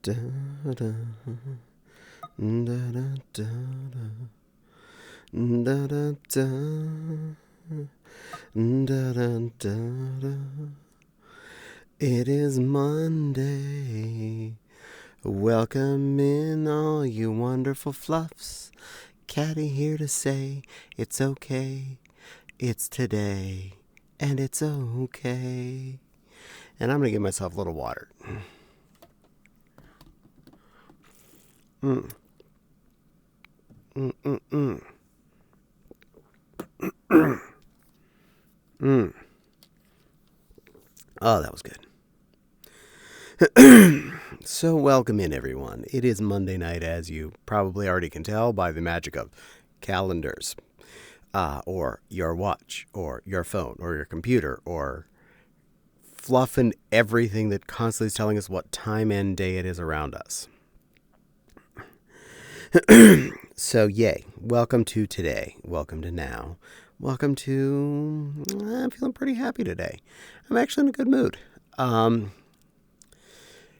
da, da, da, da, da, da, da, da, da, da, da, da. It is Monday. Welcome in all you wonderful fluffs. Caddie here to say it's okay. It's today, and it's okay. And I'm going to give myself a little water. Mm. Mm, mm, mm. Mm. Oh, that was good. So welcome in, everyone. It is Monday night, as you probably already can tell by the magic of calendars, or your watch, or your phone, or your computer, or fluff and everything that constantly is telling us what time and day it is around us. So, yay. Welcome to today. Welcome to now. Welcome to... I'm feeling pretty happy today. I'm actually in a good mood.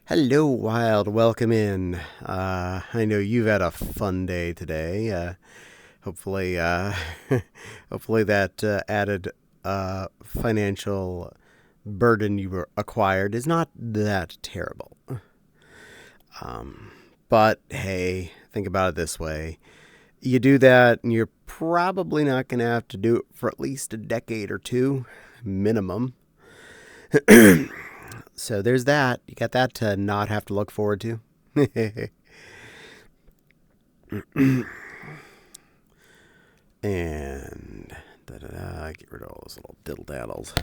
Hello, Wild. Welcome in. I know you've had a fun day today. Hopefully that added financial burden you acquired is not that terrible. But hey, think about it this way. You do that and you're probably not going to have to do it for at least a decade or two, minimum. So there's that. You got that to not have to look forward to. And get rid of all those little diddle daddles.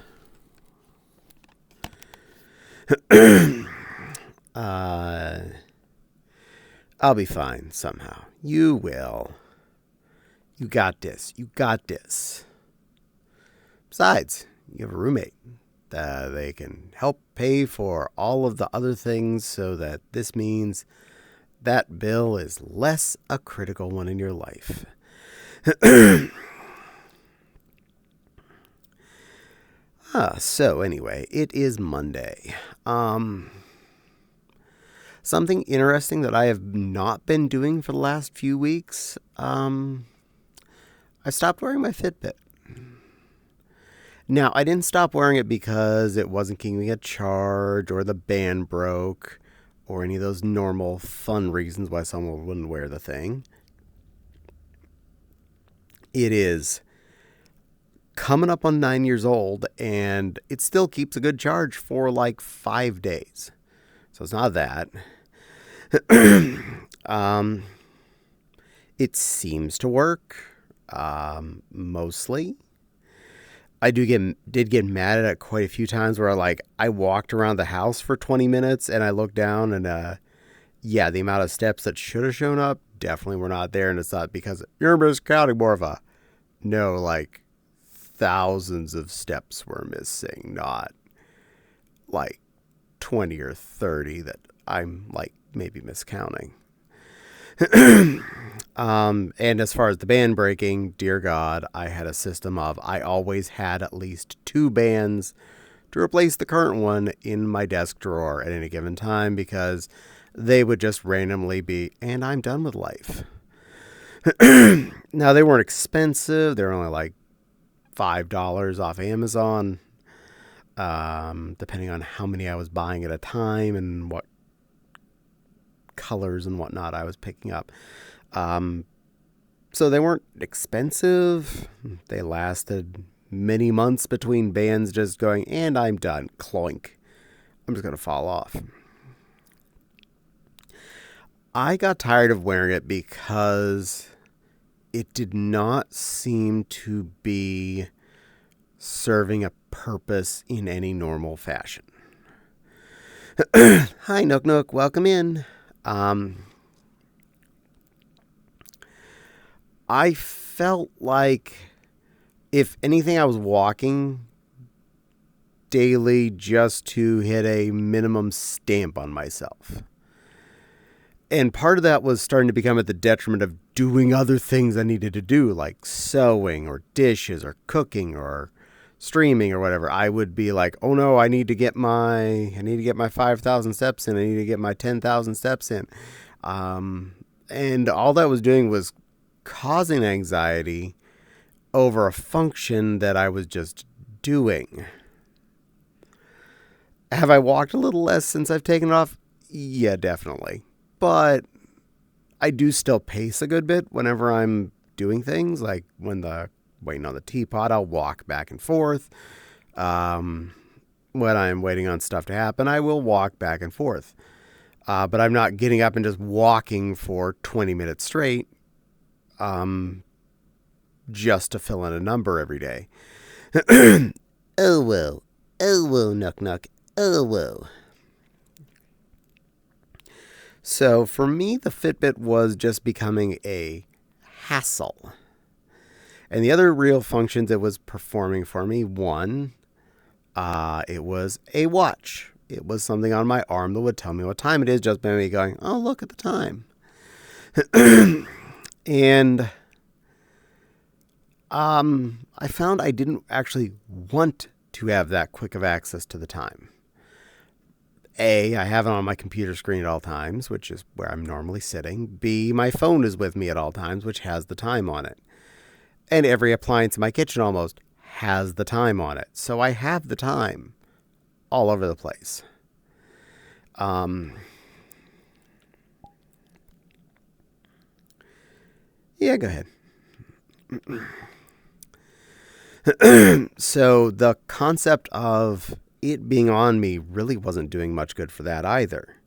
I'll be fine somehow. You will. You got this. You got this. Besides, you have a roommate. They can help pay for all of the other things so that this means that bill is less a critical one in your life. So anyway, it is Monday. Something interesting that I have not been doing for the last few weeks, I stopped wearing my Fitbit. Now, I didn't stop wearing it because it wasn't giving me a charge or the band broke or any of those normal fun reasons why someone wouldn't wear the thing. It is coming up on 9 years old, and it still keeps a good charge for like 5 days. So it's not that. It seems to work, mostly. I did get mad at it quite a few times where I walked around the house for 20 minutes and I looked down and the amount of steps that should have shown up definitely were not there. And it's not because you're miscounting, Morva. No, thousands of steps were missing, not 20 or 30 that I'm maybe miscounting. And as far as the band breaking, dear God, I had a system of I always had at least 2 bands to replace the current one in my desk drawer at any given time because they would just randomly be, and I'm done with life. Now, they weren't expensive. They were only $5 off Amazon, depending on how many I was buying at a time and what colors and whatnot I was picking up. So they weren't expensive. They lasted many months between bands just going, and I'm done. Cloink. I'm just going to fall off. I got tired of wearing it because it did not seem to be serving a purpose in any normal fashion. Hi, Nook Nook. Welcome in. I felt like, if anything, I was walking daily just to hit a minimum stamp on myself. And part of that was starting to become at the detriment of doing other things I needed to do, like sewing or dishes or cooking or streaming or whatever, I would be like, oh no, I need to get my 5,000 steps in. I need to get my 10,000 steps in. And all that was doing was causing anxiety over a function that I was just doing. Have I walked a little less since I've taken it off? Yeah, definitely. But I do still pace a good bit whenever I'm doing things. Like when waiting on the teapot, I'll walk back and forth. When I'm waiting on stuff to happen, I will walk back and forth. But I'm not getting up and just walking for 20 minutes straight just to fill in a number every day. Oh, whoa. Oh, whoa, knock, knock. Oh, whoa. So for me, the Fitbit was just becoming a hassle. And the other real functions it was performing for me, one, it was a watch. It was something on my arm that would tell me what time it is just by me going, oh, look at the time. And I found I didn't actually want to have that quick of access to the time. A, I have it on my computer screen at all times, which is where I'm normally sitting. B, my phone is with me at all times, which has the time on it. And every appliance in my kitchen almost has the time on it. So I have the time all over the place. Yeah, go ahead. So the concept of it being on me really wasn't doing much good for that either.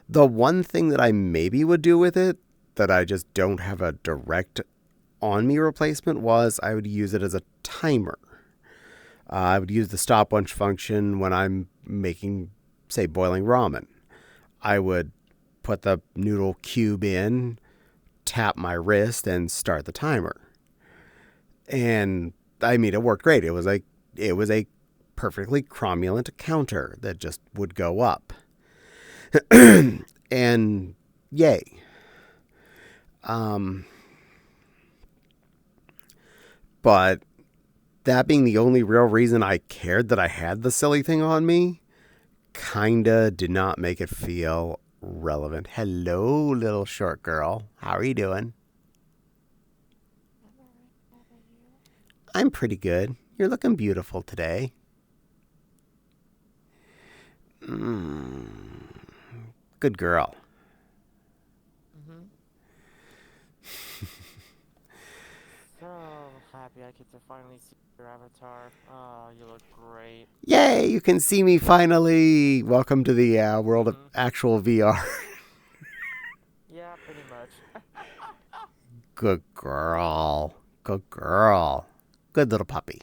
The one thing that I maybe would do with it that I just don't have a direct on me replacement was I would use it as a timer. I would use the stopwatch function when I'm making, say, boiling ramen. I would put the noodle cube in, tap my wrist, and start the timer. And I mean, it worked great. It was a perfectly cromulent counter that just would go up. And yay. But that being the only real reason I cared that I had the silly thing on me, kinda did not make it feel relevant. Hello, little short girl. How are you doing? I'm pretty good. You're looking beautiful today. Good girl. So happy I get to finally see your avatar. Oh, you look great. Yay, you can see me finally. Welcome to the world of actual VR. Yeah, pretty much. Good girl. Good girl. Good little puppy.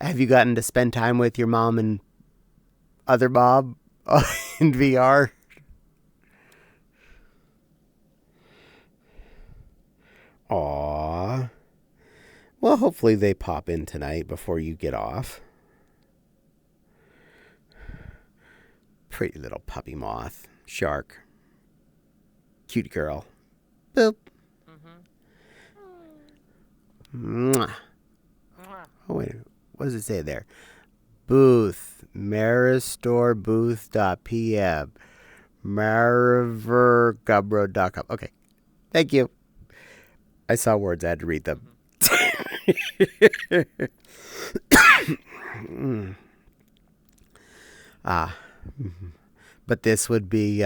Have you gotten to spend time with your mom and other Bob in VR? Aww. Well, hopefully they pop in tonight before you get off. Pretty little puppy moth. Shark. Cute girl. Boop. Mwah. Oh, wait. What does it say there? Booth. Marisstorebooth.pm. Marivergubro.com. Okay. Thank you. I saw words. I had to read them. But this would be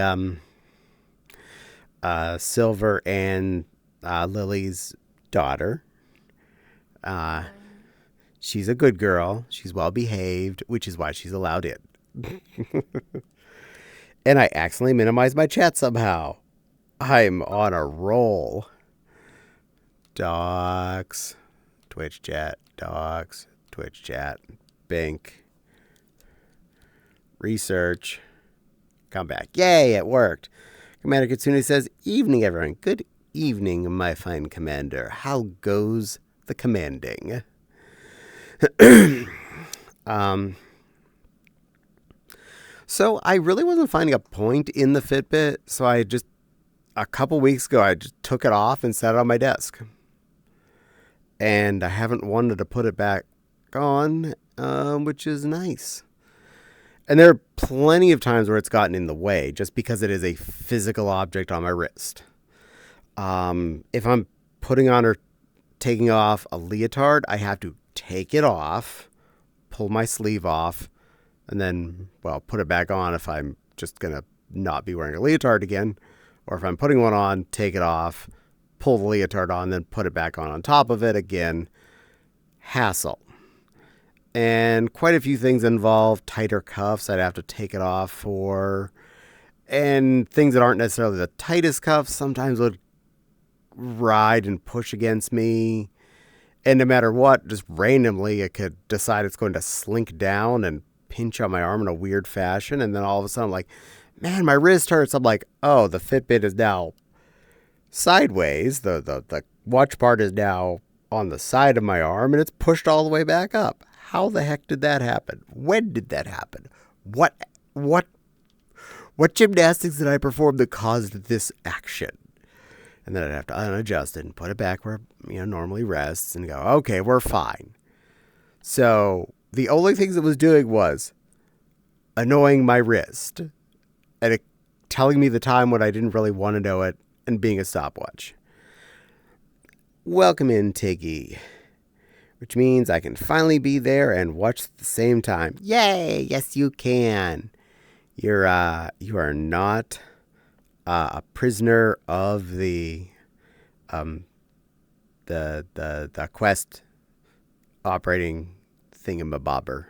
Silver and Lily's daughter. She's a good girl. She's well behaved, which is why she's allowed in. And I accidentally minimized my chat somehow. I'm on a roll. Docs, Twitch chat, docs, Twitch chat, Bink, research, come back. Yay, it worked. Commander Kitsune says, evening, everyone. Good evening, my fine commander. How goes the commanding? So I really wasn't finding a point in the Fitbit, so I just a couple weeks ago, I just took it off and set it on my desk. And I haven't wanted to put it back on, which is nice. And there are plenty of times where it's gotten in the way just because it is a physical object on my wrist. If I'm putting on or taking off a leotard, I have to take it off, pull my sleeve off, and then, well, put it back on if I'm just going to not be wearing a leotard again. Or if I'm putting one on, take it off, pull the leotard on, then put it back on top of it again. Hassle. And quite a few things involve tighter cuffs I'd have to take it off for. And things that aren't necessarily the tightest cuffs sometimes would ride and push against me. And no matter what, just randomly, it could decide it's going to slink down and pinch on my arm in a weird fashion. And then all of a sudden I'm like, man, my wrist hurts. I'm like, oh, the Fitbit is now sideways. The watch part is now on the side of my arm and it's pushed all the way back up. How the heck did that happen? When did that happen? What gymnastics did I perform that caused this action? And then I'd have to unadjust it and put it back where it normally rests and go, okay, we're fine. So the only things it was doing was annoying my wrist and it telling me the time when I didn't really want to know it and being a stopwatch. Welcome in, Tiggy. Which means I can finally be there and watch at the same time. Yay! Yes, you can. You are not a prisoner of the Quest operating thingamabobber.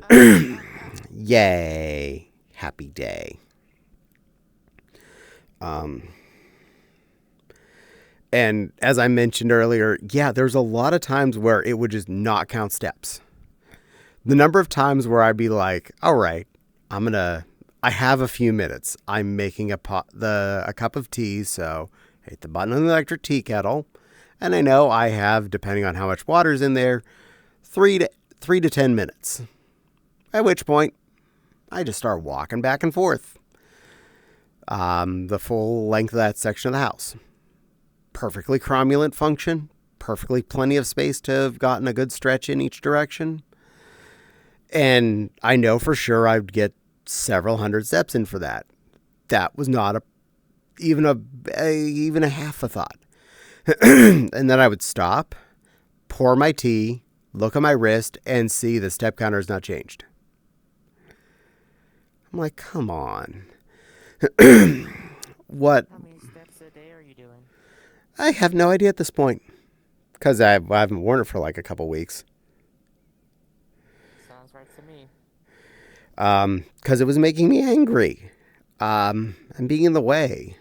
Finally. Yay! Happy day. And as I mentioned earlier, yeah, there's a lot of times where it would just not count steps. The number of times where I'd be like, all right, I have a few minutes. I'm making a cup of tea, so I hit the button on the electric tea kettle. And I know I have, depending on how much water's in there, 3 to 10 minutes. At which point, I just start walking back and forth. The full length of that section of the house. Perfectly cromulent function. Perfectly plenty of space to have gotten a good stretch in each direction. And I know for sure I'd get several hundred steps in for that. That was not even a half a thought. And then I would stop, pour my tea, look at my wrist, and see the step counter has not changed. I'm like, come on. What? How many steps a day are you doing? I have no idea at this point. Because I haven't worn it for like a couple weeks. Sounds right to me. Because it was making me angry. And being in the way.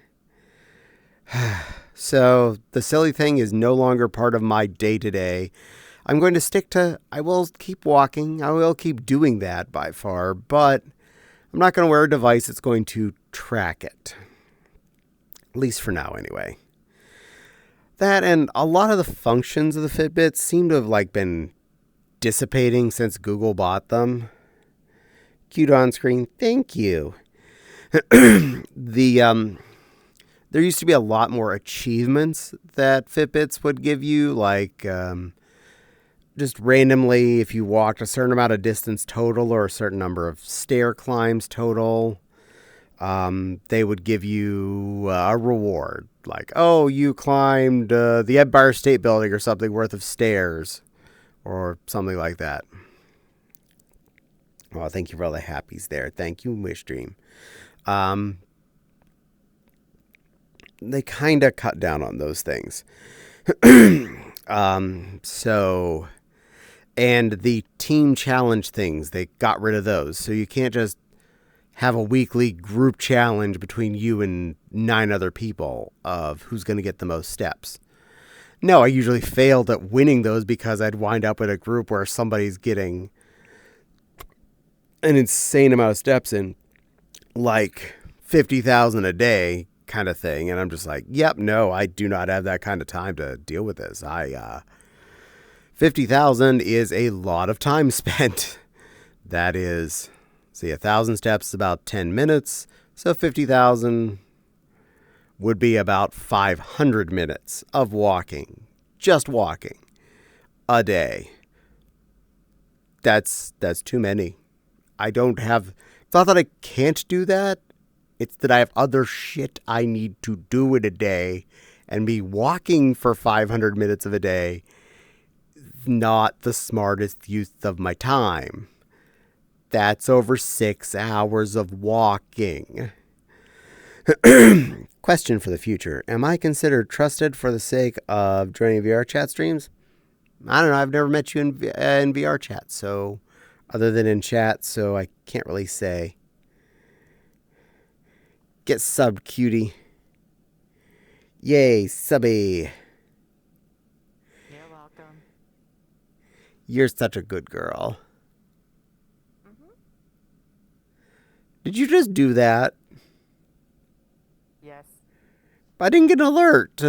So the silly thing is no longer part of my day-to-day. I'm going to stick to, I will keep walking. I will keep doing that by far. But I'm not going to wear a device that's going to track it. At least for now, anyway. That and a lot of the functions of the Fitbits seem to have been dissipating since Google bought them. Cute on screen, thank you. There used to be a lot more achievements that Fitbits would give you, just randomly if you walked a certain amount of distance total or a certain number of stair climbs total. They would give you a reward. Like, oh, you climbed the Empire State Building or something worth of stairs. Or something like that. Well, thank you for all the happies there. Thank you, Wish Dream. They kind of cut down on those things. And the team challenge things, they got rid of those. So you can't just have a weekly group challenge between you and 9 other people of who's going to get the most steps. No, I usually failed at winning those because I'd wind up with a group where somebody's getting an insane amount of steps in, like 50,000 a day kind of thing. And I'm just like, yep, no, I do not have that kind of time to deal with this. 50,000 is a lot of time spent. That is, 1,000 steps is about 10 minutes. So 50,000 would be about 500 minutes of walking, just walking, a day. That's too many. I don't have... It's not that I can't do that. It's that I have other shit I need to do in a day, and me walking for 500 minutes of a day, not the smartest use of my time. That's over 6 hours of walking. Question for the future. Am I considered trusted for the sake of joining VR chat streams? I don't know. I've never met you in VR chat, so other than in chat, so I can't really say. Get subbed, cutie. Yay, subby. You're welcome. You're such a good girl. Mm-hmm. Did you just do that? Yes. I didn't get an alert.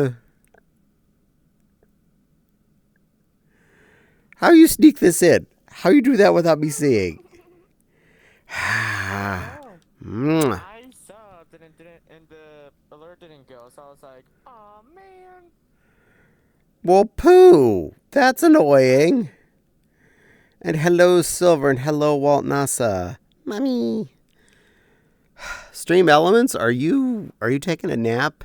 How you sneak this in? How you do that without me seeing? Oh. Mwah. I subbed and it didn't, and the alert didn't go, so I was like, "Oh man." Well, poo. That's annoying. And hello, Silver, and hello, Walt NASA. Mommy. Stream Elements, are you taking a nap?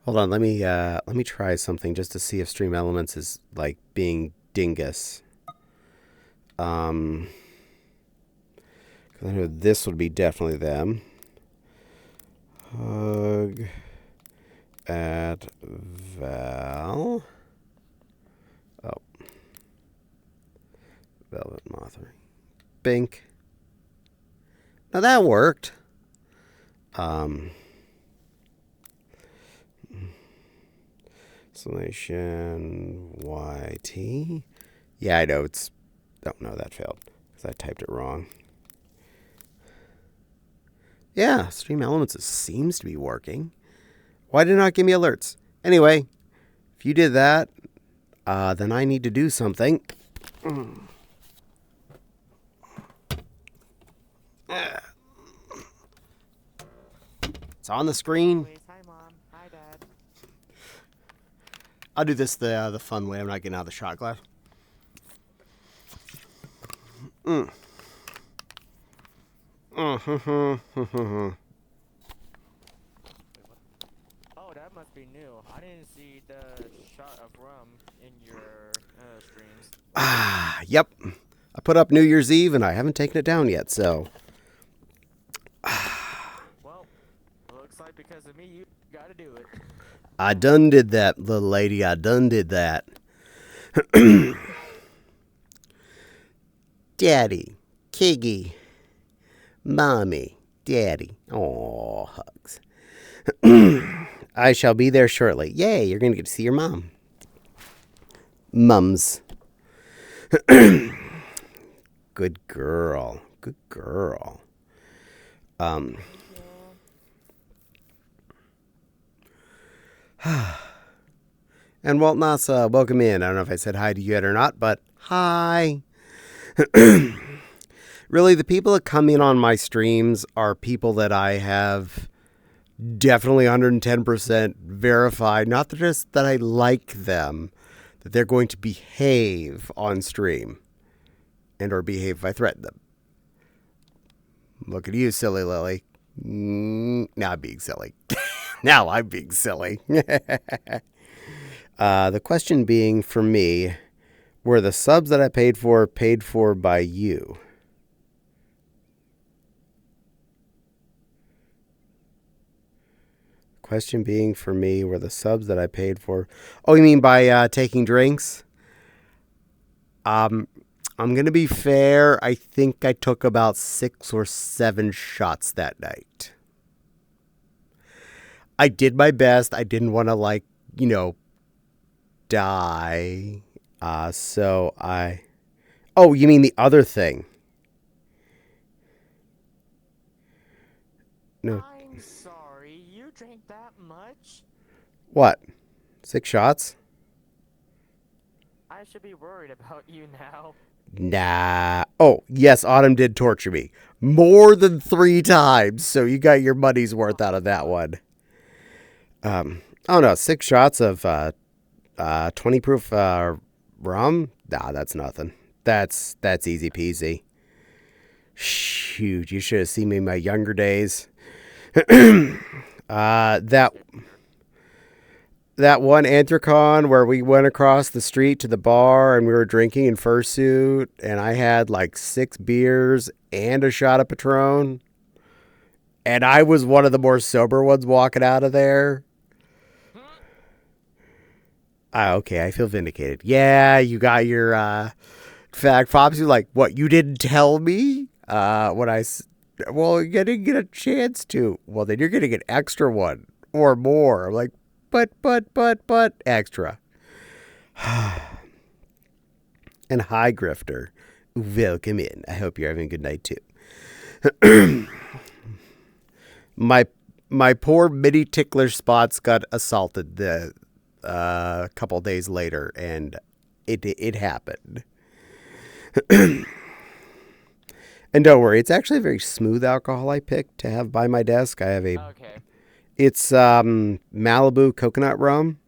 Hold on, let me try something just to see if Stream Elements is like being dingus. 'Cause I know this would be definitely them. Hug at Val. Oh. Velvet Mothering. Bink. Now that worked. Exclamation YT. Yeah, I know it's... Oh, no, that failed. Because I typed it wrong. Yeah, Stream Elements seems to be working. Why did it not give me alerts? Anyway, if you did that, then I need to do something. It's on the screen. Anyways, hi mom, hi dad. I'll do this the fun way. I'm not getting out of the shot glass. Wait, what? Oh, that must be new. I didn't see the shot of rum in your streams. Yep. I put up New Year's Eve and I haven't taken it down yet, so. Well, looks like because of me, you gotta do it. I done did that, little lady. I done did that. Daddy, Kiggy, Mommy, Daddy. Aw, hugs. I shall be there shortly. Yay, you're going to get to see your mom. Mums. Good girl. Good girl. And Walt Nasa, welcome in. I don't know if I said hi to you yet or not, but hi. Really, the people that come in on my streams are people that I have definitely 110% verified. Not just that I like them, that they're going to behave on stream and or behave if I threaten them. Look at you, silly Lily. Now I'm being silly. Now I'm being silly. The question being for me, were the subs that I paid for by you? Question being for me, were the subs that I paid for... Oh, you mean by taking drinks? I'm going to be fair. I think I took about 6 or 7 shots that night. I did my best. I didn't want to, die. So I... Oh, you mean the other thing? No. I'm sorry, you drank that much? What? 6 shots? I should be worried about you now. Nah. Oh, yes, Autumn did torture me more than 3 times, so you got your money's Oh worth out my of that god. one. Oh no, 6 shots of 20 proof rum. Nah, that's nothing. That's easy peasy. Shoot, you should have seen me in my younger days. That Same here. that one Anthracon where we went across the street to the bar and we were drinking in fursuit, and I had like 6 beers and a shot of Patron, and I was one of the more sober ones walking out of there. Hmm? Ah, okay, I feel vindicated. Yeah, you got your fact props. You like what? You didn't tell me. Well, you didn't get a chance to. Well, then you're getting an extra one or more. I'm like, but extra. And hi, Grifter. Welcome in. I hope you're having a good night too. my my poor mini tickler spots got assaulted the couple days later, and it happened. And don't worry, it's actually a very smooth alcohol I picked to have by my desk. Okay. It's Malibu coconut rum.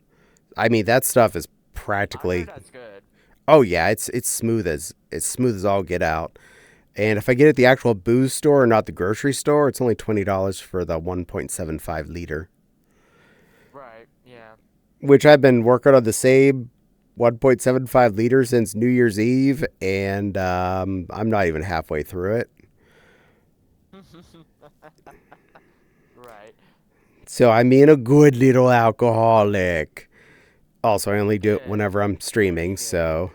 I mean, that stuff is I heard practically. that's good. Oh yeah, it's smooth as all get out. And if I get it at the actual booze store, not the grocery store, it's only $20 for the 1.75 liter. Right, yeah. Which I've been working on the same 1.75 liters since New Year's Eve, and I'm not even halfway through it. Right. So I'm being a good little alcoholic. Also, I only do it Good. whenever I'm Very streaming, good. so.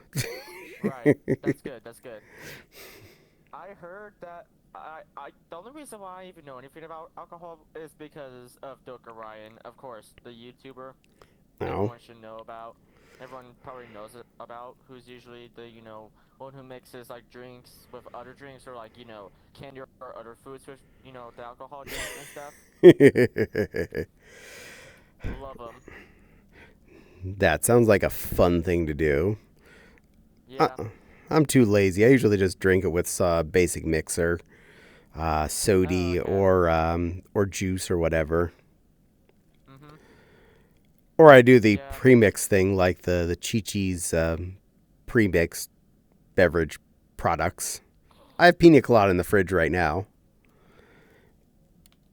Right. That's good. That's good. I heard that the only reason why I even know anything about alcohol is because of Doka Ryan, of course, the YouTuber No. everyone should know about. Everyone probably knows it about, who's usually the, one who mixes like drinks with other drinks or like, candy or other foods with, the alcohol drink and stuff. Love them. That sounds like a fun thing to do. Uh, Yeah. I'm too lazy. I usually just drink it with basic mixer, Oh, sody, okay. or juice or whatever. Mm-hmm. Or I do the Yeah. premix thing like the Chi-Chi's premixed beverage products. I have pina colada in the fridge right now.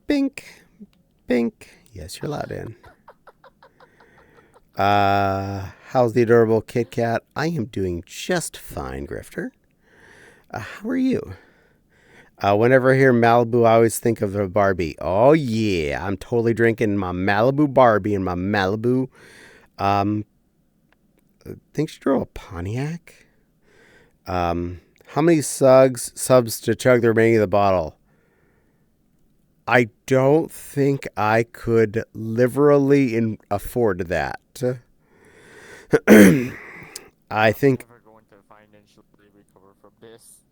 Bink, bink. Yes, you're allowed in. How's the adorable Kit Kat? I am doing just fine, Grifter. How are you? Whenever I hear Malibu, I always think of a Barbie. Oh yeah, I'm totally drinking my Malibu Barbie and my Malibu. Um, I think she drove a Pontiac. How many subs to chug the remaining of the bottle? I don't think I could liberally afford that. I I'm think. never going to financially recover from this.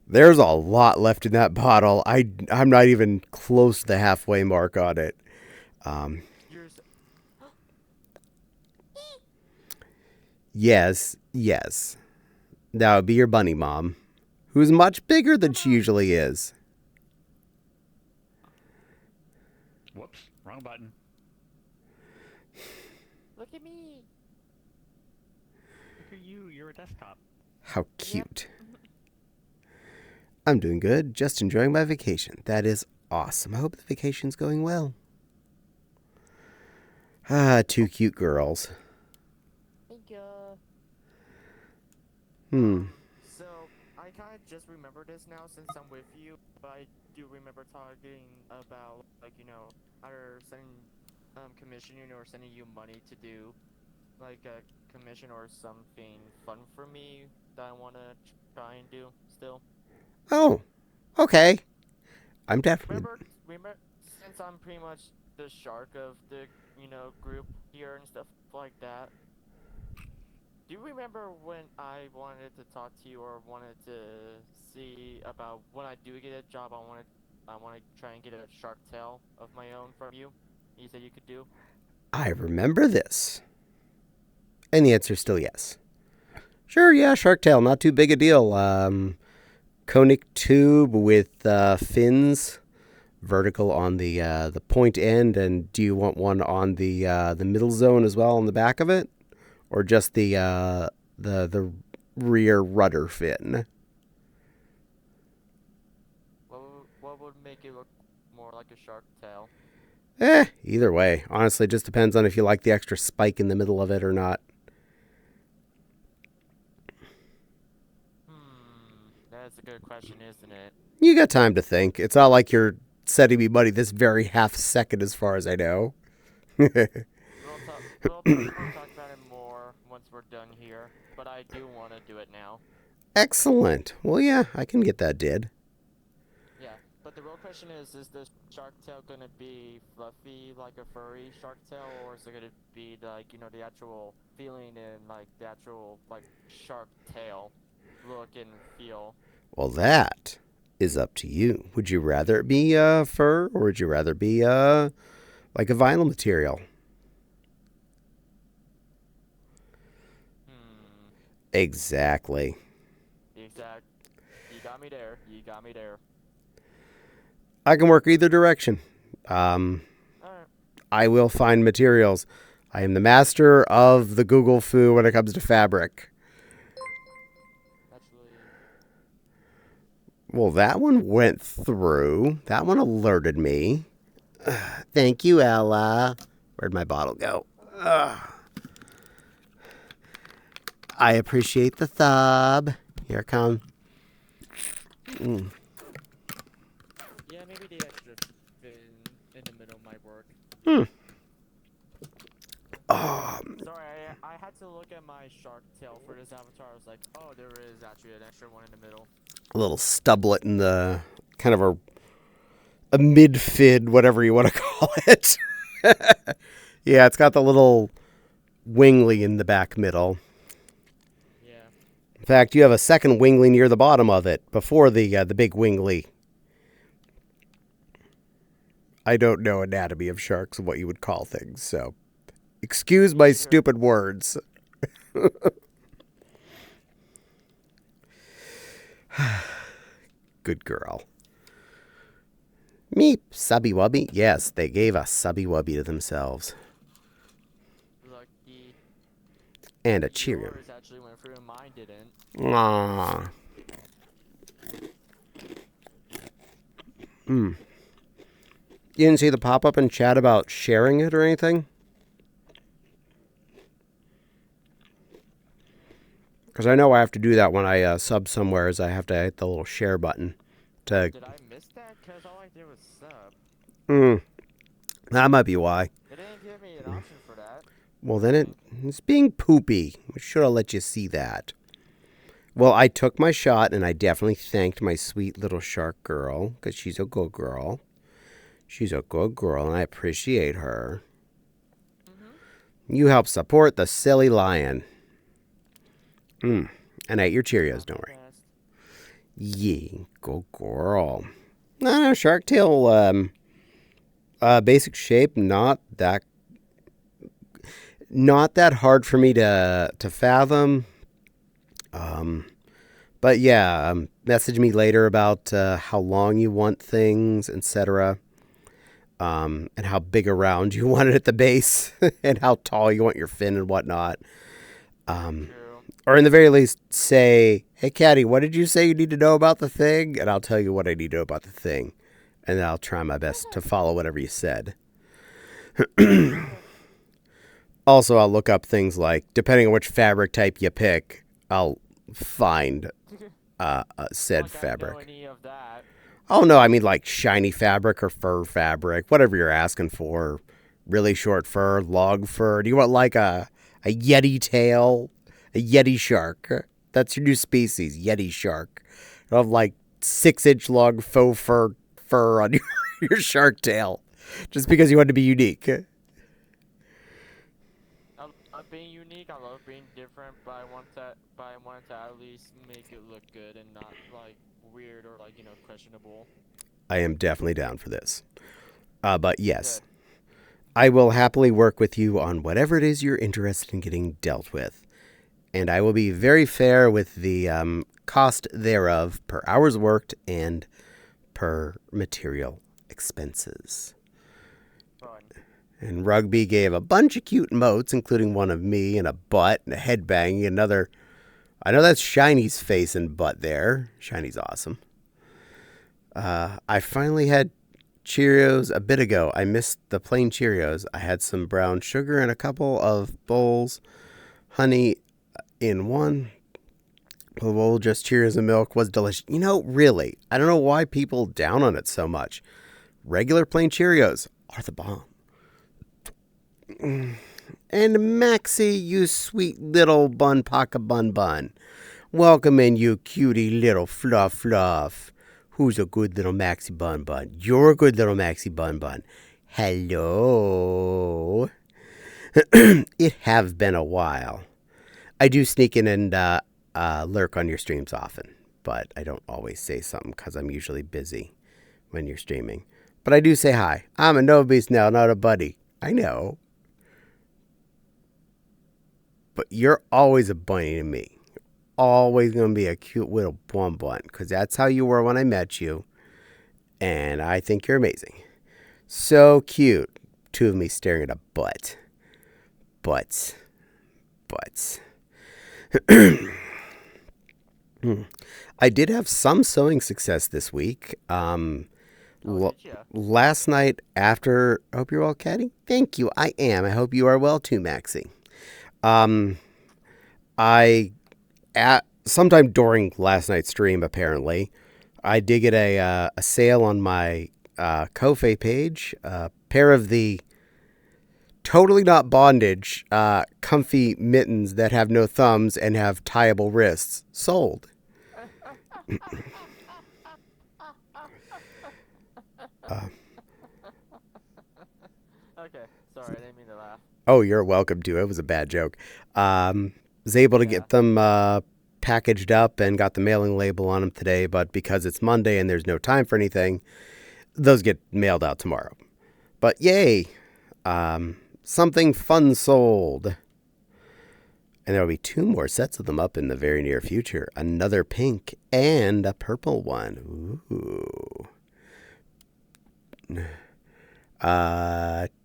There's a lot left in that bottle. I'm not even close to the halfway mark on it. Um, You're s- yes, yes. That would be your bunny mom, who's much bigger than she usually is. Whoops, wrong button. Look at me. Look at you, you're a desktop. How Yep. cute. I'm doing good. Just enjoying my vacation. That is awesome. I hope the vacation's going well. Ah, two cute girls. Thank you. Hmm. So I kind of just remember this now since I'm with you, but I do remember talking about like either sending commissioning or sending you money to do like a commission or something fun for me that I want to try and do still. Oh, okay. I'm definitely. Remember since I'm pretty much the shark of the group here and stuff like that. Do you remember when I wanted to talk to you or wanted to see about when I do get a job? I want to try and get a shark tail of my own from you. You said you could do. I remember this. And the answer is still yes. Sure, yeah, shark tail, not too big a deal. Conic tube with fins, vertical on the point end, and do you want one on the middle zone as well on the back of it, or just the rear rudder fin? What would make it look more like a shark tail? Either way. Honestly, it just depends on if you like the extra spike in the middle of it or not. That's a good question, isn't it? You got time to think. It's not like you're sending me money this very half second as far as I know. We'll talk about it more once we're done here, but I do want to do it now. Excellent. Well, yeah, I can get that did. Yeah, but the real question is the shark tail gonna be fluffy like a furry shark tail, or is it gonna be like, the actual feeling and like the actual like shark tail look and feel? Well, that is up to you. Would you rather it be fur, or would you rather be like a vinyl material? Exactly. You got me there. You got me there. I can work either direction. Alright. I will find materials. I am the master of the Google foo when it comes to fabric. Well, that one went through. That one alerted me. Thank you, Ella. Where'd my bottle go? I appreciate the thub. Here it comes. Yeah, maybe the extra fin in the middle might work. Sorry, I had to look at my shark tail for this avatar. I was like, oh, there is actually an extra one in the middle. A little stublet in the kind of a mid-fid, whatever you want to call it. Yeah, it's got the little wingly in the back middle. Yeah. In fact, you have a second wingly near the bottom of it before the big wingly. I don't know anatomy of sharks and what you would call things, so excuse my stupid words. Good girl. Meep, subby wubby. Yes, they gave a subby wubby to themselves. Lucky. And a Cheerio. Yours actually went through and mine didn't. Aww. You didn't see the pop-up in chat about sharing it or anything? Because I know I have to do that when I sub somewhere, is I have to hit the little share button. Did I miss that? Because all I did was sub. That might be why. It didn't give me an option for that. Well, then it's being poopy. We should have let you see that. Well, I took my shot, and I definitely thanked my sweet little shark girl, because she's a good girl. She's a good girl, and I appreciate her. You help support the silly lion. And I ate your Cheerios, don't worry. Yeah, go girl. No, shark tail, basic shape, not that hard for me to fathom. But yeah, message me later about how long you want things, etc. And how big around you want it at the base, and how tall you want your fin and whatnot. Or in the very least, say, hey, Caddie, what did you say you need to know about the thing? And I'll tell you what I need to know about the thing. And then I'll try my best to follow whatever you said. Also, I'll look up things like, depending on which fabric type you pick, I'll find said fabric. I don't know any of that. Oh, no, I mean like shiny fabric or fur fabric, whatever you're asking for. Really short fur, log fur. Do you want like a Yeti tail? A Yeti shark. That's your new species, Yeti shark. You'll have like 6-inch long faux fur on your shark tail. Just because you want to be unique. I love being unique. I love being different, but I want to at least make it look good and not like weird or like, questionable. I am definitely down for this. But yes. I will happily work with you on whatever it is you're interested in getting dealt with. And I will be very fair with the cost thereof per hours worked and per material expenses. Fun. And Rugby gave a bunch of cute emotes, including one of me and a butt and a headbang. Another, I know that's Shiny's face and butt there. Shiny's awesome. I finally had Cheerios a bit ago. I missed the plain Cheerios. I had some brown sugar and a couple of bowls, honey in one. The bowl, just Cheerios and milk, was delicious. You know, really, I don't know why people down on it so much. Regular plain Cheerios are the bomb. And Maxie, you sweet little bun pocket bun. Welcome in, you cutie little fluff. Who's a good little Maxie bun? You're a good little Maxie bun. Hello. It have been a while. I do sneak in and lurk on your streams often, but I don't always say something because I'm usually busy when you're streaming. But I do say hi. I'm a no beast now, not a buddy. I know. But you're always a bunny to me. You're always going to be a cute little bun because that's how you were when I met you. And I think you're amazing. So cute. Two of me staring at a butt. Butts. I did have some sewing success this week. Last night after... I hope you're well, Caddie. Thank you. I am. I hope you are well too, Maxie. Sometime during last night's stream, apparently, I did get a sale on my Ko-fi page. A pair of the totally not bondage, comfy mittens that have no thumbs and have tieable wrists. Sold. Okay, sorry, I didn't mean to laugh. Oh, you're welcome to. It was a bad joke. Was able to get them packaged up and got the mailing label on them today, but because it's Monday and there's no time for anything, those get mailed out tomorrow. But yay! Something fun sold. And there'll be 2 more sets of them up in the very near future. Another pink and a purple one. Ooh.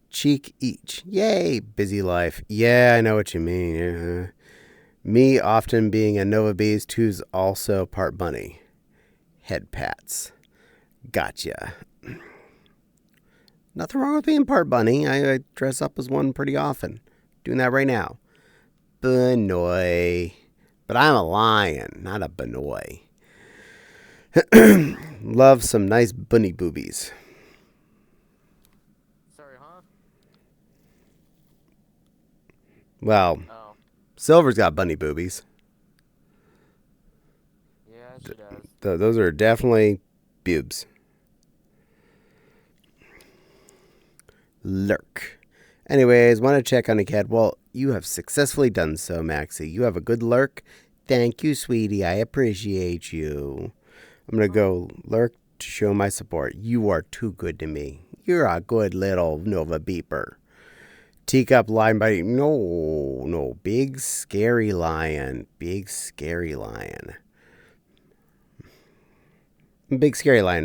Cheek each. Yay, busy life. Yeah, I know what you mean. Me often being a Nova Beast who's also part bunny. Head pats. Gotcha. Nothing wrong with being part bunny. I dress up as one pretty often. Doing that right now. Benoy. But I'm a lion, not a Benoy. Love some nice bunny boobies. Sorry, huh? Well, Silver's got bunny boobies. Yeah, she does. Those are definitely boobs. Lurk. Anyways, want to check on a cat. Well, you have successfully done so, Maxie. You have a good lurk. Thank you, sweetie. I appreciate you. I'm going to go lurk to show my support. You are too good to me. You're a good little Nova Beeper. Teacup lion biting. No. Big scary lion. Big scary lion,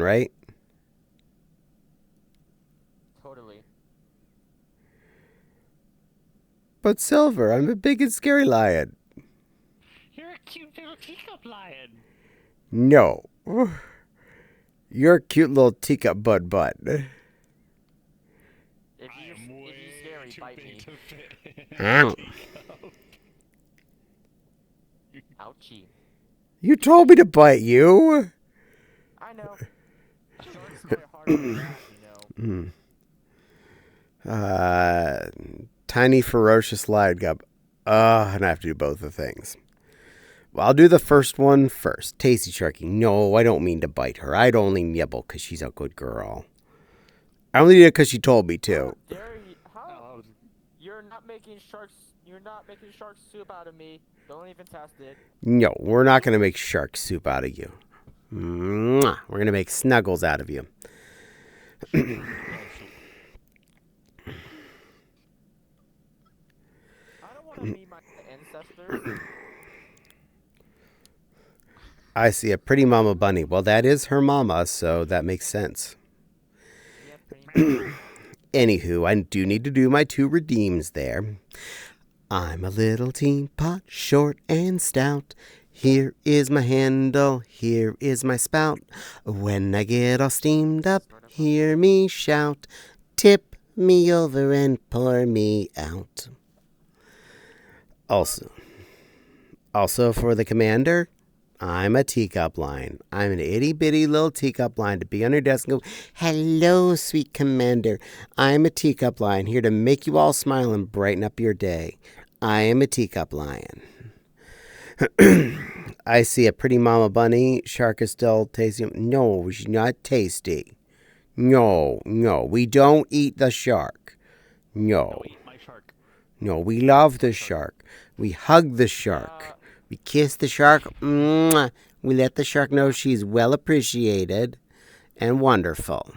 right? Totally. But Silver, I'm a big and scary lion. You're a cute little teacup lion. No. You're a cute little teacup butt. If you scary, bite me. Ow. Ouchie. You told me to bite you. I know. Sharks bite harder than that, you know. Tiny ferocious lion cub. And I have to do both the things. Well, I'll do the first one first. Tasty Sharky. No, I don't mean to bite her. I'd only nibble because she's a good girl. I only did it because she told me to. You're not making shark soup out of me. Don't even test it. No, we're not going to make shark soup out of you. Mwah. We're going to make snuggles out of you. meet my ancestors? I see a pretty mama bunny. Well, that is her mama, so that makes sense. Yeah, pretty much. Anywho, I do need to do my 2 redeems there. I'm a little teapot, short and stout. Here is my handle, here is my spout. When I get all steamed up, hear me shout. Tip me over and pour me out. Also for the commander, I'm a teacup line. I'm an itty bitty little teacup line to be on your desk and go, "Hello, sweet commander. I'm a teacup lion here to make you all smile and brighten up your day. I am a teacup lion." I see a pretty mama bunny. Shark is still tasty. No, she's not tasty. No, we don't eat the shark. No, Don't eat my shark. no, we love the shark. We hug the shark. We kiss the shark. Mwah. We let the shark know she's well appreciated and wonderful.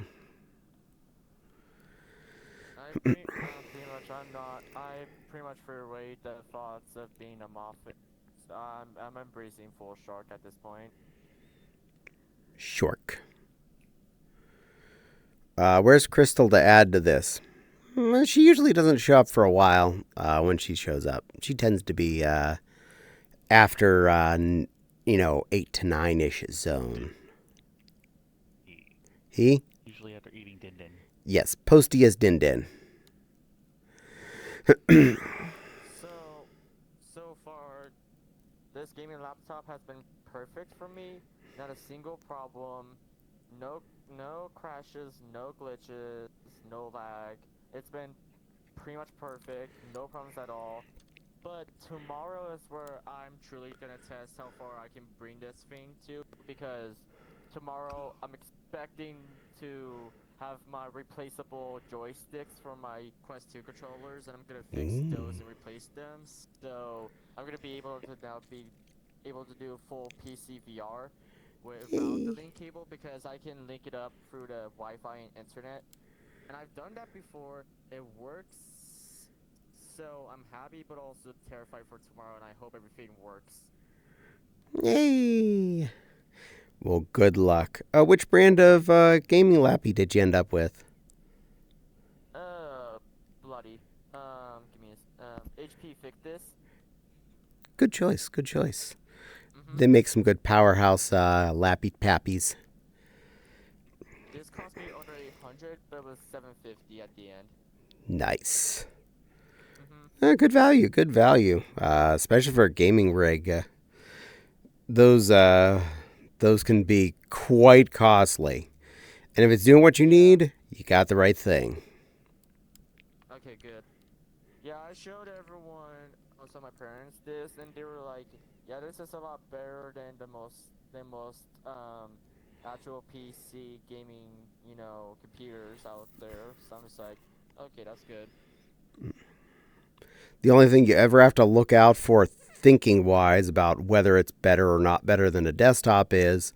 I pretty much threw away the thoughts of being a moffat. So I'm embracing full shark at this point. Shark. Where's Crystal to add to this? She usually doesn't show up for a while when she shows up. She tends to be after, 8 to 9-ish zone. He? Usually after eating din din. Yes, Posty is Din Din. So far, this gaming laptop has been perfect for me. Not a single problem. No crashes, no glitches, no lag. It's been pretty much perfect. No problems at all. But tomorrow is where I'm truly gonna test how far I can bring this thing to, because tomorrow I'm expecting to have my replaceable joysticks for my Quest 2 controllers, and I'm gonna fix those and replace them. So I'm gonna be able to now be able to do full PC VR without the link cable, because I can link it up through the Wi-Fi and internet. And I've done that before. It works. So I'm happy, but also terrified for tomorrow, and I hope everything works. Yay! Well, good luck. Which brand of gaming lappy did you end up with? Bloody. Give me a HP Fictus. Good choice. They make some good powerhouse lappy pappies. This cost me under 800, but it was 750 at the end. Nice. Good value. Especially for a gaming rig. Those can be quite costly. And if it's doing what you need, you got the right thing. Okay, good. Yeah, I showed everyone, also my parents, this, and they were like, "Yeah, this is a lot better than the most actual PC gaming, computers out there." So I'm just like, okay, that's good. The only thing you ever have to look out for thinking-wise about whether it's better or not better than a desktop is,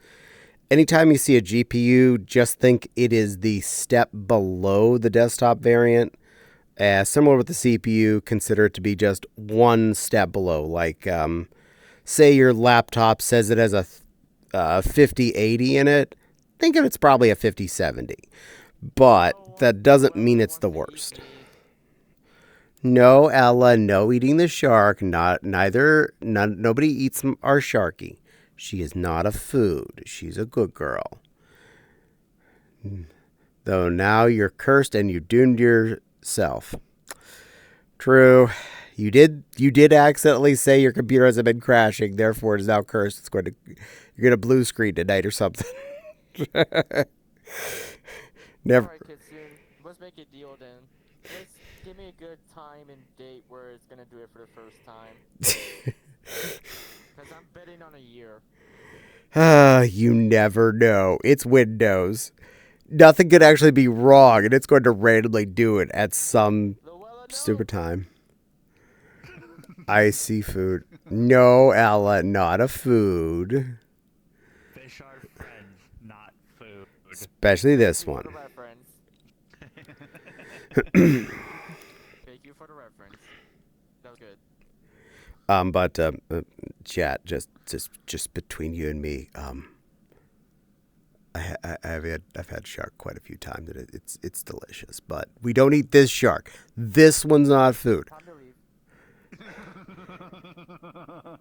anytime you see a GPU, just think it is the step below the desktop variant. Similar with the CPU, consider it to be just one step below. Like, say your laptop says it has a 5080 in it, think of it's probably a 5070. But that doesn't mean it's the worst. No, Ella, no eating the shark. Nobody eats our sharky. She is not a food. She's a good girl. Though now you're cursed and you doomed yourself. True. You did accidentally say your computer hasn't been crashing, therefore it is now cursed. You're gonna blue screen tonight or something. Never. Alright, Kitsune, let's make a deal then. Let's give me a good time and date where it's gonna do it for the first time. Because I'm betting on a year. You never know. It's Windows. Nothing could actually be wrong, and it's going to randomly do it at some stupid time. I see food. No, Ella, not a food. Fish are friends, not food. Especially this one. Thank you for the reference. That was good. But chat, just between you and me, I've had shark quite a few times, and it's delicious. But we don't eat this shark. This one's not food. Time to leave.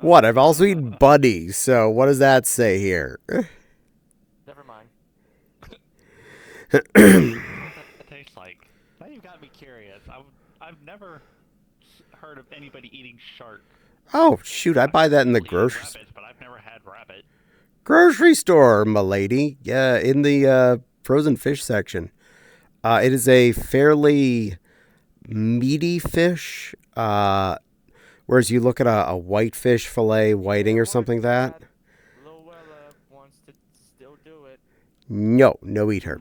What? I've also eaten buddies. So what does that say here? Never mind. What that tastes like. Now you've got me curious. I've never heard of anybody eating shark. Oh shoot! I buy that in the I've eaten grocery rabbits, but I've never had rabbit. store, m'lady. Yeah, in the frozen fish section. It is a fairly meaty fish. Whereas you look at a whitefish fillet, whiting or something like that. Luella wants to still do it. No eat her.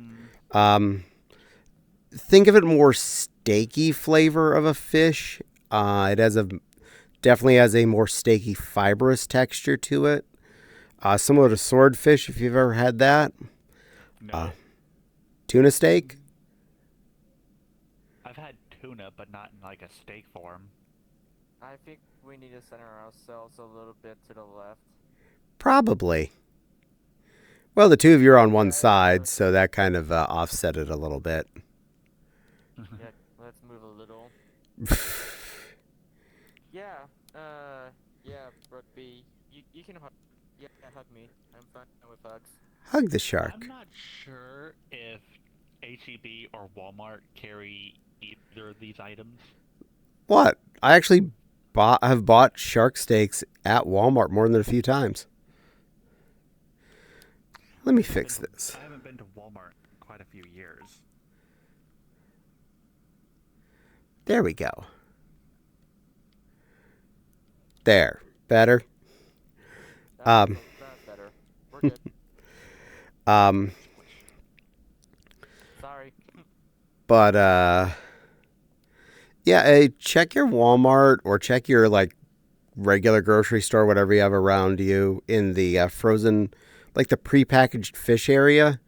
Think of it more steaky flavor of a fish. It definitely has a more steaky, fibrous texture to it. Similar to swordfish, if you've ever had that. No. Tuna steak? I've had tuna, but not in like a steak form. I think we need to center ourselves a little bit to the left. Probably. Well, the two of you are on one side, so that kind of offset it a little bit. Yeah, let's move a little. Yeah, Rugby. You can hug. Yeah, hug me. I'm fine with hugs. Hug the shark. I'm not sure if H-E-B or Walmart carry either of these items. What? I actually have bought shark steaks at Walmart more than a few times. Let me fix this. I haven't been to Walmart in quite a few years. There we go. There. Better? That's better. We're good. Sorry. But, yeah, check your Walmart or check your, regular grocery store, whatever you have around you, in the frozen, the prepackaged fish area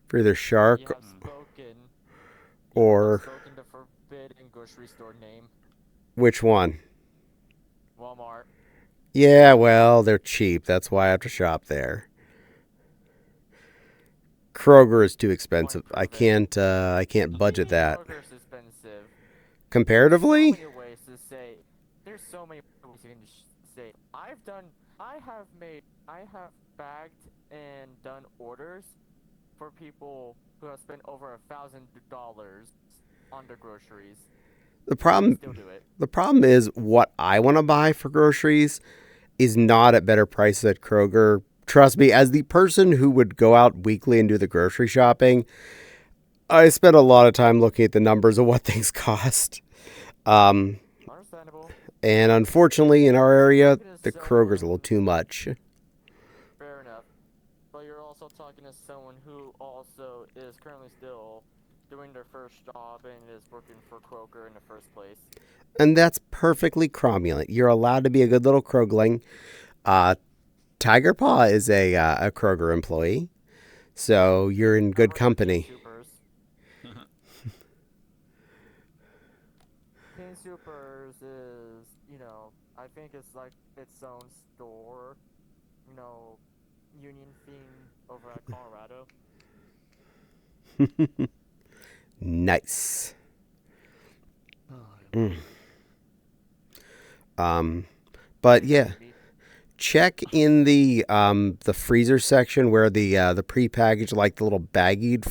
for either shark You have spoken. or... spoken the forbidden grocery store name. Which one? Walmart. Yeah, well, they're cheap. That's why I have to shop there. Kroger is too expensive. I can't budget that. Kroger's expensive. Comparatively? There's so many ways to say. There's so many ways you can say. I have bagged and done orders for people who have spent over $1,000 on their groceries. The problem is what I want to buy for groceries is not at better prices at Kroger. Trust me, as the person who would go out weekly and do the grocery shopping, I spend a lot of time looking at the numbers of what things cost. Understandable. And unfortunately, in our area, the Kroger's a little too much. Fair enough. But you're also talking to someone who also is currently still doing their first job and is working for Kroger in the first place. And that's perfectly cromulent. You're allowed to be a good little Krogling. Tiger Paw is a Kroger employee, so you're in good company. King Supers is, I think it's like its own store, Union theme over at Colorado. Nice. But yeah, check in the freezer section where the prepackaged, the little baggied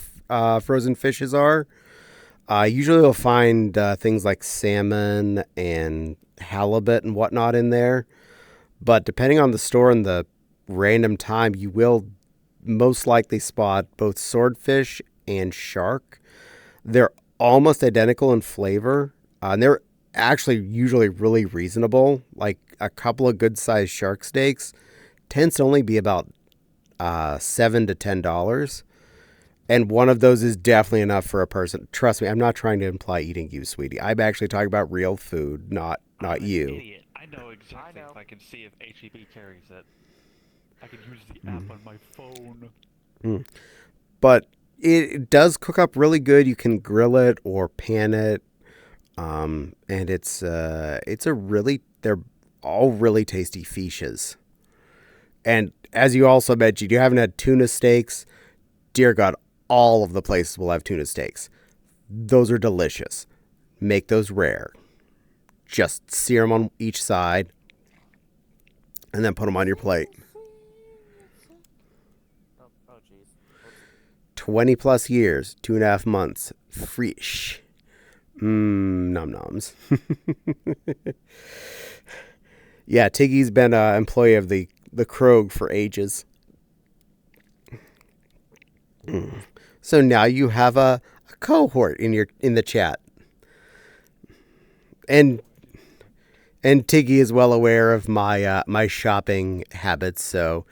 frozen fishes are. Usually you'll find things like salmon and halibut and whatnot in there. But depending on the store and the random time, you will most likely spot both swordfish and shark. They're almost identical in flavor. And they're actually usually really reasonable. Like a couple of good-sized shark steaks tends to only be about $7 to $10. And one of those is definitely enough for a person. Trust me, I'm not trying to imply eating you, sweetie. I'm actually talking about real food, not you. Idiot. I know exactly if I can see if H-E-B carries it. I can use the app on my phone. But it does cook up really good. You can grill it or pan it. And they're all really tasty fishes. And as you also mentioned, you haven't had tuna steaks. Dear God, all of the places will have tuna steaks. Those are delicious. Make those rare. Just sear them on each side and then put them on your plate. Oh, jeez. 20 plus years, 2.5 months. Fresh. Nom noms. Yeah, Tiggy's been an employee of the Krog for ages. So now you have a cohort in the chat. And Tiggy is well aware of my shopping habits, so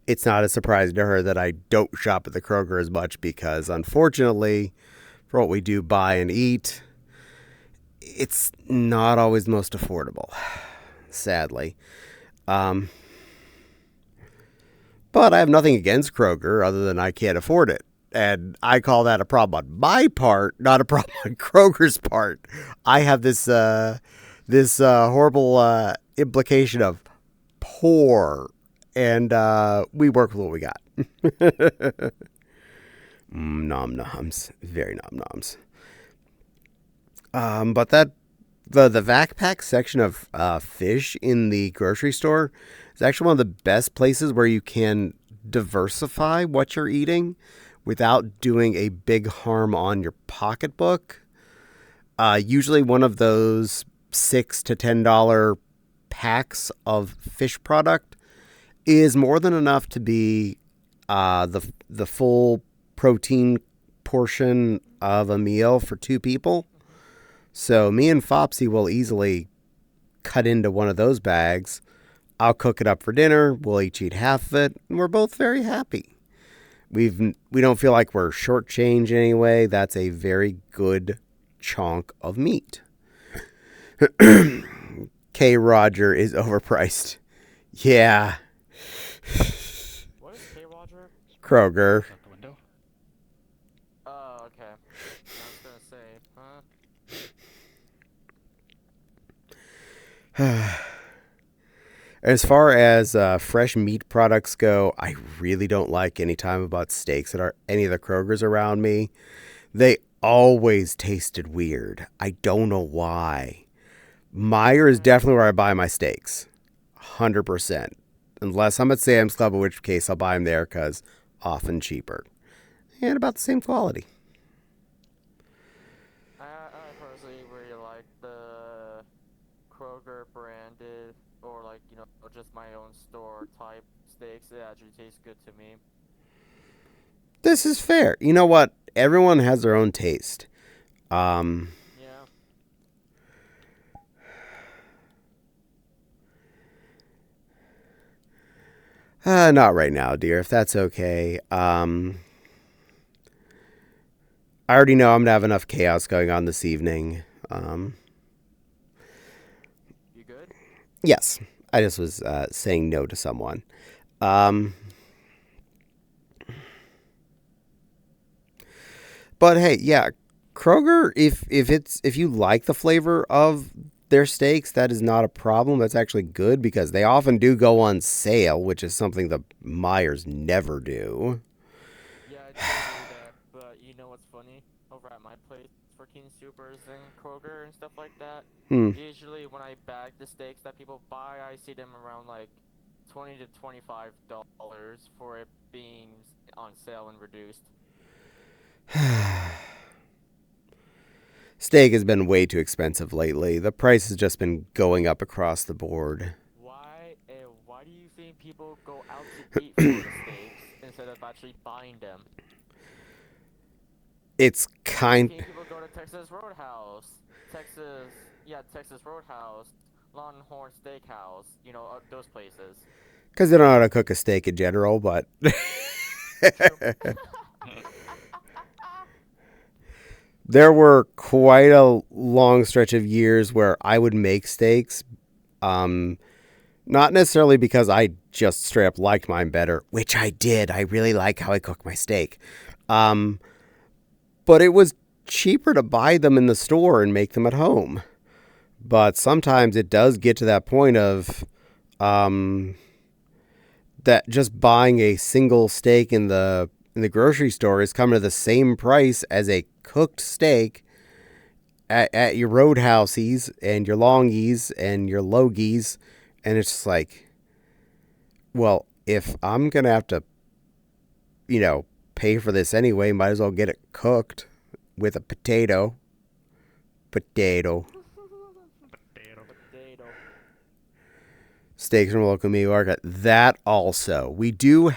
it's not a surprise to her that I don't shop at the Kroger as much because, unfortunately, for what we do buy and eat, it's not always most affordable, sadly. But I have nothing against Kroger other than I can't afford it. And I call that a problem on my part, not a problem on Kroger's part. I have this horrible implication of poor, and we work with what we got. Nom noms, very nom noms. But the vac pack section of fish in the grocery store is actually one of the best places where you can diversify what you're eating without doing a big harm on your pocketbook. Usually one of those $6 to $10 packs of fish product is more than enough to be the full protein portion of a meal for 2 people. So me and Fopsy will easily cut into one of those bags. I'll cook it up for dinner. We'll each eat half of it, and we're both very happy. We don't feel like we're shortchanged anyway. That's a very good chunk of meat. K. Roger is overpriced. Yeah. What is K. Roger? Kroger. Out the window. Oh, okay. I was gonna say, huh? As far as fresh meat products go, I really don't like any time about steaks at any of the Krogers around me. They always tasted weird. I don't know why. Meijer is definitely where I buy my steaks. 100%. Unless I'm at Sam's Club, in which case I'll buy them there because often cheaper. And about the same quality. I personally really like the Kroger branded or just my own store type steaks. It actually tastes good to me. This is fair. You know what? Everyone has their own taste. Yeah. Not right now, dear, if that's okay. I already know I'm going to have enough chaos going on this evening. You good? Yes, I just was saying no to someone. But hey, yeah, Kroger, if you like the flavor of their steaks, that is not a problem. That's actually good because they often do go on sale, which is something the Meijers never do. Yeah, I do that. But you know what's funny? Over at my place for King Supers and Kroger and stuff like that, usually when I bag the steaks that people buy, I see them around like $20 to $25 for it being on sale and reduced. Steak has been way too expensive lately. The price has just been going up across the board. Why do you think people go out to eat for the steaks instead of actually buying them? It's I kind... think people go to Texas Roadhouse, Longhorn Steakhouse, those places. Because they don't know how to cook a steak in general, but... There were quite a long stretch of years where I would make steaks, not necessarily because I just straight up liked mine better, which I did. I really like how I cook my steak. But it was cheaper to buy them in the store and make them at home. But sometimes it does get to that point of um, that just buying a single steak in the grocery store is coming to the same price as a cooked steak at your roadhouses and your longies and your logies, and it's just like, well, if I'm gonna have to, pay for this anyway, might as well get it cooked with a potato. Potato. Potato. Potato. Steaks from a local meat market. That also. I do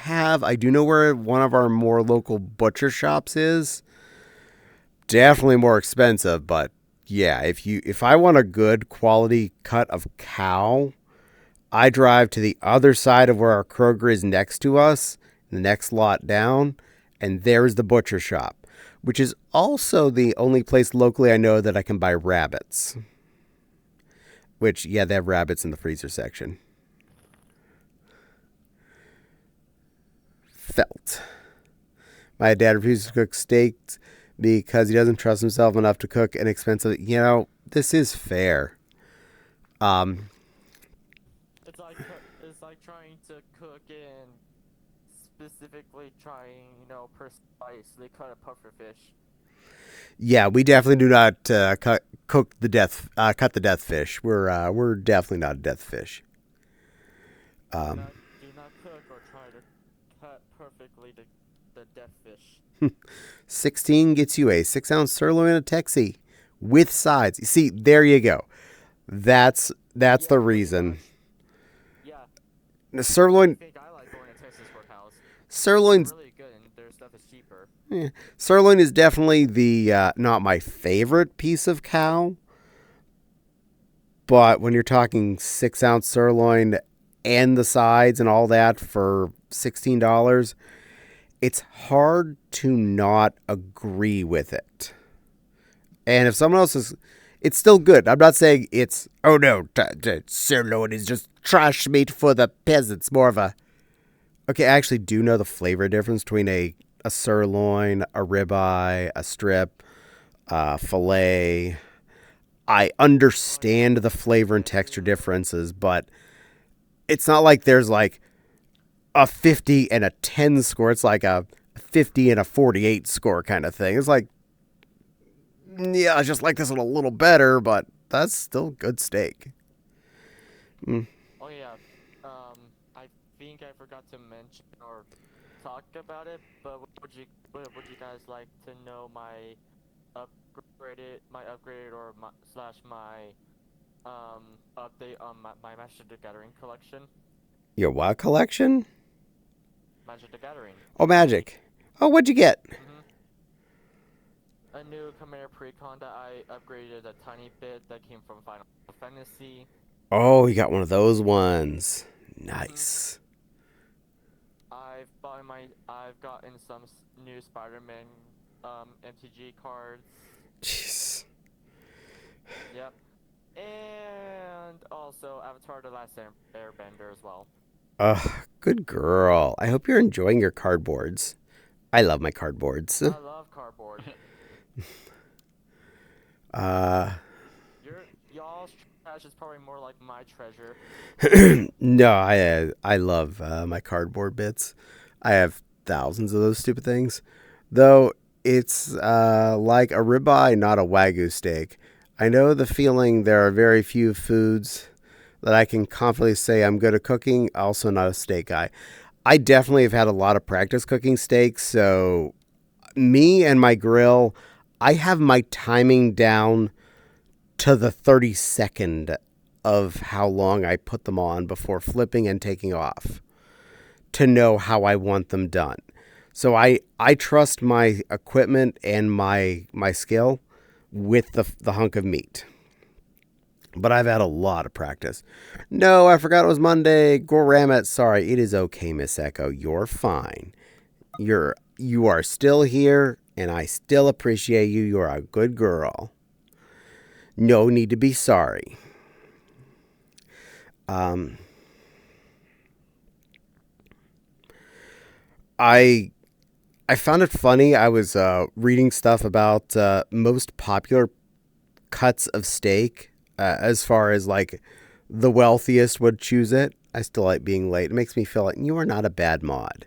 know where one of our more local butcher shops is. Definitely more expensive, but yeah, if I want a good quality cut of cow, I drive to the other side of where our Kroger is next to us, the next lot down, and there's the butcher shop, which is also the only place locally I know that I can buy rabbits. Which, yeah, they have rabbits in the freezer section. Felt. My dad refuses to cook steaks because he doesn't trust himself enough to cook an expensive. This is fair. It's like trying to cook and specifically trying, precisely cut a puffer fish. Yeah, we definitely do not cut the death fish. We're definitely not a death fish. Do not cook or try to cut perfectly the death fish. 16 gets you a 6-ounce sirloin of Texie with sides. See, there you go. That's the reason. Yeah. The sirloin. I think I like going to Texas Roadhouse. Sirloin's Really good, and their stuff is cheaper. Sirloin is definitely the not my favorite piece of cow, but when you're talking 6-ounce sirloin and the sides and all that for $16, it's hard to not agree with it. And if someone else is, it's still good. I'm not saying it's, oh no, sirloin is just trash meat for the peasants. More of a, okay, I actually do know the flavor difference between a sirloin, a ribeye, a strip, filet. I understand the flavor and texture differences, but it's not like there's like a 50 and a 10 score. It's like a 50 and a 48 score kind of thing. It's like, yeah, I just like this one a little better, but that's still good steak. Oh yeah. I think I forgot to mention or talk about it, but would you guys like to know my upgraded or my update on my Magic the Gathering collection? Your what collection? Magic the Gathering. Oh, Magic. Oh, what'd you get? A new Chimera Precon that I upgraded a tiny bit that came from Final Fantasy. Oh, you got one of those ones. Nice. I've gotten some new Spider-Man MTG cards. Jeez. Yep. And also Avatar The Last Airbender as well. Good girl. I hope you're enjoying your cardboards. I love my cardboards. I love cardboard. Y'all's trash is probably more like my treasure. No, I love my cardboard bits. I have thousands of those stupid things. Though it's like a ribeye, not a Wagyu steak. I know the feeling. There are very few foods that I can confidently say I'm good at cooking. Also not a steak guy. I definitely have had a lot of practice cooking steaks. So me and my grill, I have my timing down to the 32nd of how long I put them on before flipping and taking off to know how I want them done. So I trust my equipment and my skill with the hunk of meat. But I've had a lot of practice. No, I forgot it was Monday. Goramet, sorry. It is okay, Miss Echo. You're fine. You are still here, and I still appreciate you. You're a good girl. No need to be sorry. I found it funny. I was reading stuff about most popular cuts of steak as far as like the wealthiest would choose it. I still like being late. It makes me feel like you are not a bad mod.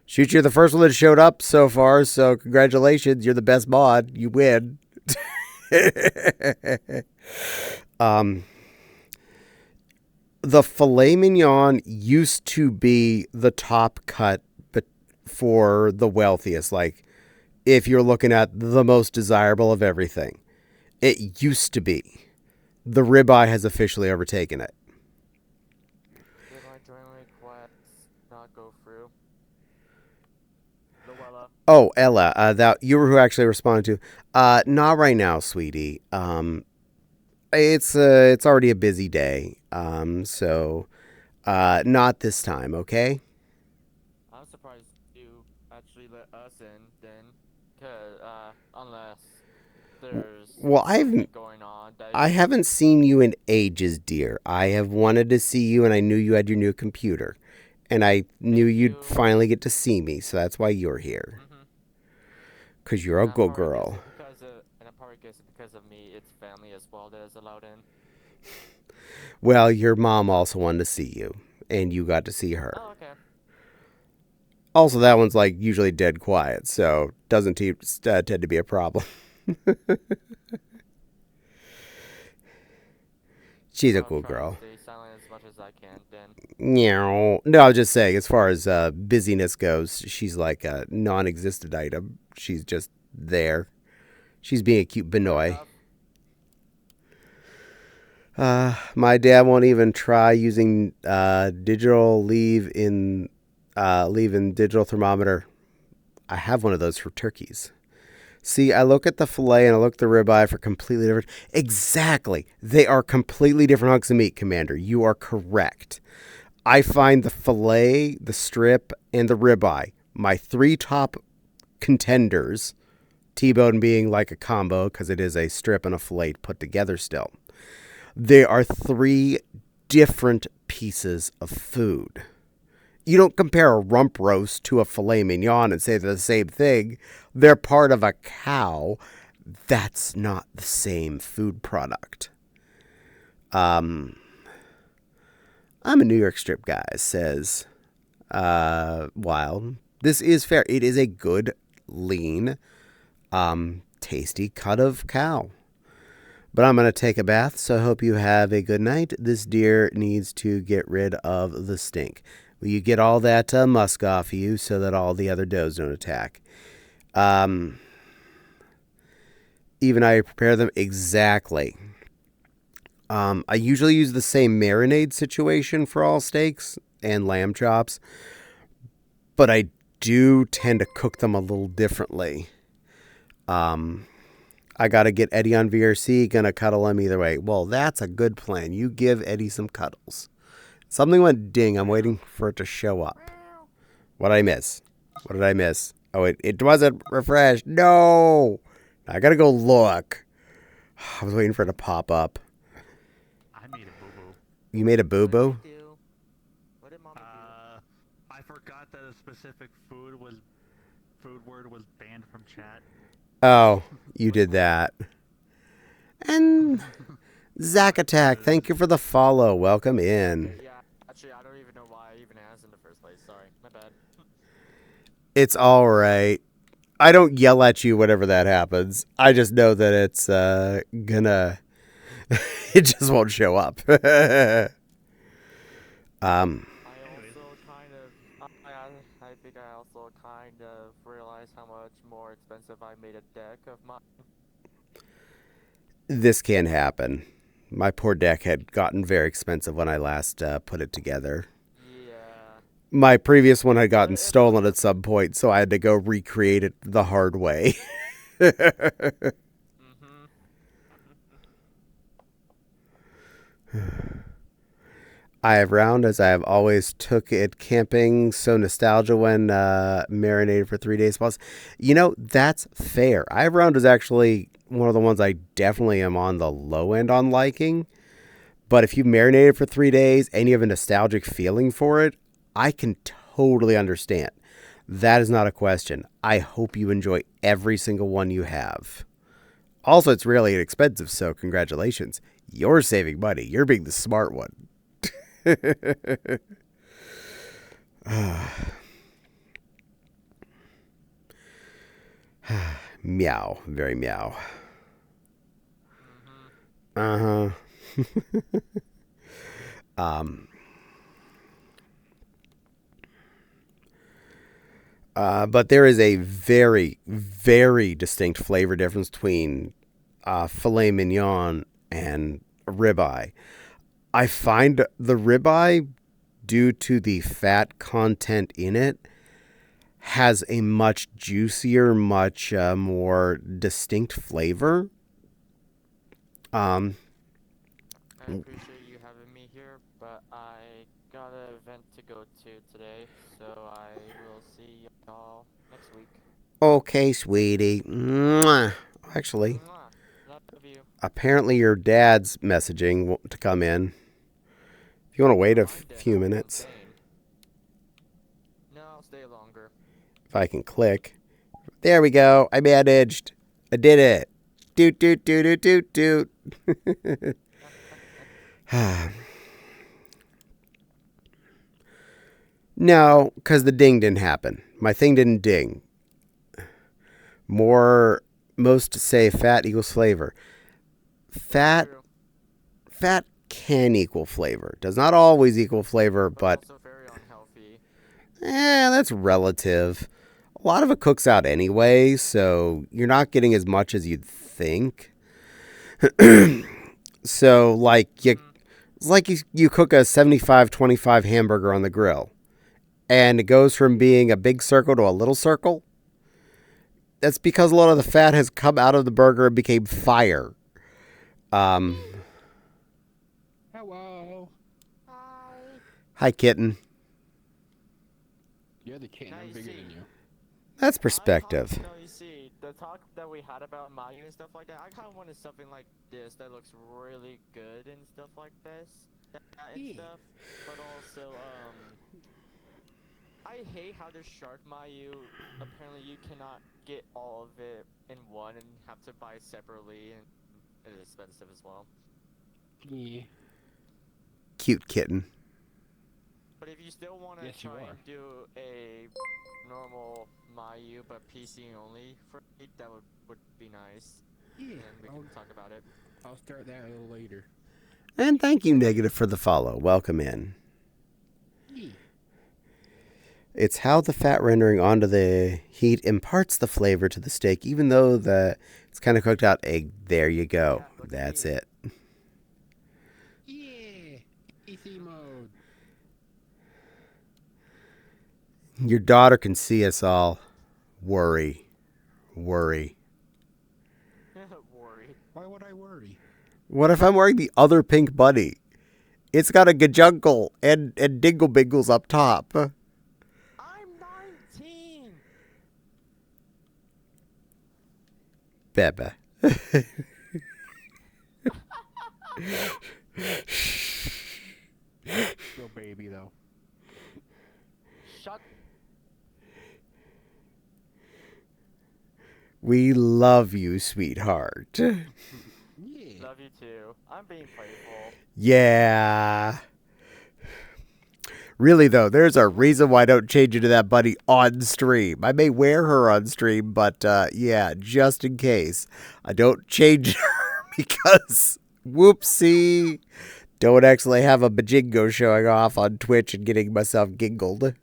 Shoot, you're the first one that showed up so far, so congratulations. You're the best mod. You win. The filet mignon used to be the top cut for the wealthiest. Like, if you're looking at the most desirable of everything, it used to be. The ribeye has officially overtaken it. Did my joint request not go through? Luella. Oh, Ella, that you were who actually responded to. Not right now, sweetie. It's already a busy day. So not this time, okay? I'm surprised you actually let us in then, cause unless there's Well, something going on that I haven't seen you in ages, dear. I have wanted to see you, and I knew you had your new computer, and I knew you'd you. finally get to see me. So that's why you're here, Mhm. cause you're a And I'm good probably girl. guessing because of, and I'm probably guessing because of me, it's family as well that is allowed in. Well, your mom also wanted to see you, and you got to see her. Oh, okay. Also, that one's like usually dead quiet, so doesn't tend to be a problem. She's a I'll cool try to girl. stay silent as much as I can then. Meow. No, I was just saying, as far as busyness goes, she's like a non-existent item. She's just there. She's being a cute Fair Benoy. enough. My dad won't even try using digital leave-in digital thermometer. I have one of those for turkeys. See, I look at the filet and I look at the ribeye for completely different. Exactly. They are completely different hunks of meat, Commander. You are correct. I find the filet, the strip, and the ribeye, my three top contenders, T-bone being like a combo because it is a strip and a filet put together still. They are three different pieces of food. You don't compare a rump roast to a filet mignon and say they're the same thing. They're part of a cow. That's not the same food product. I'm a New York strip guy, says Wild. This is fair. It is a good, lean, tasty cut of cow. But I'm going to take a bath, so I hope you have a good night. This deer needs to get rid of the stink. Will you get all that musk off of you so that all the other does don't attack? Even I prepare them exactly. I usually use the same marinade situation for all steaks and lamb chops, but I do tend to cook them a little differently. I got to get Eddie on VRC, gonna cuddle him either way. Well, that's a good plan. You give Eddie some cuddles. Something went ding. I'm waiting for it to show up. What did I miss? What did I miss? Oh, it wasn't refreshed. No! I gotta go look. I was waiting for it to pop up. I made a boo-boo. You made a What did boo-boo? you do? What did mommy do? I forgot that a specific food word was banned from chat. Oh, you did that. And Zack Attack, thank you for the follow. Welcome in. Okay, yeah, actually, I don't even know why I even asked in the first place. Sorry, my bad. It's all right. I don't yell at you whenever that happens. I just know that it's gonna. It just won't show up. I think I also kind of realized how much more expensive I made a deck of mine. This can happen. My poor deck had gotten very expensive when I last put it together. Yeah. My previous one had gotten stolen at some point, so I had to go recreate it the hard way. Mhm. I have round as I have always took it camping. So nostalgia when marinated for 3 days plus. You know, that's fair. I have round is actually one of the ones I definitely am on the low end on liking. But if you marinated for 3 days and you have a nostalgic feeling for it, I can totally understand. That is not a question. I hope you enjoy every single one you have. Also, it's really inexpensive, so congratulations. You're saving money. You're being the smart one. Meow. Very meow. Mm-hmm. Um. But there is a very, very distinct flavor difference between filet mignon and ribeye. I find the ribeye, due to the fat content in it, has a much juicier, much more distinct flavor. I appreciate you having me here, but I got an event to go to today, so I will see y'all next week. Okay, sweetie. Mwah. Actually, Mwah. Love you. apparently your dad's messaging to come in. If you want to wait a I'm dead. few I'm minutes, insane. No, I'll stay longer. if I can click. There we go. I managed. I did it. Doot, doot, doot, doot, doot, doot. No, because the ding didn't happen. My thing didn't ding. Most say fat equals flavor. Fat True. can equal flavor. Does not always equal flavor, but also very unhealthy. that's relative. A lot of it cooks out anyway, so you're not getting as much as you'd think. So, you cook a 75-25 hamburger on the grill, and it goes from being a big circle to a little circle. That's because a lot of the fat has come out of the burger and became fire. Hello. Hi. Hi, kitten. You're the kitten. Now I'm you bigger see. than you. That's perspective. No, you see, the talk that we had about Mayu and stuff like that, I kind of wanted something like this that looks really good and stuff like this, and Yeah. stuff. But also, I hate how there's shark Mayu. Apparently, you cannot get all of it in one and have to buy separately, and it is expensive as well. Yeah. Cute kitten. But if you still want to Yes, you try are. and do a normal Mayu but PC only for me, that would be nice. Yeah. And we can talk about it. I'll start that a little later. And thank you, Negative, for the follow. Welcome in. Yeah. It's how the fat rendering onto the heat imparts the flavor to the steak, even though it's kind of cooked out egg. There you go. Yeah, look at That's me. it. Yeah. PC mode. Your daughter can see us all. Worry. Worry. Why would I worry? What if I'm wearing the other pink bunny? It's got a gajungle and dingle bingles up top. I'm 19. Bebe. Little baby though. Shut. We love you, sweetheart. Yeah. Love you too. I'm being playful. Yeah. Really, though, there's a reason why I don't change into that bunny on stream. I may wear her on stream, but yeah, just in case. I don't change her because, whoopsie, don't actually have a bajingo showing off on Twitch and getting myself giggled.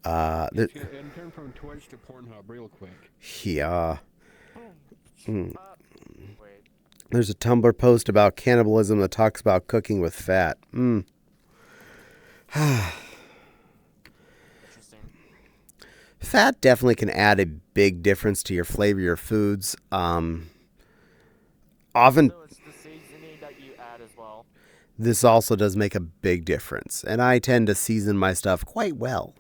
And turn from Twitch to Pornhub real quick. Yeah. Wait. There's a Tumblr post about cannibalism that talks about cooking with fat. Interesting. Fat definitely can add a big difference to your flavor of your foods. Often, So it's the seasoning that you add as well. this also does make a big difference, and I tend to season my stuff quite well.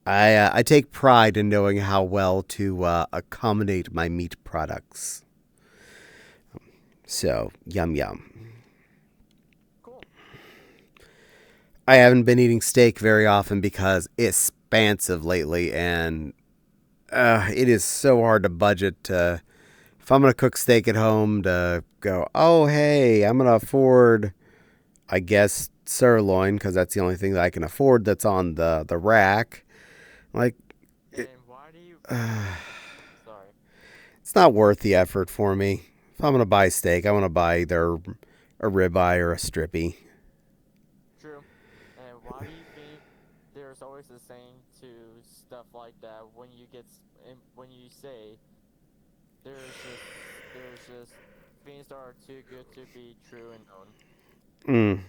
I take pride in knowing how well to accommodate my meat products. So, yum yum. Cool. I haven't been eating steak very often because it's expensive lately, and it is so hard to budget. If I'm going to cook steak at home, to go, oh, hey, I'm going to afford, I guess, sirloin because that's the only thing that I can afford that's on the rack. Like, And why do you? Sorry. it's not worth the effort for me. If I'm going to buy steak, I want to buy either a ribeye or a strippy. True. And why do you think there's always a saying to stuff like that when you say there's just things that are too good to be true and known.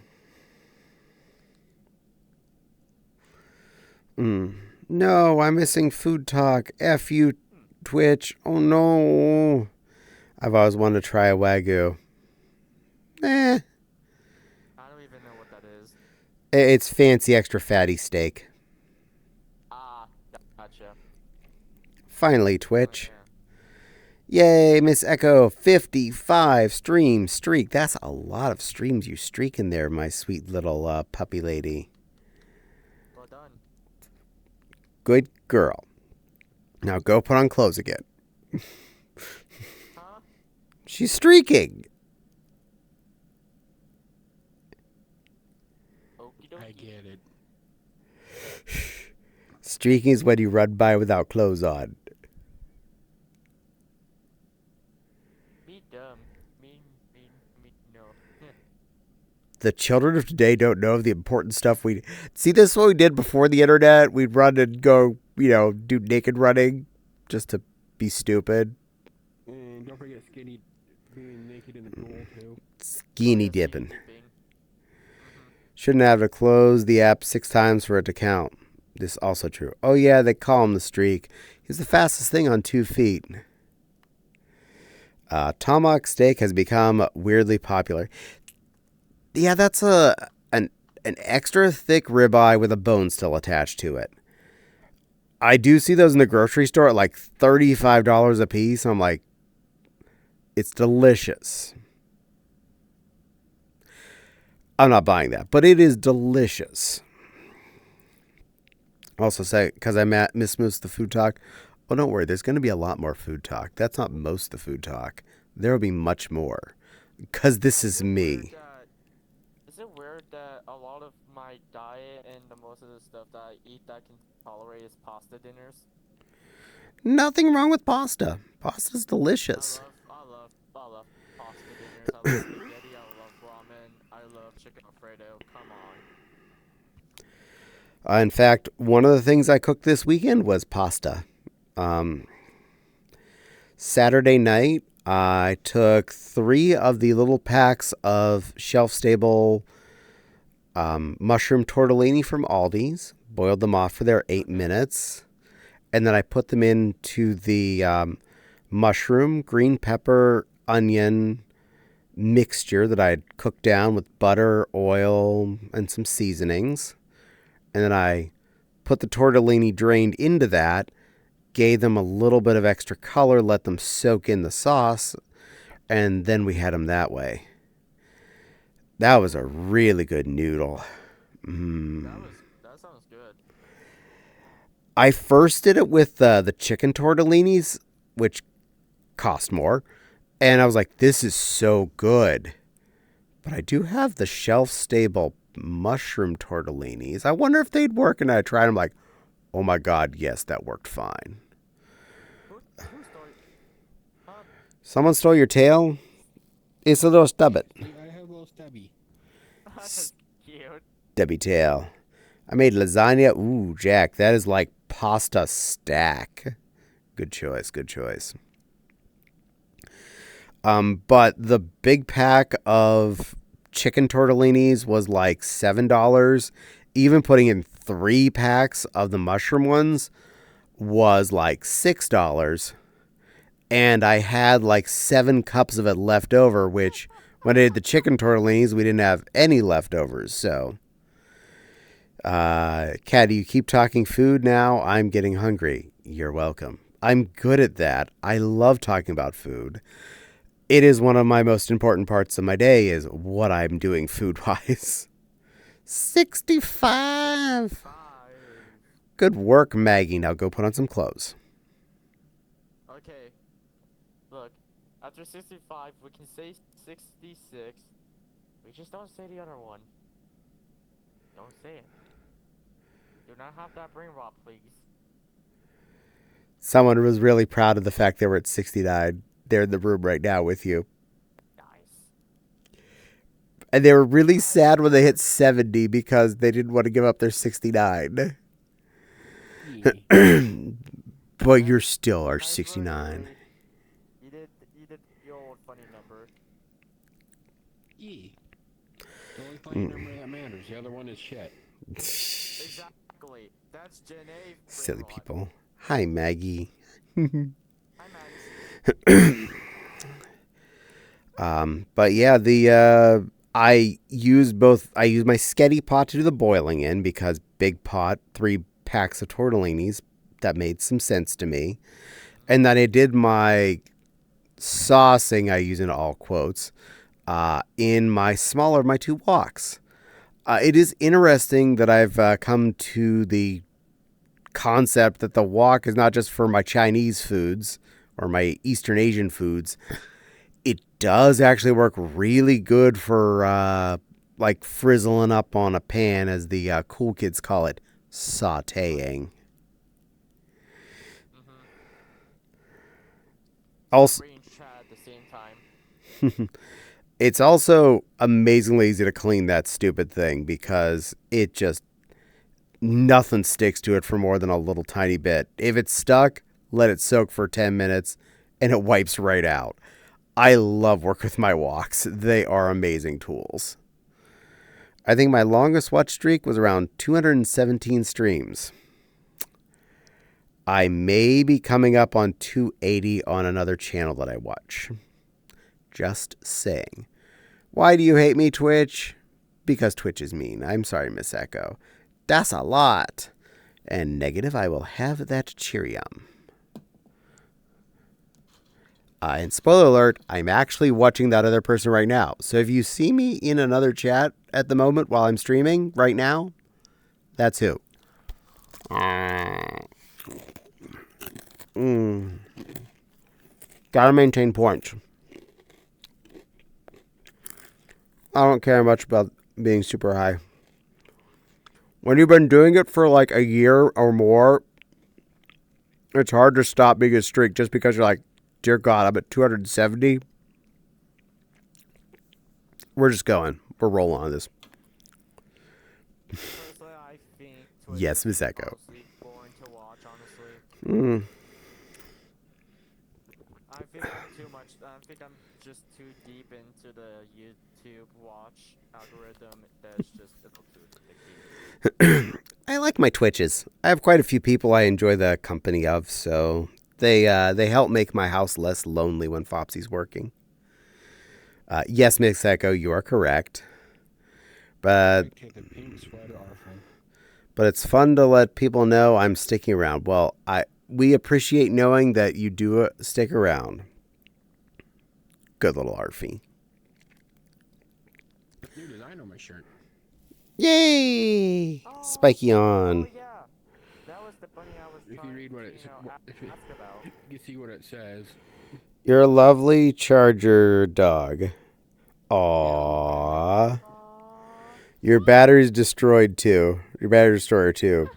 Mm. Mm. No, I'm missing food talk. F you, Twitch. Oh no. I've always wanted to try a Wagyu. Eh. I don't even know what that is. It's fancy extra fatty steak. Ah, gotcha. Finally, Oh, Twitch. yeah. Yay, Miss Echo, 55 stream streak. That's a lot of streams you streak in there, my sweet little puppy lady. Well done. Good girl. Now go put on clothes again. Huh? She's streaking. Okie dokie. I get it. Streaking is when you run by without clothes on. Me dumb. Me no. The children of today don't know the important stuff we... See, this is what we did before the internet. We'd run and go, do naked running just to be stupid. And don't forget Skinny being naked in the pool, too. Skinny dipping. Shouldn't have to close the app 6 times for it to count. This is also true. Oh, yeah, they call him the streak. He's the fastest thing on 2 feet. Tomahawk steak has become weirdly popular. Yeah, that's an extra thick ribeye with a bone still attached to it. I do see those in the grocery store at like $35 a piece. I'm like, it's delicious. I'm not buying that, but it is delicious. Also say, because I missed the food talk. Oh, don't worry. There's going to be a lot more food talk. That's not most of the food talk. There will be much more. Because this is me. Is it weird that a lot of my diet and the most of the stuff that I eat that I can tolerate is pasta dinners? Nothing wrong with pasta. Pasta's delicious. I love pasta dinners. I love spaghetti. I love ramen. I love chicken Alfredo. Come on. In fact, one of the things I cooked this weekend was pasta. Saturday night, I took 3 of the little packs of shelf-stable mushroom tortellini from Aldi's, boiled them off for their 8 minutes, and then I put them into the mushroom, green pepper, onion mixture that I had cooked down with butter, oil, and some seasonings. And then I put the tortellini drained into that, gave them a little bit of extra color, let them soak in the sauce, and then we had them that way. That was a really good noodle. That sounds good. I first did it with the chicken tortellinis, which cost more, and I was like, this is so good. But I do have the shelf-stable mushroom tortellinis. I wonder if they'd work, and I tried them like, oh my god, yes, that worked fine. Who stole it? Huh? Someone stole your tail? It's a little stubbit. Yeah, I have a little stubby. That's cute. Debbie tail. I made lasagna. Ooh, Jack, that is like pasta stack. Good choice, good choice. But the big pack of chicken tortellinis was like $7. Even putting in 3 packs of the mushroom ones was like $6. And I had like 7 cups of it left over, which when I did the chicken tortellinis, we didn't have any leftovers. So, Caddie, you keep talking food now. I'm getting hungry. You're welcome. I'm good at that. I love talking about food. It is one of my most important parts of my day is what I'm doing food-wise. 65. Good work, Maggie. Now go put on some clothes. Okay. Look, After 65, we can say 66. We just don't say the other one. Don't say it. Do not have that brain rot, please. Someone was really proud of the fact they were at 69. They're in the room right now with you. Nice. And they were really sad when they hit 70 because they didn't want to give up their 69. But you still are Nice 69. birthday. You did the old funny number. Yeah. The only funny number that matters. The other one is shit. Exactly. That's Gen A. Silly brain rot. people. Hi, Maggie. Hi, Max. But yeah, I use my sketty pot to do the boiling in because big pot, 3 packs of tortellinis. That made some sense to me. And then I did my saucing, I use in all quotes, in my 2 woks. It is interesting that I've come to the concept that the wok is not just for my Chinese foods or my Eastern Asian foods. It does actually work really good for like frizzling up on a pan, as the cool kids call it, sautéing. Also, Brain chat at the same time. it's also amazingly easy to clean that stupid thing because it just, nothing sticks to it for more than a little tiny bit. If it's stuck, let it soak for 10 minutes and it wipes right out. I love working with my woks. They are amazing tools. I think my longest watch streak was around 217 streams. I may be coming up on 280 on another channel that I watch. Just saying. Why do you hate me, Twitch? Because Twitch is mean. I'm sorry, Miss Echo. That's a lot. And negative, I will have that Cheerium. And spoiler alert, I'm actually watching that other person right now. So if you see me in another chat at the moment while I'm streaming right now, that's who. Gotta maintain points. I don't care much about being super high. When you've been doing it for like a year or more, it's hard to stop being a streak just because you're like, dear God, I'm at 270. We're just going. We're rolling on this. Personally, I think Twitch Yes, is Miss Echo. honestly boring to watch, honestly. I think I'm too much. I think I'm just too deep into the YouTube watch algorithm. That's just a little too addicting. I like my Twitches. I have quite a few people I enjoy the company of, so they help make my house less lonely when Fopsy's working. Yes, Miss Echo, you are correct. But it's fun to let people know I'm sticking around. Well, we appreciate knowing that you do stick around. Good little Arfie. New design on my shirt. Yay! Spiky on. Oh yeah, that was the bunny I was If trying you read what to, it ask about. you see what it says. You're a lovely charger dog. Aww. Your battery's destroyed too. Your battery destroyer too.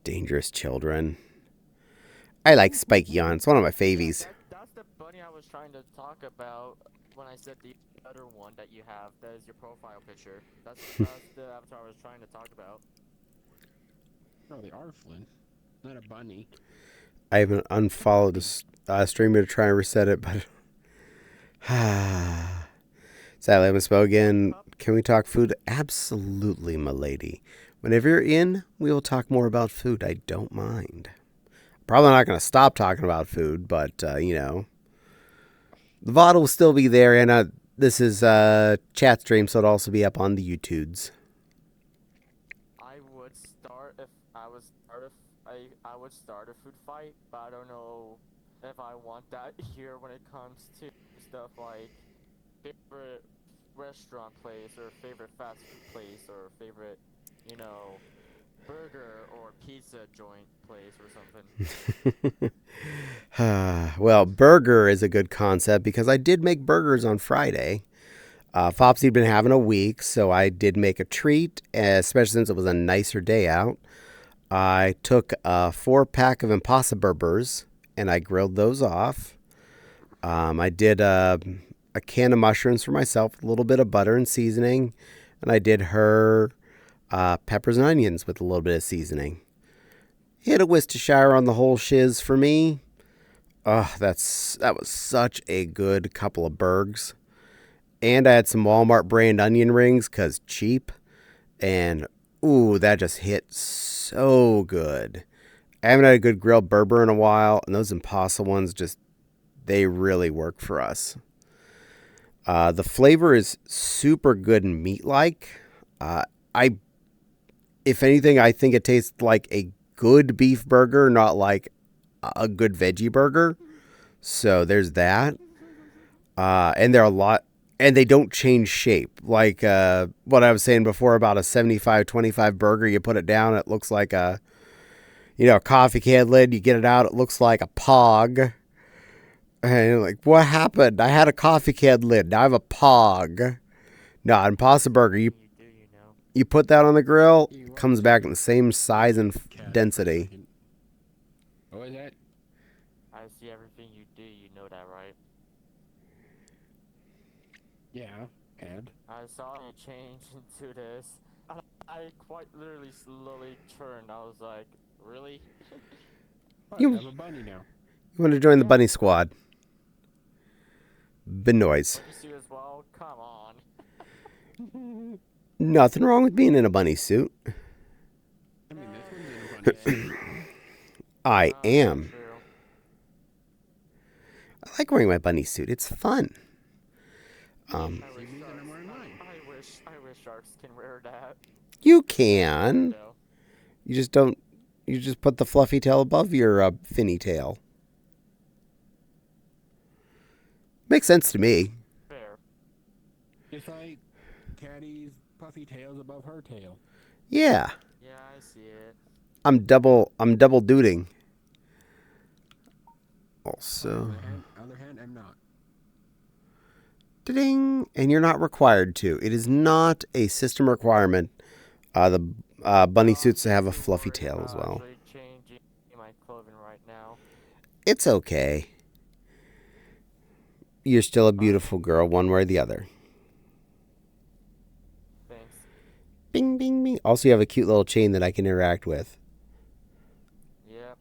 Dangerous children. I like Spiky on. It's one of my favies. That's the bunny I was trying to talk about when I said the other one that you have. That is your profile picture. That's the avatar I was trying to talk about. Oh, the Arflin. Not a bunny. I haven't unfollowed the streamer to try and reset it, but sadly, I misspoke again. Can we talk food? Absolutely, milady. Whenever you're in, we will talk more about food. I don't mind. Probably not going to stop talking about food, but, the VOD will still be there, and this is a chat stream, so it'll also be up on the YouTubes. I would start a food fight, but I don't know if I want that here when it comes to stuff like favorite restaurant place or favorite fast food place or favorite, burger or pizza joint place or something. Well, burger is a good concept because I did make burgers on Friday. Fopsy'd been having a week, so I did make a treat, especially since it was a nicer day out. I took a 4-pack of Impossible Burgers and I grilled those off. I did a can of mushrooms for myself, a little bit of butter and seasoning, and I did her peppers and onions with a little bit of seasoning. Hit a Worcestershire on the whole shiz for me. That was such a good couple of burgers. And I had some Walmart brand onion rings because cheap. And, ooh, that just hit so good. I haven't had a good grilled burger in a while. And those Impossible ones they really work for us. The flavor is super good and meat-like. If anything, I think it tastes like a good beef burger, not like a good veggie burger. So there's that. And they're a lot, and they don't change shape. Like what I was saying before about a 75-25 burger, you put it down, it looks like a coffee can lid. You get it out, it looks like a pog. And you're like, what happened? I had a coffee can lid. Now I have a pog. No, Impossible Burger. You put that on the grill, it comes back in the same size and density. What was that? I see everything you do. You know that, right? Yeah, and? I saw you change into this. I quite literally slowly turned. I was like, really? You have a bunny now. You want to join the bunny squad? Benoise. You as well? Come on. Nothing wrong with being in a bunny suit. I mean, this one's in a bunny suit. I am. True. I like wearing my bunny suit. It's fun. I wish sharks can wear that. You can. No. You just don't. You just put the fluffy tail above your finny tail. Makes sense to me. Fair. It's like Caddie's puffy tail's above her tail. Yeah. Yeah, I see it. I'm double duding. Also. Other hand, I'm not. Ding. And you're not required to. It is not a system requirement. The bunny suits to have a fluffy tail as well. I'm actually changing my clothing right now. It's okay. You're still a beautiful girl, one way or the other. Thanks. Bing, bing, bing. Also, you have a cute little chain that I can interact with. Yep.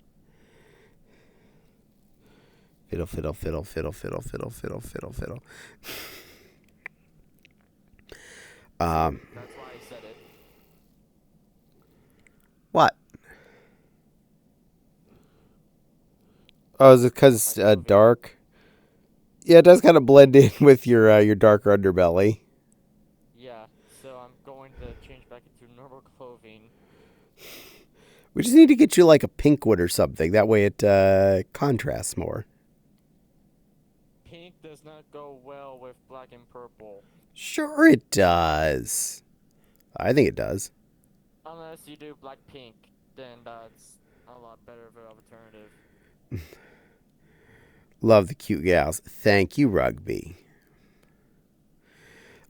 Fiddle, fiddle, fiddle, fiddle, fiddle, fiddle, fiddle, fiddle, fiddle. That's why I said it. What? Oh, is it because it's dark? Yeah, it does kind of blend in with your darker underbelly. Yeah, so I'm going to change back into normal clothing. We just need to get you like a pink one or something. That way it contrasts more. Pink does not go well with black and purple. Sure it does. I think it does. Unless you do black pink, then that's a lot better of an alternative. Love the cute gals. Thank you, Rugby.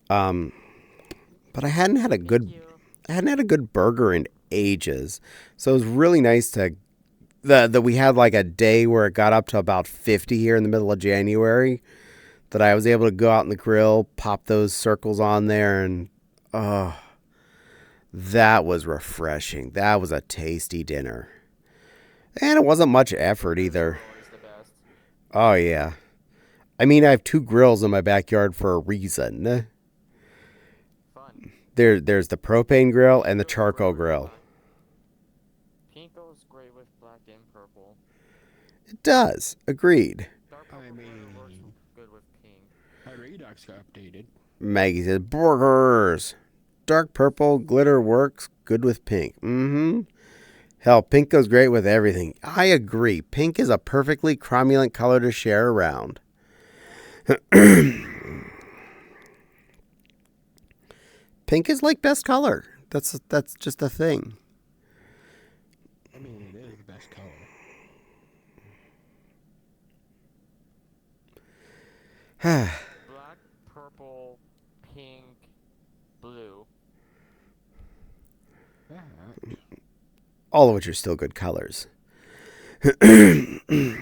But I hadn't had a good burger in ages. So it was really nice that we had like a day where it got up to about 50 here in the middle of January, that I was able to go out on the grill, pop those circles on there, and that was refreshing. That was a tasty dinner. And it wasn't much effort either. Oh, yeah. I mean, I have 2 grills in my backyard for a reason. Fun. There's the propane grill and the charcoal grill. Pink goes great with black and purple. It does. Agreed. Dark purple works good with pink. My Redox got updated. Maggie says, burgers. Dark purple glitter works good with pink. Mm-hmm. Hell, pink goes great with everything. I agree. Pink is a perfectly cromulent color to share around. Pink is like best color. That's just a thing. I mean, it is the best color. Black, purple, pink, blue. All of which are still good colors. In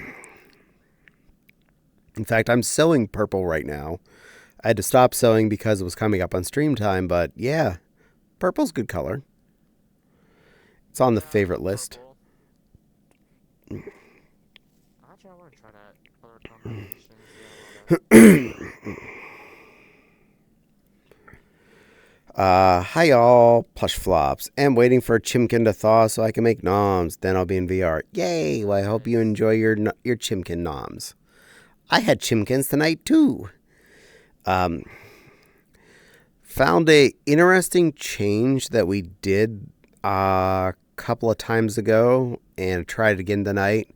fact, I'm sewing purple right now. I had to stop sewing because it was coming up on stream time, but yeah, purple's good color. It's on the Yeah, I favorite like list. purple. Actually, I want to try that color combination. See how well Hi y'all, plush flops. I'm waiting for Chimkin to thaw so I can make noms. Then I'll be in VR. Yay! Well, I hope you enjoy your Chimkin noms. I had Chimkins tonight too. Found a interesting change that we did a couple of times ago and tried it again tonight.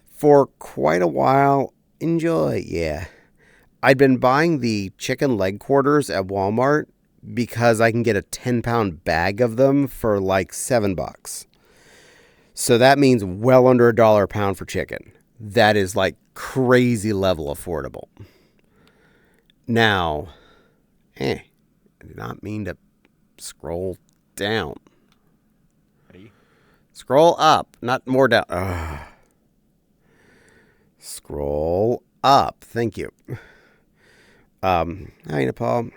For quite a while, enjoy, yeah. I'd been buying the chicken leg quarters at Walmart because I can get a 10-pound bag of them for like $7. So that means well under $1 a pound for chicken. That is like crazy level affordable. Now, I did not mean to scroll down. Hey. Scroll up, not more down. Ugh. Scroll up. Thank you. Hi, Nepal.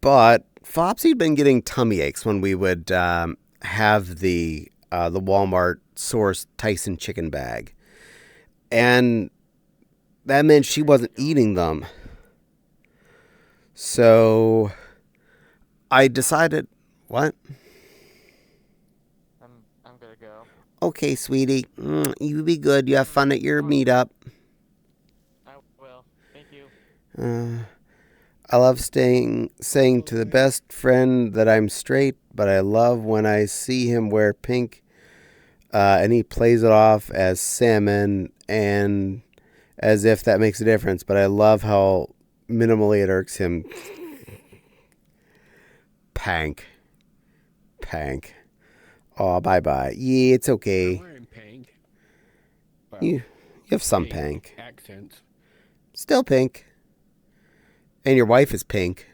But Flopsy'd been getting tummy aches when we would have the Walmart sourced Tyson chicken bag, and that meant she wasn't eating them. So I decided, what? I'm gonna go. Okay, sweetie, you be good. You have fun at your meetup. I will. Thank you. I love saying to the best friend that I'm straight, but I love when I see him wear pink, and he plays it off as salmon and as if that makes a difference. But I love how minimally it irks him. Pank. Oh, bye. Yeah, it's okay. I'm wearing pink. Well, You have some pink. accents. Still pink. And your wife is pink.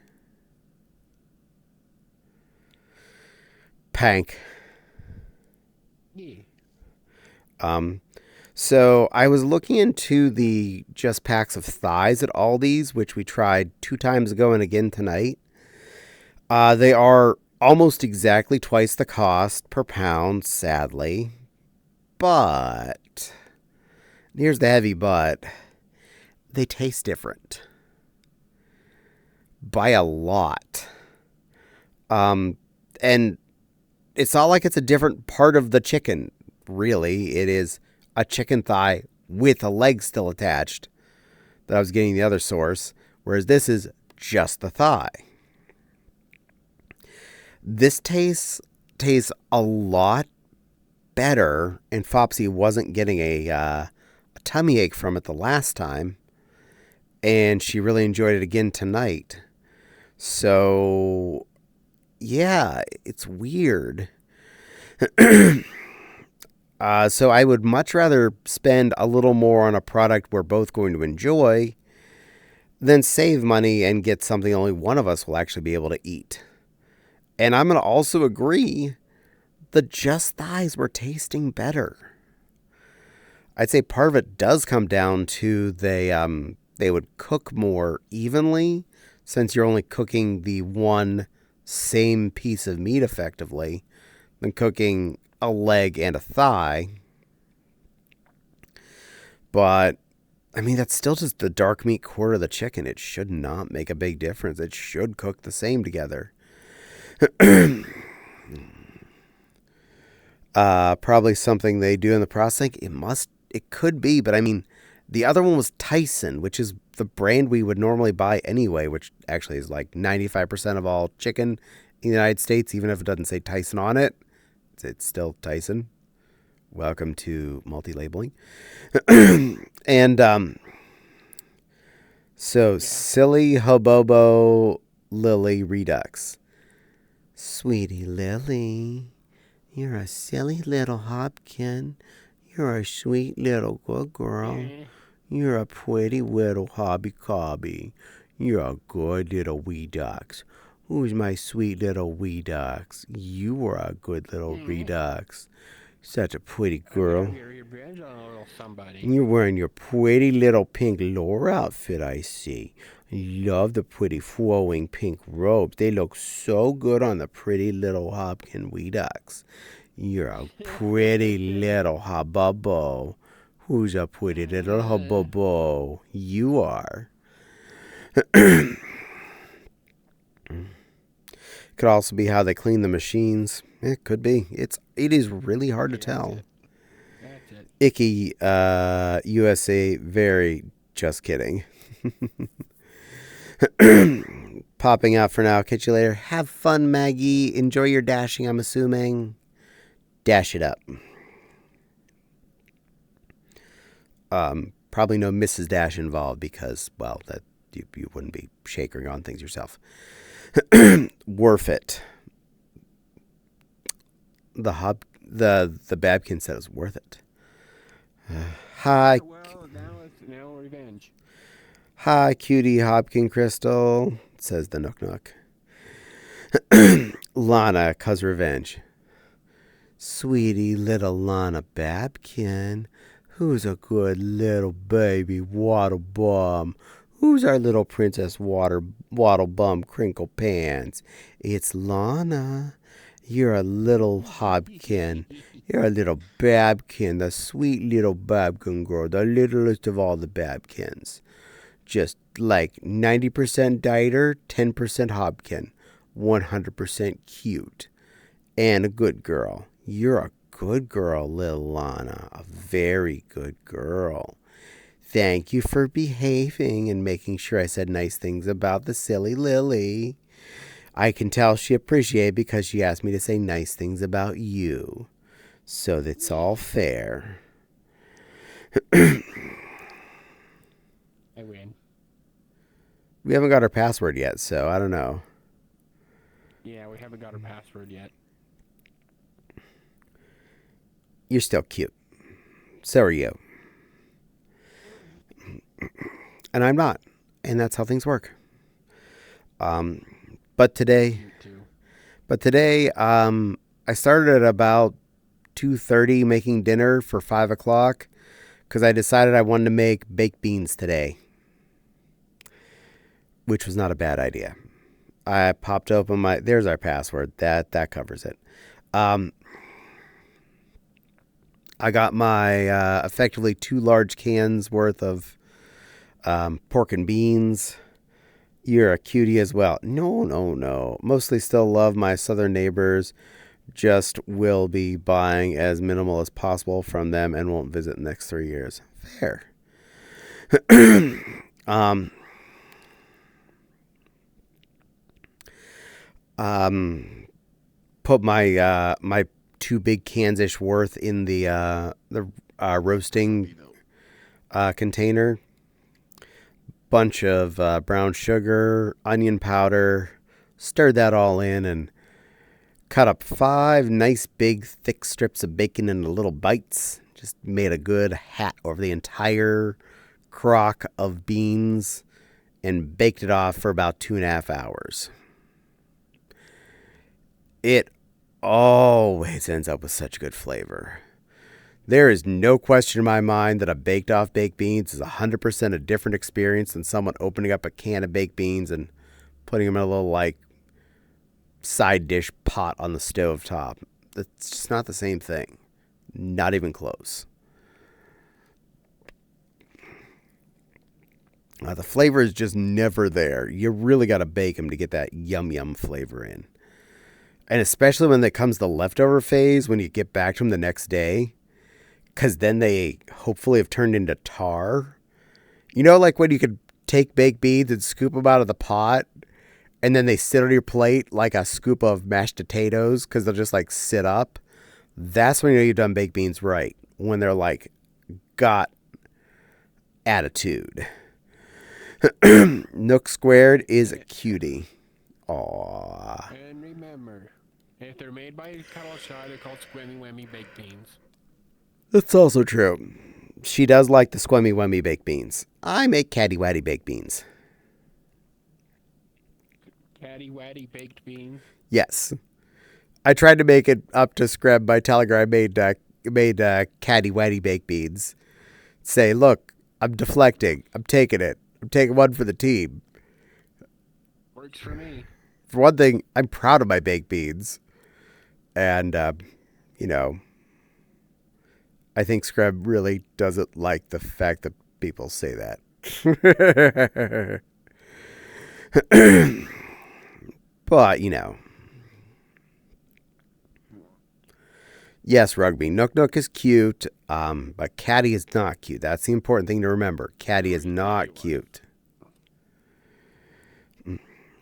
Pank. Yeah. So I was looking into the just packs of thighs at Aldi's, which we tried 2 times ago and again tonight. They are almost exactly twice the cost per pound, sadly. But, here's the heavy but, they taste different. By a lot. And it's not like it's a different part of the chicken, really. It is a chicken thigh with a leg still attached that I was getting the other source, whereas this is just the thigh. This tastes a lot better, and Fopsy wasn't getting a tummy ache from it the last time, and she really enjoyed it again tonight. So, yeah, it's weird. So I would much rather spend a little more on a product we're both going to enjoy than save money and get something only one of us will actually be able to eat. And I'm going to also agree the just thighs were tasting better. I'd say part of it does come down to they would cook more evenly since you're only cooking the one same piece of meat effectively than cooking a leg and a thigh. But, I mean, that's still just the dark meat quarter of the chicken. It should not make a big difference. It should cook the same together. Probably something they do in the processing. It could be, but I mean, the other one was Tyson, which is the brand we would normally buy anyway, which actually is like 95% of all chicken in the United States, even if it doesn't say Tyson on it. It's still Tyson. Welcome to multi-labeling. And so Silly Hobobo Lily Redux. Sweetie Lily, you're a silly little hopkin. You're a sweet little good girl. You're a pretty little hobby cobby. You're a good little wee ducks. Who's my sweet little wee ducks? You are a good little wee ducks. Such a pretty girl. Your badge on a little somebody. You're wearing your pretty little pink Laura outfit, I see. Love the pretty flowing pink robes. They look so good on the pretty little Hopkin wee ducks. You're a pretty little hububbo. Who's a pretty little hububbo? You are. Could also be how they clean the machines. It could be. It is really hard to tell. That's it. Icky, USA, very just kidding. Popping out for now. Catch you later. Have fun, Maggie. Enjoy your dashing, I'm assuming. Dash it up. Probably no Mrs. Dash involved because, well, that you wouldn't be shakering on things yourself. Worth it. The Babkin said it was worth it. Hi. Well, now revenge. Hi, cutie Hopkin Crystal, says the Nook Nook. Lana, cause revenge. Sweetie little Lana Babkin. Who's a good little baby waddle bum? Who's our little princess waddle bum crinkle pants? It's Lana. You're a little Hopkin. You're a little Babkin, the sweet little Babkin girl, the littlest of all the Babkins. Just like 90% dieter, 10% Hopkin, 100% cute, and a good girl. You're a good girl, little Lana, a very good girl. Thank you for behaving and making sure I said nice things about the silly Lily. I can tell she appreciated because she asked me to say nice things about you. So that's all fair. I win. We haven't got our password yet, so I don't know. Yeah, we haven't got our password yet. You're still cute. So are you. And I'm not. And that's how things work. But today, I started at about 2:30 making dinner for 5 o'clock because I decided I wanted to make baked beans today, which was not a bad idea. I popped open there's our password. That covers it. I got my effectively 2 large cans worth of pork and beans. You're a cutie as well. No. Mostly still love my southern neighbors. Just will be buying as minimal as possible from them and won't visit the next 3 years. Fair. Put my 2 big cans-ish worth in the roasting container. Bunch of brown sugar, onion powder. Stirred that all in and cut up 5 nice big thick strips of bacon into little bites. Just made a good hat over the entire crock of beans and baked it off for about 2.5 hours. It always ends up with such good flavor. There is no question in my mind that a baked off baked beans is 100% a different experience than someone opening up a can of baked beans and putting them in a little side dish pot on the stove top. It's just not the same thing. Not even close. The flavor is just never there. You really got to bake them to get that yum flavor in. And especially when it comes to the leftover phase, when you get back to them the next day, because then they hopefully have turned into tar. You know, like when you could take baked beans and scoop them out of the pot, and then they sit on your plate like a scoop of mashed potatoes because they'll just sit up. That's when you know you've done baked beans right. When they're got attitude. Nook Squared is a cutie. Aww. And remember, if they're made by Kettle Shy, they're called Squimmy Whammy Baked Beans. That's also true. She does like the squemmy wemmy baked beans. I make Caddie Waddy baked beans. Caddie Waddy baked beans. Yes. I tried to make it up to Scrub by telling her I made Caddie Waddy baked beans. Say, look, I'm deflecting. I'm taking it. I'm taking one for the team. Works for me. For one thing, I'm proud of my baked beans. And, you know, I think Scrub really doesn't like the fact that people say that. But, you know. Yes, Rugby. Nook Nook is cute, but Caddie is not cute. That's the important thing to remember. Caddie is not cute.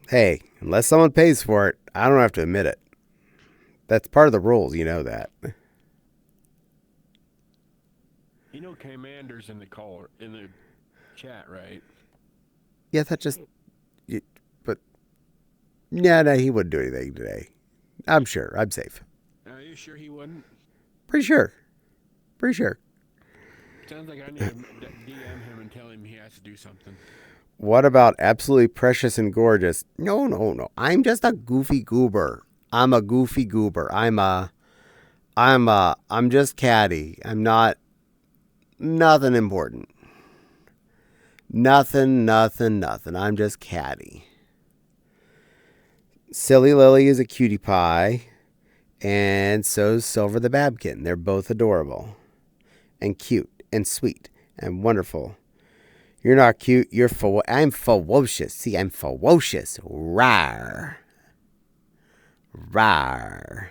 Hey, unless someone pays for it, I don't have to admit it. That's part of the rules, you know that. You know Commander's in the chat, right? Yeah, that just... But... Yeah, no, he wouldn't do anything today. I'm sure. I'm safe. Are you sure he wouldn't? Pretty sure. Pretty sure. Sounds like I need to DM him and tell him he has to do something. What about absolutely precious and gorgeous? No. I'm just a goofy goober. I'm a goofy goober. I'm just Caddie. I'm not nothing important. Nothing. I'm just Caddie. Silly Lily is a cutie pie. And so's Silver the Babkin. They're both adorable. And cute. And sweet. And wonderful. You're not cute. I'm ferocious. See, I'm ferocious. Rawr. Rawr.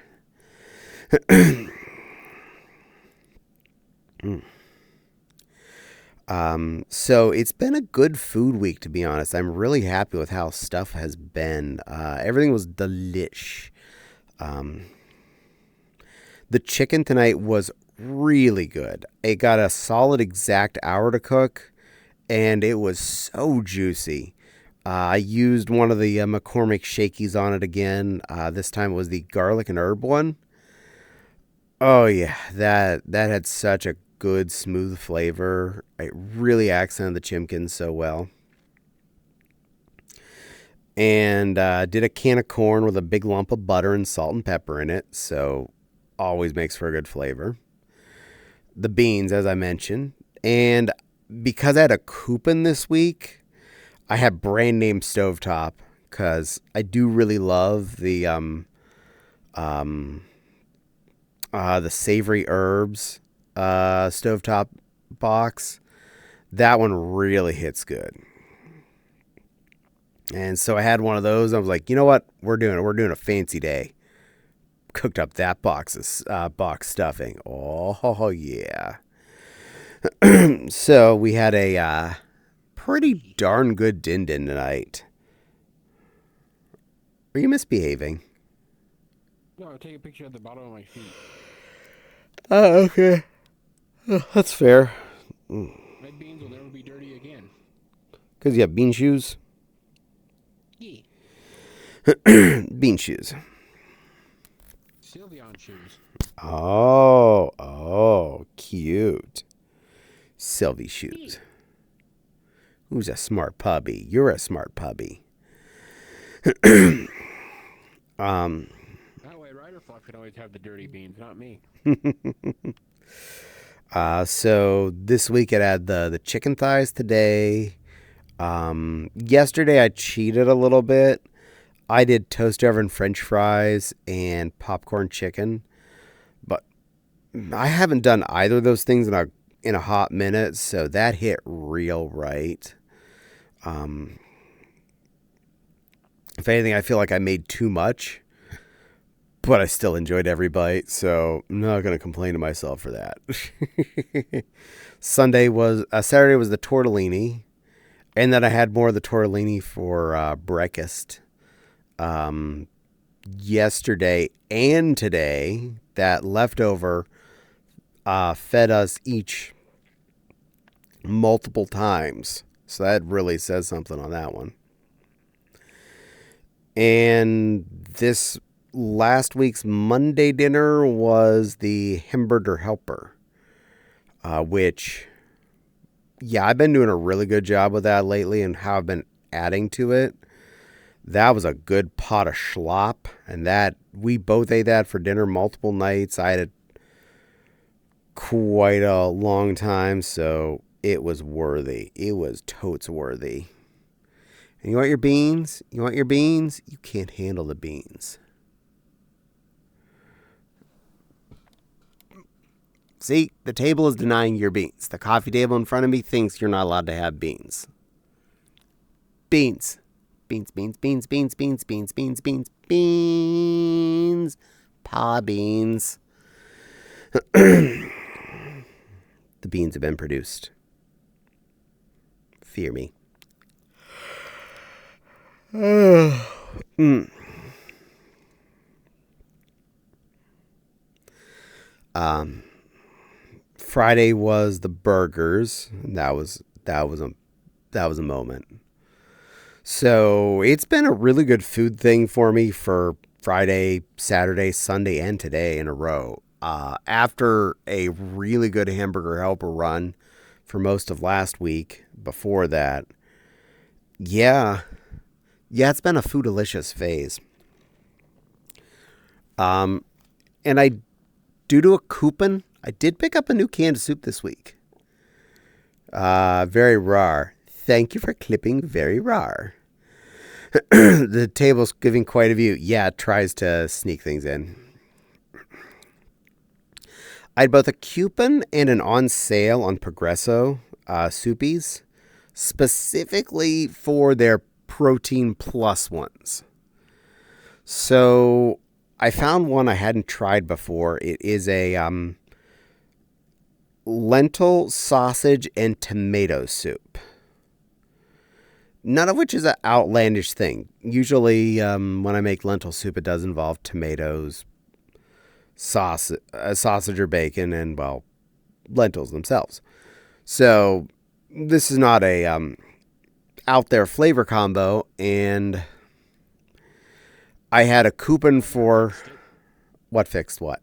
So it's been a good food week, to be honest. I'm really happy with how stuff has been. Everything was delish. The chicken tonight was really good. It got a solid exact hour to cook, and it was so juicy. I used one of the McCormick shakies on it again. This time it was the garlic and herb one. Oh yeah, that had such a good smooth flavor. It really accented the chimkin so well. And did a can of corn with a big lump of butter and salt and pepper in it, so always makes for a good flavor. The beans, as I mentioned, and because I had a coupon this week, I had brand name stovetop because I do really love the savory herbs stovetop box. That one really hits good. And so I had one of those. I was like, you know what? We're doing a fancy day. Cooked up that box stuffing. Oh yeah. So we had a pretty darn good din tonight. Are you misbehaving? No, I'll take a picture at the bottom of my feet. Oh, okay. Oh, that's fair. My beans will never be dirty again. Because you have bean shoes? Yeah. Bean shoes. Sylveon shoes. Oh, cute. Sylvie shoes. Who's a smart puppy? You're a smart puppy. That way, Riderflock can always have the dirty beans, not me. So this week it had the chicken thighs today. Yesterday I cheated a little bit. I did toast oven French fries and popcorn chicken, but I haven't done either of those things in a hot minute, so that hit real right. If anything, I feel like I made too much, but I still enjoyed every bite, so I'm not going to complain to myself for that. Saturday was the tortellini, and then I had more of the tortellini for breakfast. Yesterday and today, that leftover fed us each multiple times. So that really says something on that one. And this last week's Monday dinner was the Hamburger Helper, which yeah, I've been doing a really good job with that lately and how I've been adding to it. That was a good pot of schlop, and that we both ate that for dinner multiple nights. I had it quite a long time, so it was worthy. It was totes worthy. And you want your beans? You want your beans? You can't handle the beans. See, the table is denying your beans. The coffee table in front of me thinks you're not allowed to have beans. Beans. Beans, beans, beans, beans, beans, beans, beans, beans, beans. Pa beans. The beans have been produced. Fear me. Friday was the burgers. That was a moment. So it's been a really good food thing for me for Friday, Saturday, Sunday, and today in a row. After a really good hamburger helper run for most of last week, before that, yeah, it's been a foodalicious phase. And due to a coupon, I did pick up a new can of soup this week. Very rare. Thank you for clipping very rare. The table's giving quite a view. Yeah, it tries to sneak things in. I had both a coupon and an on sale on Progresso soupies, specifically for their protein plus ones. So I found one I hadn't tried before. It is a lentil, sausage, and tomato soup. None of which is an outlandish thing. Usually when I make lentil soup, it does involve tomatoes, sausage or bacon, and, well, lentils themselves. So this is not a out there flavor combo, and I had a coupon for what fixed what?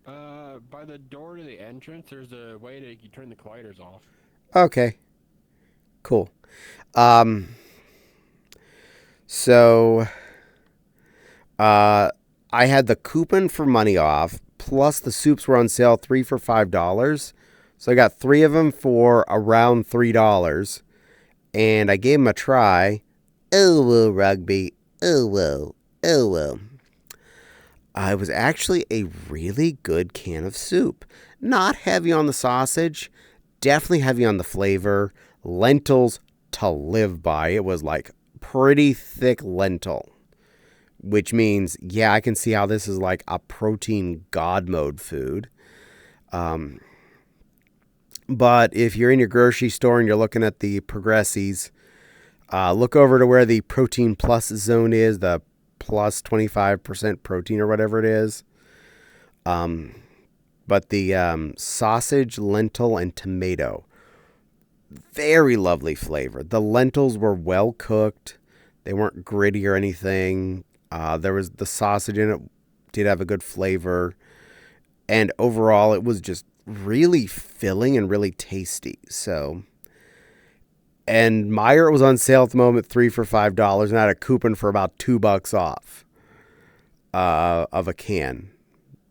By the door to the entrance, there's a way to you turn the colliders off. Okay, cool. So I had the coupon for money off, plus the soups were on sale 3 for $5. So I got 3 of them for around $3, and I gave them a try. Oh, whoa, rugby. Oh, whoa. Oh, whoa. It was actually a really good can of soup. Not heavy on the sausage, definitely heavy on the flavor. Lentils to live by. It was like pretty thick lentil, which means, yeah, I can see how this is like a protein god mode food. But if you're in your grocery store and you're looking at the Progressies, look over to where the protein plus zone is, the plus 25% protein or whatever it is. But the sausage, lentil, and tomato, very lovely flavor. The lentils were well cooked. They weren't gritty or anything. There was the sausage in it, did have a good flavor. And overall, it was just really filling and really tasty. So, and Meyer was on sale at the moment, 3 for $5, and I had a coupon for about $2 off of a can.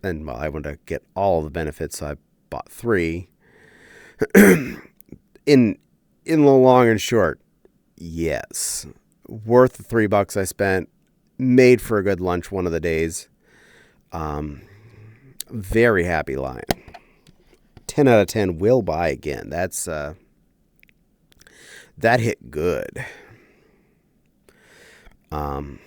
And, well, I wanted to get all the benefits, so I bought 3. In the long and short, yes, worth the $3 I spent. Made for a good lunch one of the days. Very happy Lion. 10 out of 10 will buy again. That's that hit good. And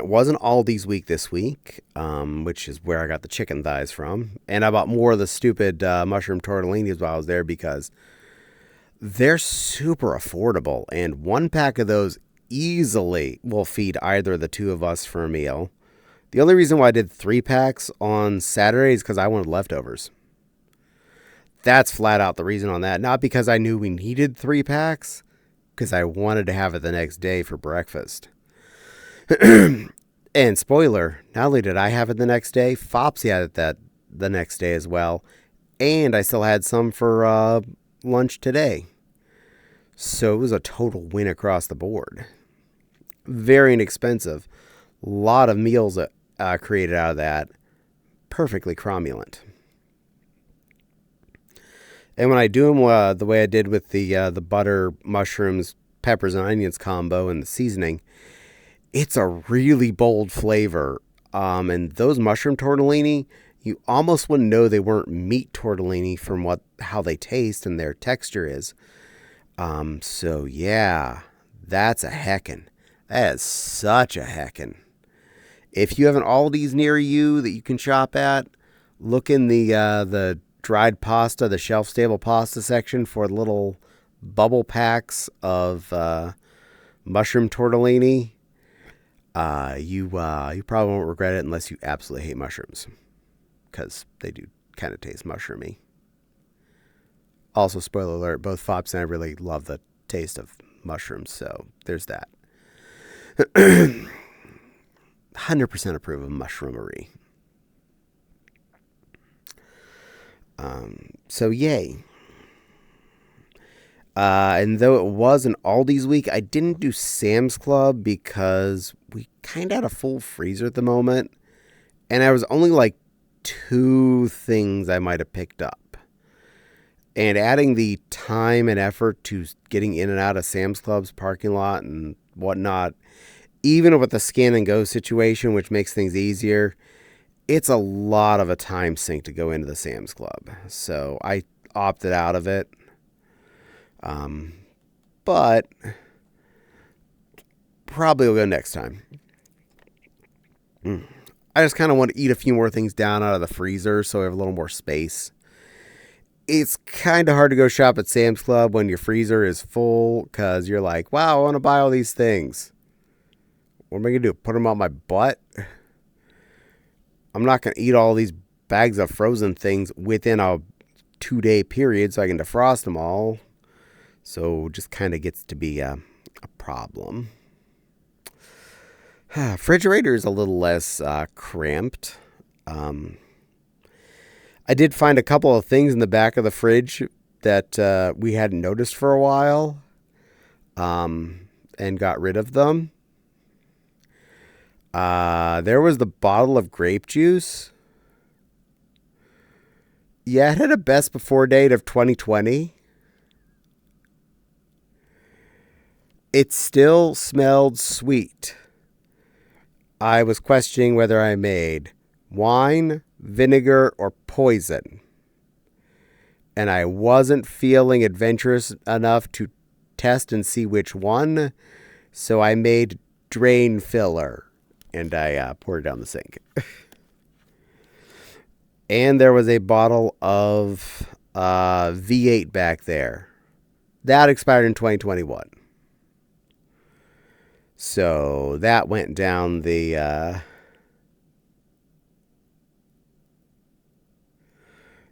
it wasn't Aldi's week this week, which is where I got the chicken thighs from. And I bought more of the stupid mushroom tortellinis while I was there because they're super affordable. And one pack of those easily will feed either of the two of us for a meal. The only reason why I did 3 packs on Saturday is because I wanted leftovers. That's flat out the reason on that. Not because I knew we needed 3 packs, because I wanted to have it the next day for breakfast. And spoiler, not only did I have it the next day, Fopsy had it the next day as well. And I still had some for lunch today. So it was a total win across the board. Very inexpensive. A lot of meals created out of that. Perfectly cromulent. And when I do them the way I did with the butter, mushrooms, peppers, and onions combo and the seasoning, it's a really bold flavor. And those mushroom tortellini, you almost wouldn't know they weren't meat tortellini from how they taste and their texture is. So yeah, that's a heckin'. That is such a heckin'. If you have an Aldi's near you that you can shop at, look in the dried pasta, the shelf-stable pasta section for little bubble packs of mushroom tortellini. You probably won't regret it unless you absolutely hate mushrooms, because they do kind of taste mushroomy. Also, spoiler alert, both Fops and I really love the taste of mushrooms, so there's that. 100% approve of mushroomery. So yay. And though it was an Aldi's week, I didn't do Sam's Club because we kind of had a full freezer at the moment. And there was only like 2 things I might have picked up. And adding the time and effort to getting in and out of Sam's Club's parking lot and whatnot, even with the scan and go situation, which makes things easier, it's a lot of a time sink to go into the Sam's Club. So I opted out of it. But probably will go next time. I just kind of want to eat a few more things down out of the freezer so I have a little more space. It's kind of hard to go shop at Sam's Club when your freezer is full because you're like, wow, I want to buy all these things. What am I going to do? Put them on my butt? I'm not going to eat all these bags of frozen things within a 2-day period so I can defrost them all. So it just kind of gets to be a problem. Refrigerator is a little less cramped. I did find a couple of things in the back of the fridge that we hadn't noticed for a while, and got rid of them. There was the bottle of grape juice. Yeah, it had a best before date of 2020. It still smelled sweet. I was questioning whether I made wine, vinegar, or poison. And I wasn't feeling adventurous enough to test and see which one. So I made drain filler. And I poured it down the sink. And there was a bottle of V8 back there. That expired in 2021. So that went down the...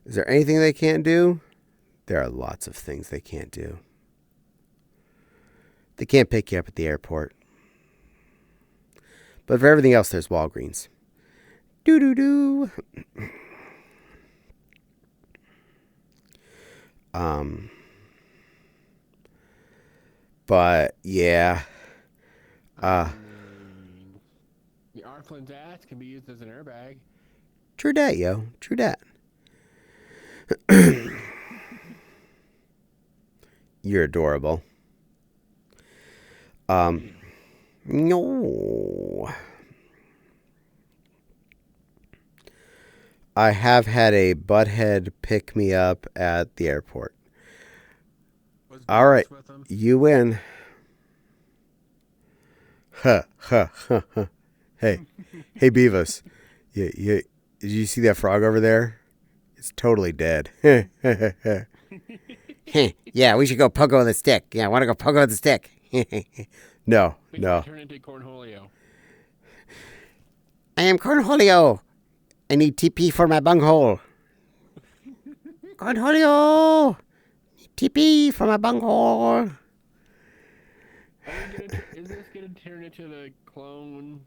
Is there anything they can't do? There are lots of things they can't do. They can't pick you up at the airport. But for everything else, there's Walgreens. Doo-doo-doo. But, yeah. The Arkland's ass can be used as an airbag. True dat, yo. True dat. You're adorable. No. I have had a butthead pick me up at the airport. All right, you win. Huh. Hey, Beavis. Did you see that frog over there? It's totally dead. Yeah, we should go pogo the stick. Yeah, I want to go pogo the stick. No. Turn into Cornholio. I am Cornholio. I need TP for my bunghole. Cornholio! TP for my bunghole. Is this going to turn into the clone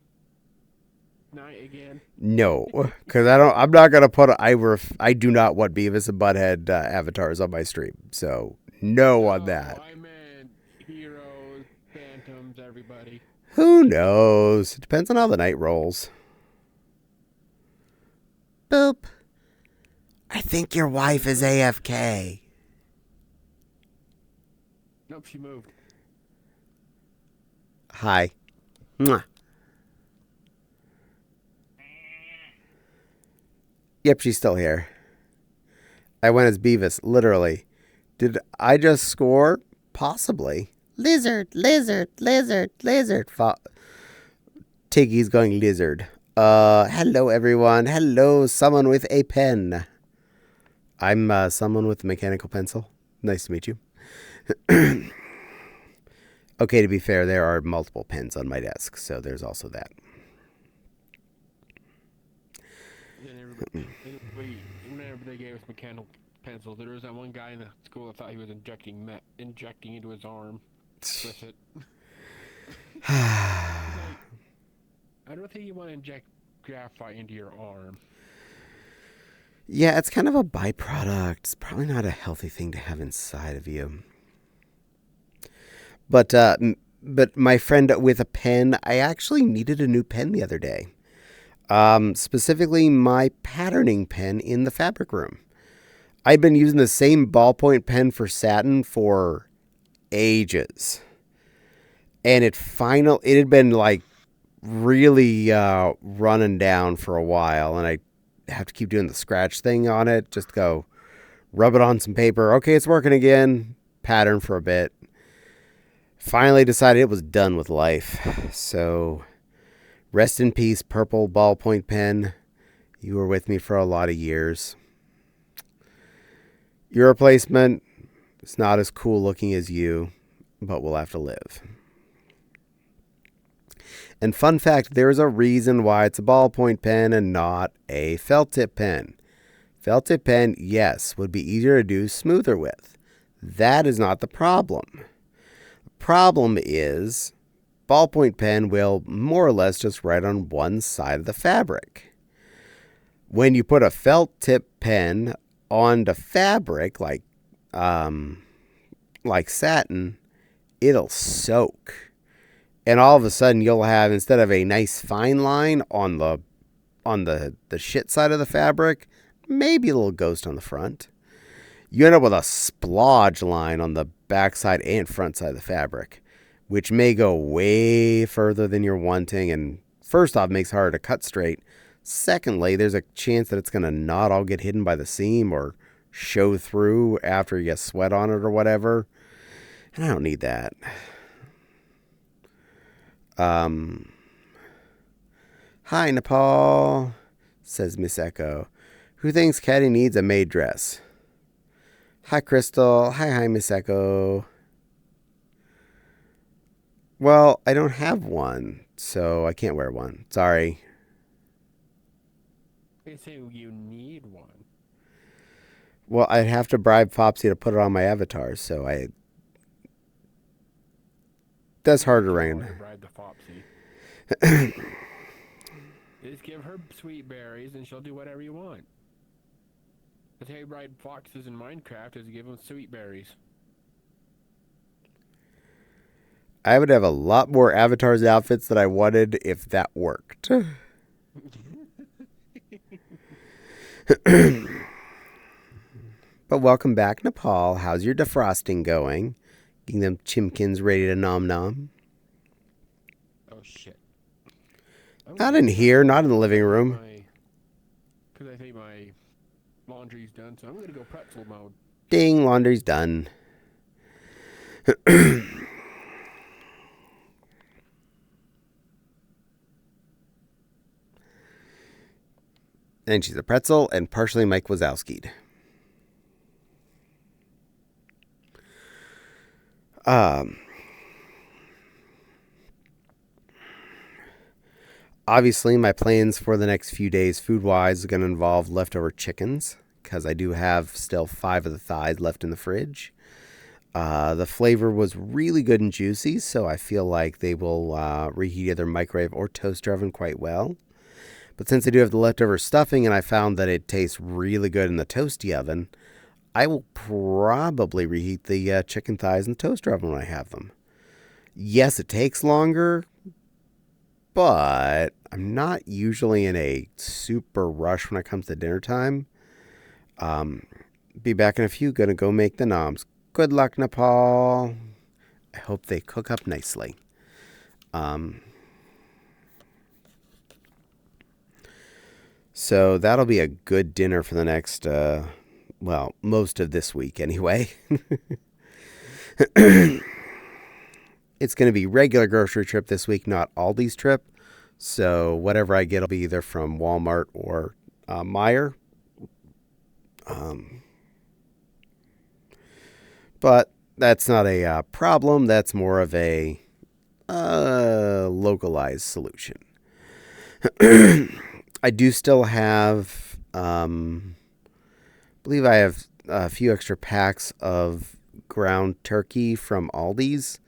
night again? No, because I'm not gonna put. I do not want Beavis and Butthead avatars on my stream. So no on that. I meant heroes, phantoms, everybody. Who knows? It depends on how the night rolls. Boop. I think your wife is AFK. Nope, she moved. Hi. Mwah. Yep, she's still here. I went as Beavis, literally. Did I just score? Possibly. Lizard, lizard, lizard, lizard. Tiggy's going lizard. Hello, everyone. Hello, someone with a pen. I'm someone with a mechanical pencil. Nice to meet you. Okay, to be fair, there are multiple pens on my desk, so there's also that. Whenever they gave us mechanical pencils, there was that one guy in the school that thought he was injecting into his arm with it. I don't think you want to inject graphite into your arm. Yeah, it's kind of a byproduct. It's probably not a healthy thing to have inside of you. But my friend with a pen, I actually needed a new pen the other day. Specifically my patterning pen in the fabric room. I'd been using the same ballpoint pen for satin for ages. And it had been like really running down for a while, and I have to keep doing the scratch thing on it. Just go rub it on some paper. Okay, it's working again. Pattern for a bit. Finally decided it was done with life. So rest in peace, purple ballpoint pen. You were with me for a lot of years. Your replacement is not as cool looking as you, but we'll have to live. And fun fact, there is a reason why it's a ballpoint pen and not a felt tip pen. Felt tip pen, yes, would be easier to do smoother with. That is not the problem. The problem is ballpoint pen will more or less just write on one side of the fabric. When you put a felt tip pen on the fabric, like satin, it'll soak. And all of a sudden you'll have, instead of a nice fine line on the shit side of the fabric, maybe a little ghost on the front. You end up with a splodge line on the back side and front side of the fabric, which may go way further than you're wanting. And first off, makes it harder to cut straight. Secondly, there's a chance that it's going to not all get hidden by the seam or show through after you get sweat on it or whatever. And I don't need that. Hi, Nepal, says Miss Echo. Who thinks Caddie needs a maid dress? Hi, Crystal. Hi, Miss Echo. Well, I don't have one, so I can't wear one. Sorry. They say you need one. Well, I'd have to bribe Popsy to put it on my avatar, so that's hard to Bribe the Fopsy. Just give her sweet berries and she'll do whatever you want. That's how you ride foxes in Minecraft, is give them sweet berries. I would have a lot more avatars outfits that I wanted if that worked. But welcome back, Nepal. How's your defrosting going? Getting them chimkins ready to nom nom? Oh, shit. Not in here, not in the living room. Because I think my laundry's done, so I'm going to go pretzel mode. Ding, laundry's done. And she's a pretzel and partially Mike Wazowski'd. Obviously, my plans for the next few days, food-wise, are going to involve leftover chickens, because I do have still 5 of the thighs left in the fridge. The flavor was really good and juicy, so I feel like they will reheat either microwave or toaster oven quite well. But since I do have the leftover stuffing and I found that it tastes really good in the toasty oven, I will probably reheat the chicken thighs in the toaster oven when I have them. Yes, it takes longer, but I'm not usually in a super rush when it comes to dinner time. Be back in a few. Gonna go make the noms. Good luck, Nepal. I hope they cook up nicely. So that'll be a good dinner for the next, most of this week anyway. It's going to be regular grocery trip this week, not Aldi's trip. So whatever I get will be either from Walmart or Meijer. But that's not a problem. That's more of a localized solution. I do still have, believe I have a few extra packs of ground turkey from Aldi's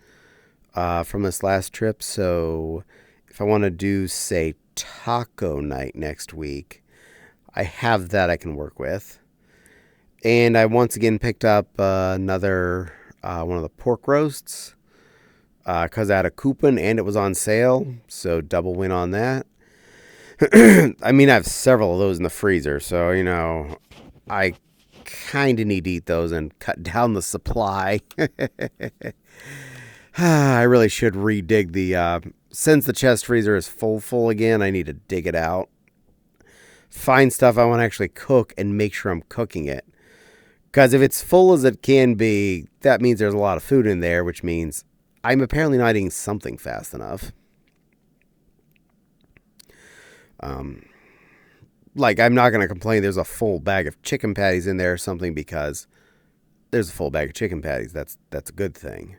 from this last trip. So if I want to do, say, taco night next week, I have that I can work with. And I once again picked up another one of the pork roasts because I had a coupon and it was on sale. So double win on that. I mean, I have several of those in the freezer. So, I kind of need to eat those and cut down the supply. I really should redig the... since the chest freezer is full again, I need to dig it out. Find stuff I want to actually cook and make sure I'm cooking it. Because if it's full as it can be, that means there's a lot of food in there, which means I'm apparently not eating something fast enough. I'm not going to complain there's a full bag of chicken patties in there or something because there's a full bag of chicken patties. That's a good thing.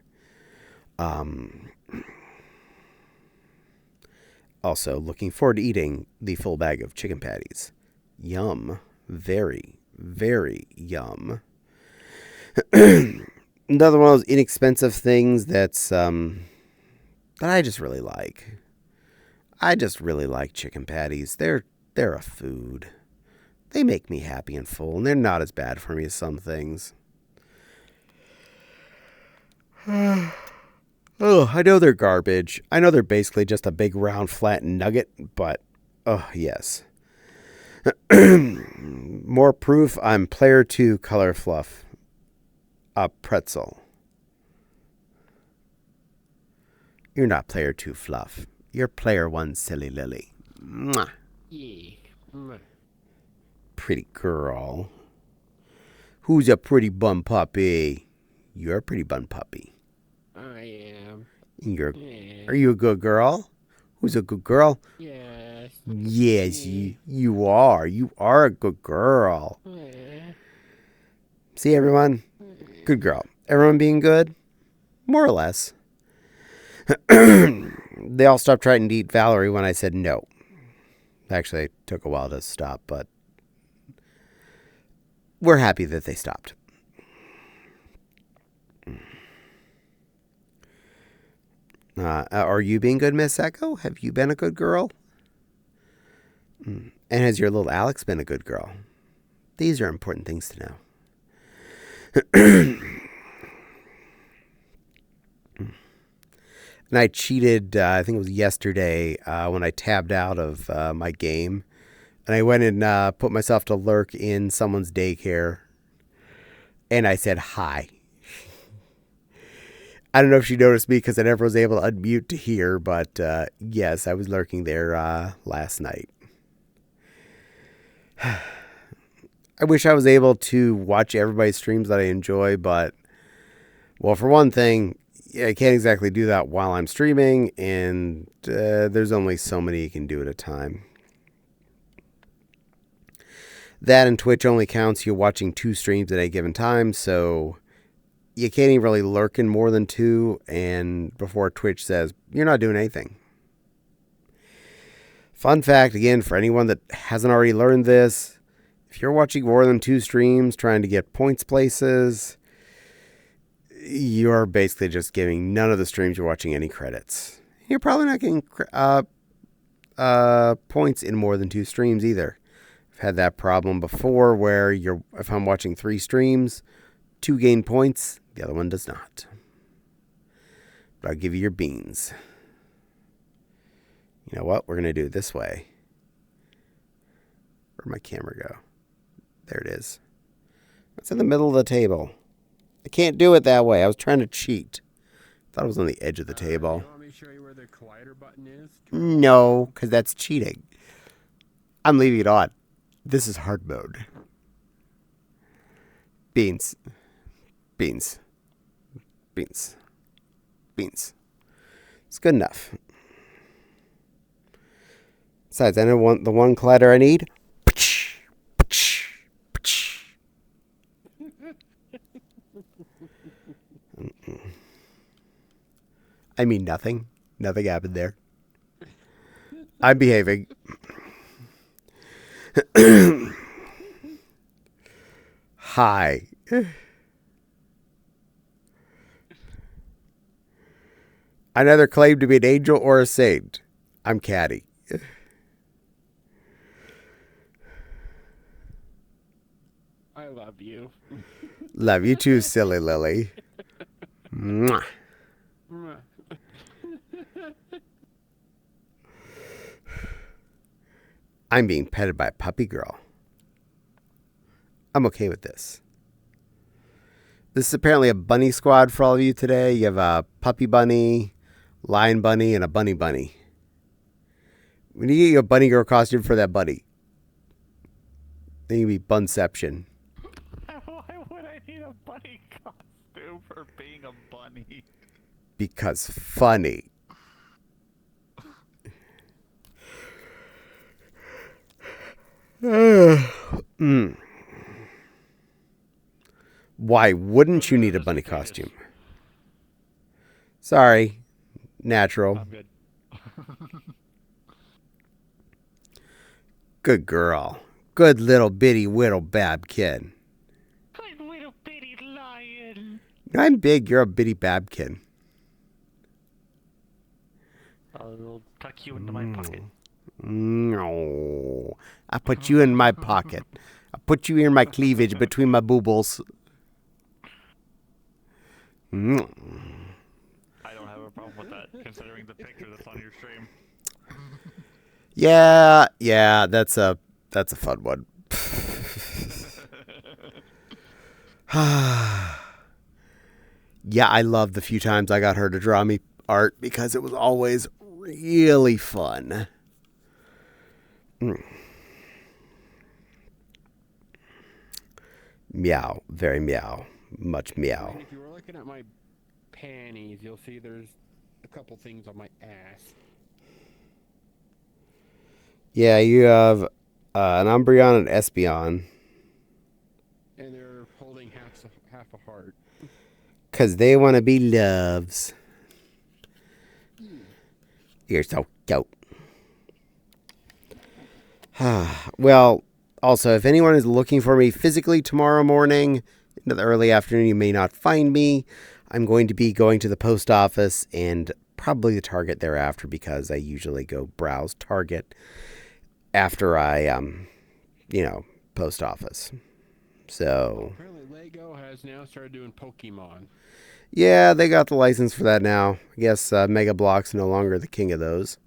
Also, looking forward to eating the full bag of chicken patties. Yum. Very, very yum. Another one of those inexpensive things that's that I just really like. I just really like chicken patties. They're a food. They make me happy and full, and they're not as bad for me as some things. Oh, I know they're garbage. I know they're basically just a big round flat nugget, but oh yes. More proof I'm player 2 color fluff. A pretzel. You're not player 2 fluff. You're player 1 silly lily. Mwah. Yeah. Pretty girl. Who's a pretty bun puppy? You're a pretty bun puppy. I am. Yeah. Are you a good girl? Who's a good girl? Yes. Yes, you are. You are a good girl. See, everyone? Good girl. Everyone being good? More or less. They all stopped trying to eat Valerie when I said no. Actually, it took a while to stop, but we're happy that they stopped. Are you being good, Miss Echo? Have you been a good girl? And has your little Alex been a good girl? These are important things to know. And I cheated, I think it was yesterday, when I tabbed out of my game. And I went and put myself to lurk in someone's daycare. And I said hi. I don't know if she noticed me because I never was able to unmute to hear. But yes, I was lurking there last night. I wish I was able to watch everybody's streams that I enjoy. But, well, for one thing, I can't exactly do that while I'm streaming, and there's only so many you can do at a time. That and Twitch only counts you watching 2 streams at a given time, so you can't even really lurk in more than 2, and before Twitch says, you're not doing anything. Fun fact, again, for anyone that hasn't already learned this, if you're watching more than 2 streams trying to get points places, you're basically just giving none of the streams you're watching any credits. You're probably not getting points in more than 2 streams either. I've had that problem before where if I'm watching 3 streams, 2 gain points, the other one does not. But I'll give you your beans. You know what? We're going to do it this way. Where'd my camera go? There it is. It's in the middle of the table. I can't do it that way. I was trying to cheat. Thought it was on the edge of the table. You want me to show you where the collider button is? No, because that's cheating. I'm leaving it on. This is hard mode. Beans. Beans. Beans. Beans. It's good enough. Besides, I know the one collider I need. I mean nothing. Nothing happened there. I'm behaving. Hi. I neither claim to be an angel or a saint. I'm Caddie. I love you. Love you too, silly Lily. Mwah. I'm being petted by a puppy girl. I'm okay with this. This is apparently a bunny squad for all of you today. You have a puppy bunny, lion bunny, and a bunny bunny. We need to get you a bunny girl costume for that bunny. Then you be bunception. Why would I need a bunny costume for being a bunny? Because funny. Why wouldn't you need a bunny costume? Sorry. Natural. I'm good. Good girl. Good little bitty whittle babkin. Good little bitty lion. I'm big. You're a bitty babkin. I'll tuck you into my pocket. No. I put you in my pocket. I put you in my cleavage between my boobles. I don't have a problem with that, considering the picture that's on your stream. Yeah, that's a fun one. Yeah, I love the few times I got her to draw me art because it was always really fun. Meow, very meow, much meow. And if you were looking at my panties, you'll see there's a couple things on my ass. Yeah, you have an Umbreon and Espeon. And they're holding half a heart. Because they want to be loves. You're so cute. Well, also, if anyone is looking for me physically tomorrow morning, into the early afternoon, you may not find me. I'm going to be going to the post office and probably the Target thereafter because I usually go browse Target after I, post office. So. Apparently Lego has now started doing Pokemon. Yeah, they got the license for that now. I guess Mega Block's no longer the king of those.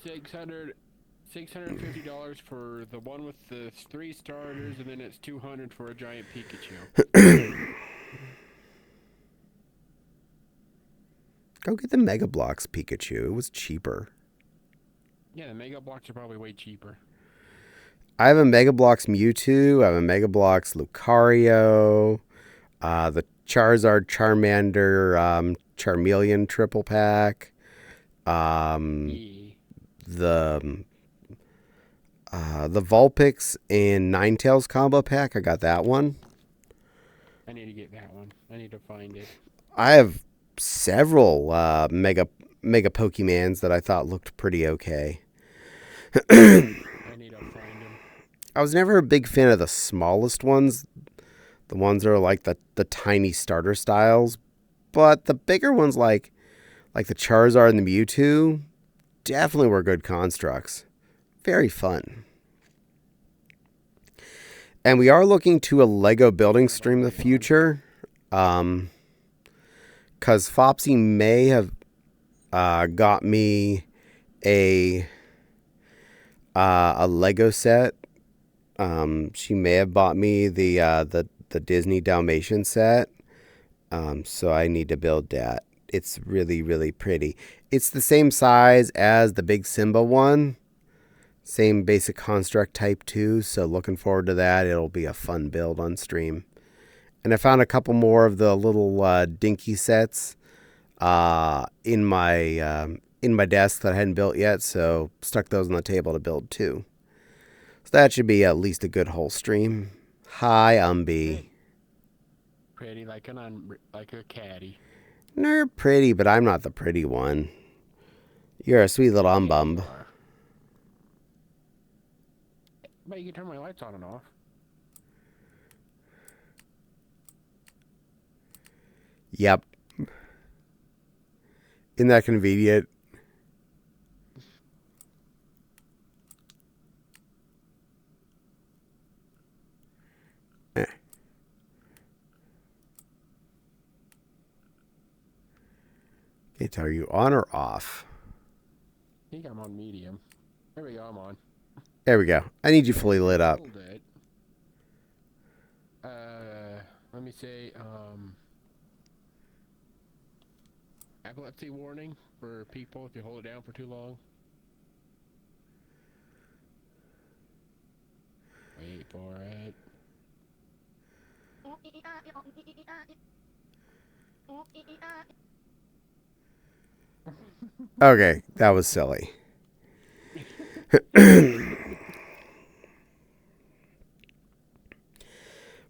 $650 for the one with the 3 starters, and then it's $200 for a giant Pikachu. Go get the Mega Blocks Pikachu. It was cheaper. Yeah, the Mega Blocks are probably way cheaper. I have a Mega Bloks Mewtwo. I have a Mega Bloks Lucario. The Charizard, Charmander, Charmeleon triple pack. The Vulpix and Ninetales combo pack. I got that one. I need to get that one. I need to find it. I have several Mega Pokemans that I thought looked pretty okay. I need to find them. I was never a big fan of the smallest ones. The ones that are like the tiny starter styles. But the bigger ones like the Charizard and the Mewtwo, definitely were good constructs. Very fun. And we are looking to a Lego building stream in the future. Because Fopsy may have got me a Lego set. She may have bought me the Disney Dalmatian set. So I need to build that. It's really, really pretty. It's the same size as the big Simba one. Same basic construct type too. So looking forward to that. It'll be a fun build on stream. And I found a couple more of the little dinky sets in my desk that I hadn't built yet. So stuck those on the table to build too. So that should be at least a good whole stream. Hi, Umby. Pretty like a caddy. You're pretty, but I'm not the pretty one. You're a sweet little Yeah, you umbum. are. But you can turn my lights on and off. Yep. Isn't that convenient? Okay, are you on or off? I think I'm on medium. There we go, I'm on. There we go. I need you fully lit up. Hold it. Let me say, epilepsy warning for people if you hold it down for too long. Wait for it. Okay, that was silly.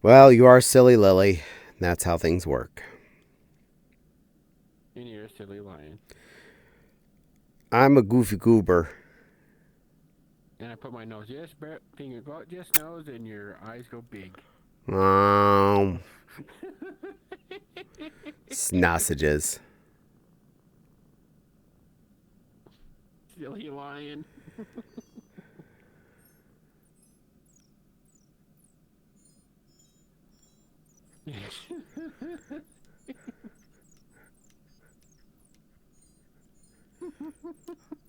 Well, you are silly, Lily. That's how things work. And you're a silly lion. I'm a goofy goober. And I put my nose finger go out just nose and your eyes go big. Snossages. Silly lion.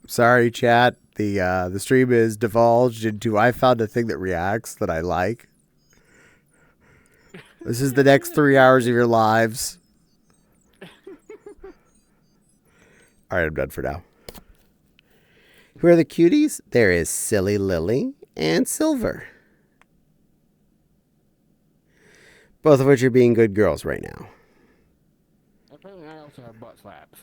Sorry, chat. The stream is divulged into I found a thing that reacts that I like. This is the next 3 hours of your lives. All right, I'm done for now. Who are the cuties? There is Silly Lily and Silver. Both of which are being good girls right now. Apparently I also have butt slaps.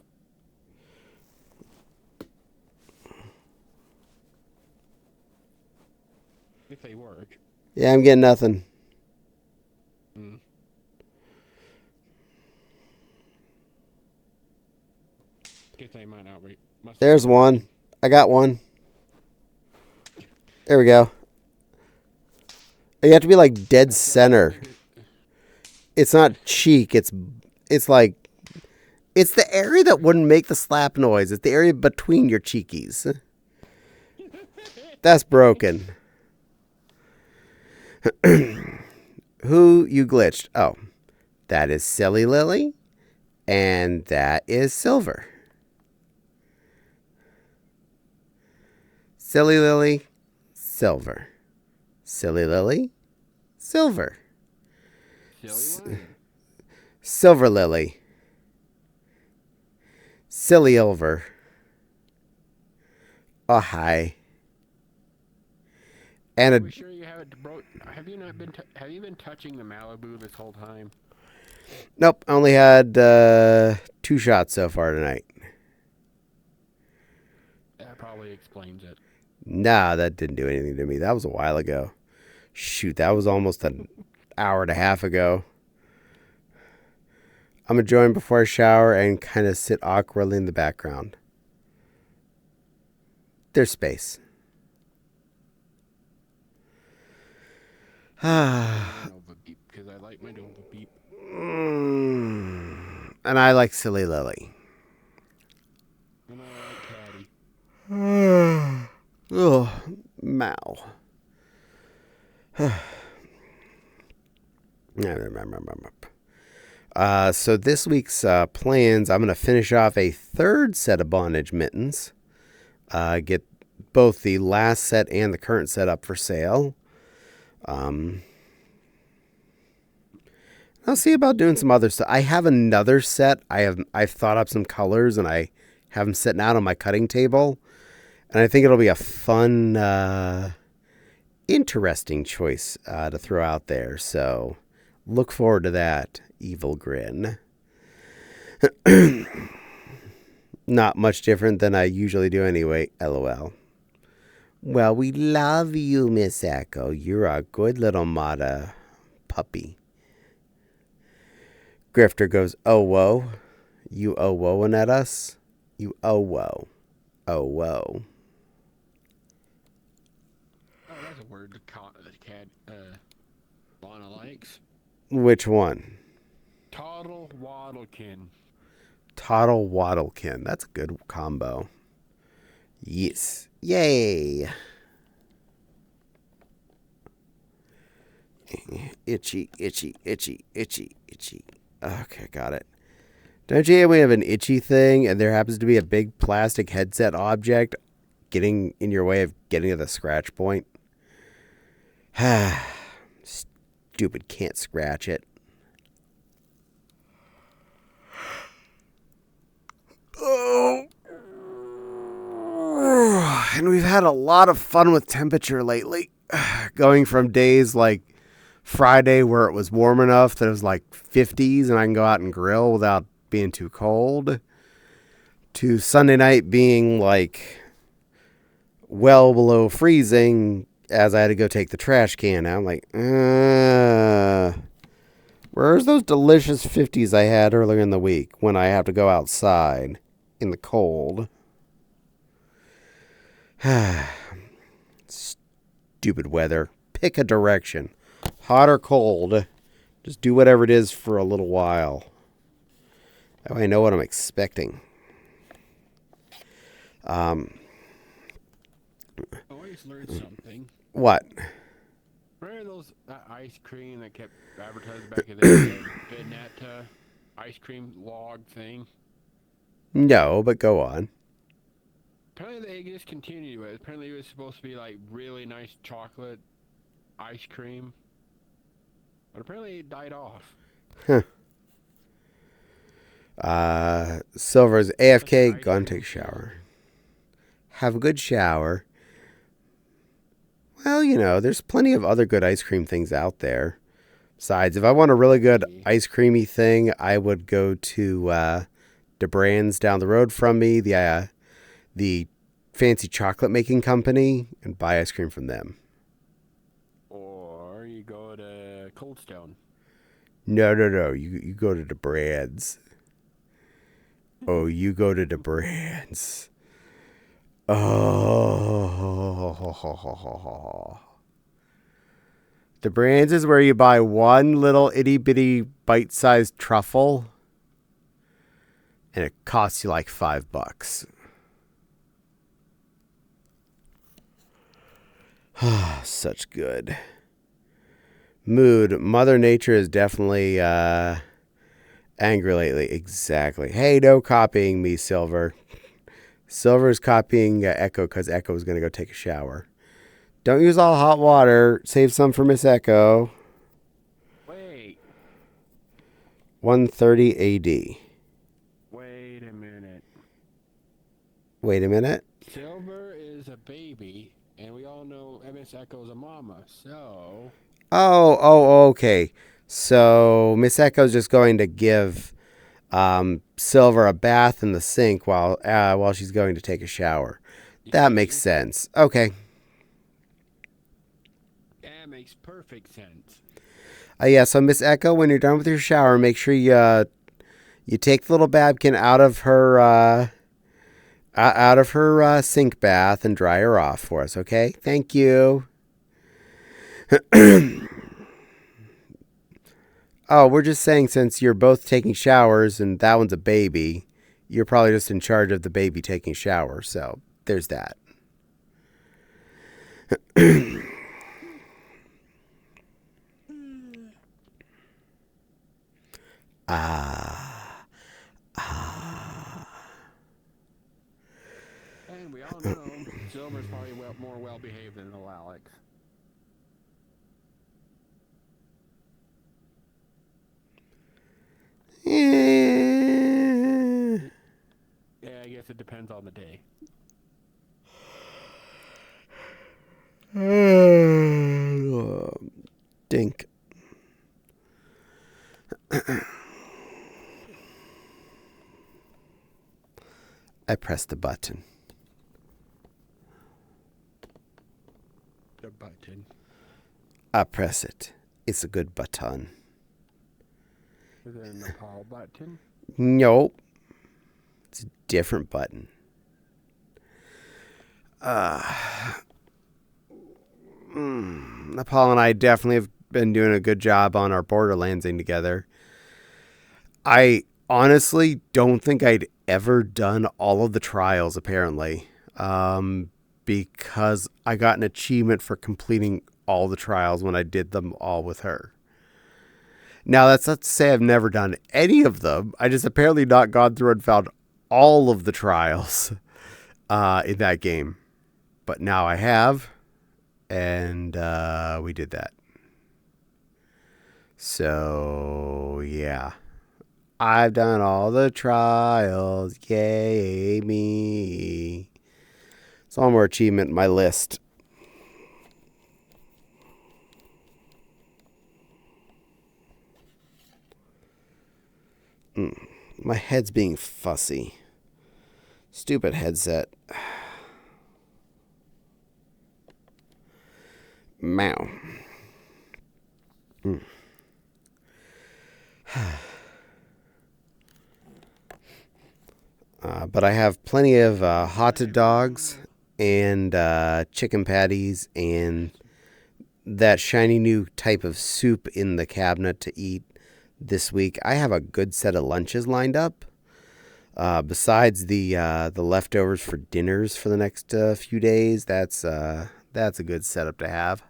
If they work. Yeah, I'm getting nothing. Guess they might not There's one. I got one. There we go. You have to be like dead center. It's not cheek. It's like it's the area that wouldn't make the slap noise. It's the area between your cheekies. That's broken. Who you glitched? Oh, that is Silly Lily, and that is Silver. Silly Lily, Silver. Silly Lily, Silver. Silly lion. Silver Lily. Silly Silver. Oh, hi. And Are we sure you haven't have you not been have you been touching the Malibu this whole time? Nope, I only had 2 shots so far tonight. That probably explains it. Nah, that didn't do anything to me. That was a while ago. Shoot, that was almost an hour and a half ago. I'm going to join before I shower and kind of sit awkwardly in the background. There's space. Nova beep, because I like my Nova beep. And I like Silly Lily. And I like Caddie. So this week's plans, I'm going to finish off a third set of bondage mittens. Get both the last set and the current set up for sale. I'll see about doing some other stuff. I have another set. I've thought up some colors and I have them sitting out on my cutting table. And I think it'll be a fun, interesting choice to throw out there. So look forward to that, Evil Grin. Not much different than I usually do anyway, LOL. Well, we love you, Miss Echo. You're a good little Mata puppy. Grifter goes, oh, whoa. You oh, whoa-ing at us? You oh, whoa. Oh, whoa. Oh, that's a word the cat Lana likes. Which one? Toddle Waddlekin. Toddle Waddlekin. That's a good combo. Yes. Yay. Itchy, itchy, itchy, itchy, itchy. Okay, got it. Don't you hate when we have an itchy thing and there happens to be a big plastic headset object getting in your way of getting to the scratch point? Stupid can't scratch it. Oh. And we've had a lot of fun with temperature lately. Going from days like Friday where it was warm enough that it was like 50s and I can go out and grill without being too cold, to Sunday night being like well below freezing as I had to go take the trash can out. I'm like, where's those delicious 50s I had earlier in the week when I have to go outside in the cold? Stupid weather. Pick a direction. Hot or cold. Just do whatever it is for a little while. That way I know what I'm expecting. I always learned something. What? Remember those ice cream that kept advertised back in the day? Vinetta ice cream log thing? No, but go on. Apparently they discontinued it. Apparently it was supposed to be like really nice chocolate ice cream. But apparently it died off. Silver's AFK, gone take a shower. Have a good shower. Well, you know, there's plenty of other good ice cream things out there. Besides, if I want a really good ice creamy thing, I would go to DeBrand's down the road from me, the fancy chocolate making company, and buy ice cream from them. Or you go to Cold Stone. No. You go to DeBrand's. Oh, you go to DeBrand's. Oh. DeBrand's is where you buy one little itty bitty bite sized truffle, and it costs you like $5. Such good mood. Mother Nature is definitely angry lately. Exactly. Hey, no copying me, Silver. Silver's copying Echo because Echo is going to go take a shower. Don't use all hot water. Save some for Miss Echo. Wait. 130 AD. Wait a minute. Wait a minute. Silver is a baby, and we all know Miss Echo's a mama, so... Oh, okay. So Miss Echo's just going to give Silver a bath in the sink while she's going to take a shower. That makes sense. Okay. That makes perfect sense. Yeah, so Miss Echo, when you're done with your shower, make sure you take the little Babkin out of her sink bath and dry her off for us, okay? Thank you. Oh, we're just saying since you're both taking showers and that one's a baby, you're probably just in charge of the baby taking a shower. So there's that. Ah. Ah. And we all know Silver's probably more well-behaved than little Alex. Yeah. Yeah, I guess it depends on the day. Dink. I pressed the button. The button. I press it. It's a good button. Is it a Nepal button? Nope. It's a different button. Nepal and I definitely have been doing a good job on our Borderlandsing together. I honestly don't think I'd ever done all of the trials, apparently, because I got an achievement for completing all the trials when I did them all with her. Now, that's not to say I've never done any of them. I just apparently not gone through and found all of the trials in that game. But now I have, and we did that. So, yeah. I've done all the trials. Yay, me. It's one more achievement in my list. My head's being fussy. Stupid headset. Meow. But I have plenty of hot dogs and chicken patties and that shiny new type of soup in the cabinet to eat this week. I have a good set of lunches lined up. Besides the leftovers for dinners for the next few days, that's a good setup to have.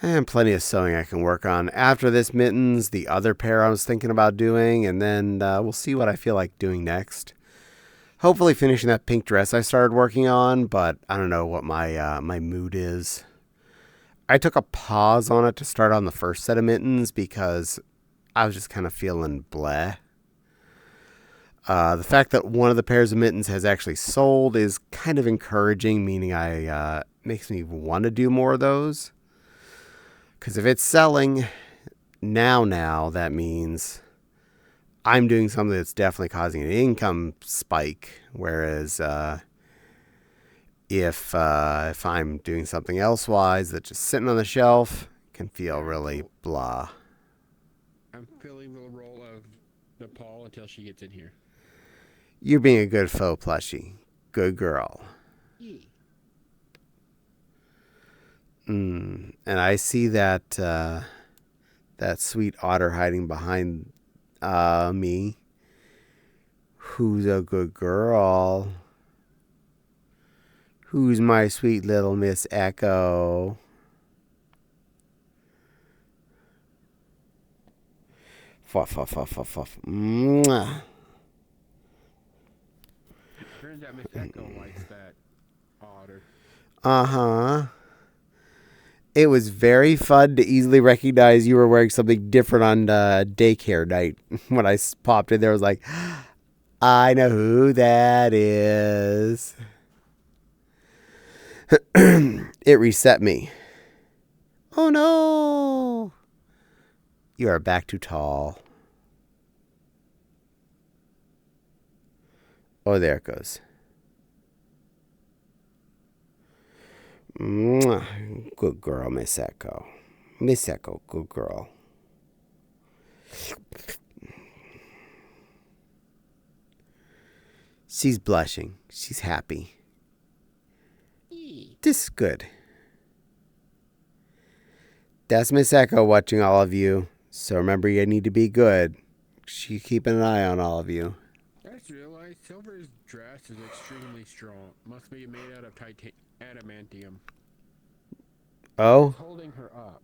And plenty of sewing I can work on. After this mittens, the other pair I was thinking about doing, and then we'll see what I feel like doing next. Hopefully finishing that pink dress I started working on, but I don't know what my mood is. I took a pause on it to start on the first set of mittens because I was just kind of feeling bleh. The fact that one of the pairs of mittens has actually sold is kind of encouraging, meaning makes me want to do more of those. Because if it's selling now, that means I'm doing something that's definitely causing an income spike. Whereas if I'm doing something elsewise that's just sitting on the shelf, can feel really blah. I'm filling the role of Nepal until she gets in here. You're being a good faux plushie. Good girl. And I see that that sweet otter hiding behind me. Who's a good girl? Who's my sweet little Miss Echo? Fuff, fuff, fuff, fuff, fuff. Mwah. Turns out Miss Echo likes that otter. Uh-huh. It was very fun to easily recognize you were wearing something different on daycare night. When I popped in there, I was like, I know who that is. It reset me. Oh no! You are back too tall. Oh, there it goes. Mwah. Good girl, Miss Echo. Miss Echo, good girl. She's blushing. She's happy. This is good. That's Miss Echo watching all of you. So remember, you need to be good. She's keeping an eye on all of you. That's real. Silver's dress is extremely strong. Must be made out of adamantium. Oh, It's holding her up.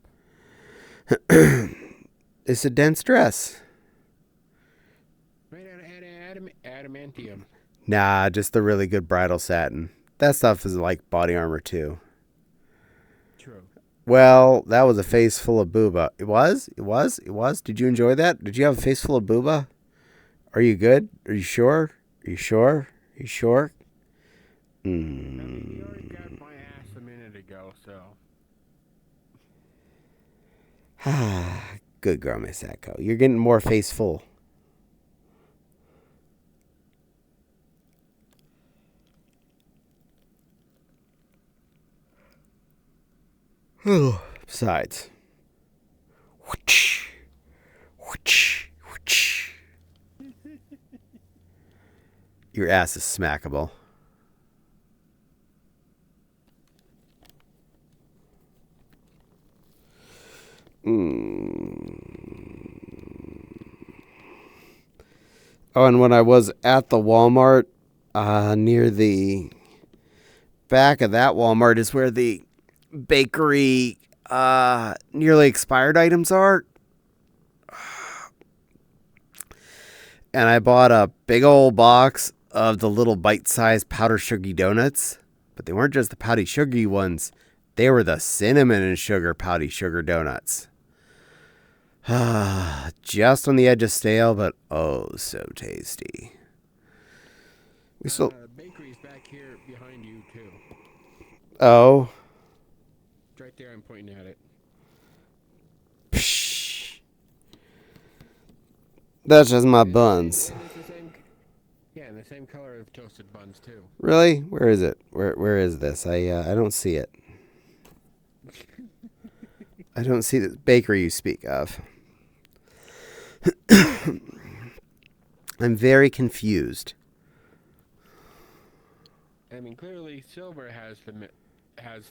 it's a dense dress. Made out of adamantium. Nah, just the really good bridal satin. That stuff is like body armor too. True. Well, that was a face full of booba. It was? It was? It was? Did you enjoy that? Did you have a face full of booba? Are you good? Are you sure? Are you sure? Are you sure? I mean, you already grabbed my ass a minute ago, so. Ah, good girl, Miss Echo. You're getting more face full. Besides. Whoosh, whoosh, whoosh. Your ass is smackable. Oh, and when I was at the Walmart, near the back of that Walmart is where the bakery nearly expired items are. And I bought a big old box of the little bite-sized powdered sugary donuts. But they weren't just the powdered sugary ones. They were the cinnamon and sugar powdered sugar donuts. Just on the edge of stale, but oh, so tasty. We still. Bakery's back here behind you, too. Oh. It's right there, I'm pointing at it. Psh. That's just my buns. And it's the same, yeah, and the same color of toasted buns, too. Really? Where is it? Where is this? I don't see it. I don't see the bakery you speak of. I'm very confused. I mean, clearly Silver has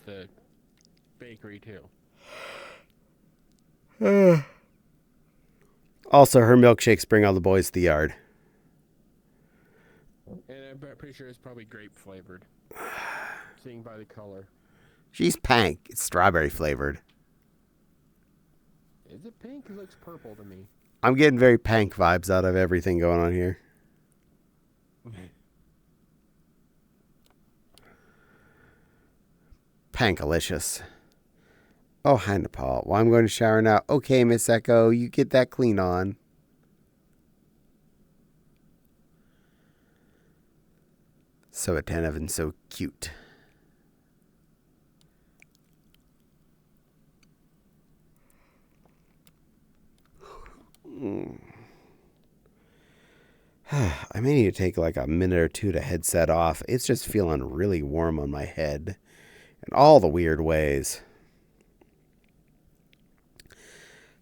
the bakery too. Also, her milkshakes bring all the boys to the yard. And I'm pretty sure it's probably grape flavored. Seeing by the color. She's pink. It's strawberry flavored. Is it pink? It looks purple to me. I'm getting very pink vibes out of everything going on here. Pankalicious. Oh, hi, Nepal. Well, I'm going to shower now. Okay, Miss Echo, you get that clean on. So attentive and so cute. I may need to take like a minute or two to headset off. It's just feeling really warm on my head in all the weird ways.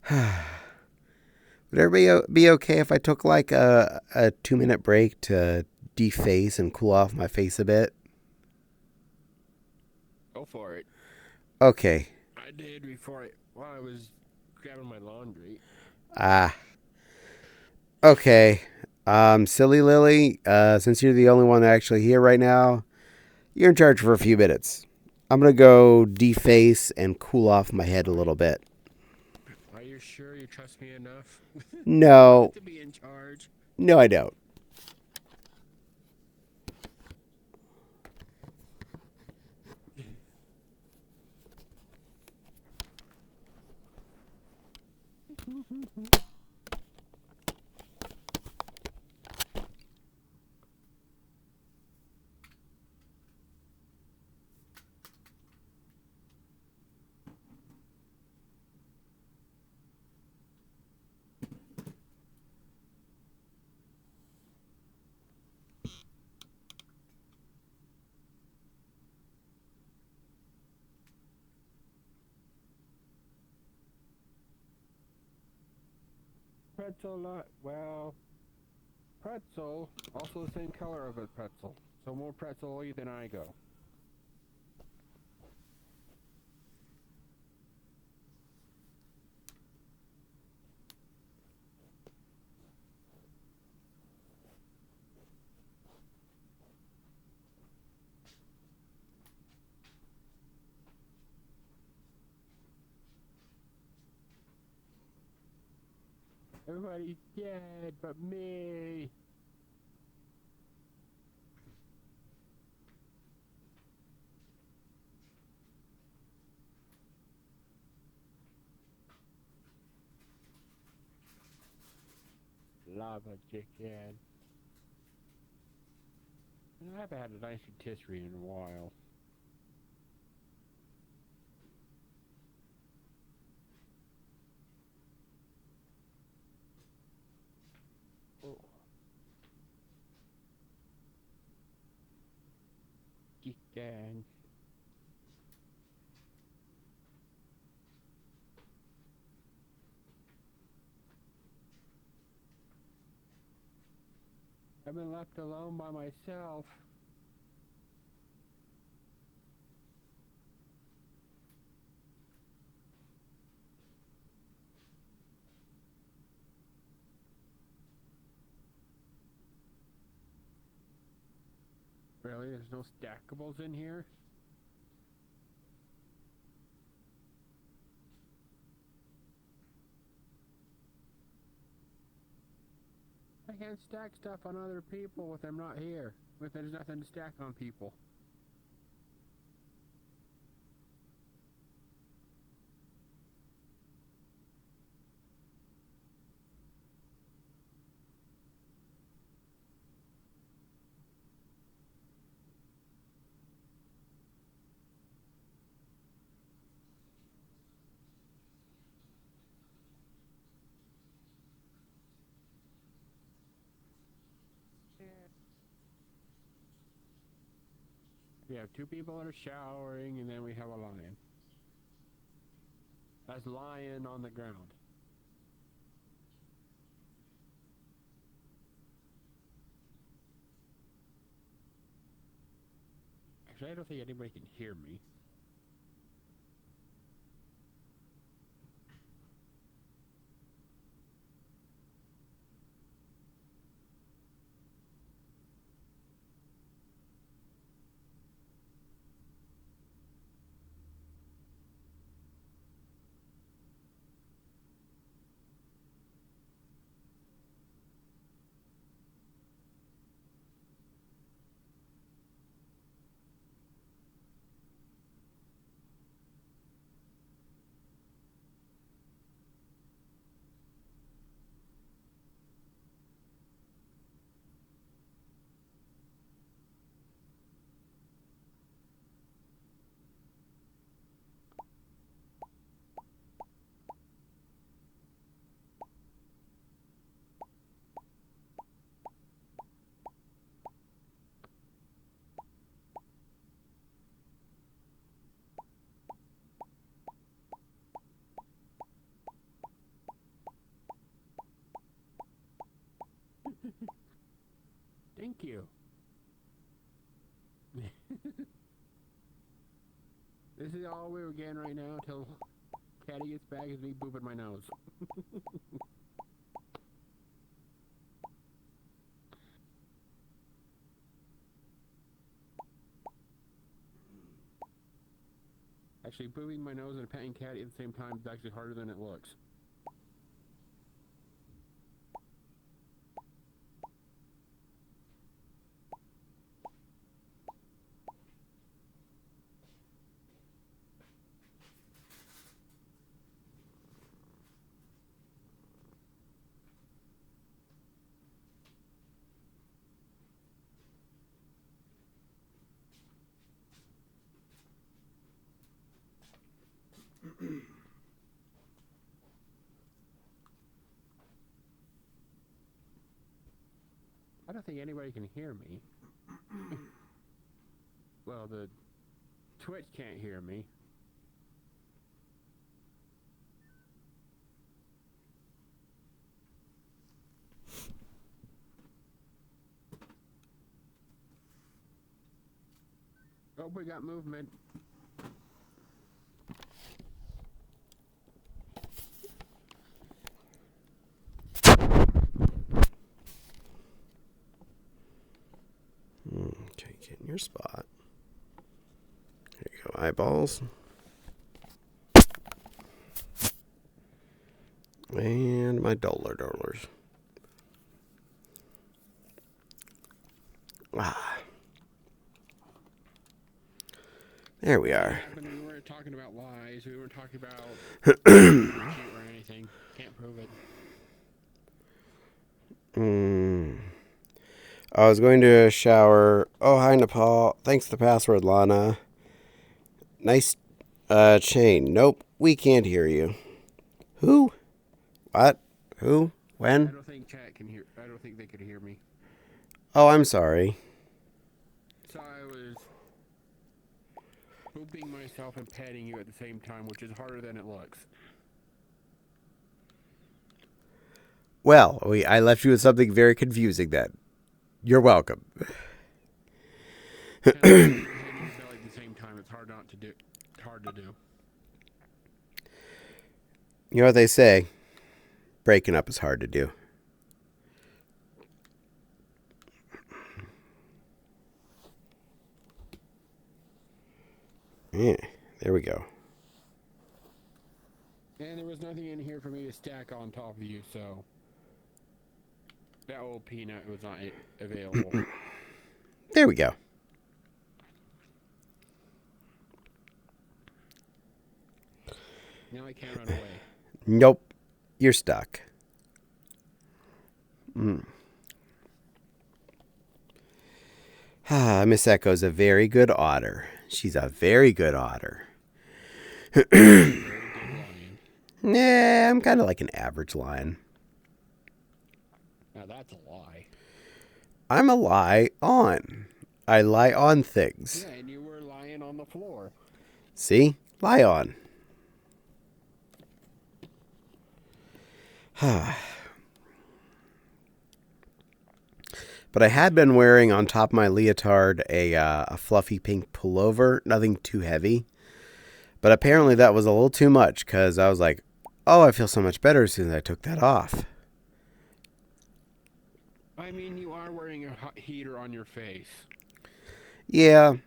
Would everybody be okay if I took like a 2-minute break to deface and cool off my face a bit? Go for it. Okay. I did while I was grabbing my laundry. Okay. Silly Lily, since you're the only one actually here right now, you're in charge for a few minutes. I'm going to go deface and cool off my head a little bit. Are you sure you trust me enough? No. To be in charge? No, I don't. Pretzel, also the same color of a pretzel. So more pretzel-y than I go. Everybody's dead but me. Lava chicken. I haven't had a nice rotisserie in a while. Oh. Chicken. I've been left alone by myself. Really? There's no stackables in here? I can't stack stuff on other people if I'm not here. If there's nothing to stack on people. We have two people that are showering, and then we have a lion. That's lying on the ground. Actually, I don't think anybody can hear me. Thank you. This is all we were getting right now until Caddie gets back is me booping my nose. Actually, booping my nose and petting Caddie at the same time is actually harder than it looks. I don't think anybody can hear me. Well, the Twitch can't hear me. Oh, we got movement. Okay, get in your spot. There you go, eyeballs. And my dollars? Ah. There we are. We weren't talking about lies. We weren't talking about or anything. Can't prove it. I was going to shower. Oh, hi, Nepal. Thanks for the password, Lana. Nice chain. Nope, we can't hear you. Who? What? Who? When? I don't think chat can hear. I don't think they could hear me. Oh, I'm sorry. So I was pooping myself and patting you at the same time, which is harder than it looks. Well, I left you with something very confusing then. You're welcome. At the same time, it's hard not to do. Hard to do. You know what they say? Breaking up is hard to do. Yeah, there we go. And there was nothing in here for me to stack on top of you, so that old peanut was not available. There we go. Now I can't run away. Nope. You're stuck. Miss Echo's a very good otter. She's a very good otter. Nah, I'm kind of like an average lion. Now that's a lie. I'm a lie on. I lie on things. Yeah, and you were lying on the floor. See? Lie on. But I had been wearing on top of my leotard a fluffy pink pullover, nothing too heavy. But apparently that was a little too much because I was like, oh, I feel so much better as soon as I took that off. I mean, you are wearing a heater on your face. Yeah.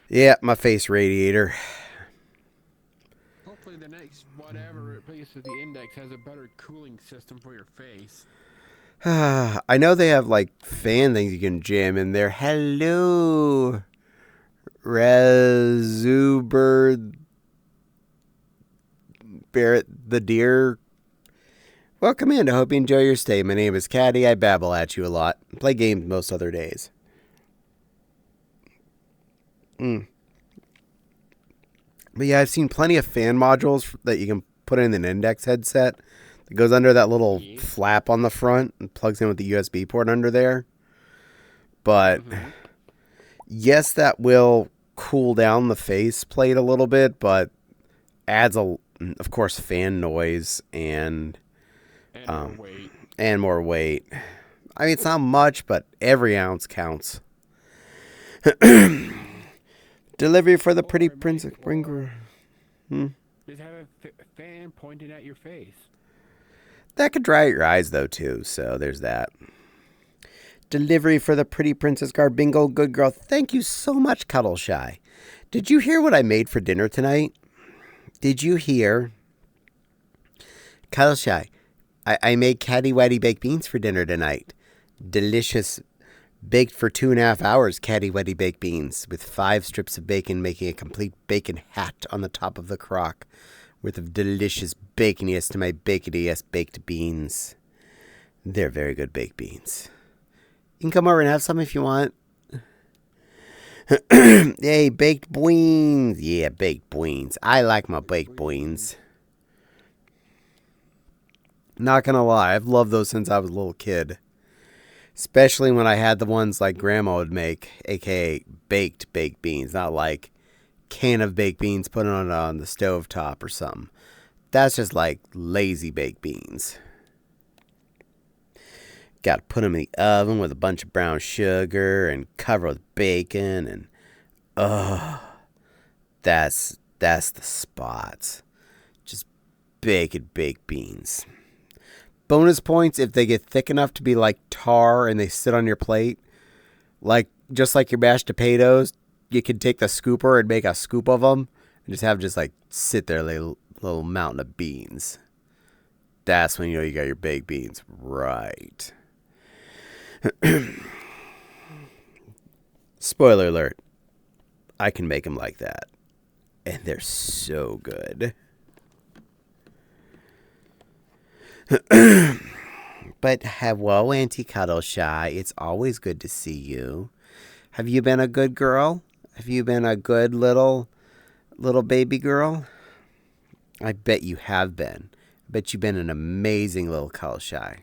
Yeah, my face radiator. Hopefully the next whatever replaces the index has a better cooling system for your face. I know they have like fan things you can jam in there. Hello, Razubird Barrett the deer. Welcome in. I hope you enjoy your stay. My name is Caddie. I babble at you a lot. Play games most other days. But yeah, I've seen plenty of fan modules that you can put in an index headset. It goes under that little flap on the front and plugs in with the USB port under there. But yes, that will cool down the faceplate a little bit, but adds of course, fan noise and more weight. And more weight. I mean, it's not much, but every ounce counts. Delivery for the pretty princess. Just have a fan pointed at your face. That could dry out your eyes, though, too. So there's that. Delivery for the pretty princess Garbingo. Good girl. Thank you so much, Cuddle Shy. Did you hear what I made for dinner tonight? Did you hear? Cuddle Shy. I made Caddie Waddy baked beans for dinner tonight. Delicious. Baked for 2.5 hours, Caddie Waddy baked beans with 5 strips of bacon, making a complete bacon hat on the top of the crock. Worth of delicious baconiest to my baconiest baked beans. They're very good baked beans. You can come over and have some if you want. Hey, baked beans. Yeah, baked beans. I like my baked beans. Not gonna lie, I've loved those since I was a little kid. Especially when I had the ones like Grandma would make, aka baked beans, not like can of baked beans put on the stove top or something. That's just like lazy baked beans. Got to put them in the oven with a bunch of brown sugar and cover with bacon and that's the spots. Just baked beans. Bonus points if they get thick enough to be like tar and they sit on your plate. Like just like your mashed potatoes, you can take the scooper and make a scoop of them. Just have like sit there like a little mountain of beans. That's when you know you got your baked beans. Right. Spoiler alert. I can make them like that. And they're so good. But hello, Auntie Cuddleshy. It's always good to see you. Have you been a good girl? Have you been a good little baby girl? I bet you have been. I bet you've been an amazing little Cuddleshy.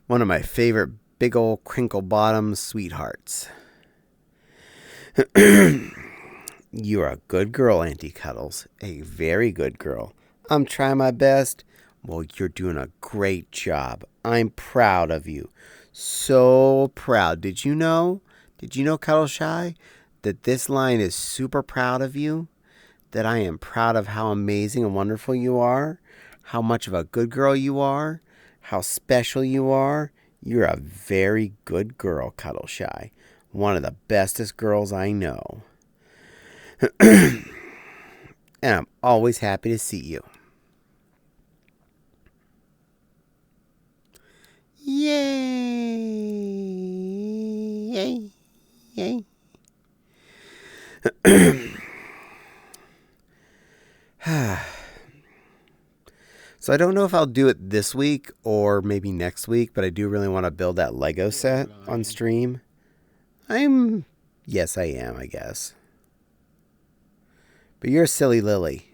One of my favorite big old crinkle bottom sweethearts. You're a good girl, Auntie Cuddles. A very good girl. I'm trying my best. Well, you're doing a great job. I'm proud of you. So proud. Did you know, Cuddleshy, that this line is super proud of you? That I am proud of how amazing and wonderful you are? How much of a good girl you are? How special you are? You're a very good girl, Cuddleshy. One of the bestest girls I know. And I'm always happy to see you. Yay! Yay! Yay! So I don't know if I'll do it this week or maybe next week, but I do really want to build that Lego set on stream. Yes, I am, I guess. But you're a silly Lily.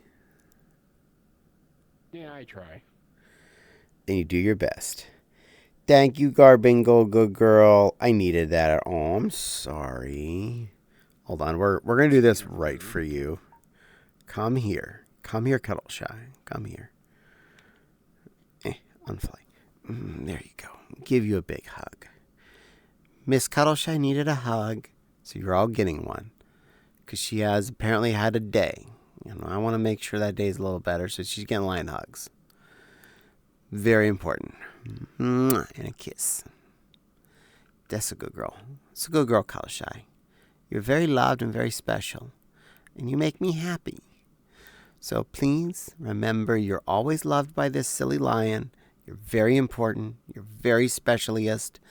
Yeah, I try. And you do your best. Thank you, Garbingle, good girl. I needed that. Oh, I'm sorry. Hold on, we're gonna do this right for you. Come here, Cuddleshy. Come here. Unfly. There you go. Give you a big hug. Miss Cuddleshy needed a hug, so you're all getting one. Because she has apparently had a day. I want to make sure that day's a little better, so she's getting lion hugs. Very important. And a kiss. That's a good girl. It's a good girl, Cuddleshy. You're very loved and very special. And you make me happy. So please remember you're always loved by this silly lion. You're very important. You're very specialist.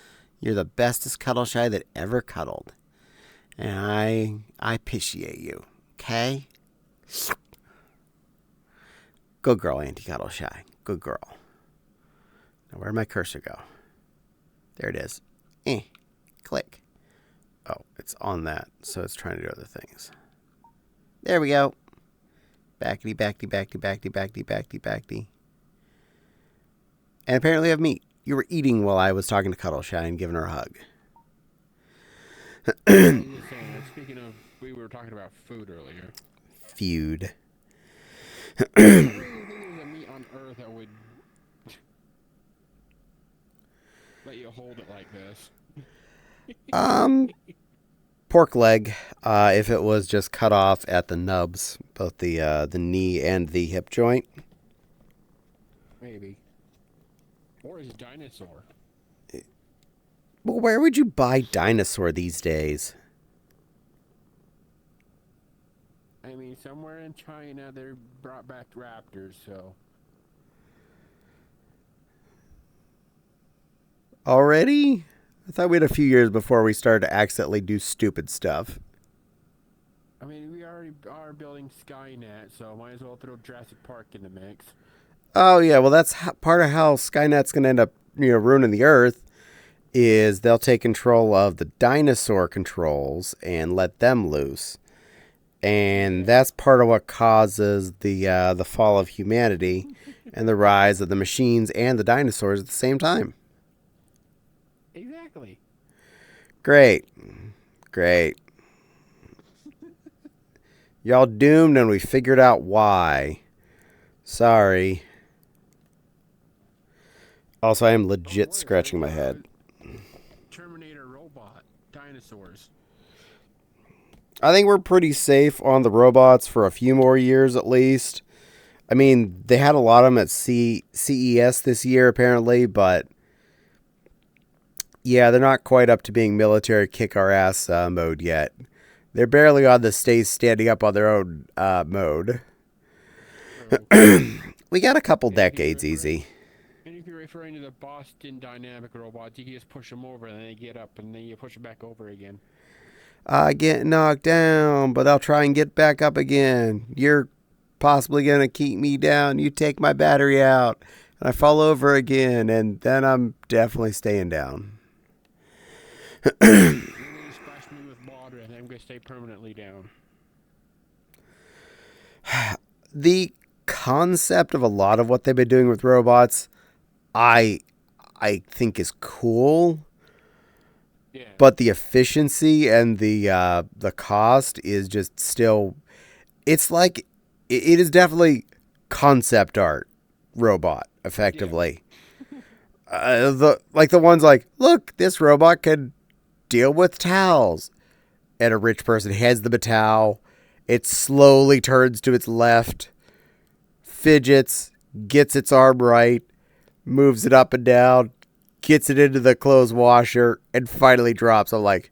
You're the bestest Cuddleshy that ever cuddled. And I appreciate you. Okay? Good girl, Auntie Cuddleshy. Good girl. Now where'd my cursor go? There it is. Click. Oh, it's on that, so it's trying to do other things. There we go. Backty, backty, backty, backty, backty, backty, backty. And apparently I have meat. You were eating while I was talking to Cuddleshy and giving her a hug. Speaking of, we were talking about food earlier. Feud. I really think there's a meat on Earth that would let you hold it like this. Pork leg. If it was just cut off at the nubs, both the knee and the hip joint. Maybe. Or is dinosaur? Well, where would you buy dinosaur these days? I mean, somewhere in China they brought back raptors, so. Already? I thought we had a few years before we started to accidentally do stupid stuff. I mean, we already are building Skynet, so might as well throw Jurassic Park in the mix. Oh, yeah. Well, that's part of how Skynet's going to end up, ruining the Earth, is they'll take control of the dinosaur controls and let them loose. And that's part of what causes the fall of humanity and the rise of the machines and the dinosaurs at the same time. Exactly. Great. Y'all doomed and we figured out why. Sorry. Also, I am legit scratching my head. Terminator robot dinosaurs. I think we're pretty safe on the robots for a few more years at least. I mean, they had a lot of them at CES this year apparently, but yeah, they're not quite up to being military kick our ass mode yet. They're barely on the stay standing up on their own mode. True. We got a couple And if you're decades referring- easy. And if you're referring to the Boston Dynamic robots, you can just push them over and then they get up and then you push them back over again. I get knocked down, but I'll try and get back up again. You're possibly going to keep me down. You take my battery out, and I fall over again, and then I'm definitely staying down. And then you splash me with water and I'm going to stay permanently down. The concept of a lot of what they've been doing with robots, I think is cool. Yeah. But the efficiency and the cost is just still. It's like it is definitely concept art robot effectively. The ones like, look, this robot can deal with towels, and a rich person hands them a towel. It slowly turns to its left, fidgets, gets its arm right, moves it up and down, gets it into the clothes washer, and finally drops. I'm like,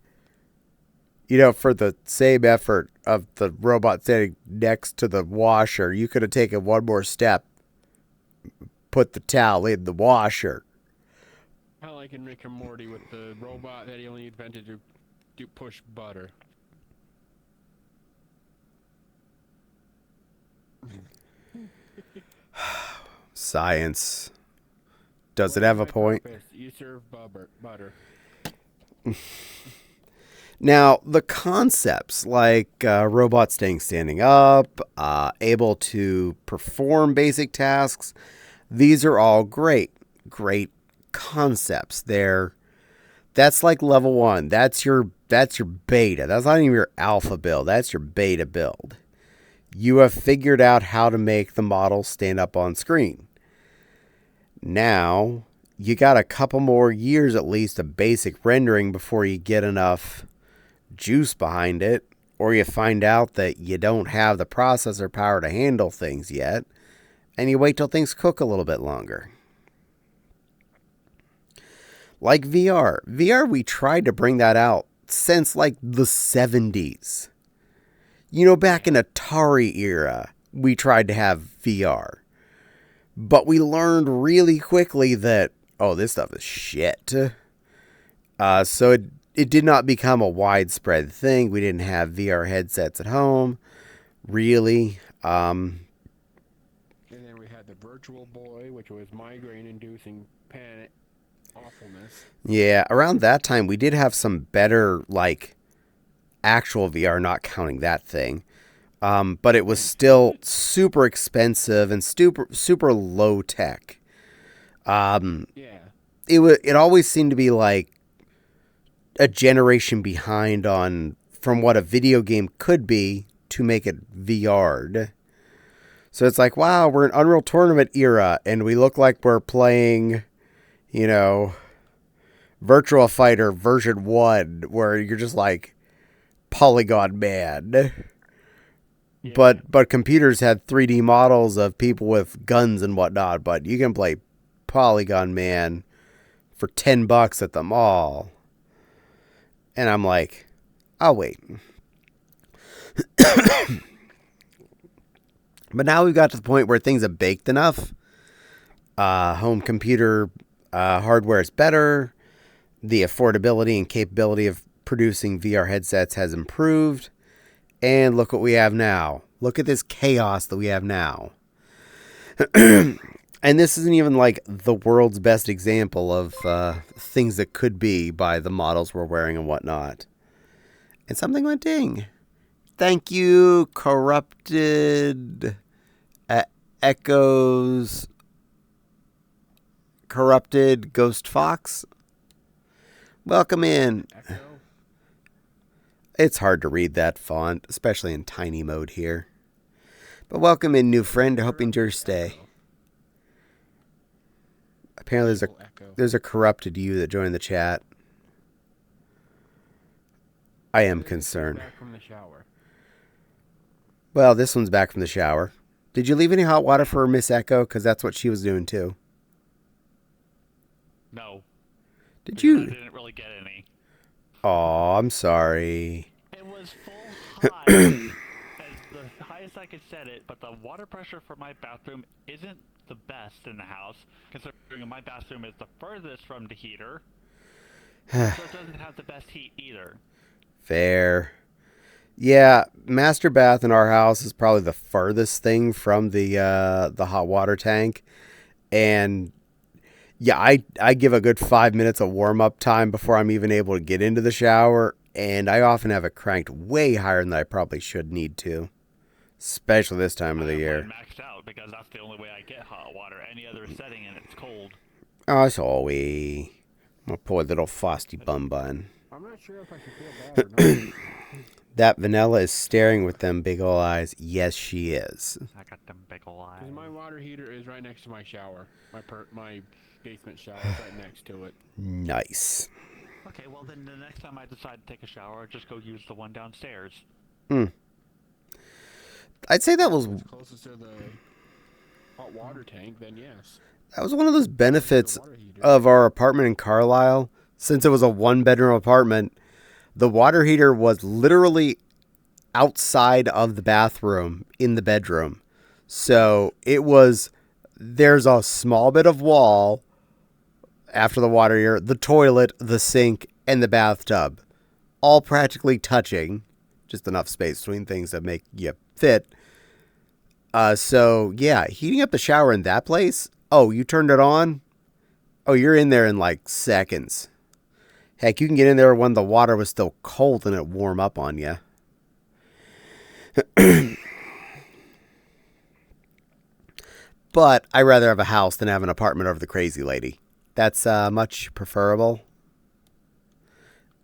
for the same effort of the robot standing next to the washer, you could have taken one more step, put the towel in the washer. Kind of like in Rick and Morty with the robot that he only invented to push butter. Science. Does it have a point? You serve butter. Now, the concepts like robots standing up, able to perform basic tasks, these are all great concepts. That's like level 1. That's your beta. That's not even your alpha build. That's your beta build. You have figured out how to make the model stand up on screen. Now, you got a couple more years at least of basic rendering before you get enough juice behind it, or you find out that you don't have the processor power to handle things yet, and you wait till things cook a little bit longer. Like VR. VR, we tried to bring that out since like the 70s. Back in Atari era, we tried to have VR. But we learned really quickly that, this stuff is shit. So it did not become a widespread thing. We didn't have VR headsets at home, really. And then we had the Virtual Boy, which was migraine-inducing panic awfulness. Yeah, around that time, we did have some better, actual VR, not counting that thing. But it was still super expensive and super low tech. Yeah. It always seemed to be like a generation behind from what a video game could be to make it VR'd. So it's like, wow, we're in Unreal Tournament era and we look like we're playing, Virtua Fighter version 1, where you're just like polygon man. Yeah. But computers had 3D models of people with guns and whatnot, but you can play Polygon Man for $10 at the mall. And I'm like, I'll wait. But now we've got to the point where things have baked enough. Home computer hardware is better. The affordability and capability of producing VR headsets has improved. And look what we have now. Look at this chaos that we have now. And this isn't even like the world's best example of things that could be by the models we're wearing and whatnot. And something went ding. Thank you, Corrupted Echoes. Corrupted Ghost Fox. Welcome in. Echo? It's hard to read that font, especially in tiny mode here. But welcome in, new friend. I hope you enjoy your stay. Apparently there's a corrupted you that joined the chat. I am concerned. Back from the shower. Well, this one's back from the shower. Did you leave any hot water for Miss Echo? Because that's what she was doing too. No. Did because you? I didn't really get any. Oh, I'm sorry. It was full high as the highest I could set it, but the water pressure for my bathroom isn't the best in the house, considering my bathroom is the furthest from the heater, so it doesn't have the best heat either. Fair. Yeah, master bath in our house is probably the furthest thing from the hot water tank, and yeah, I give a good 5 minutes of warm up time before I'm even able to get into the shower, and I often have it cranked way higher than I probably should need to, especially this time of the year. Mine maxed out because that's the only way I get hot water. Any other setting and it's cold. Oh, sorry. My poor little frosty bun. I'm not sure if I should feel bad or not. That Vanilla is staring with them big ol' eyes. Yes, she is. I got them big ol' eyes. Because my water heater is right next to my shower. My basement shower is right next to it. Nice. Okay, well then the next time I decide to take a shower, just go use the one downstairs. I'd say that was If it's closest to the hot water tank, then yes. that was one of those benefits of our apartment in Carlisle. Since it was a one-bedroom apartment, the water heater was literally outside of the bathroom in the bedroom. So there's a small bit of wall after the water heater, the toilet, the sink, and the bathtub. All practically touching. Just enough space between things that make you fit. So, yeah, heating up the shower in that place. Oh, you turned it on? Oh, you're in there in like seconds. Heck, you can get in there when the water was still cold and it warm up on you. But I'd rather have a house than have an apartment over the crazy lady. That's much preferable.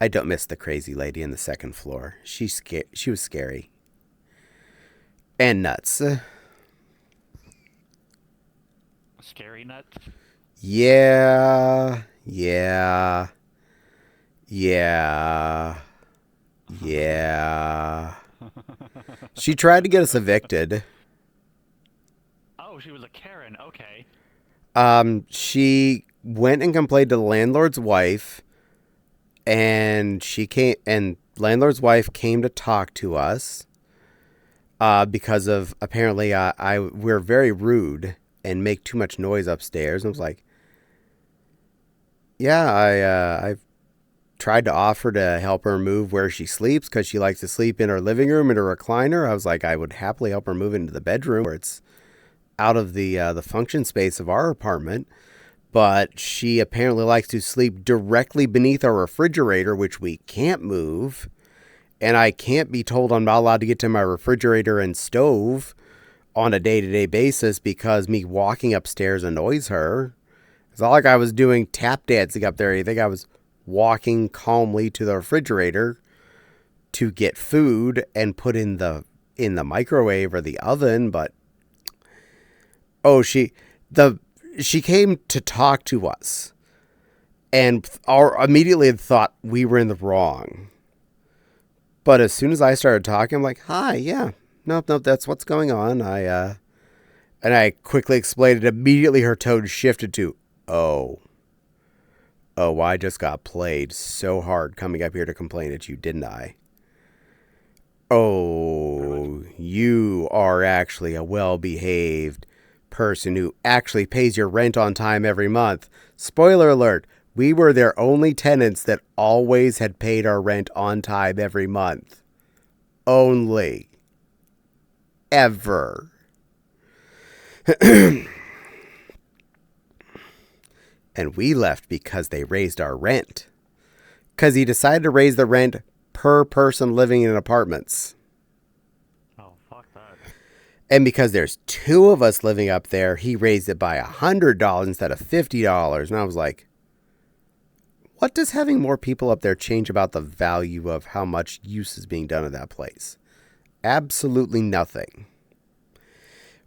I don't miss the crazy lady in the second floor. She was scary. And nuts. Scary nuts? Yeah. She tried to get us evicted. Oh, she was a Karen. Okay. She went and complained to the landlord's wife, and landlord's wife came to talk to us, because of apparently we're very rude and make too much noise upstairs. And I was like, yeah, I've tried to offer to help her move where she sleeps because she likes to sleep in her living room in a recliner. I was like, I would happily help her move into the bedroom where it's out of the function space of our apartment. But she apparently likes to sleep directly beneath our refrigerator, which we can't move. And I can't be told I'm not allowed to get to my refrigerator and stove on a day-to-day basis because me walking upstairs annoys her. It's not like I was doing tap dancing up there. I think I was walking calmly to the refrigerator to get food and put in the microwave or the oven. But she came to talk to us and immediately thought we were in the wrong. But as soon as I started talking, I'm like, hi, yeah, nope, that's what's going on. And I quickly explained it. Immediately her tone shifted to, oh, I just got played so hard coming up here to complain at you, didn't I? Oh, you are actually a well-behaved person who actually pays your rent on time every month. Spoiler alert, we were their only tenants that always had paid our rent on time every month. Only. Ever. And we left because they raised our rent. Because he decided to raise the rent per person living in apartments. Oh, fuck that. And because there's two of us living up there, he raised it by $100 instead of $50. And I was like, what does having more people up there change about the value of how much use is being done at that place? Absolutely nothing.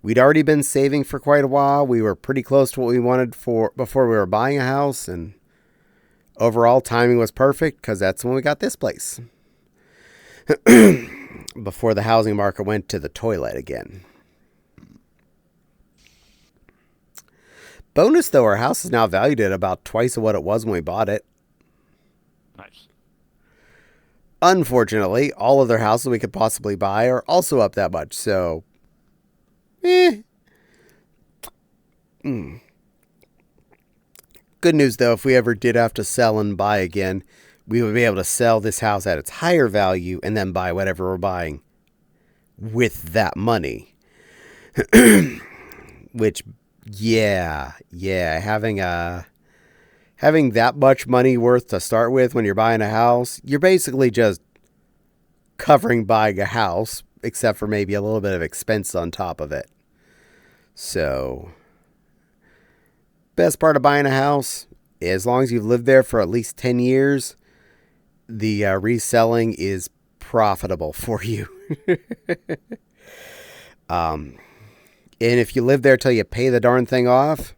We'd already been saving for quite a while. We were pretty close to what we wanted for before we were buying a house. And overall, timing was perfect because that's when we got this place. Before the housing market went to the toilet again. Bonus, though, our house is now valued at about twice of what it was when we bought it. Nice. Unfortunately, all other houses we could possibly buy are also up that much, so... Good news, though, if we ever did have to sell and buy again, we would be able to sell this house at its higher value and then buy whatever we're buying with that money. Which, yeah, having that much money worth to start with when you're buying a house, you're basically just covering buying a house, except for maybe a little bit of expense on top of it. So, best part of buying a house, as long as you've lived there for at least 10 years, the reselling is profitable for you. And if you live there till you pay the darn thing off,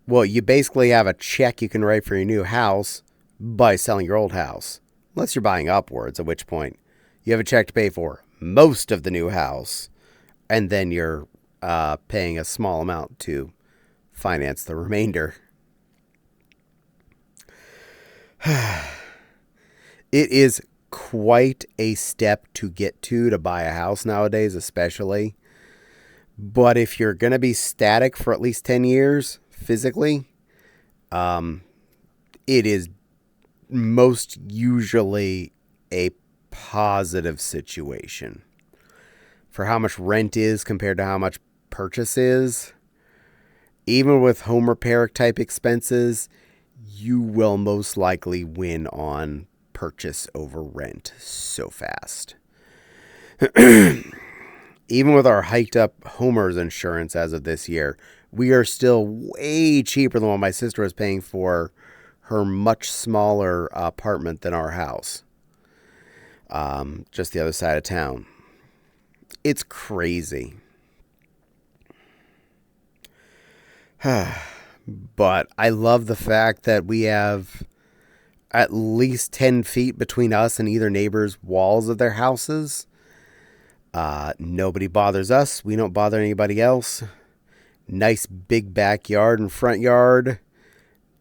well, you basically have a check you can write for your new house by selling your old house. Unless you're buying upwards, at which point you have a check to pay for most of the new house. And then you're paying a small amount to finance the remainder. It is quite a step to get to buy a house nowadays, especially. But if you're going to be static for at least 10 years physically, it is most usually a positive situation. For how much rent is compared to how much purchase is, even with home repair type expenses, you will most likely win on purchase over rent so fast. Even with our hiked up homeowners insurance as of this year, we are still way cheaper than what my sister was paying for her much smaller apartment than our house. Just the other side of town. It's crazy. But I love the fact that we have at least 10 feet between us and either neighbor's walls of their houses. Nobody bothers us. We don't bother anybody else. Nice big backyard and front yard.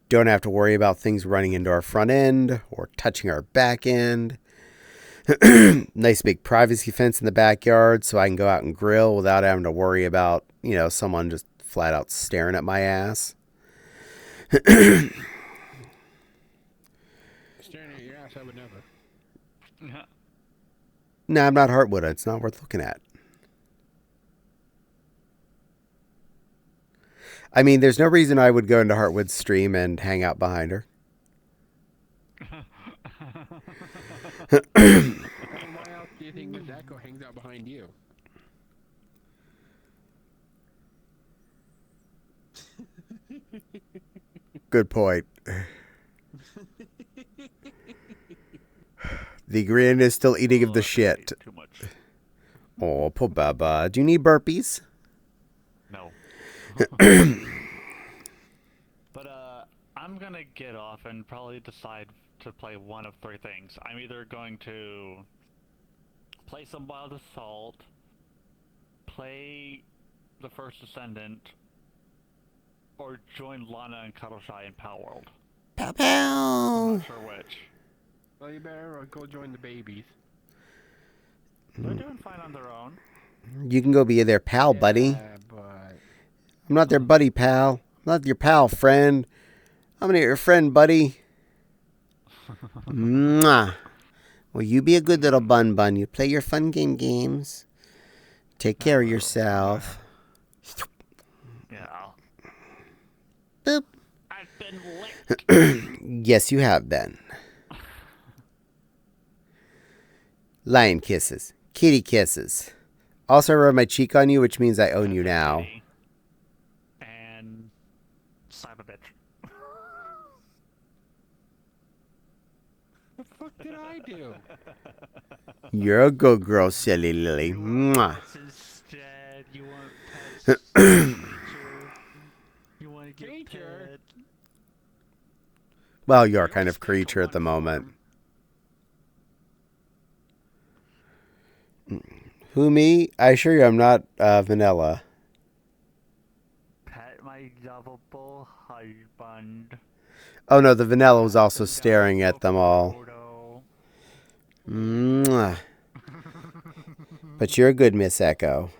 Don't have to worry about things running into our front end or touching our back end. Nice big privacy fence in the backyard so I can go out and grill without having to worry about, someone just flat out staring at my ass. Staring at your ass, I would never. No, I'm not Heartwood. It's not worth looking at. I mean, there's no reason I would go into Heartwood's stream and hang out behind her. Why else do you think Miss Echo hangs out behind you? Good point. The grin is still eating of the shit. Too much. Oh, poor Baba. Do you need burpees? No. But I'm gonna get off and probably decide to play one of three things. I'm either going to play some Wild Assault, play the First Descendant, or join Lana and Cuddleshy in Pow World. Pow I'm pow. not sure which. Well, you better go join the babies. They're doing fine on their own. You can go be their pal, buddy. Yeah, but... I'm not their buddy, pal. I'm not your pal, friend. I'm gonna get your friend, buddy. Mwah. Well, you be a good little bun. You play your fun games. Take care of yourself. Yeah. Boop. I've been licked. Yes, you have been. Lion kisses. Kitty kisses. Also, I rubbed my cheek on you, which means I own you now. And son of a bitch. What the fuck did I do? You're a good girl, silly Lily. Mwah. Instead, you want pets. You want to get Creature? pet. Well, you are kind of creature at the moment. Who, me? I assure you I'm not vanilla. Pet my lovable husband. Oh no, the vanilla was also staring at them all. Mwah. But you're a good Miss Echo.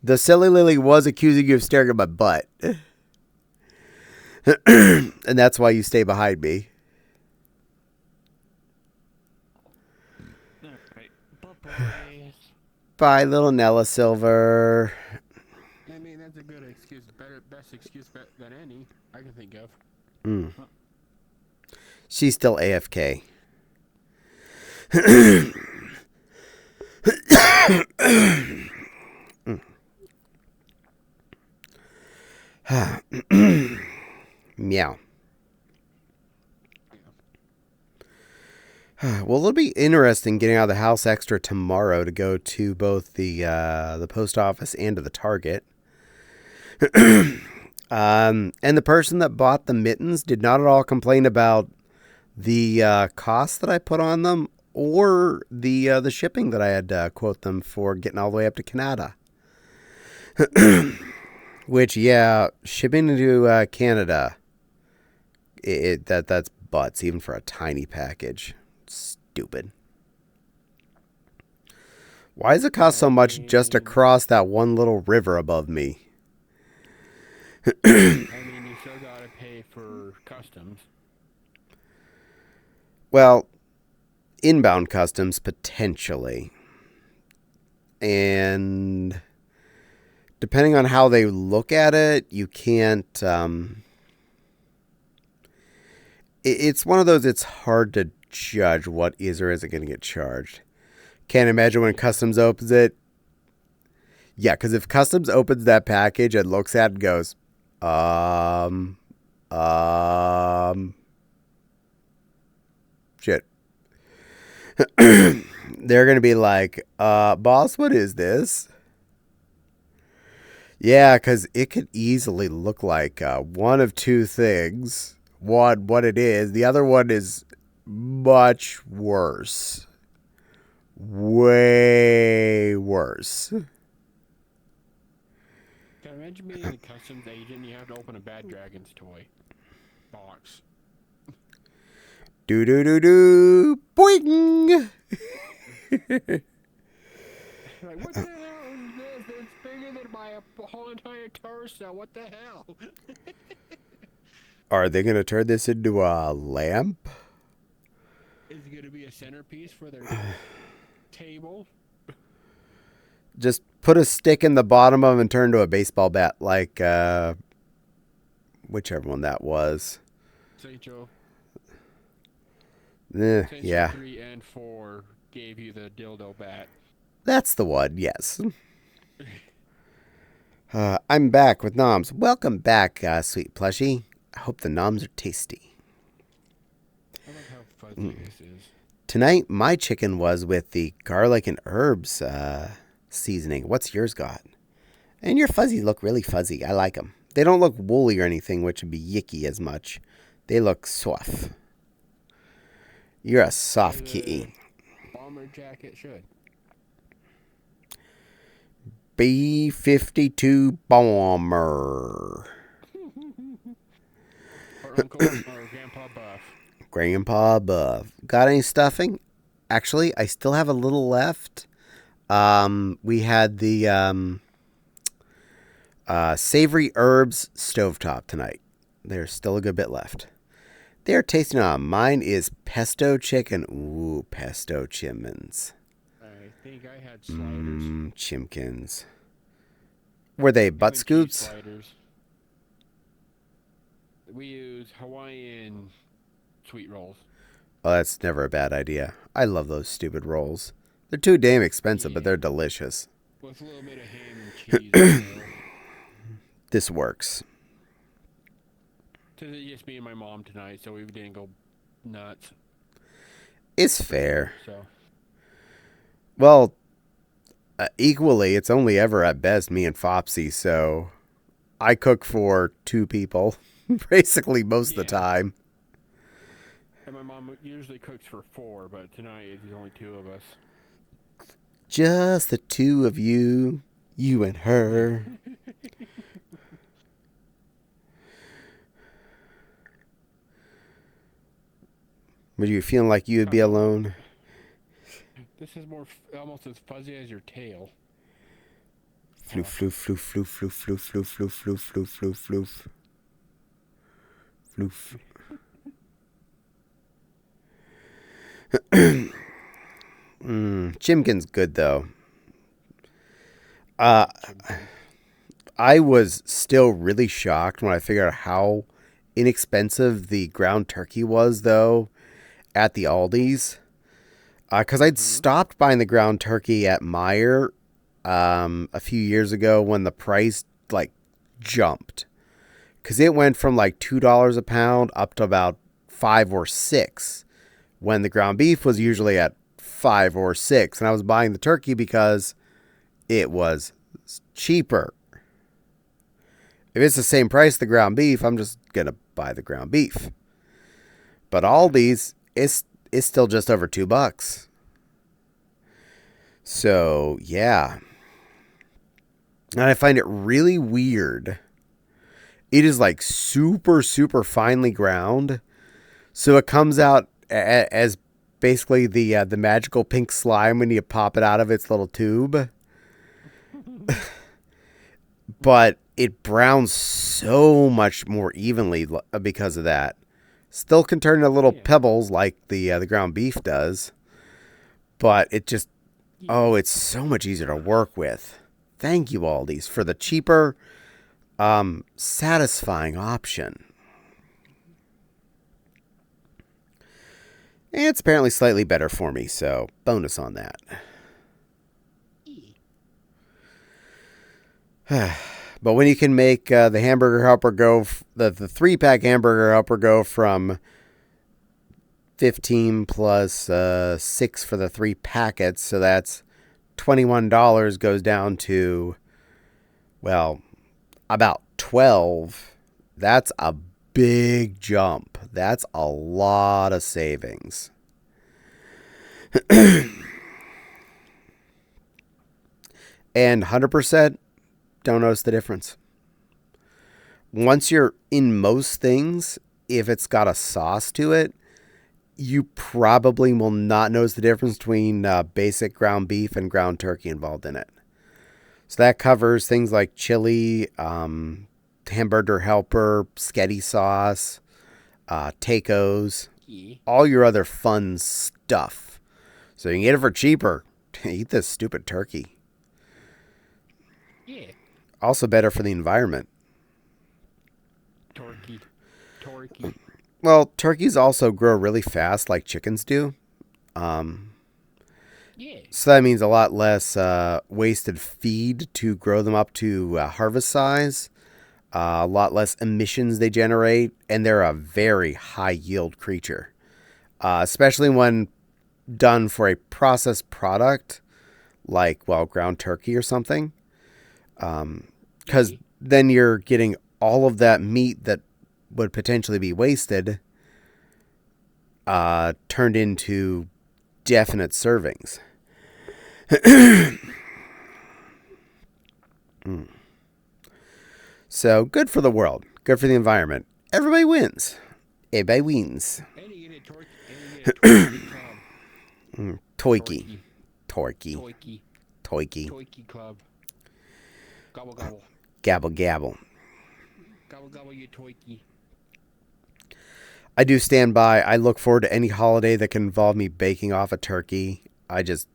The silly Lily was accusing you of staring at my butt. And that's why you stay behind me. Alright. Bye-bye. Bye, little Nella Silver. I mean, that's a good excuse. Best excuse than any I can think of. She's still AFK. Meow. Well, it'll be interesting getting out of the house extra tomorrow to go to both the post office and to the Target. And the person that bought the mittens did not at all complain about the cost that I put on them or the shipping that I had to quote them for getting all the way up to Canada. Which, yeah, shipping to Canada, that's butts, even for a tiny package. Stupid. Why does it cost so much just to cross that one little river above me? I mean, you still gotta pay for customs. Well, inbound customs, potentially. And depending on how they look at it, you can't... it's one of those, it's hard to judge what is or isn't going to get charged. Can't imagine when customs opens it. Yeah, because if customs opens that package and looks at it and goes, shit. They're going to be like, boss, what is this? Yeah, because it could easily look like one of two things. One, what it is. The other one is much worse. Way worse. Can you imagine being a customs agent and you have to open a Bad Dragon's toy box? Do do do do. Boing! Like, what the hell is this? It's bigger than my whole entire torso. What the hell? Are they going to turn this into a lamp? Is it going to be a centerpiece for their table? Just put a stick in the bottom of it and turn into a baseball bat like whichever one that was. St. Joe. Yeah. 3 and 4 gave you the dildo bat. That's the one, yes. I'm back with noms. Welcome back, sweet plushie. I hope the noms are tasty. I like how fuzzy this is. Tonight, my chicken was with the garlic and herbs seasoning. What's yours got? And your fuzzies look really fuzzy. I like them. They don't look woolly or anything, which would be yicky as much. They look soft. You're a soft kitty. Bomber jacket should. B-52 Bomber. Or Uncle or Grandpa Buff. Grandpa Buff. Got any stuffing? Actually, I still have a little left. We had the savory herbs stovetop tonight. There's still a good bit left. They're tasting on. Mine is pesto chicken. Ooh, pesto chimkins. I think I had sliders. Chimkins. Were they butt scoops? Sliders. We use Hawaiian sweet rolls. Oh, that's never a bad idea. I love those stupid rolls. They're too damn expensive, but they're delicious. With a little bit of ham and cheese. This works. It's just me and my mom tonight, so we didn't go nuts. It's fair. So. Well, equally, it's only ever at best me and Fopsy, so I cook for 2 people basically most of the time. And my mom usually cooks for 4, but tonight it's only 2 of us. Just the 2 of you, you and her. Were you feeling like you would be alone? This is more almost as fuzzy as your tail. Floof, floof, floof, floof, floof, floof, floof, floof, floof, floof, floof, floof. Chimkin's good though. I was still really shocked when I figured out how inexpensive the ground turkey was though at the Aldi's. Because I'd stopped buying the ground turkey at Meijer a few years ago when the price like jumped. Because it went from like $2 a pound up to about $5 or $6 when the ground beef was usually at $5 or $6. And I was buying the turkey because it was cheaper. If it's the same price the ground beef, I'm just going to buy the ground beef. But Aldi's is still just over $2. So, yeah. And I find it really weird. It is like super, super finely ground. So it comes out as basically the magical pink slime when you pop it out of its little tube. But it browns so much more evenly because of that. Still can turn into little pebbles like the ground beef does. But it just, it's so much easier to work with. Thank you, Aldi's, for the cheaper, satisfying option. And it's apparently slightly better for me, so bonus on that. But when you can make the hamburger helper go, the 3-pack hamburger helper go from 15 plus 6 for the 3 packets, so that's $21 goes down to, well, about 12. That's a big jump. That's a lot of savings. And 100% don't notice the difference. Once you're in most things, if it's got a sauce to it, you probably will not notice the difference between basic ground beef and ground turkey involved in it. So that covers things like chili, hamburger helper, sketty sauce, tacos, all your other fun stuff. So you can get it for cheaper. Eat this stupid turkey. Yeah. Also better for the environment. Turkey. Well, turkeys also grow really fast like chickens do. So that means a lot less wasted feed to grow them up to harvest size. A lot less emissions they generate. And they're a very high yield creature. Especially when done for a processed product like, well, ground turkey or something. Because then you're getting all of that meat that would potentially be wasted turned into definite servings. So good for the world. Good for the environment. Everybody wins. Everybody wins. And you get a turkey club. Toiki. Toiki club. Gobble gobble. Gabble gabble. Gobble gobble you toiki. I do stand by. I look forward to any holiday that can involve me baking off a turkey. I just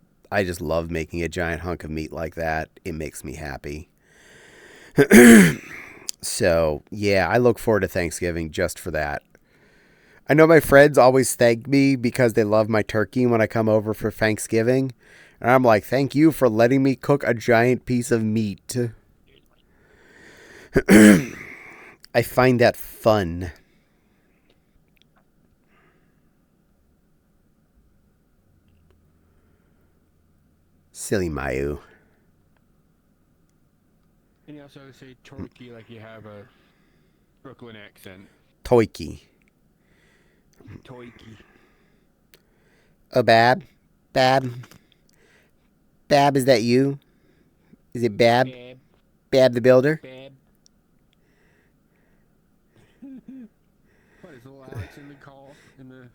love making a giant hunk of meat like that. It makes me happy. So, yeah, I look forward to Thanksgiving just for that. I know my friends always thank me because they love my turkey when I come over for Thanksgiving. And I'm like, thank you for letting me cook a giant piece of meat. I find that fun. Silly Mayu. And you also say turkey like you have a Brooklyn accent. Toiki. Toiki. Oh, Bab? Bab, is that you? Is it Bab? Bab. Bab the Builder? Bab. What is little Alex in the call in the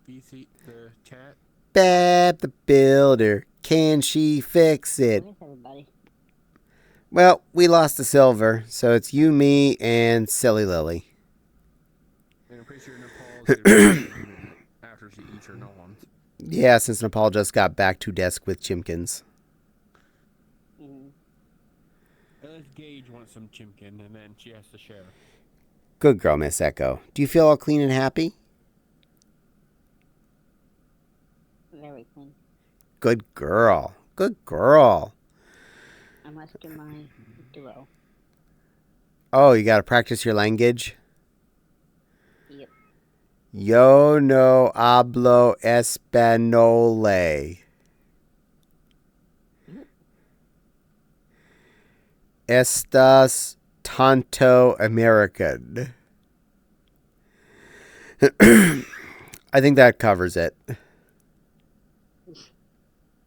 VC the chat? Bab the Builder. Can she fix it? Where's everybody? Well, we lost the silver, so it's you, me, and Silly Lily. And I'm pretty sure Nepal's gonna be after she eats her noms. Yeah, since Nepal just got back to desk with Chimkins. Unless Gage wants some chimkin, and then she has to share. Good girl, Miss Echo. Do you feel all clean and happy? Very clean. Good girl. Good girl. I must do my duo. Oh, you gotta practice your language? Yep. Yo no hablo español. Estas tanto American. I think that covers it.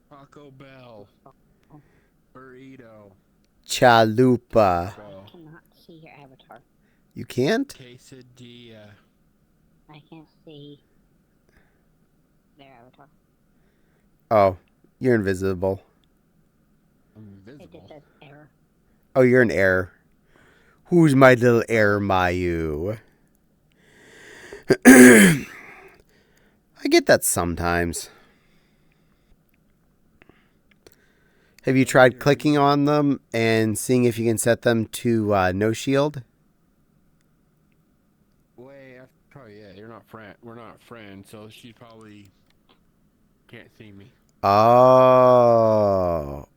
Taco Bell. Burrito. Chalupa. I cannot see your avatar. You can't? Quesadilla. I can't see their avatar. Oh, you're invisible. It Invisible. just says error. Oh, you're an error. Who's my little error, Mayu? I get that sometimes. Have you tried clicking on them and seeing if you can set them to no shield? Wait, probably yeah. You're not friend. We're not friends, so she probably can't see me. Oh.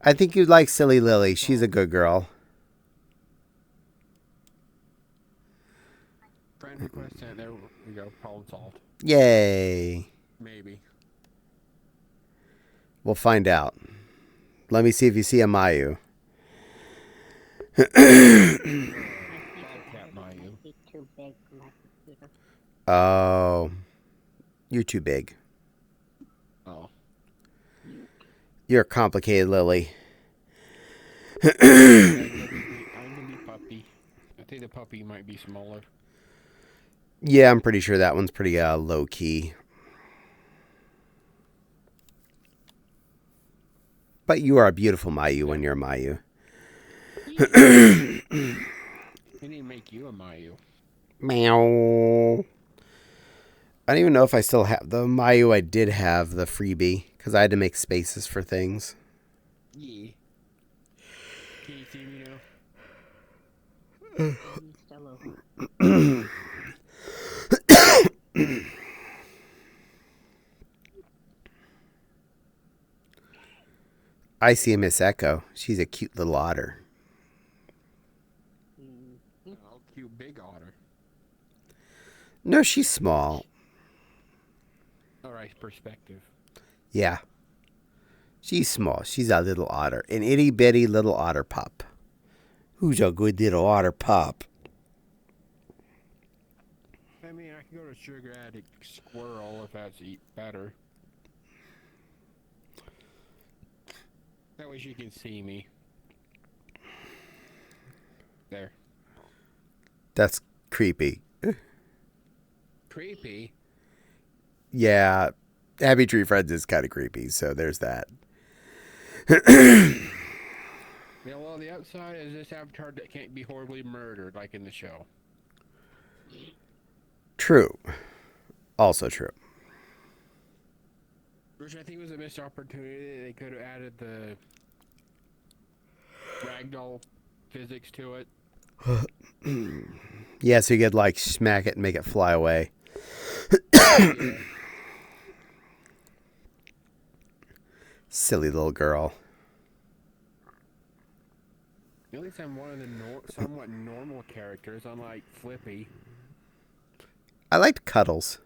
I think you'd like Silly Lily. She's a good girl. Friend request sent. There we go. Problem solved. Yay. Maybe. We'll find out. Let me see if you see a Mayu. Cat Mayu. might be too big for my computer. Oh. You're too big. Oh. You're a complicated Lily. I'm gonna be puppy. I think the puppy might be smaller. Yeah, I'm pretty sure that one's pretty low key. But you are a beautiful Mayu when you're a Mayu. I need to make you a Mayu. Meow. I don't even know if I still have the Mayu I did have, the freebie, because I had to make spaces for things. Yeah. Can you see me now? He's still over. I see a Miss Echo. She's a cute little otter. Oh, cute big otter. No, she's small. Alright, perspective. Yeah. She's small. She's a little otter. An itty bitty little otter pup. Who's a good little otter pup? I mean, I can go to Sugar Addict Squirrel if that's better. That way she can see me. There. That's creepy. Creepy? Yeah. Happy Tree Friends is kind of creepy, so there's that. Yeah, well, the upside is this avatar that can't be horribly murdered like in the show. True. Also true. Which I think was a missed opportunity. They could have added the ragdoll physics to it. Yeah, so you could like smack it and make it fly away. Silly little girl. At least I'm one of the somewhat normal characters, unlike Flippy. I liked Cuddles.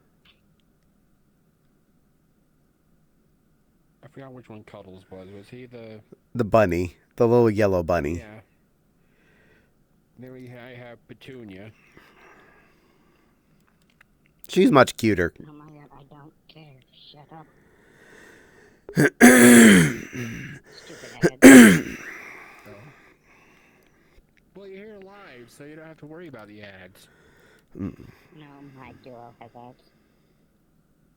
I forgot which one Cuddles was. Was he the... The bunny. The little yellow bunny. Yeah. Then I have Petunia. She's much cuter. Oh my god, I don't care. Shut up. Stupid head. Well, you're here live, so you don't have to worry about the ads. No, my duo has ads.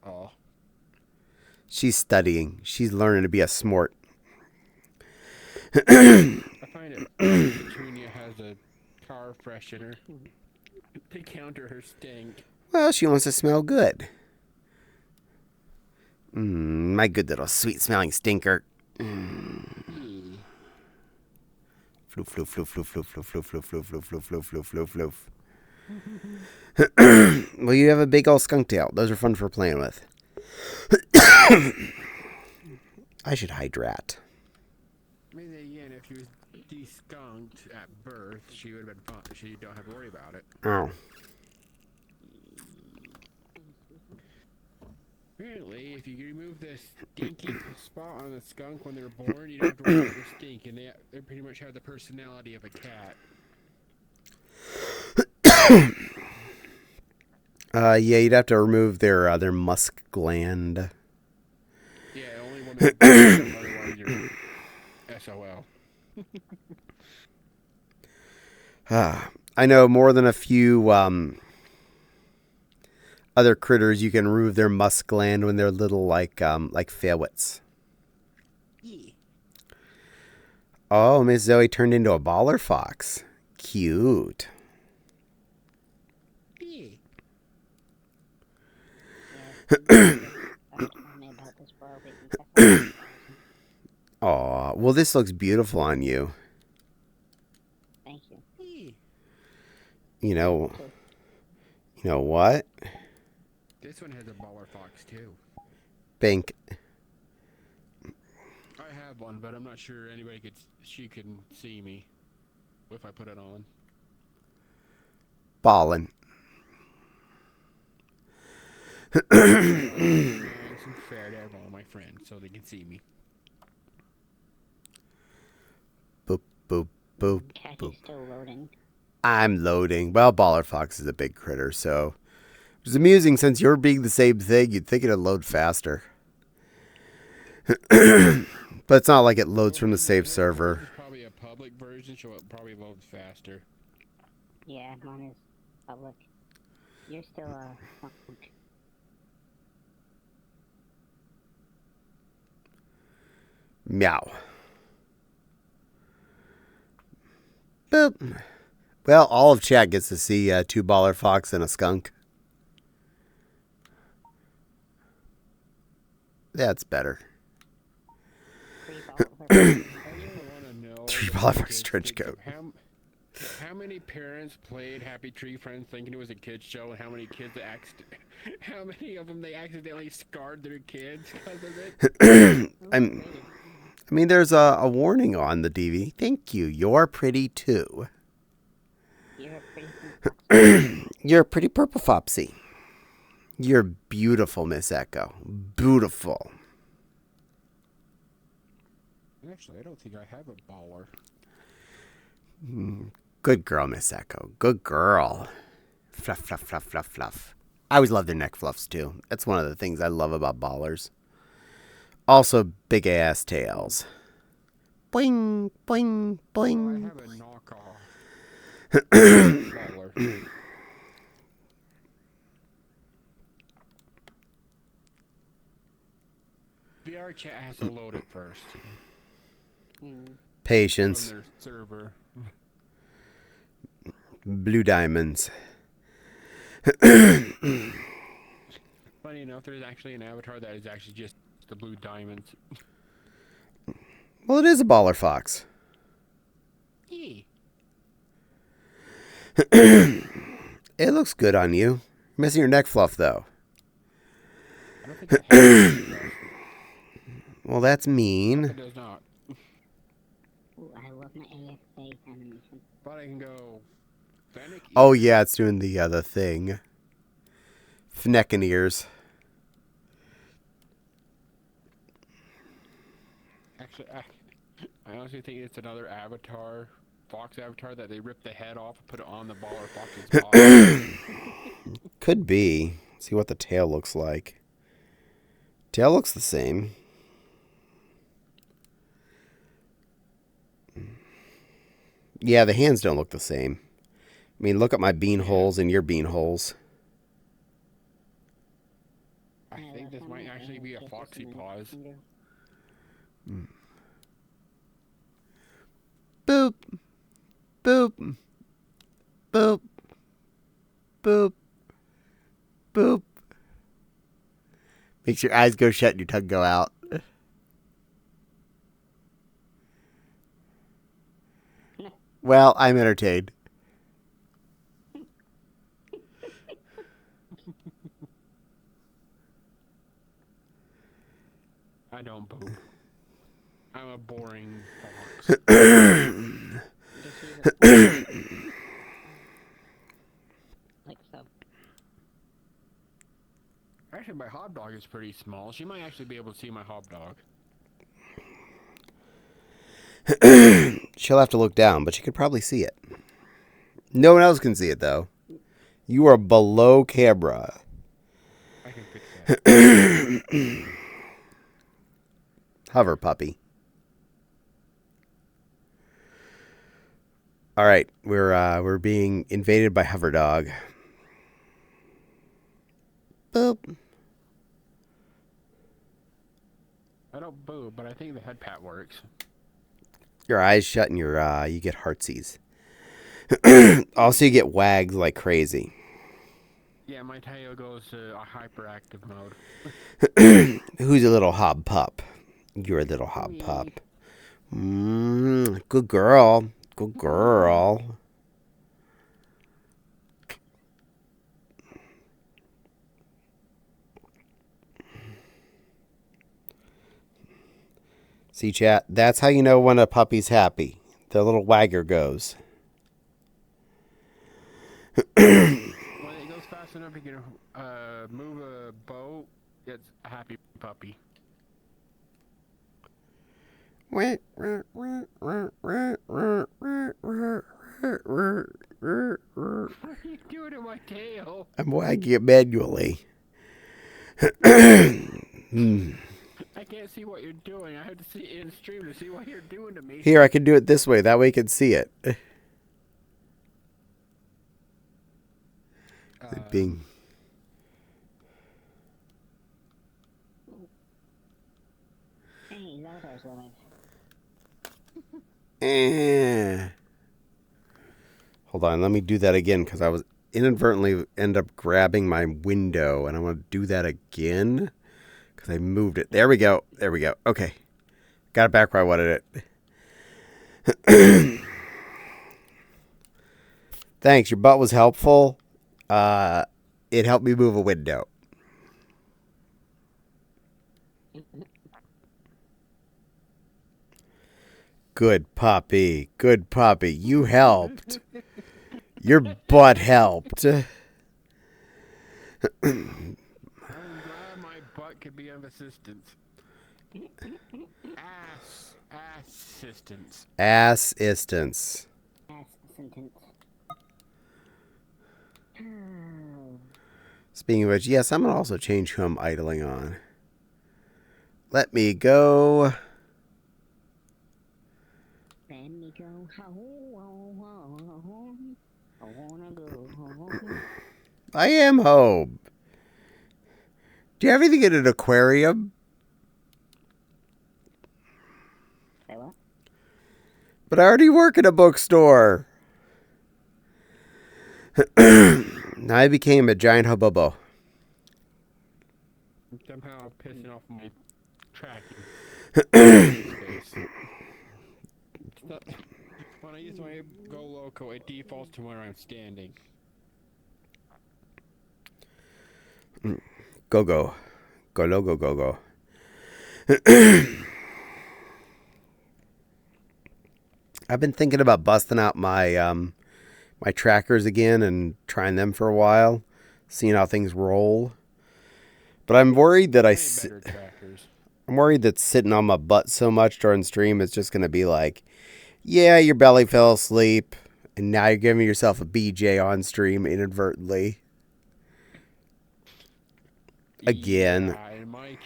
Oh. She's studying. She's learning to be a smart. I find it funny Petunia has a car freshener to counter her stink. Well, she wants to smell good. My good little sweet-smelling stinker. Floof, floof, floof, floof, floof, floof, floof, floof, floof, floof, floof, floof, floof, floof. Well, you have a big old skunk tail. Those are fun for playing with. I should hydrate. I mean, again, if she was de-skunked at birth, she would have been fine. She don't have to worry about it. Oh. Apparently, if you remove the stinky spot on the skunk when they're born, you don't have to worry about their stink, and they pretty much have the personality of a cat. Yeah, you'd have to remove their musk gland. Yeah, only when they're born, otherwise you're SOL. I know more than a few other critters you can remove their musk gland when they're little, like ferrets. Yeah. Oh, Miss Zoe turned into a baller fox. Cute. Yeah. Aw, well, this looks beautiful on you. Thank you. Yeah. You know what? This one has a baller fox too. Bink. I have one, but I'm not sure she can see me if I put it on. Ballin'. Nice and fair to have all my friends so they can see me. Boop, boop, boop, boop. Caddie's still loading. I'm loading. Well, baller fox is a big critter, so it's amusing since you're being the same thing. You'd think it'd load faster. But it's not like it loads from the same server. This is probably a public version, so it probably loads faster. Yeah, mine is public. You're still skunk. Meow. Boop. Well, all of chat gets to see two baller fox and a skunk. That's better. Three baller fox trench coat. How many parents played Happy Tree Friends thinking it was a kids show, and how many of them they accidentally scarred their kids because of it? I mean, there's a warning on the DV. Thank you. You're pretty too. You're a pretty You're a pretty purple fopsy. You're beautiful, Miss Echo. Beautiful. Actually, I don't think I have a baller. Good girl, Miss Echo. Good girl. Fluff, fluff, fluff, fluff, fluff. I always love their neck fluffs, too. That's one of the things I love about ballers. Also, big-ass tails. Boing, boing, boing. I have a knockoff baller. VR chat has to load it first. Patience. From their server. Blue diamonds. Funny enough, there's actually an avatar that is actually just the blue diamonds. Well, it is a baller fox. Yeah. It looks good on you. You're missing your neck fluff, though. I don't think I have it. Well, that's mean. It does not. Ooh, I love my AFA animation. But I can go Fennec. Oh, yeah, it's doing the other thing. Fneck ears. Actually, I honestly think it's another avatar, fox avatar, that they ripped the head off and put it on the baller fox's body. Could be. See what the tail looks like. Tail looks the same. Yeah, the hands don't look the same. I mean, look at my bean holes and your bean holes. I think foxy paws. Boop. Boop. Boop. Boop. Boop. Makes your eyes go shut and your tongue go out. Well, I'm entertained. I don't poop. I'm a boring fox. Like so. Actually, my hobdog is pretty small. She might actually be able to see my hobdog. She'll have to look down, but she could probably see it. No one else can see it, though. You are below camera. I can fix that. Hover puppy. All right, we're being invaded by hover dog. Boop. I don't boo, but I think the head pat works. Your eyes shut and you get heartsies. Also, you get wags like crazy. Yeah, my tail goes to a hyperactive mode. Who's a little hob pup? You're a little hob Me. pup. Good girl. Good girl. See, chat, that's how you know when a puppy's happy. The little wagger goes. When it goes fast enough, you can move a boat. It's a happy puppy. What What are you doing to my tail? I'm wagging it manually. I can't see what you're doing. I have to see it in stream to see what you're doing to me. Here, I can do it this way. That way you can see it. Being... Hey, Lothar's living. Hold on, let me do that again because I was inadvertently end up grabbing my window, and I want to do that again because I moved it. There we go. There we go. Okay, got it back where I wanted it. Thanks. Your butt was helpful. It helped me move a window. Good puppy. Good puppy. You helped. Your butt helped. I'm glad my butt could be of assistance. Assistance. Assistance. Sentence. Speaking of which, yes, I'm going to also change who I'm idling on. Let me go. Let me go home. I wanna go home. I am home. Do you have anything in an aquarium? Say what? But I already work in a bookstore. Now I became a giant hububbo. I'm somehow pissing off my tracking. When I use my Go Loco, it defaults to where I'm standing. Go, go. Go, logo, go, go. I've been thinking about busting out my my trackers again and trying them for a while, seeing how things roll. But I'm worried that Better trackers. I'm worried that sitting on my butt so much during stream is just going to be like, yeah, your belly fell asleep, and now you're giving yourself a BJ on stream inadvertently. Again. Yeah, in my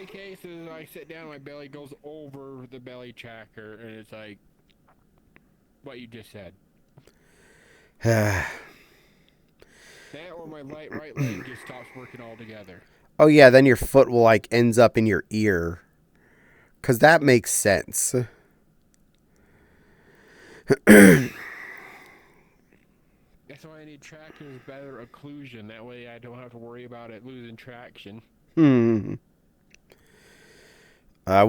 case, is I sit down, my belly goes over the belly tracker, and it's like what you just said. That or my right leg just stops working altogether. Oh yeah, then your foot will like ends up in your ear. 'Cause that makes sense. That's why I need traction is better occlusion. That way I don't have to worry about it losing traction. We'll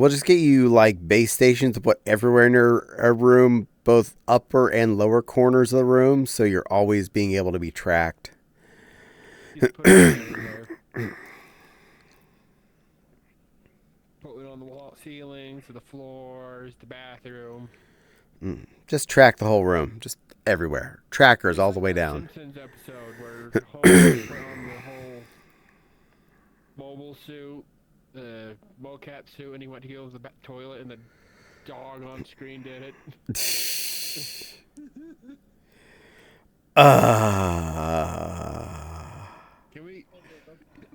just get you like base stations to put everywhere in your room, both upper and lower corners of the room, so you're always being able to be tracked. Just put it everywhere. Put it on the wall, ceilings, to the floors, the bathroom. Just track the whole room, just everywhere. Trackers It's all like the way that down. Simpsons episode where Homer put on the whole mobile suit, the mocap suit, and he went to go to the toilet, and the dog on screen did it.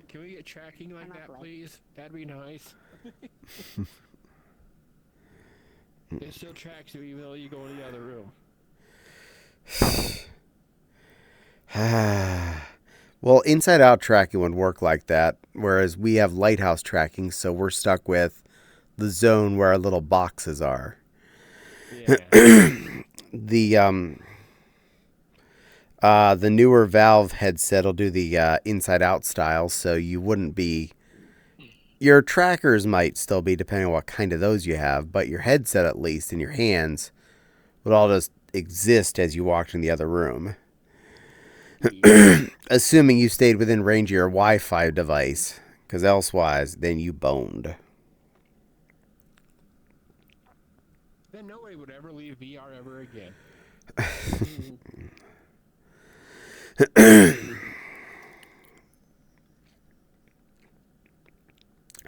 Can we get tracking like that, please? That'd be nice. It still tracks you even though you go in the other room. Well, inside out tracking would work like that, whereas we have lighthouse tracking, so we're stuck with the zone where our little boxes are. Yeah. The newer Valve headset will do the inside out style, so you wouldn't be. Your trackers might still be, depending on what kind of those you have, but your headset, at least, and your hands would all just exist as you walked in the other room. Assuming you stayed within range of your Wi-Fi device, because elsewise, then you boned. Then nobody would ever leave VR ever again.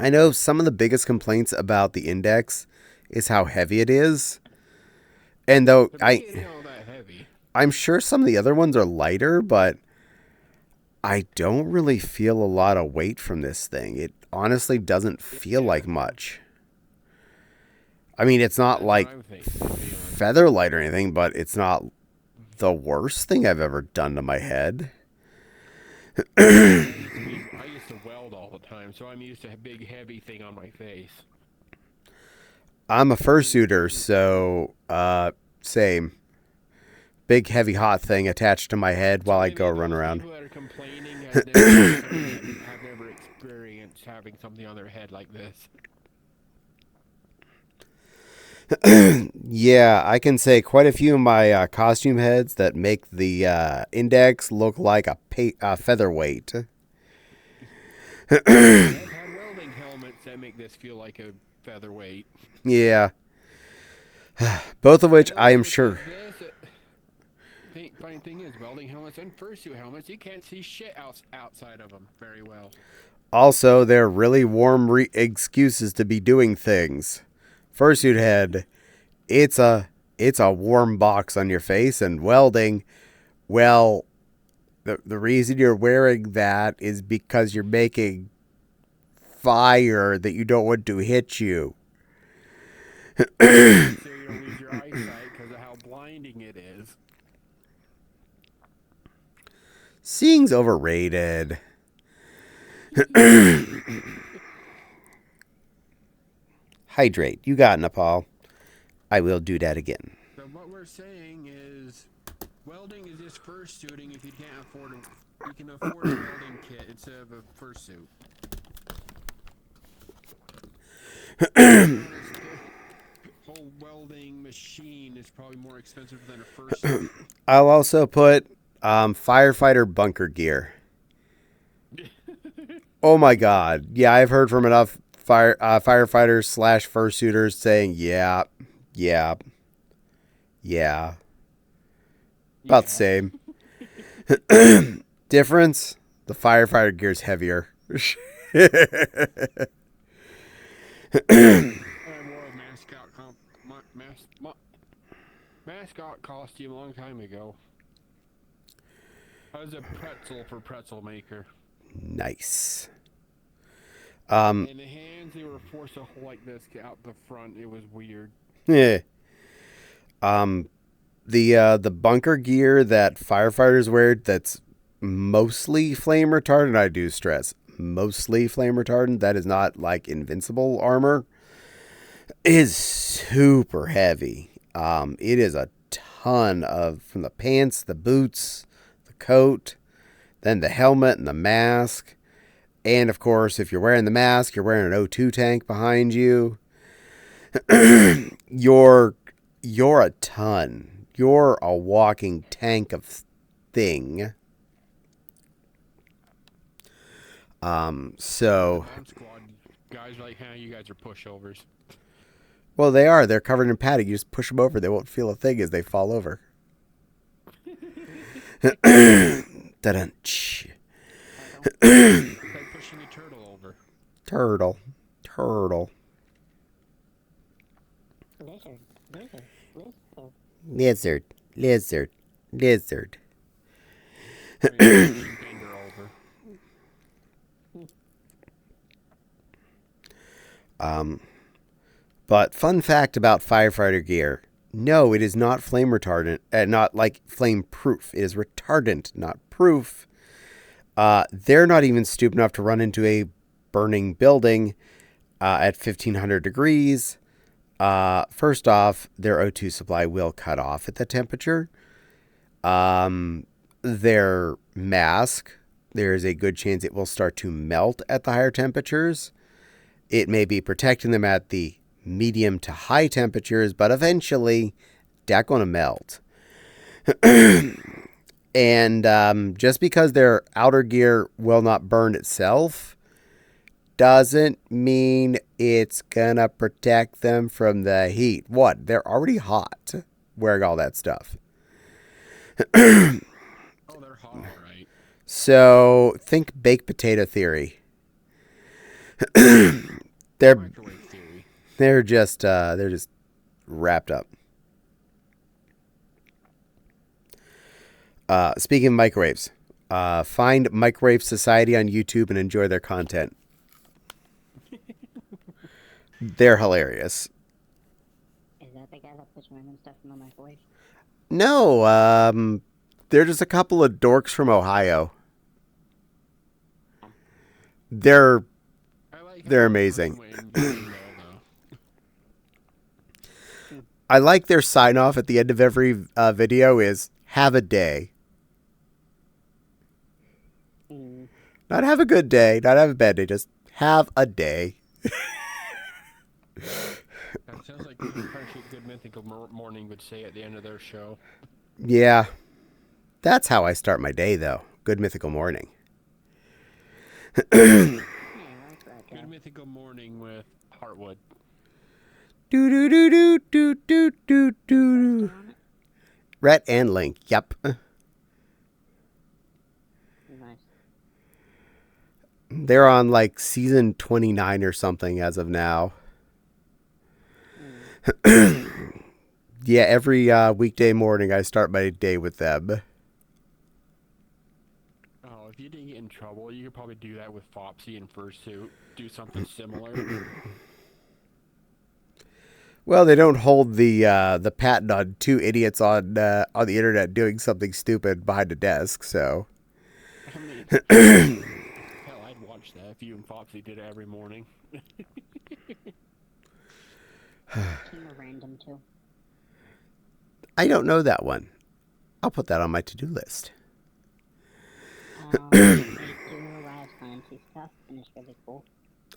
I know some of the biggest complaints about the Index is how heavy it is. And though But it ain't all that heavy. I'm sure some of the other ones are lighter, but I don't really feel a lot of weight from this thing. It honestly doesn't feel like much. I mean, it's not like feather light or anything, but it's not the worst thing I've ever done to my head. I used to weld all the time, so I'm used to a big heavy thing on my face. I'm a fursuiter, so same. Big heavy hot thing attached to my head while I go run around. People that are complaining have never experienced having something on their head like this. Yeah, I can say quite a few of my costume heads that make the Index look like a featherweight. I've had welding helmets that make this feel like a featherweight. Yeah. Both of which I am sure. Funny thing is, welding helmets and fursuit helmets, you can't see shit outside of them very well. Also, they're really warm excuses to be doing things. Fursuit head, it's a warm box on your face, and welding, well, the reason you're wearing that is because you're making fire that you don't want to hit you. So you don't lose your eyesight because of how blinding it is. Seeing's overrated. Hydrate. You got Nepal. I will do that again. So what we're saying is, welding is just fursuiting if you can't afford a, you can afford a welding kit instead of a fursuit. Whole welding machine is probably more expensive than a fursuit. I'll also put firefighter bunker gear. Oh my god. Yeah, I've heard from enough firefighters / fursuiters saying, yeah. About the same. Difference? The firefighter gear's heavier. I wore a mascot costume a long time ago. I was a pretzel for Pretzel Maker. Nice. In the hands, they were forced to hold like this out the front. It was weird. Yeah. The bunker gear that firefighters wear that's mostly flame retardant, I do stress, mostly flame retardant, that is not like invincible armor, is super heavy. It is a ton of, from the pants, the boots, the coat, then the helmet and the mask. And of course, if you're wearing the mask, you're wearing an O2 tank behind you. you're a ton. You're a walking tank of thing. So Bomb squad guys are like, huh, you guys are pushovers. well, they are. They're covered in padding. You just push them over. They won't feel a thing as they fall over. Da-dun. It's like pushing a turtle over. Turtle. Lizard. Lizard. Or you're pushing Bender over. But fun fact about firefighter gear. No, it is not flame retardant. Not like flame proof. It is retardant, not proof. They're not even stupid enough to run into a burning building at 1500 degrees. First off, their O2 supply will cut off at that temperature. Their mask, there is a good chance it will start to melt at the higher temperatures. It may be protecting them at the medium to high temperatures, but eventually that's going to melt. And just because their outer gear will not burn itself doesn't mean it's going to protect them from the heat. What? They're already hot wearing all that stuff. Oh, they're hot, all right. So think baked potato theory. Microwave theory. They're just wrapped up. Speaking of microwaves, find Microwave Society on YouTube and enjoy their content. They're hilarious. Is that the guy that puts random stuff in the microwave? No, they're just a couple of dorks from Ohio. They're amazing. I like their sign off at the end of every video is "Have a day." Not have a good day, not have a bad day, just have a day. That sounds like Good Mythical Morning would say at the end of their show. Yeah. That's how I start my day, though. Good Mythical Morning. Good Mythical Morning with Heartwood. Do do do do do do do do. Rhett and Link. Yep. Nice. They're on like season 29 or something as of now. Yeah, every weekday morning I start my day with them. Oh, if you didn't get in trouble, you could probably do that with Fopsy and Fursuit. Do something similar. Well, they don't hold the patent on two idiots on the internet doing something stupid behind a desk, so. I mean, hell, I'd watch that if you and Fopsy did it every morning. Team of random too. I don't know that one. I'll put that on my to-do list. They do a lot of sciencey stuff, and it's really cool.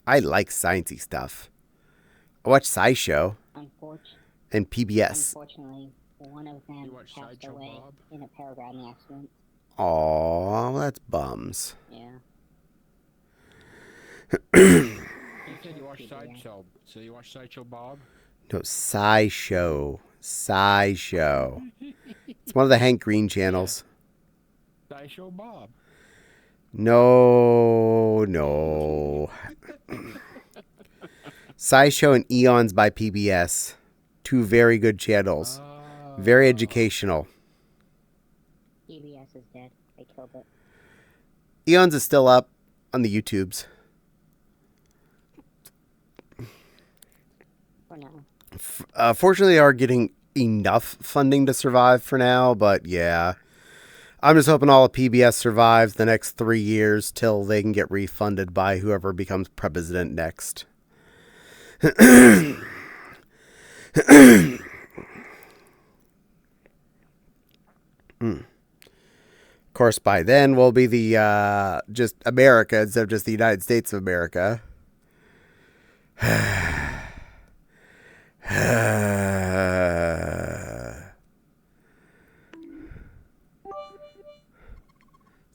I like sciencey stuff. I watch SciShow and PBS. Unfortunately, one of them You watch passed Sideshow away Bob? in a paragliding accident. Aw, well, that's bums. Yeah. You said you watched Sideshow. So you watched Sideshow Bob? No, SciShow. SciShow. It's one of the Hank Green channels. Sideshow Bob. No. SciShow and Eons by PBS. Two very good channels. Very educational. PBS is dead. They killed it. Eons is still up on the YouTubes. For now. Fortunately, they are getting enough funding to survive for now, but yeah. I'm just hoping all of PBS survives the next 3 years till they can get refunded by whoever becomes president next. Of course, by then we'll be the just America instead of just the United States of America.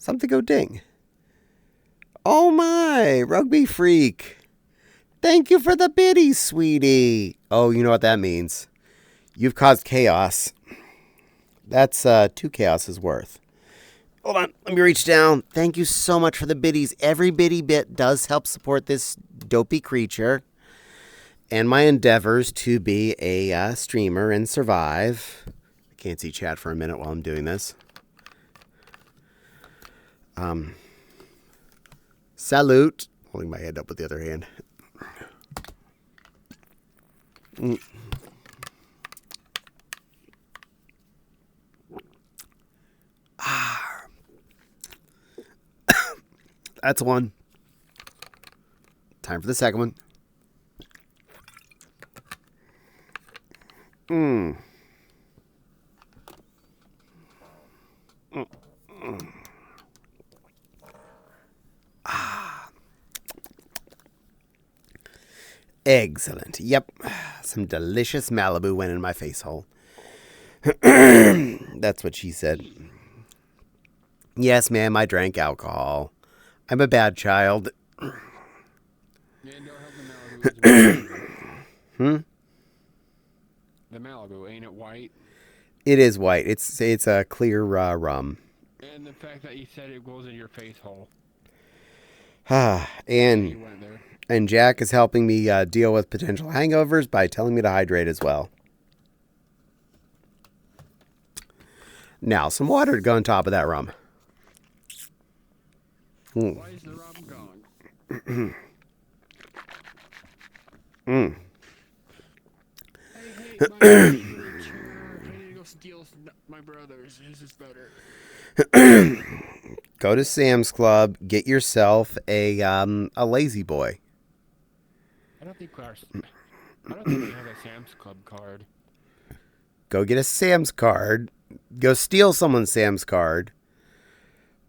Something go ding. Oh my, Rugby Freak. Thank you for the biddy, sweetie. Oh, you know what that means. You've caused chaos. That's 2 chaoses worth. Hold on, let me reach down. Thank you so much for the biddies. Every biddy bit does help support this dopey creature and my endeavors to be a streamer and survive. I can't see chat for a minute while I'm doing this. Salute. Holding my hand up with the other hand. That's one. Time for the second one. Excellent. Yep. Some delicious Malibu went in my face hole. That's what she said. Yes, ma'am, I drank alcohol. I'm a bad child. Yeah, don't help the Malibu. The Malibu, ain't it white? It is white. It's a clear rum. And the fact that you said it goes in your face hole. and You went there. and Jack is helping me deal with potential hangovers by telling me to hydrate as well. Now, some water to go on top of that rum. Why is the rum gone? I hate my chair. I need to go steal my brother's. His is better. Go to Sam's Club. Get yourself a lazy boy. I don't think we have a Sam's Club card. Go get a Sam's card. Go steal someone's Sam's card.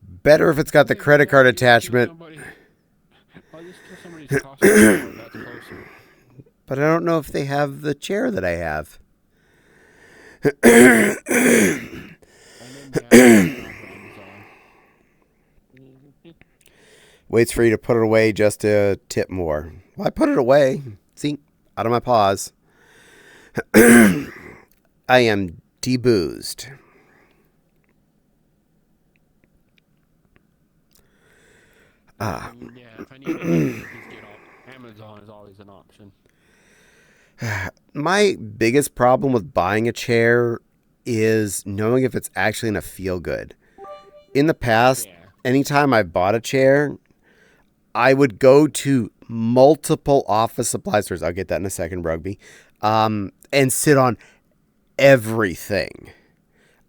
Better if it's got the credit card attachment. I'll just steal somebody's Costco card. That's closer. But I don't know if they have the chair that I have. I didn't have it on Amazon. Waits for you to put it away just to tip more. Well, I put it away. See? Out of my paws. I am deboozed. Yeah, if I need to just get off Amazon is always an option. My biggest problem with buying a chair is knowing if it's actually going to feel good. In the past, anytime I bought a chair, I would go to multiple office supply stores. I'll get that in a second, Rugby. And sit on everything.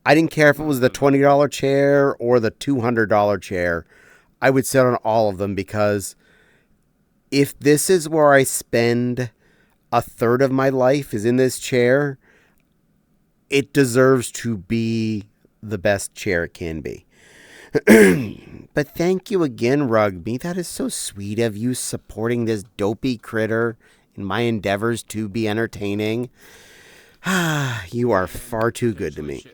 I didn't care if it was the $20 chair or the $200 chair. I would sit on all of them because if this is where I spend a third of my life is in this chair, it deserves to be the best chair it can be. But thank you again, Rugby. That is so sweet of you supporting this dopey critter in my endeavors to be entertaining. You are far too good to me.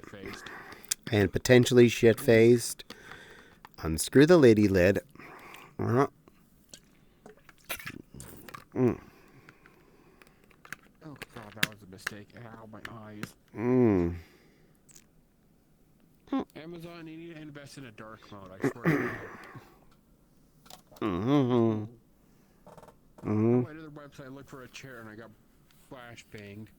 And potentially shit-faced. Unscrew the lady lid. Oh god, that was a mistake. Ow, my eyes. Amazon, you need to invest in a dark mode, I swear to God. I went to their website, looked for a chair, and I got flash banged.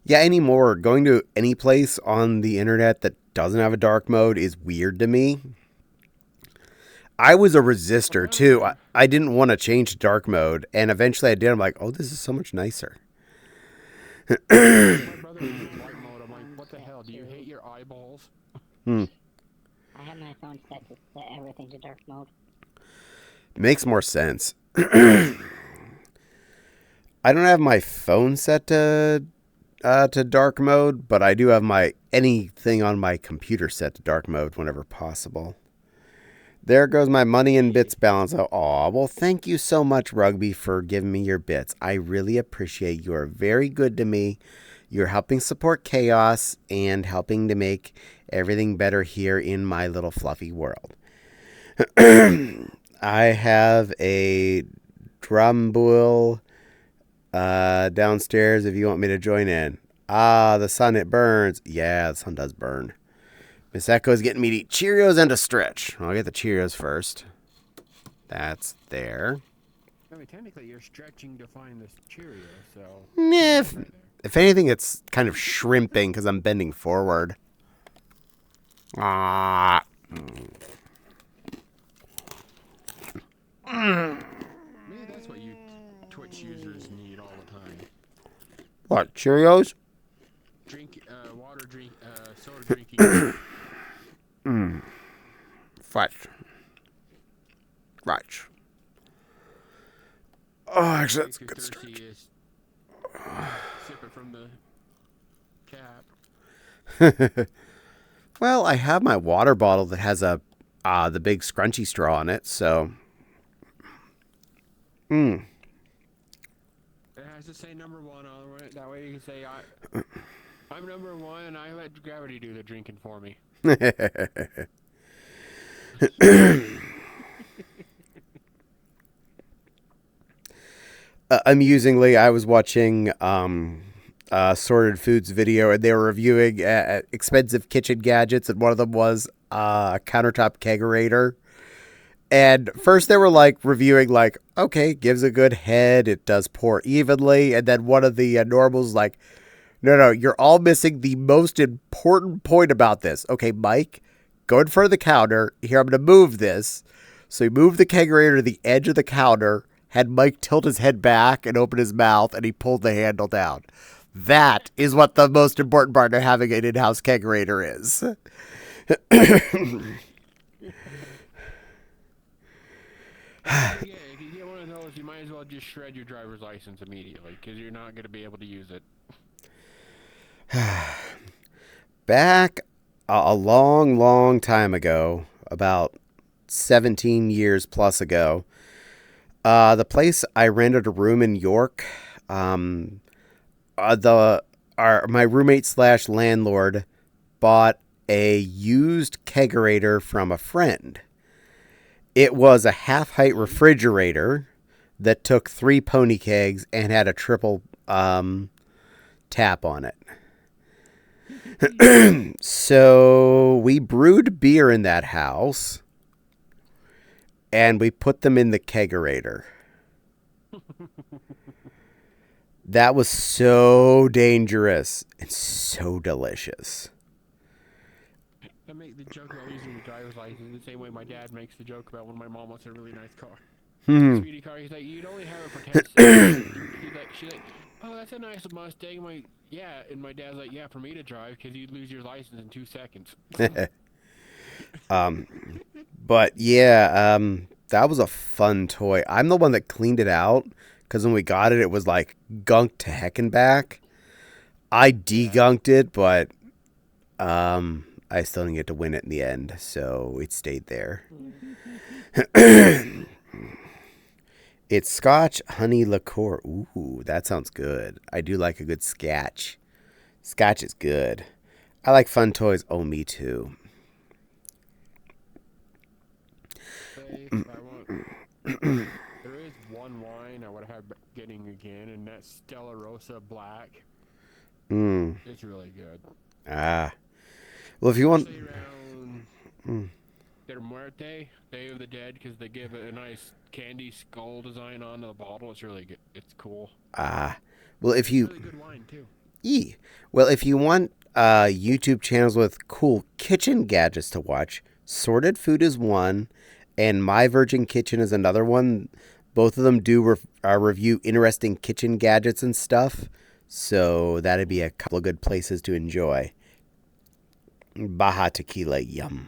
Yeah, anymore, going to any place on the internet that doesn't have a dark mode is weird to me. I was a resistor, too. I didn't want to change to dark mode, and eventually I did. I'm like, oh, this is so much nicer. My brother uses light mode. I'm like, what the hell? Do you hate your eyeballs? Hmm. I have my phone set to set everything to dark mode. Makes more sense. I don't have my phone set to dark mode, but I do have my anything on my computer set to dark mode whenever possible. There goes my money and bits balance. Oh, well, thank you so much, Rugby, for giving me your bits. I really appreciate you. Are very good to me. You're helping support chaos and helping to make everything better here in my little fluffy world. I have a drum bull downstairs if you want me to join in. Ah, the sun, it burns. Yeah, the sun does burn. Miss Echo's getting me to eat Cheerios and a stretch. I'll get the Cheerios first. That's there. I mean, technically, you're stretching to find this Cheerio, so. Nah, if anything, it's kind of shrimping because I'm bending forward. Ah. Maybe that's what you Twitch users need all the time. What, Cheerios? Water drink, soda drinking. Fudge. Right. Oh, actually, that's a good start. Sip it from the cap. Well, I have my water bottle that has the big scrunchy straw on it, so. It has to say number 1 on it. That way you can say, I'm number 1 and I let gravity do the drinking for me. Amusingly, I was watching Sorted Foods video, and they were reviewing expensive kitchen gadgets, and one of them was a countertop kegerator. And first they were like reviewing, like, okay, gives a good head, it does pour evenly, and then one of the normals like, no, you're all missing the most important point about this. Okay, Mike, go in front of the counter. Here, I'm going to move this. So he moved the kegerator to the edge of the counter, had Mike tilt his head back and open his mouth, and he pulled the handle down. That is what the most important part of having an in-house kegerator is. Yeah, if you get one of those, you might as well just shred your driver's license immediately, because you're not going to be able to use it. Back a long time ago, about 17 years plus ago, the place I rented a room in York, my roommate / landlord bought a used kegerator from a friend. It was a half-height refrigerator that took 3 pony kegs and had a triple tap on it. So we brewed beer in that house, and we put them in the kegerator. That was so dangerous and so delicious. I make the joke about using the driver's license the same way my dad makes the joke about when my mom wants a really nice car. Sweetie car, he's like, you'd only have it for 10 seconds. She's like, oh, that's a nice Mustang. I'm like, yeah. And my dad's like, yeah, for me to drive, because you'd lose your license in 2 seconds. But yeah, that was a fun toy. I'm the one that cleaned it out, because when we got it, it was like gunked to heck and back. I degunked it, but I still didn't get to win it in the end, so it stayed there. It's Scotch honey liqueur. Ooh, that sounds good. I do like a good scotch. Scotch is good. I like fun toys. Oh, me too. There is one wine I would have getting again, and that's Stella Rosa Black. It's really good. Ah. Well, if you want... Around Their Muerte, Day of the Dead, because they give it a nice candy skull design on the bottle. It's really good. It's cool. Ah. Well, if you... It's really good wine, too. Well, if you want YouTube channels with cool kitchen gadgets to watch, Sorted Food is one, and My Virgin Kitchen is another one. Both of them do review interesting kitchen gadgets and stuff. So that'd be a couple of good places to enjoy. Baja Tequila, yum.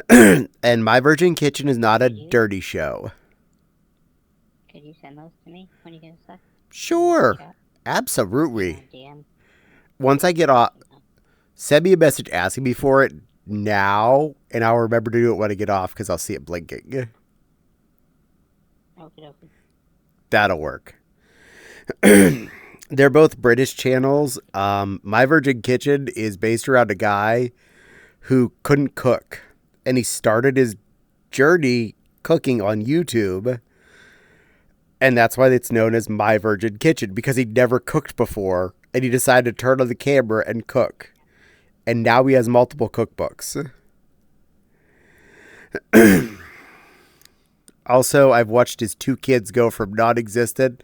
And My Virgin Kitchen is not a dirty show. Could you send those to me when you get a sec? Sure. Chat? Absolutely. DM? Once I get off, send me a message asking me for it now, and I'll remember to do it when I get off because I'll see it blinking. Okay. That'll work. They're both British channels. My Virgin Kitchen is based around a guy who couldn't cook, and he started his journey cooking on YouTube, and that's why it's known as My Virgin Kitchen, because he'd never cooked before, and he decided to turn on the camera and cook. And now he has multiple cookbooks. Also, I've watched his 2 kids go from non-existent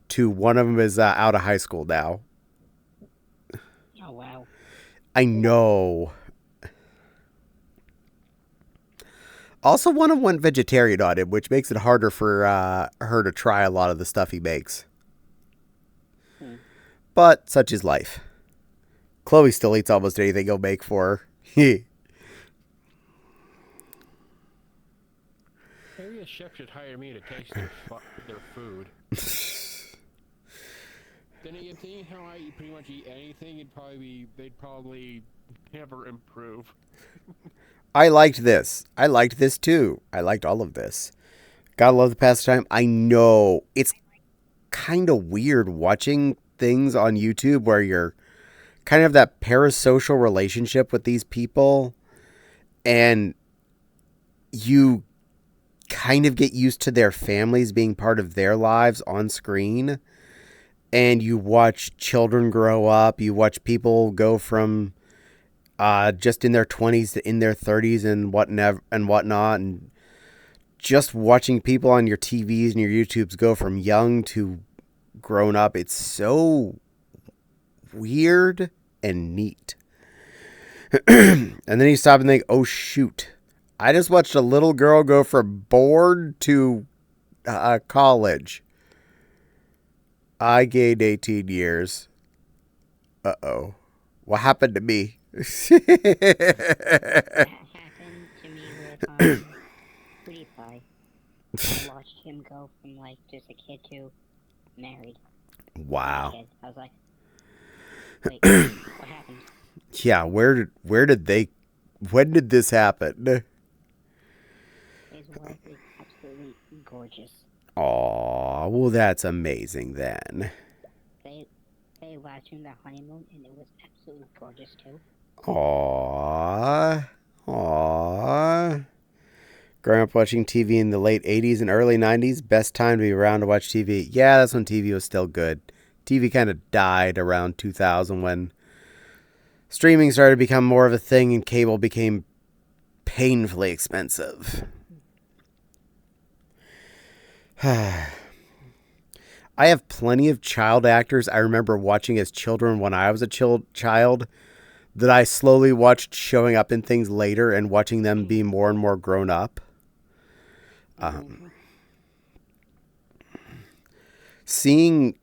to one of them is out of high school now. Oh, wow. I know. Also, one of them went vegetarian on him, which makes it harder for her to try a lot of the stuff he makes. But such is life. Chloe still eats almost anything he'll make for her. Maybe a chef should hire me to taste their food. Then again, seeing how I pretty much eat anything, they'd probably never improve. I liked this. I liked this too. I liked all of this. Gotta love the pastime. I know it's kind of weird watching things on YouTube where you're kind of that parasocial relationship with these people, and you kind of get used to their families being part of their lives on screen, and you watch children grow up, you watch people go from just in their 20s to in their 30s and whatnot, and just watching people on your TVs and your YouTubes go from young to grown up. It's so weird and neat. And then you stop and think, oh shoot, I just watched a little girl go from board to college. I gained 18 years. Uh-oh. What happened to me? That happened to me with PewDiePie. I watched him go from like just a kid to married. Wow. Kid. I was like, wait, what happened? Yeah, when did this happen? His wife is absolutely gorgeous. Aw, well that's amazing then. They watched him the honeymoon and it was absolutely gorgeous too. Aww. Growing up watching TV in the late 80s and early 90s, best time to be around to watch TV. Yeah, that's when TV was still good. TV kind of died around 2000 when streaming started to become more of a thing and cable became painfully expensive. I have plenty of child actors I remember watching as children when I was a child that I slowly watched showing up in things later and watching them be more and more grown up. Seeing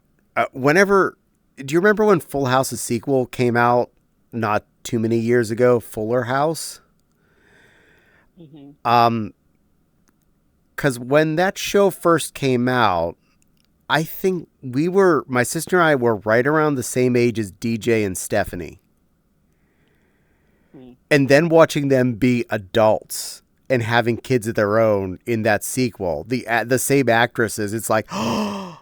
whenever, do you remember when Full House's sequel came out not too many years ago, Fuller House? Because when that show first came out, I think my sister and I were right around the same age as DJ and Stephanie. And then watching them be adults and having kids of their own in that sequel, the same actresses, it's like, aww,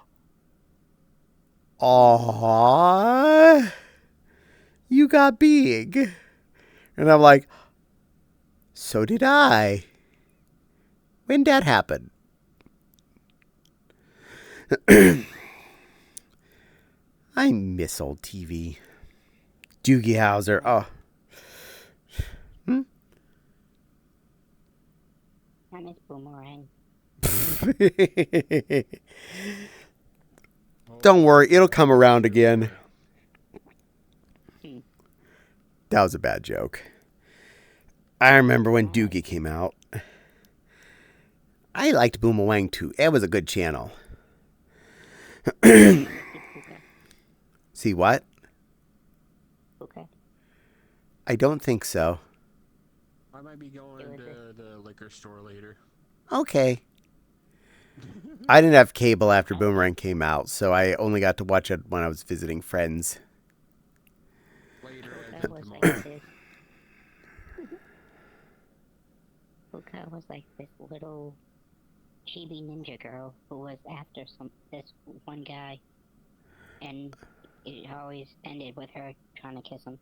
you got big. And I'm like, so did I. When did that happen? I miss old TV. Doogie Howser. Oh. I miss Boomerang. Don't worry, it'll come around again. That was a bad joke. I remember when Doogie came out. I liked Boomerang too. It was a good channel. See what? Okay. I don't think so. I might be going to the liquor store later. Okay. I didn't have cable after Boomerang came out, so I only got to watch it when I was visiting friends. Later, as Puka in was tomorrow. like this. Puka was like this little chibi ninja girl who was after this one guy, and it always ended with her trying to kiss him.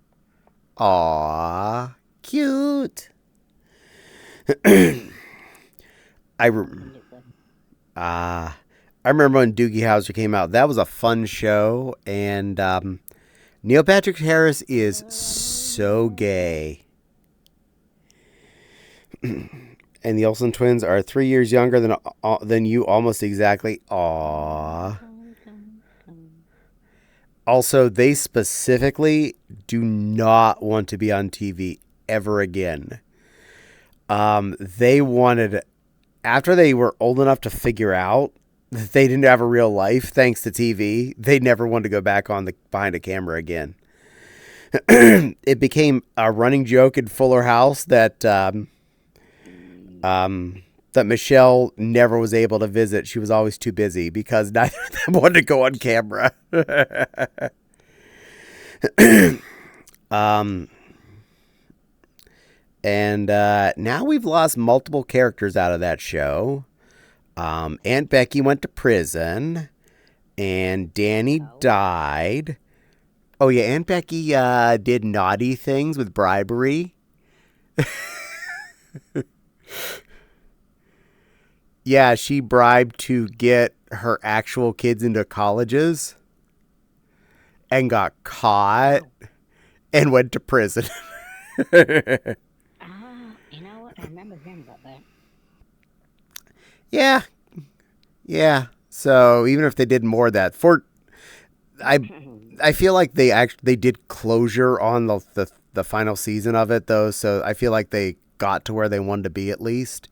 Aww, cute. I remember when Doogie Howser came out. That was a fun show, and Neil Patrick Harris is so gay. And the Olsen twins are 3 years younger than you, almost exactly. Aww. Also, they specifically do not want to be on TV ever again. They wanted, after they were old enough to figure out that they didn't have a real life thanks to TV, they never wanted to go back on behind a camera again. It became a running joke in Fuller House that that Michelle never was able to visit. She was always too busy because neither of them wanted to go on camera. And now we've lost multiple characters out of that show. Aunt Becky went to prison, and Danny died. Oh yeah, Aunt Becky did naughty things with bribery. Yeah, she bribed to get her actual kids into colleges and got caught and went to prison. You know what? I remember hearing about that. Yeah. So even if they did more of that, I feel like they did closure on the final season of it though. So I feel like they got to where they wanted to be at least.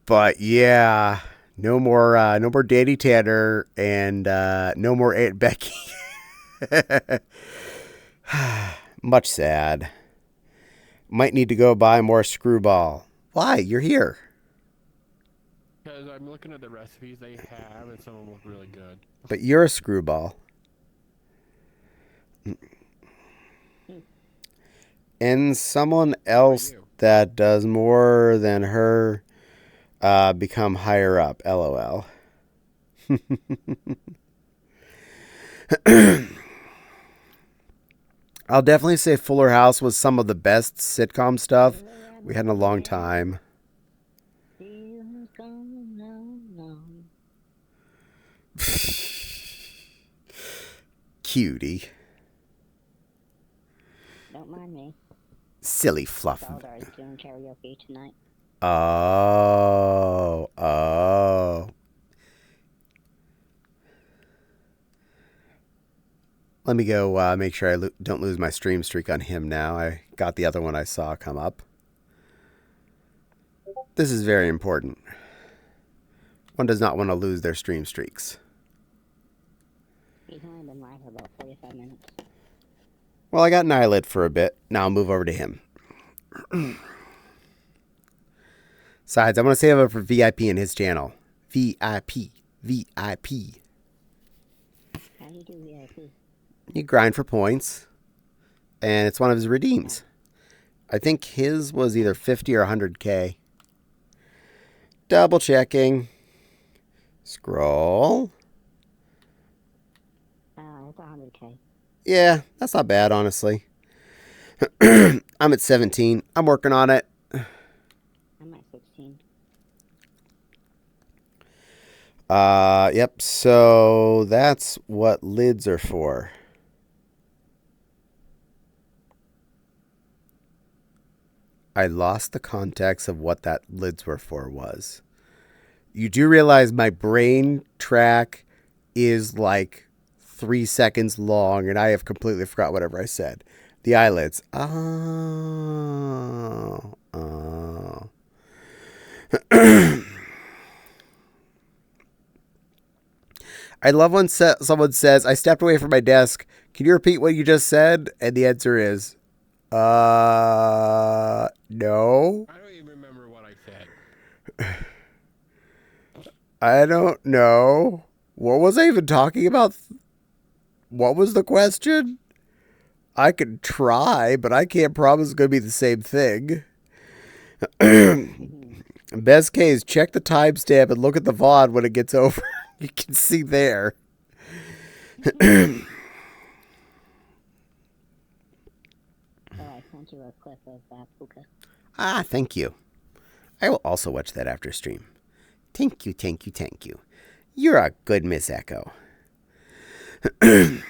But yeah, no more Danny Tanner and no more Aunt Becky. Much sad. Might need to go buy more Screwball. Why? You're here. Because I'm looking at the recipes they have, and some of them look really good. But you're a Screwball. And someone else that does more than her become higher up. LOL. I'll definitely say Fuller House was some of the best sitcom stuff we had in a long time. Cutie. Don't mind me. Silly fluff. Zeldar's doing karaoke tonight. Oh. Let me go make sure I don't lose my stream streak on him now. I got the other one I saw come up. This is very important. One does not want to lose their stream streaks. He's only been live for about 45 minutes. Well, I got Nihilid for a bit. Now I'll move over to him. Besides, I'm going to save up for VIP in his channel. VIP. How do you do VIP? You grind for points. And it's one of his redeems. I think his was either 50 or 100k. Double checking. Scroll. It's 100k. Yeah, that's not bad, honestly. I'm at 17. I'm working on it. I'm at 16. Yep. So that's what lids are for. I lost the context of what that lids were for was. You do realize my brain track is like 3 seconds long, and I have completely forgot whatever I said. The eyelids. Oh. I love when someone says, I stepped away from my desk. Can you repeat what you just said? And the answer is, no. I don't even remember what I said. I don't know. What was I even talking about? What was the question? I could try, but I can't promise it's going to be the same thing. Best case, check the timestamp and look at the VOD when it gets over. You can see there. I sent you a clip of Puka. Ah, thank you. I will also watch that after stream. Thank you, thank you, thank you. You're a good Miss Echo. No.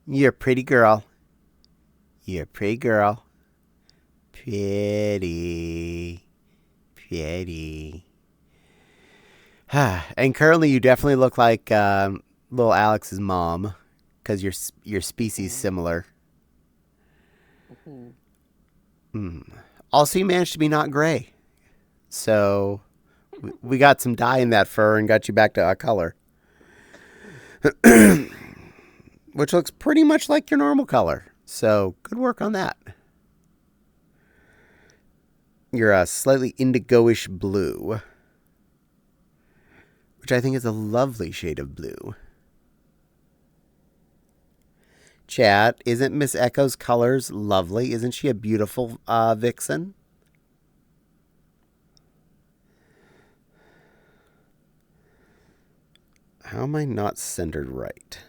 You're a pretty girl. You're a pretty girl. Pretty. Pretty. And currently you definitely look like little Alex's mom because your species similar. Also, you managed to be not gray. So we got some dye in that fur and got you back to a color. Which looks pretty much like your normal color. So good work on that. You're a slightly indigo-ish blue. Which I think is a lovely shade of blue. Chat, isn't Miss Echo's colors lovely? Isn't she a beautiful vixen? How am I not centered right?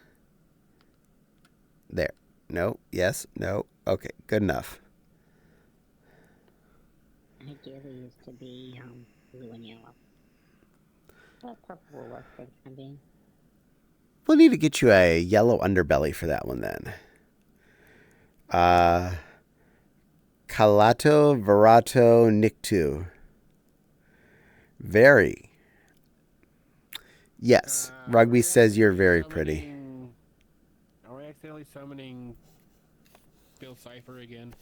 There. No. Yes. No. Okay. Good enough. Ideally used to be blue and yellow. But purple will work for the time being. We'll need to get you a yellow underbelly for that one then. Calato Verato Nictu. Very. Yes. Rugby says you're very pretty. Are we accidentally summoning Bill Cipher again?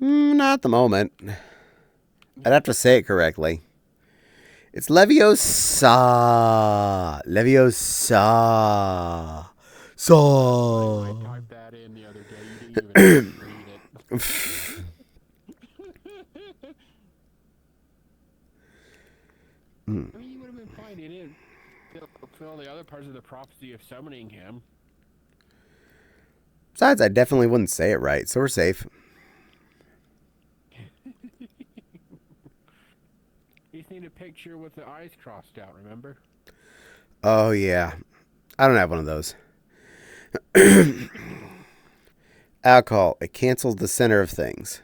Not at the moment. I'd have to say it correctly. It's Leviosa. Leviosa. I typed that in the other day. You didn't even read it. I mean, you would have been fine. You didn't fulfill the other parts of the prophecy of summoning him. Besides, I definitely wouldn't say it right, so we're safe. You just need a picture with the eyes crossed out, remember? Oh, yeah. I don't have one of those. Alcohol. It cancels the center of things.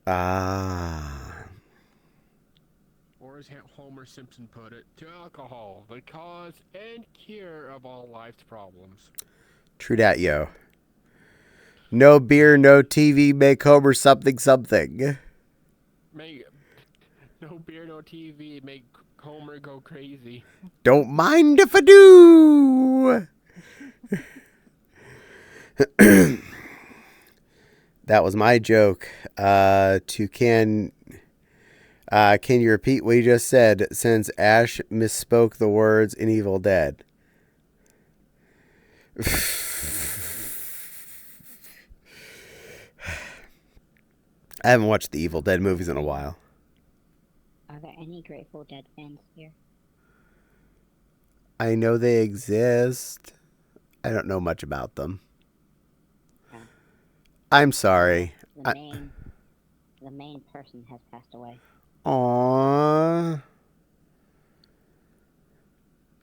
Or as Homer Simpson put it, to alcohol, the cause and cure of all life's problems. True dat, yo. No beer, no TV, make Homer something something. No beer, no TV, make Homer go crazy. Don't mind if I do. That was my joke. Can you repeat what you just said since Ash misspoke the words in Evil Dead? I haven't watched the Evil Dead movies in a while. Are there any Grateful Dead fans here? I know they exist. I don't know much about them. I'm sorry. The main person has passed away. Aww.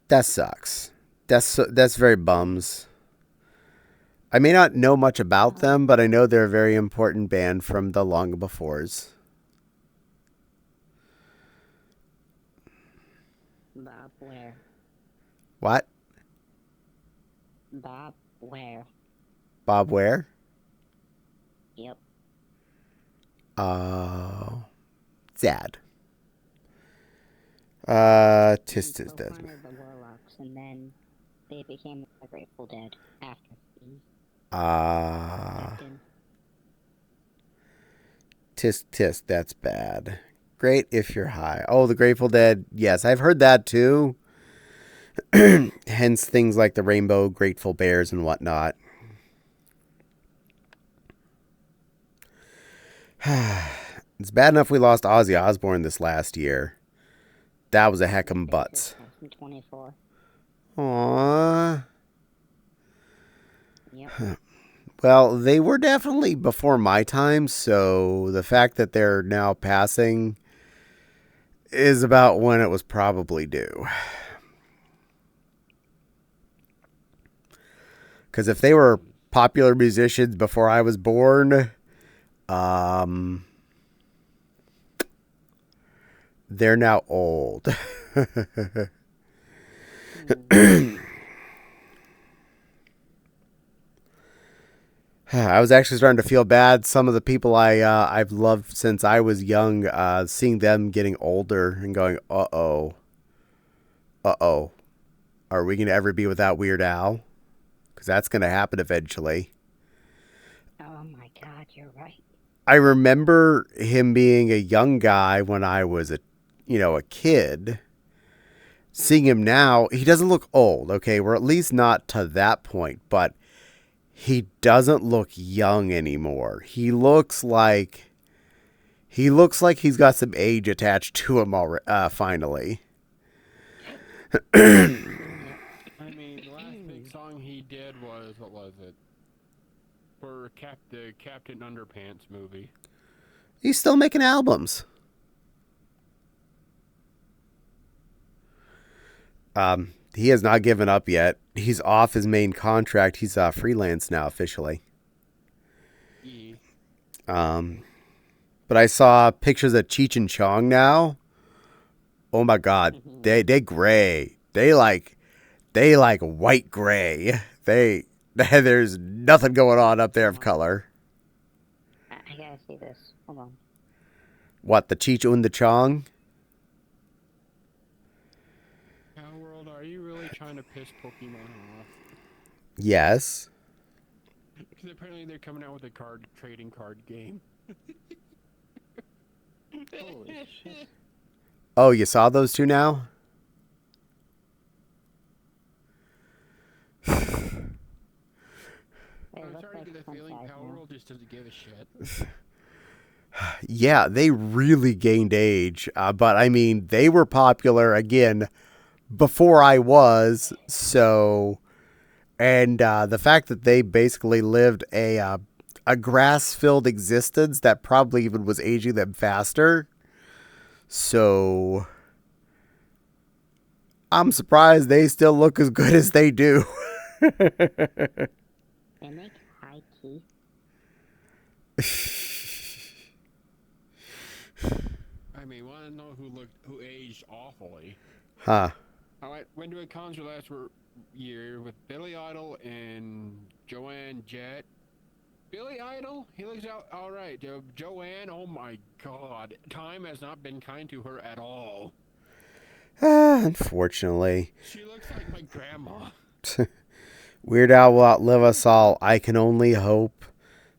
That sucks. That's very bums. I may not know much about them, but I know they're a very important band from the long befores. Bob Ware. What? Bob Ware. Bob Ware? Yep. Oh. Sad. Tis One dead. of the Warlocks, and then they became the Grateful Dead after. Tis, that's bad. Great if you're high. Oh, the Grateful Dead. Yes, I've heard that too. Hence things like the Rainbow Grateful Bears and whatnot. It's bad enough we lost Ozzy Osbourne this last year. That was a heck of butts. 2024. Aww. Yep. Well, they were definitely before my time, so the fact that they're now passing is about when it was probably due. Because if they were popular musicians before I was born, they're now old. I was actually starting to feel bad. Some of the people I've loved since I was young, seeing them getting older and going, uh-oh. Are we going to ever be without Weird Al? Because that's going to happen eventually. Oh my God, you're right. I remember him being a young guy when I was a kid. Seeing him now, he doesn't look old, okay? We're at least not to that point, but he doesn't look young anymore. He looks like he's got some age attached to him already, finally. I mean, the last big song he did was, what was it? For the Captain Underpants movie. He's still making albums. He has not given up yet. He's off his main contract. He's freelance now officially. Yeah. But I saw pictures of Cheech and Chong now. Oh my God, they gray. They like white gray. There's nothing going on up there of color. I gotta see this. Hold on. What, the Cheech and the Chong? World, are you really trying to piss Pokemon off? Yes. Because apparently they're coming out with a trading card game. Holy shit. Oh, you saw those two now? I'm starting to get the feeling Power World just doesn't give a shit. Yeah, they really gained age. But I mean, they were popular again before I was. So, and the fact that they basically lived a grass-filled existence that probably even was aging them faster. So, I'm surprised they still look as good as they do. They make high teeth. I mean, want to know who aged awfully? Huh. I went to a concert last year with Billy Idol and Joanne Jett. Billy Idol, he looks out all right. Joanne, oh my God, time has not been kind to her at all. Unfortunately. She looks like my grandma. Weird Al will outlive us all. I can only hope.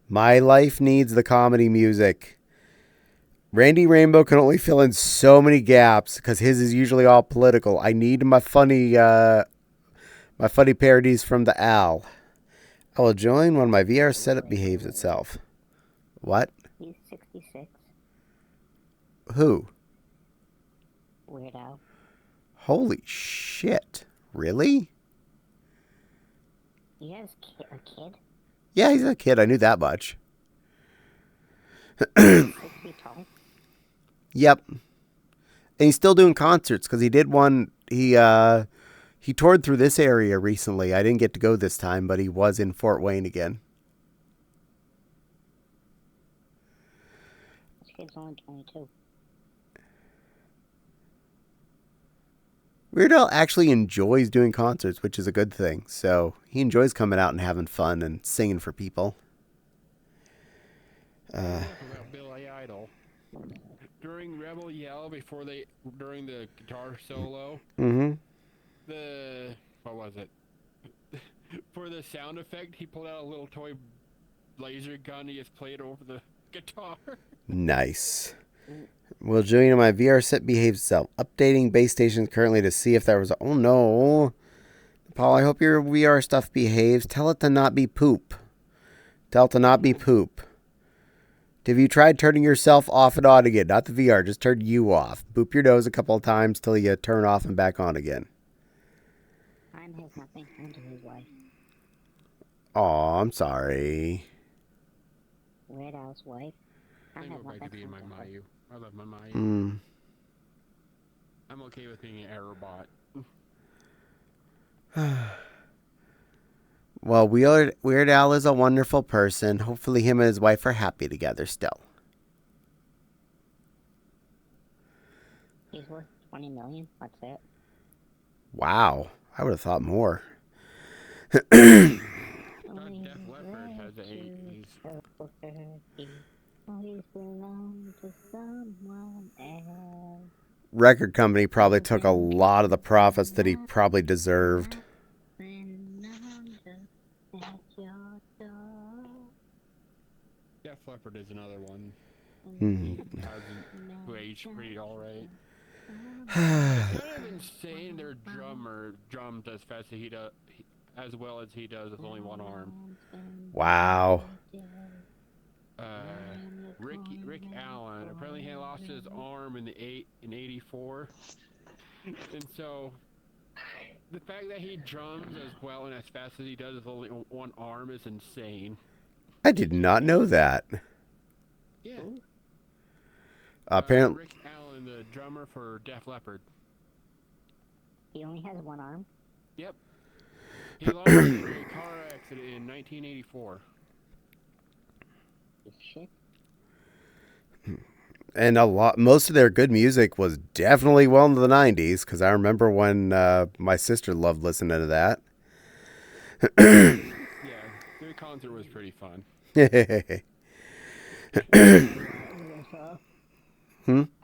My life needs the comedy music. Randy Rainbow can only fill in so many gaps because his is usually all political. I need my funny parodies from the Al. I will join when my VR setup behaves itself. What? He's 66. Who? Weird Al. Holy shit. Really? He has a kid? Yeah, he's a kid. I knew that much. 6 feet tall. Yep. And he's still doing concerts because he did one. He toured through this area recently. I didn't get to go this time, but he was in Fort Wayne again. This kid's only 22. Weird Al actually enjoys doing concerts, which is a good thing. So he enjoys coming out and having fun and singing for people. About Billy Idol. During Rebel Yell, during the guitar solo, what was it? For the sound effect, he pulled out a little toy laser gun he just played over the guitar. Nice. Will Julian and my VR set behave itself? Updating base stations currently to see if there was. Oh no, Paul. I hope your VR stuff behaves. Tell it to not be poop. Tell it to not be poop. Have you tried turning yourself off and on again? Not the VR, just turn you off. Boop your nose a couple of times till you turn off and back on again. Time has nothing to do with his life. Aw, I'm sorry. Weird Al's wife. I Time go has back to nothing being my to do with Mayu. I love my Mayu. I'm okay with being an error bot. Well, Weird Al is a wonderful person. Hopefully him and his wife are happy together still. He's worth $20 million. What's it? Wow. I would have thought more. Def Leppard has the 80s. Always belong to someone else. Record company probably took a lot of the profits that he probably deserved. Def Leppard is another one. Hmm. Who aged pretty alright. Kind of insane their drums as fast as he does, as well as he does with only one arm. Wow. Rick Allen apparently he lost his arm in '84, and so the fact that he drums as well and as fast as he does with only one arm is insane. I did not know that. Yeah. Apparently, Rick Allen, the drummer for Def Leppard. He only has one arm? Yep. He lost it in a car accident in 1984. Shit. and most of their good music was definitely well into the 90s, because I remember when my sister loved listening to that. Yeah, their concert was pretty fun.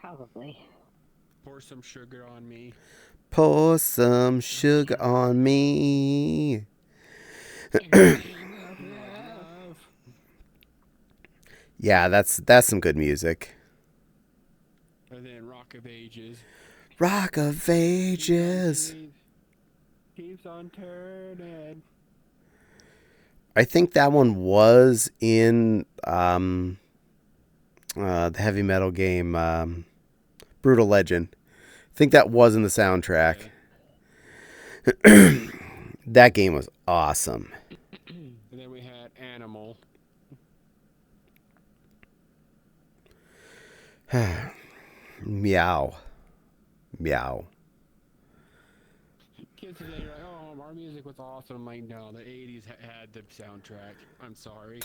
Probably. Pour some sugar on me. Pour some sugar on me. Yeah, that's some good music. And then Rock of Ages. Rock of Ages. Keeps on turning. I think that one was in the heavy metal game Brutal Legend. I think that was in the soundtrack. That game was awesome. And then we had Animal. Meow. Meow. Kids today are like, oh, our music was awesome. I'm like, no, the 80s had the soundtrack. I'm sorry.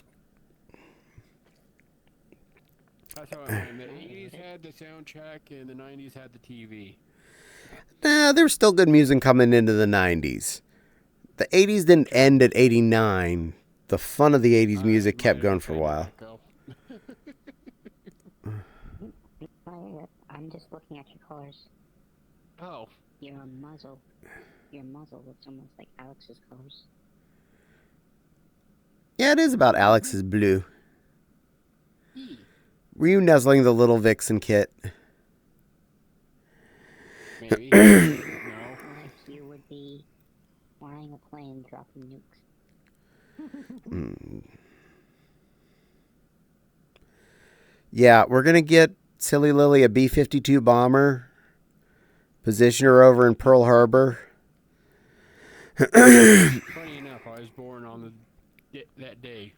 That's how it went. The 80s had the soundtrack and the 90s had the TV. Nah, there's still good music coming into the 90s. The 80s didn't end at 89. The fun of the 80s music kept going for a while. I'm just looking at your colors. Oh. Your muzzle looks almost like Alex's colors. Yeah, it is about Alex's blue. Were you nuzzling the little Vixen kit? Maybe. No. Like you would be flying a plane dropping nukes. Yeah, we're going to get Silly Lily a B-52 bomber. Position her over in Pearl Harbor. Funny enough, I was born on that day.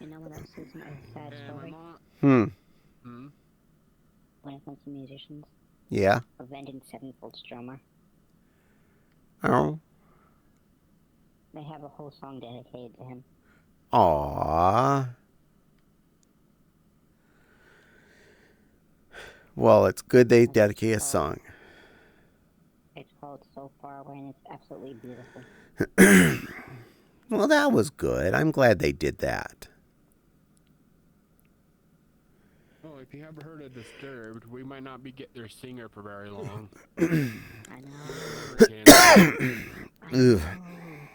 You know what else is a sad And my story? mom... When it comes to musicians, Yeah. Avenged Sevenfold's drummer, Oh. they have a whole song dedicated to him. Aww. Well, it's good they dedicate a song. It's called So Far Away, and it's absolutely beautiful. Well, that was good. I'm glad they did that. Oh, if you haven't heard of Disturbed, we might not be get their singer for very long. I know. Ugh.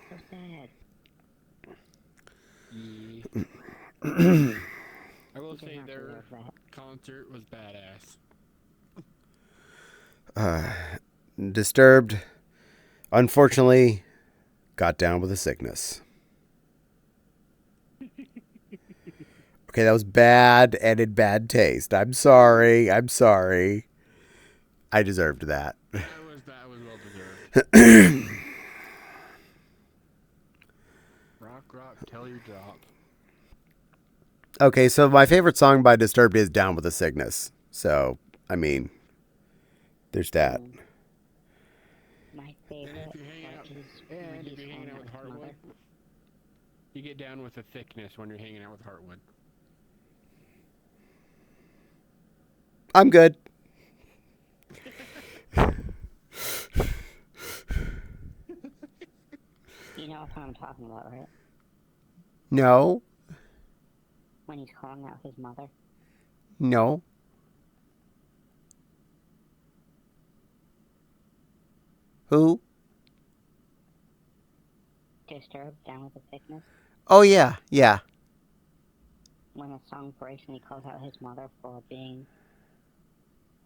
So sad. Yeah. I will does say not their deserve that. concert was badass. Disturbed, unfortunately, got down with a sickness. Okay, that was bad and in bad taste. I'm sorry. I deserved that. That was well deserved. Rock, tell you drop. Okay, so my favorite song by Disturbed is Down with a Sickness. So, I mean, there's that. My favorite If you're hanging out, part is and when if he's you're hanging hanging out out with with his mother. Heartwood, you get down with the thickness when you're hanging out with Heartwood. I'm good. You know what I'm talking about, right? No. When he's calling out his mother. No. Who? Disturbed, down with the sickness. Oh, yeah. Yeah. When a song breaks and he calls out his mother for being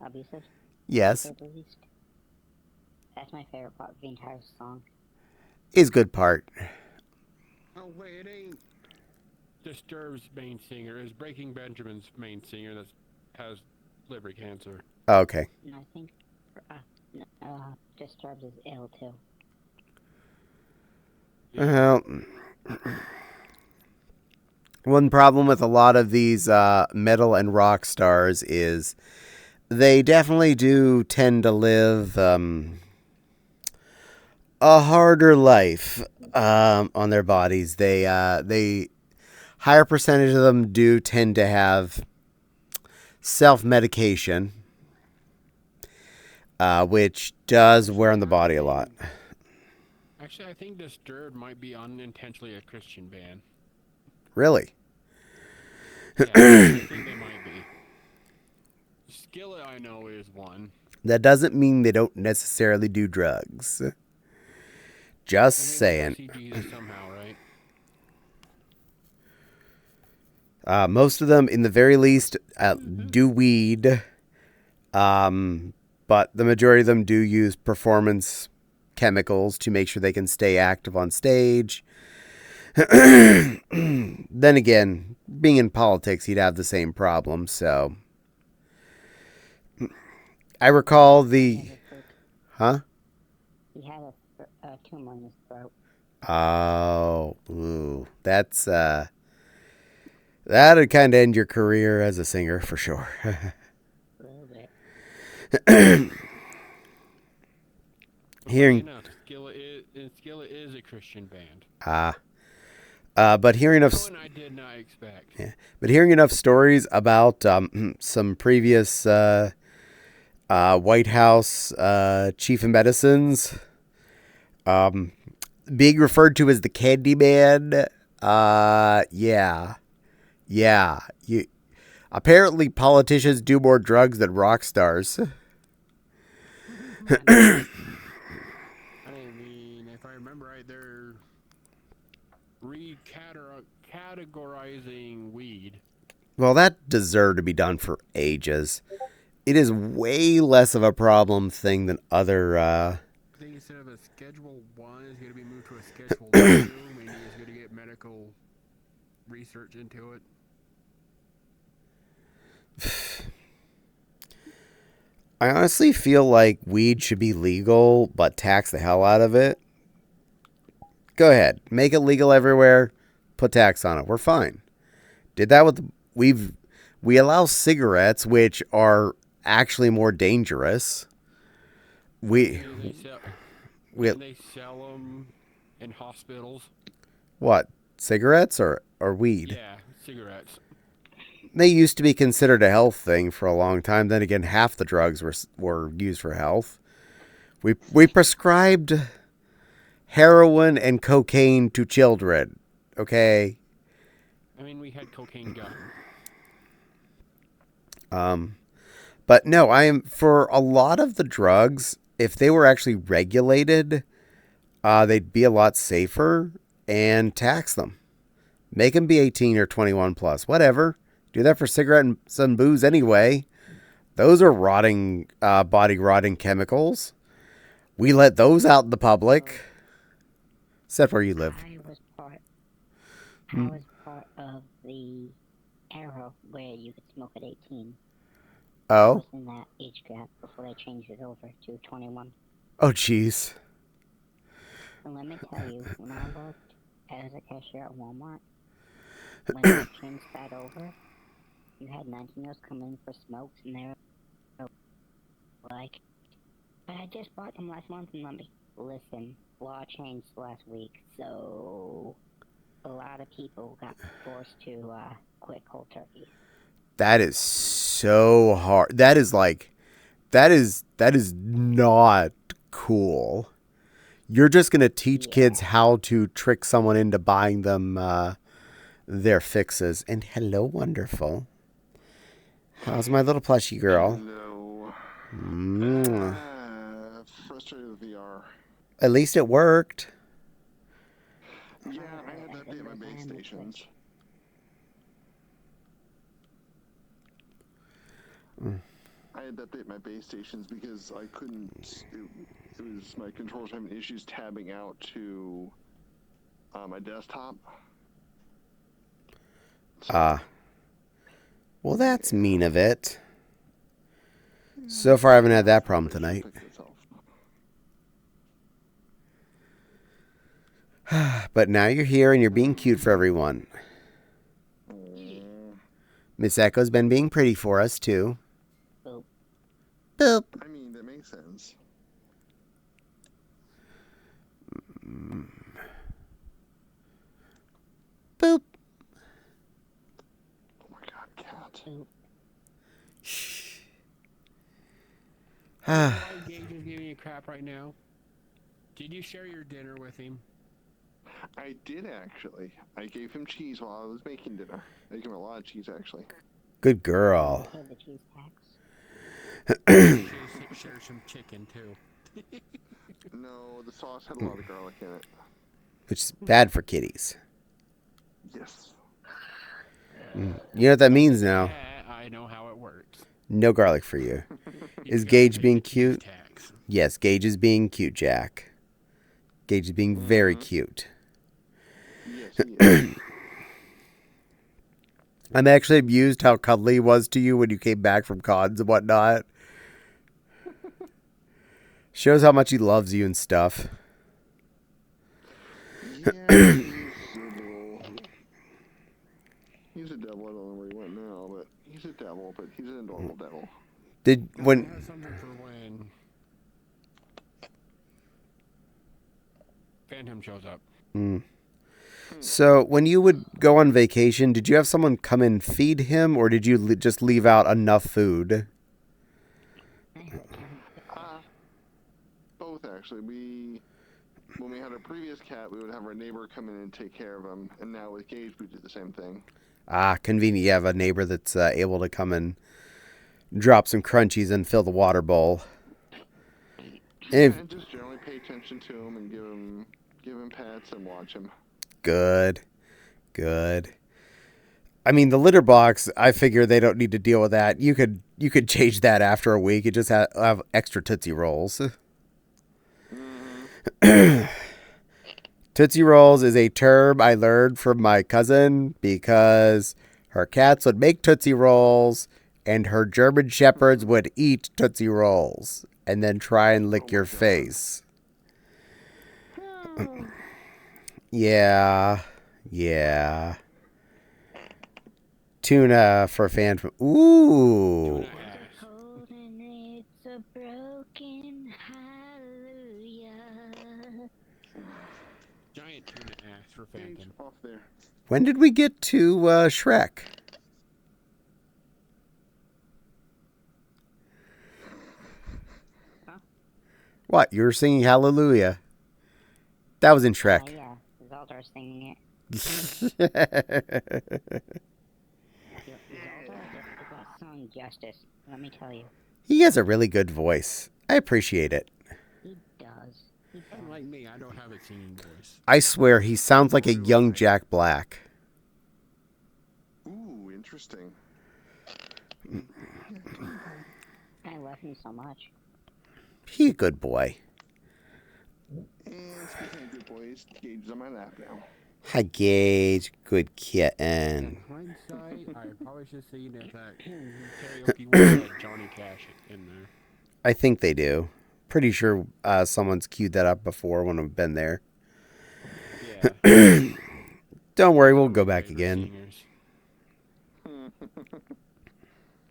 abusive, Yes. at least. That's my favorite part of the entire song. Is good part. Oh wait, it ain't Disturbed's main singer. It's Breaking Benjamin's main singer that has liver cancer. Okay. And I think Disturbed is ill too. Well, one problem with a lot of these metal and rock stars is they definitely do tend to live a harder life on their bodies. They higher percentage of them do tend to have self-medication, which does wear on the body a lot. Actually, I think Disturbed might be unintentionally a Christian band. Really? Yeah, I think they might be. Skillet, I know, is one. That doesn't mean they don't necessarily do drugs. Just I think saying. they see Jesus somehow, right? Most of them, in the very least, do weed. But the majority of them do use performance chemicals to make sure they can stay active on stage. Then again, being in politics, he'd have the same problem. So, I recall the... Huh? He had a tumor in his throat. Oh, ooh, that's that'd kind of end your career as a singer for sure. A little bit. Hearing, Enough. Skillet is a Christian band. but hearing of, One I did not expect. yeah, but hearing enough stories about some previous White House chief of medicines, being referred to as the Candy Man. Yeah. Apparently, politicians do more drugs than rock stars. I mean, if I remember right, they're categorizing weed. Well, that deserved to be done for ages. It is way less of a problem thing than other. I think instead of a Schedule 1, it's going to be moved to a Schedule 2, meaning it's going to get medical research into it. I honestly feel like weed should be legal, but tax the hell out of it. Go ahead, make it legal everywhere. Put tax on it. We're fine. Did that with we allow cigarettes, which are actually more dangerous. They sell them in hospitals. What, cigarettes or weed? Yeah, cigarettes. They used to be considered a health thing for a long time. Then again, half the drugs were used for health. We prescribed heroin and cocaine to children. Okay. I mean, we had cocaine gun. But no, I am for a lot of the drugs. If they were actually regulated, they'd be a lot safer and tax them. Make them be 18 or 21 plus, whatever. Do that for cigarette and some booze anyway. Those are rotting, body rotting chemicals. We let those out in the public. Except where you live. I was part of the era where you could smoke at 18. I Oh? was in that age gap before they changed it over to 21. Oh, jeez. And let me tell you, when I worked as a cashier at Walmart, when they changed that over, you had 19-year-olds come in for smokes, and they were like, but I just bought them last month, and let me listen, law changed last week, so a lot of people got forced to quit cold turkey. That is so hard. That is not cool. You're just going to teach kids how to trick someone into buying them their fixes. And hello, wonderful. How's my little plushie girl? Hello. Frustrated with VR. At least it worked. Yeah, I had to update my base stations. I had to update my base stations because I couldn't. It was my controllers having issues tabbing out to my desktop. Well, that's mean of it. So far, I haven't had that problem tonight. But now you're here and you're being cute for everyone. Miss Echo's been being pretty for us, too. Boop. Boop. I mean, that makes sense. Boop. Oh my god, cat. Shh. Why Gage is giving you crap right now? Did you share your dinner with him? I did actually. I gave him cheese while I was making dinner. I gave him a lot of cheese actually. Good girl. Pay the cheese tax. Share some chicken too. No, the sauce had a lot of garlic in it. Which is bad for kitties. Yes. You know what that means now. Yeah, I know how it works. No garlic for you. Is You Gage gotta pay being the cheese cute? tax. Yes, Gage is being cute, Jack. Gage is being very cute. Yes, he is. I'm actually amused how cuddly he was to you when you came back from cons and whatnot. Shows how much he loves you and stuff. Yeah, he's a devil. I don't know where he went now, but he's a devil, but he's an adorable devil. Did I when have something for when Phantom shows up. So when you would go on vacation, did you have someone come and feed him, or did you just leave out enough food? Both actually. When we had our previous cat, we would have our neighbor come in and take care of him, and now with Gage, we do the same thing. Ah, convenient. You have a neighbor that's able to come and drop some crunchies and fill the water bowl. And just generally pay attention to him and give him pets and watch him. Good. I mean, the litter box, I figure they don't need to deal with that. You could change that after a week. You just have extra Tootsie Rolls. Tootsie Rolls is a term I learned from my cousin because her cats would make Tootsie Rolls and her German Shepherds would eat Tootsie Rolls and then try and lick your face. Yeah. Tuna for Phantom. Ooh. Holding it's a broken hallelujah. Giant tuna ass for Gage, Phantom. off there. When did we get to Shrek? Huh? What? You were singing Hallelujah. That was in Shrek. Yeah, Zelda's singing it. Yeah. Zelda did that song justice, let me tell you. He has a really good voice. I appreciate it. He does. Unlike me, I don't have a singing voice. I swear he sounds like a young Jack Black. Ooh, interesting. I love him so much. He a good boy. And speaking of good boys, Gage is on my lap now. Hi, Gage. Good In kitten. hindsight, I probably should have seen if that karaoke one had Johnny Cash in there. I think they do. Pretty sure someone's queued that up before when I've been there. Yeah. Don't worry, we'll One of go my back favorite again. singers.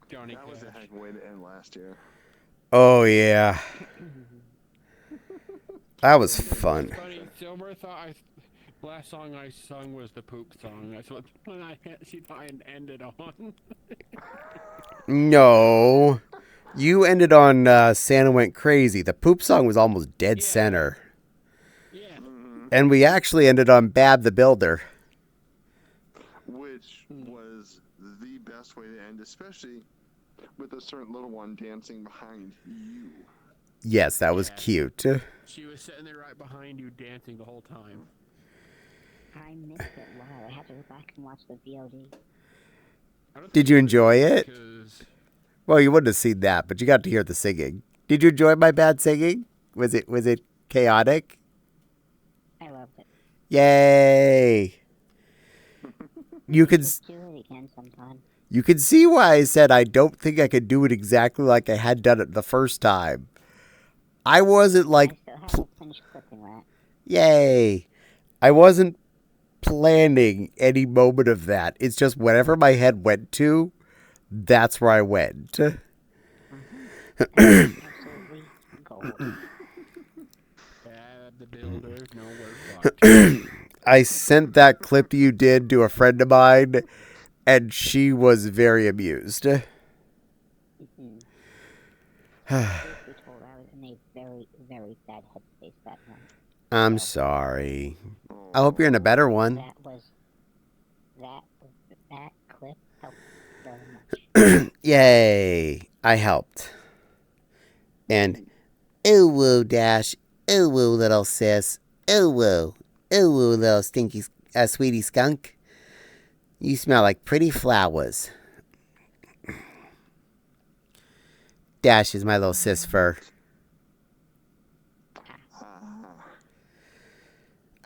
Johnny That was a Cash. heck of a way to end last year. Oh, yeah. That was It's fun. funny, Silver thought last song I sung was the poop song. That's what she thought I ended on. No. You ended on Santa Went Crazy. The poop song was almost dead Yeah. center. Yeah. And we actually ended on Bab the Builder. Which was the best way to end, especially with a certain little one dancing behind you. Yes, that was Yeah. cute. She was sitting there right behind you dancing the whole time. I missed it live. I had to go back and watch the VOD. I don't Did think you I enjoy did it? because- Well, you wouldn't have seen that, but you got to hear the singing. Did you enjoy my bad singing? Was it chaotic? I loved it. Yay! You could Just do it again sometime. you can see why I said I don't think I could do it exactly like I had done it the first time. I wasn't like, I still haven't finished clipping that. yay! I wasn't planning any moment of that. It's just whatever my head went to, that's where I went. Absolutely gold. Bad the builder, no word fuck. I sent that clip you did to a friend of mine, and she was very amused. Truth be told, I was in a very, very bad headspace that night. I'm sorry. I hope you're in a better one. That clip helped very much. Yay! I helped. And ooh woo dash, ooh woo little sis, ooh woo little stinky sweetie skunk. You smell like pretty flowers. Dash is my little sis fur.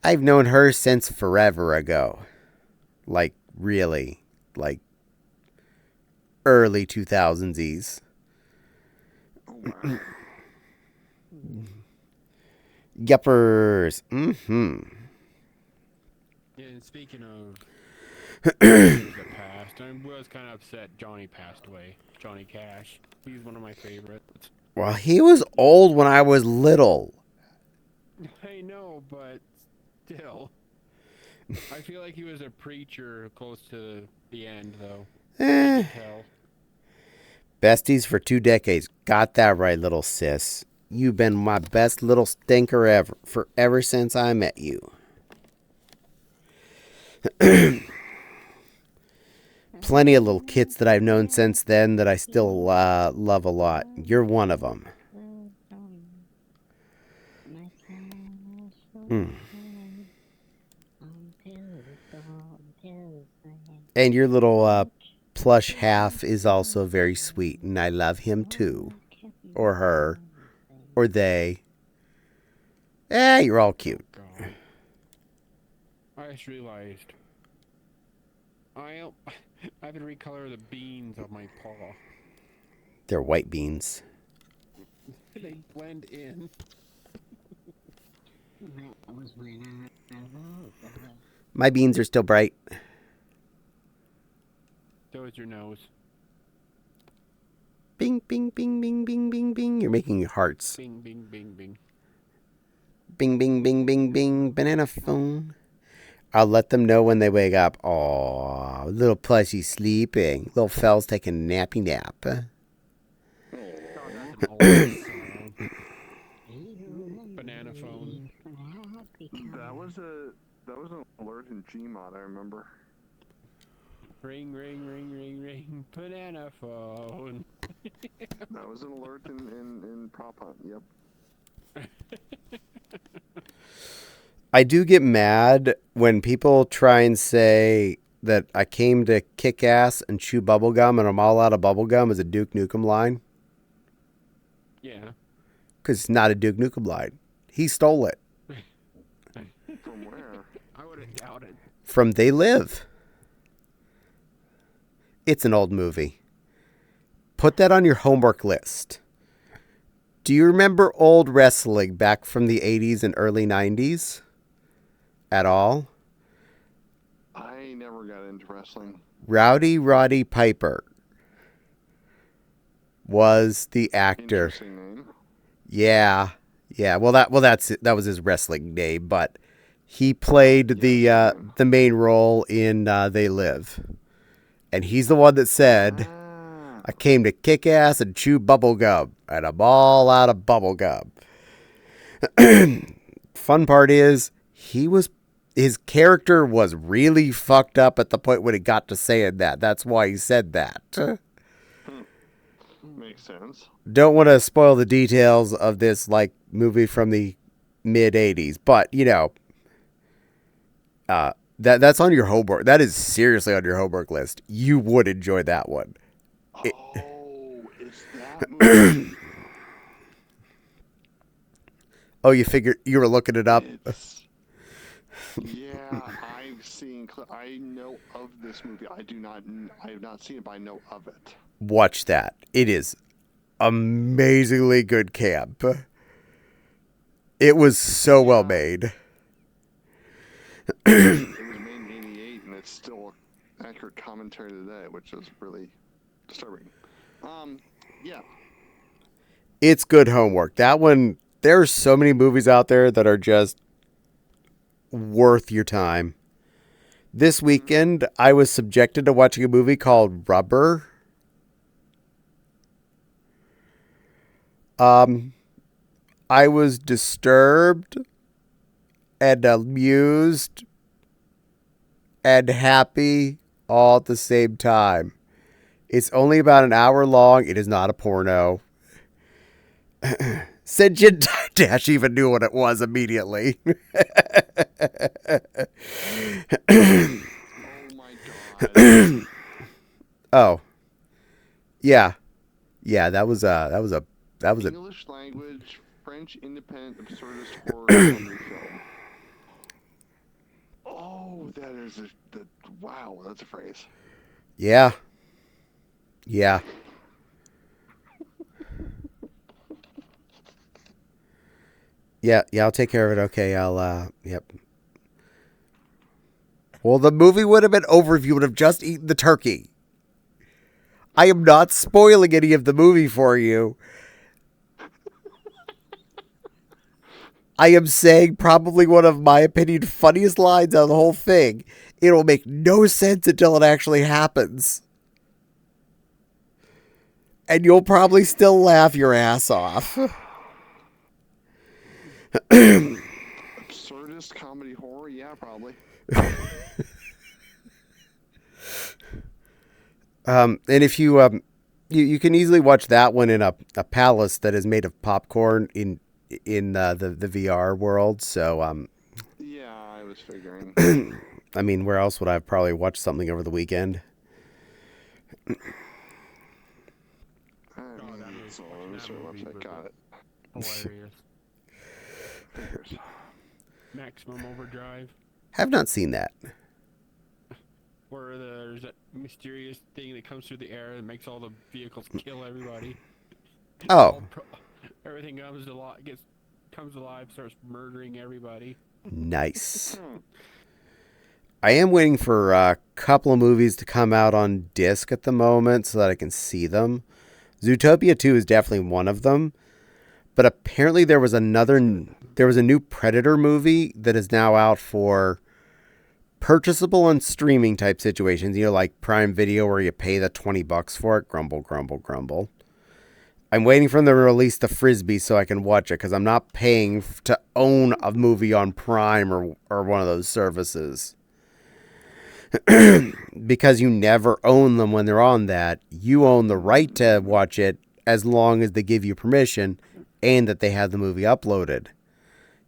I've known her since forever ago. Like, really. Like, early 2000s. Oh, wow. Yuppers. Mm-hmm. Yeah, and speaking of the past, I was kind of upset Johnny passed away. Johnny Cash. He's one of my favorites. Well, he was old when I was little. I know, but still. I feel like he was a preacher close to the end, though. Eh. I can tell. Besties for 2 decades. Got that right, little sis. You've been my best little stinker ever since I met you. Plenty of little kits that I've known since then that I still love a lot. You're one of them. And your little plush half is also very sweet, and I love him too. Or her. Or they. You're all cute. God. I just realized. I have to recolor the beans of my paw. They're white beans. They blend in. My beans are still bright. So is your nose. Bing, bing, bing, bing, bing, bing, bing. You're making hearts. Bing, bing, bing, bing. Bing, bing, bing, bing, bing. Banana phone. I'll let them know when they wake up. Aw, little plushie sleeping. Little fell's taking a nappy nap. Banana phone. That was an alert in Gmod, I remember. Ring, ring, ring, ring, ring. Banana phone. That was an alert in Prop Hunt, yep. I do get mad when people try and say that I came to kick ass and chew bubblegum and I'm all out of bubblegum is a Duke Nukem line? Yeah. Because it's not a Duke Nukem line. He stole it. From where? I wouldn't doubt it. From They Live. It's an old movie. Put that on your homework list. Do you remember old wrestling back from the 80s and early 90s? At all? I never got into wrestling. Rowdy Roddy Piper was the actor. Interesting name. Yeah. Well, that was his wrestling name, but he played the main role in They Live. And he's the one that said, I came to kick ass and chew bubble gum, and I'm all out of bubble gum. Fun part is, his character was really fucked up at the point when he got to saying that. That's why he said that. Makes sense. Don't want to spoil the details of this movie from the mid 80s, but that's on your homework. That is seriously on your homework list. You would enjoy that one. It's that movie. Oh, you figured you were looking it up? Yeah, I've seen. I know of this movie. I have not seen it, but I know of it. Watch that. It is amazingly good camp. It was so well made. It was made in '88, and it's still accurate commentary today, which is really disturbing. Yeah. It's good homework. That one, there's so many movies out there that are just worth your time. This weekend, I was subjected to watching a movie called Rubber. I was disturbed and amused and happy all at the same time. It's only about an hour long. It is not a porno. Sentient Dash even knew what it was immediately. Oh my god. Oh. Yeah. Yeah, that was English language, French independent absurdist horror comedy film. Oh, that is wow, that's a phrase. Yeah. Yeah. Yeah, I'll take care of it. Okay, yep. Well, the movie would have been over if you would have just eaten the turkey. I am not spoiling any of the movie for you. I am saying probably one of my opinion funniest lines out of the whole thing. It'll make no sense until it actually happens. And you'll probably still laugh your ass off. Absurdist comedy horror? Yeah, probably. And if you you can easily watch that one in a palace that is made of popcorn in the VR world. So yeah, I was figuring. I mean, where else would I have probably watched something over the weekend? Got it. Hilarious. Maximum Overdrive, Have not seen that. where there's that mysterious thing that comes through the air and makes all the vehicles kill everybody. Oh, Everything comes alive, starts murdering everybody. nice. I am waiting for a couple of movies to come out on disc at the moment so that I can see them. Zootopia 2 is definitely one of them. But apparently there was a new Predator movie that is now out for purchasable and streaming type situations. You know, like Prime Video where you pay the $20 for it. Grumble, grumble, grumble. I'm waiting for them to release the Frisbee so I can watch it because I'm not paying to own a movie on Prime or one of those services. Because you never own them when they're on that. You own the right to watch it as long as they give you permission and that they have the movie uploaded.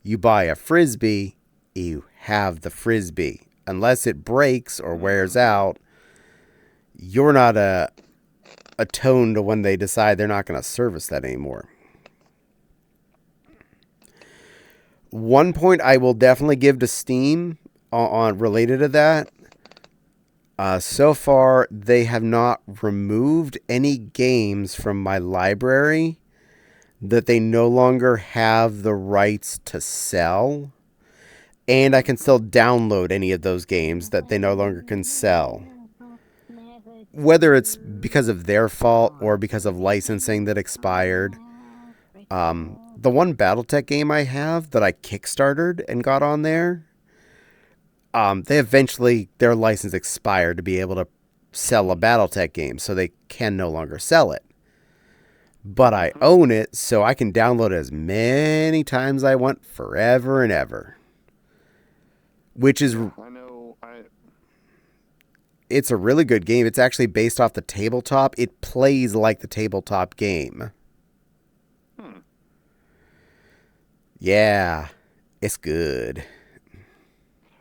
You buy a Frisbee, you have the Frisbee. unless it breaks or wears out, you're not attuned to when they decide they're not going to service that anymore. One point I will definitely give to Steam on related to that. So far, they have not removed any games from my library that they no longer have the rights to sell. And I can still download any of those games that they no longer can sell. Whether it's because of their fault or because of licensing that expired. The one Battletech game I have that I kickstarted and got on there, their license expired to be able to sell a Battletech game, so they can no longer sell it. But I own it, so I can download it as many times I want forever and ever. Which is... It's a really good game. It's actually based off the tabletop. It plays like the tabletop game. Yeah, it's good.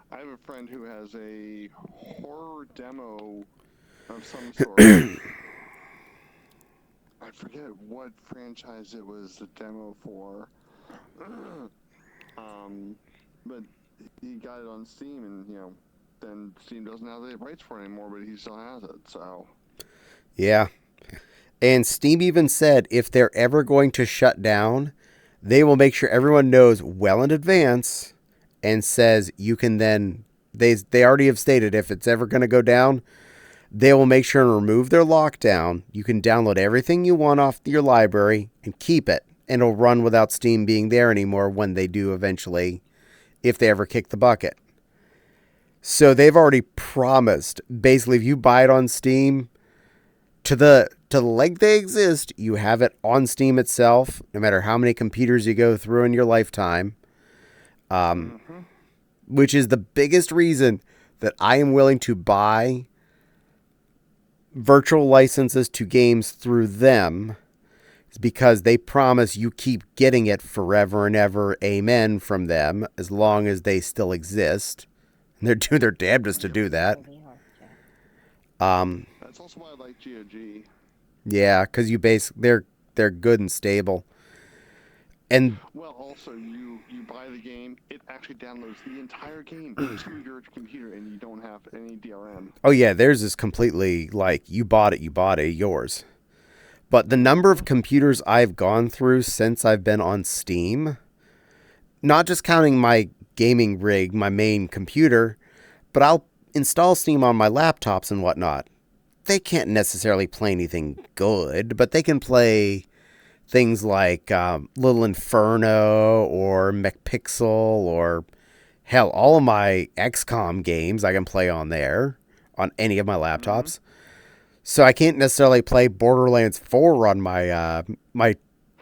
I have a friend who has a horror demo of some sort. I forget what franchise it was the demo for. But he got it on Steam, and then Steam doesn't have the rights for it anymore, but he still has it. So. Yeah, and Steam even said if they're ever going to shut down, they will make sure everyone knows well in advance and says you can then, they already have stated if it's ever going to go down, they will make sure and remove their lockdown. You can download everything you want off your library and keep it. And it'll run without Steam being there anymore when they do eventually, if they ever kick the bucket. So they've already promised, basically if you buy it on Steam, to the length they exist, you have it on Steam itself, no matter how many computers you go through in your lifetime. Which is the biggest reason that I am willing to buy virtual licenses to games through them. Is because they promise you keep getting it forever and ever, amen, from them, as long as they still exist. And they're doing their damnedest to do that. That's also why I like GOG. Yeah, because they're good and stable. And well, also you buy the game, it actually downloads the entire game to your computer, and you don't have any DRM. Oh yeah, theirs is completely like you bought it, yours. But the number of computers I've gone through since I've been on Steam, not just counting my gaming rig, my main computer, but I'll install Steam on my laptops and whatnot. They can't necessarily play anything good, but they can play things like Little Inferno or McPixel or, hell, all of my XCOM games I can play on there, on any of my laptops. So I can't necessarily play Borderlands 4 on my my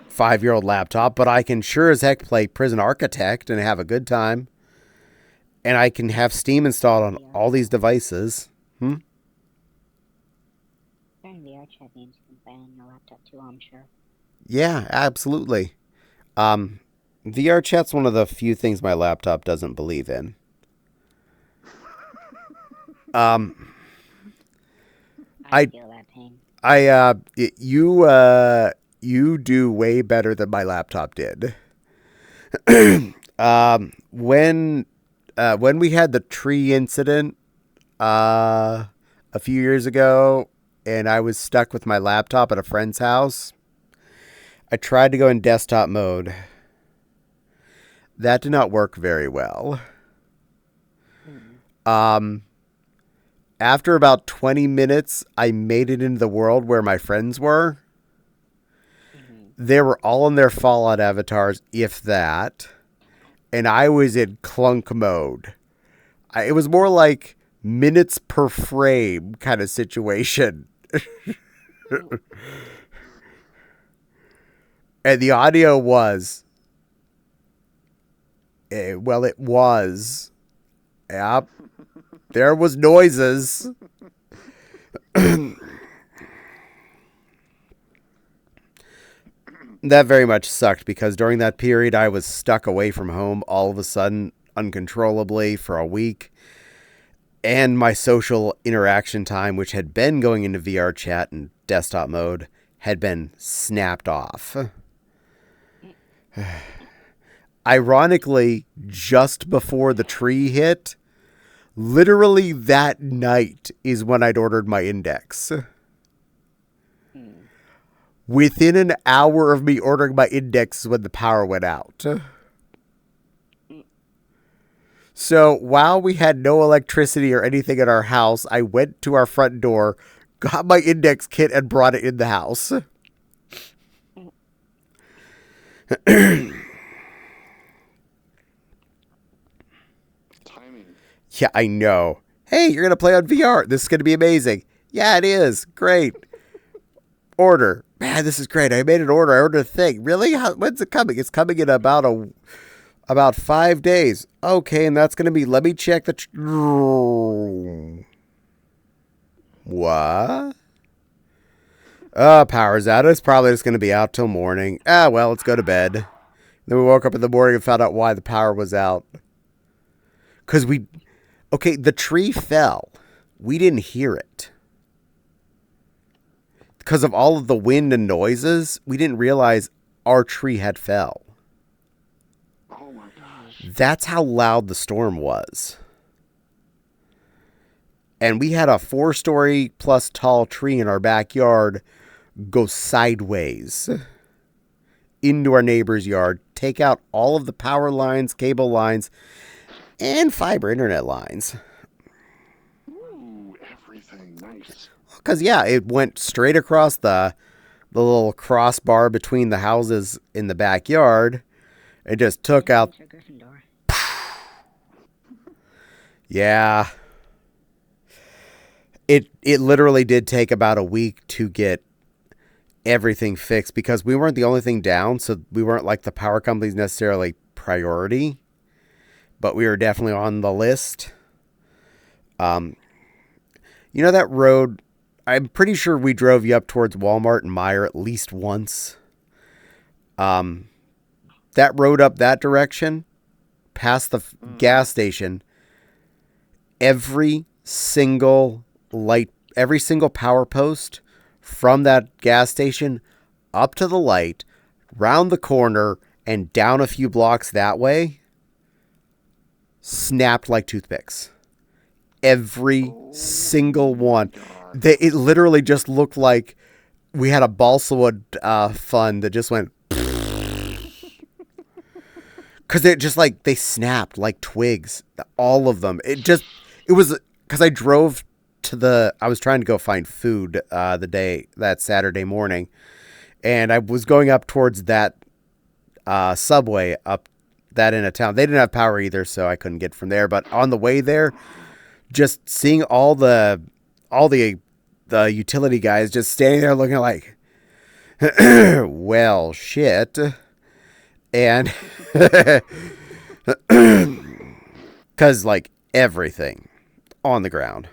5-year-old laptop, but I can sure as heck play Prison Architect and have a good time. And I can have Steam installed on all these devices. Certain VR chat games you can play on your laptop too, I'm sure. Yeah, absolutely. VR chat's one of the few things my laptop doesn't believe in. I feel that pain. You do way better than my laptop did. When we had the tree incident a few years ago, and I was stuck with my laptop at a friend's house, I tried to go in desktop mode. That did not work very well. After about 20 minutes, I made it into the world where my friends were. They were all in their Fallout avatars, if that. And I was in clunk mode. It was more like minutes per frame kind of situation. And the audio was... well, it was. Yep. There was noises. That very much sucked because during that period I was stuck away from home all of a sudden uncontrollably for a week. and my social interaction time, which had been going into VR chat and desktop mode, had been snapped off. Ironically, just before the tree hit, literally that night is when I'd ordered my index. Within an hour of me ordering my index is when the power went out. So while we had no electricity or anything in our house, I went to our front door, got my index kit, and brought it in the house. Timing. Yeah, I know. Hey, you're going to play on VR. This is going to be amazing. Yeah, it is. Great. Order. Man, this is great. I made an order. I ordered a thing. Really? When's it coming? It's coming in about 5 days. Okay, and that's going to be, let me check the... What? Power's out. It's probably just going to be out till morning. Well, let's go to bed. Then we woke up in the morning and found out why the power was out. Because okay, the tree fell. We didn't hear it. Because of all of the wind and noises, we didn't realize our tree had fell. Oh my gosh. That's how loud the storm was. And we had a 4-story plus tall tree in our backyard go sideways into our neighbor's yard, take out all of the power lines, cable lines, and fiber internet lines. Ooh, everything nice. Because, yeah, it went straight across the little crossbar between the houses in the backyard. It just took out... Yeah. It literally did take about a week to get everything fixed because we weren't the only thing down, so we weren't like the power company's necessarily priority, but we were definitely on the list. You know that road, I'm pretty sure we drove you up towards Walmart and Meijer at least once. That road up that direction, past the gas station, every single light, every single power post from that gas station up to the light, round the corner, and down a few blocks that way, snapped like toothpicks. Every single one. It literally just looked like we had a balsa wood fund that just went... Because it just like, they snapped like twigs. All of them. It was... Because I drove I was trying to go find food that Saturday morning. And I was going up towards that subway up that end of town. They didn't have power either, so I couldn't get from there. But on the way there, just seeing all the utility guys just standing there looking like, well, shit. And because like everything on the ground.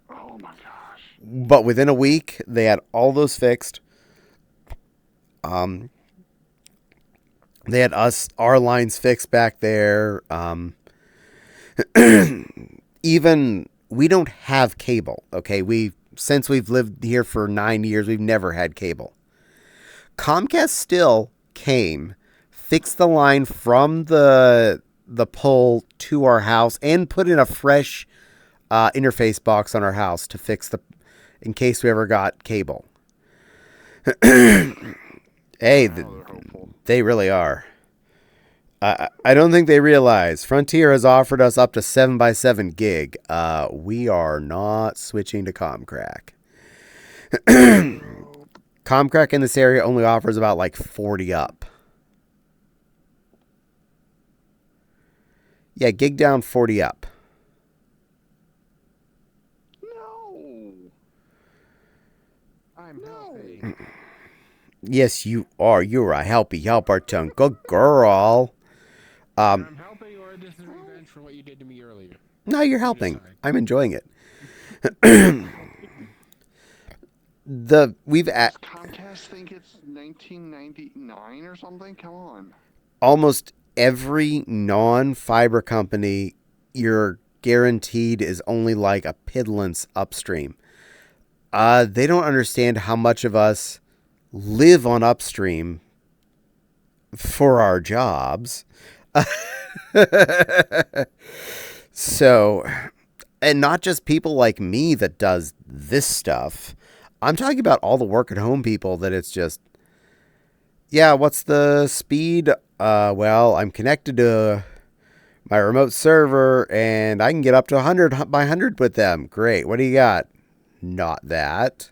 Oh my gosh. But within a week, they had all those fixed. They had our lines fixed back there. Even we don't have cable. Okay, since we've lived here for 9 years, we've never had cable. Comcast still came, fixed the line from the pole to our house, and put in a fresh interface box on our house to fix in case we ever got cable. Hey, they really are. I don't think they realize Frontier has offered us up to 7x7 gig. We are not switching to Comcrack. Comcrack in this area only offers about like 40 up. Yeah, gig down, 40 up. No. I'm helping. Yes, you are. You're a helpy helper, tongue. Good girl. I'm helping, or this is revenge for what you did to me earlier. No, you're helping. I'm enjoying it. Does Comcast think it's 1999 or something? Come on. Almost every non-fiber company, you're guaranteed is only like a piddlance upstream. They don't understand how much of us live on upstream for our jobs. So, and not just people like me that does this stuff. I'm talking about all the work at home people that it's just, yeah, what's the speed? Well, I'm connected to my remote server and I can get up to 100 by 100 with them. Great. What do you got? Not that.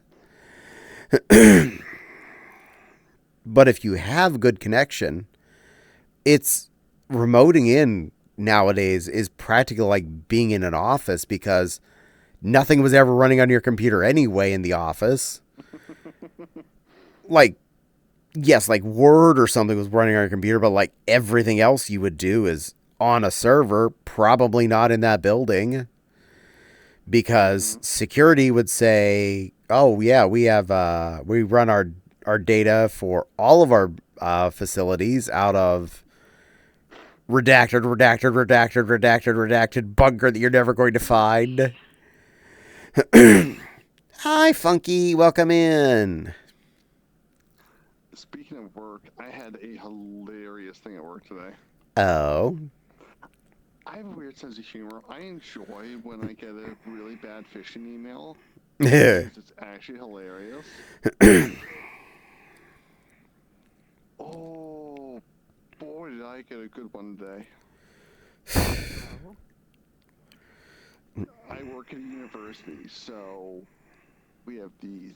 But if you have good connection, it's remoting in nowadays is practically like being in an office because nothing was ever running on your computer anyway in the office. Like, yes, like Word or something was running on your computer, but like everything else you would do is on a server, probably not in that building. Because security would say, oh, yeah, we have, we run our data for all of our facilities out of redacted bunker that you're never going to find. Hi, Funky. Welcome in. Speaking of work, I had a hilarious thing at work today. Oh. I have a weird sense of humor. I enjoy when I get a really bad phishing email. Yeah. Because it's actually hilarious. Oh, boy, did I get a good one today. I work at a university, so we have these,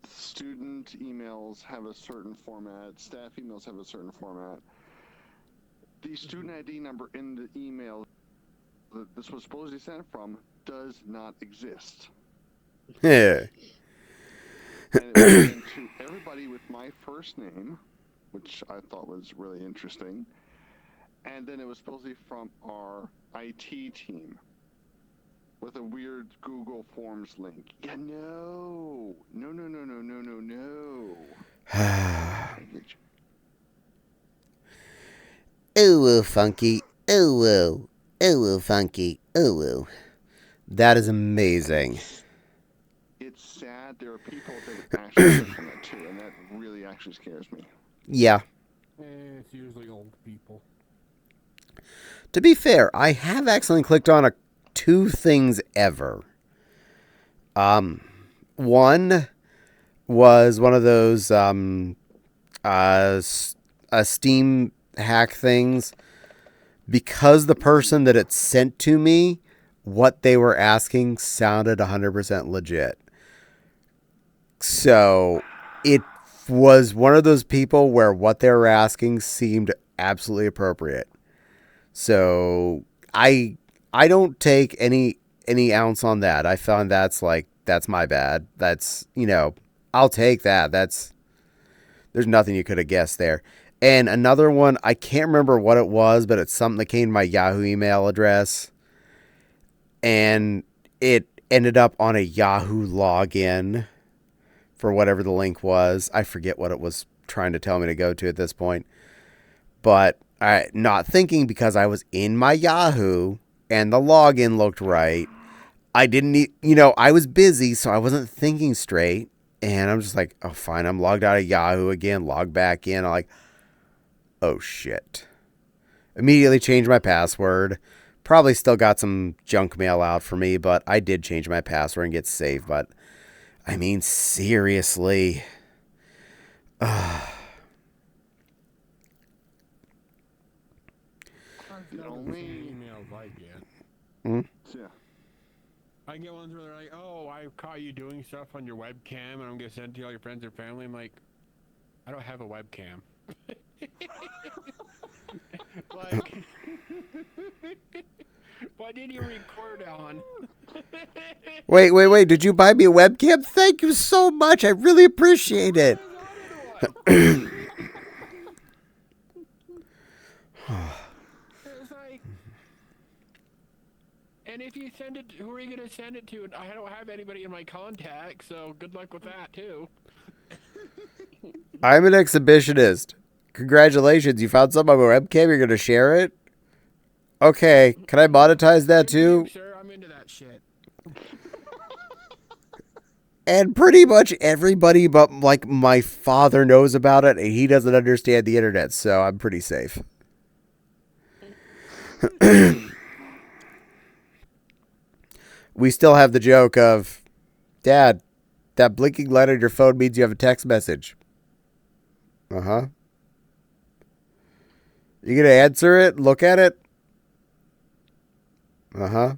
student emails have a certain format, staff emails have a certain format. The student ID number in the email that this was supposedly sent from does not exist. Yeah. And it was sent to everybody with my first name, which I thought was really interesting. And then it was supposedly from our IT team with a weird Google Forms link. Yeah, no. Ooh, Funky. Ooh, Funky. Ooh. That is amazing. It's sad. There are people that actually get from it too, and that really actually scares me. Yeah. It's usually old people. To be fair, I have accidentally clicked on two things ever. One was one of those Steam hack things because the person that it sent to me, what they were asking sounded 100% legit. So it was one of those people where what they were asking seemed absolutely appropriate. So I don't take any ounce on that. I found that's my bad. That's, I'll take that. There's nothing you could have guessed there. And another one, I can't remember what it was, but it's something that came to my Yahoo email address. And it ended up on a Yahoo login for whatever the link was. I forget what it was trying to tell me to go to at this point. But not thinking because I was in my Yahoo and the login looked right. I didn't need, I was busy, so I wasn't thinking straight. And I'm just like, oh, fine. I'm logged out of Yahoo again, log back in. I'm like, oh, shit. Immediately changed my password. Probably still got some junk mail out for me, but I did change my password and get saved. But, I mean, seriously. The only emails I get. Yeah. I get ones where they're like, oh, I caught you doing stuff on your webcam and I'm going to send it to all your friends or family. I'm like, I don't have a webcam. Like, what did you record on? Wait. Did you buy me a webcam? Thank you so much. I really appreciate it. It's like, and if you send it, who are you going to send it to? I don't have anybody in my contacts, so good luck with that, too. I'm an exhibitionist. Congratulations, you found something on my webcam. You're going to share it? Okay, can I monetize that too? Sir, I'm into that shit. And pretty much everybody but like my father knows about it, and he doesn't understand the internet, so I'm pretty safe. We still have the joke of, Dad, that blinking light on your phone means you have a text message. Uh-huh. You gonna answer it? Look at it? Uh-huh.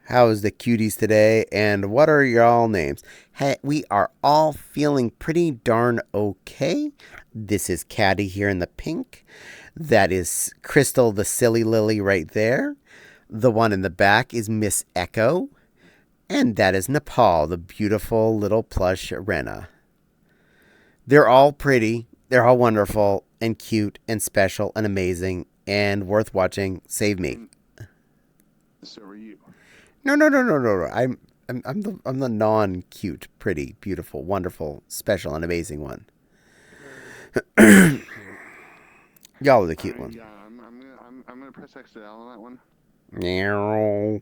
How is the cuties today? And what are y'all names? Hey, we are all feeling pretty darn okay. This is Caddie here in the pink. That is Crystal the silly lily right there. The one in the back is Miss Echo. And that is Nepal, the beautiful little plush Rena. They're all pretty. They're all wonderful and cute and special and amazing and worth watching. Save me. So are you. No. I'm the non-cute, pretty, beautiful, wonderful, special, and amazing one. Y'all are the cute one. Yeah, I'm gonna press X on that one. Meow.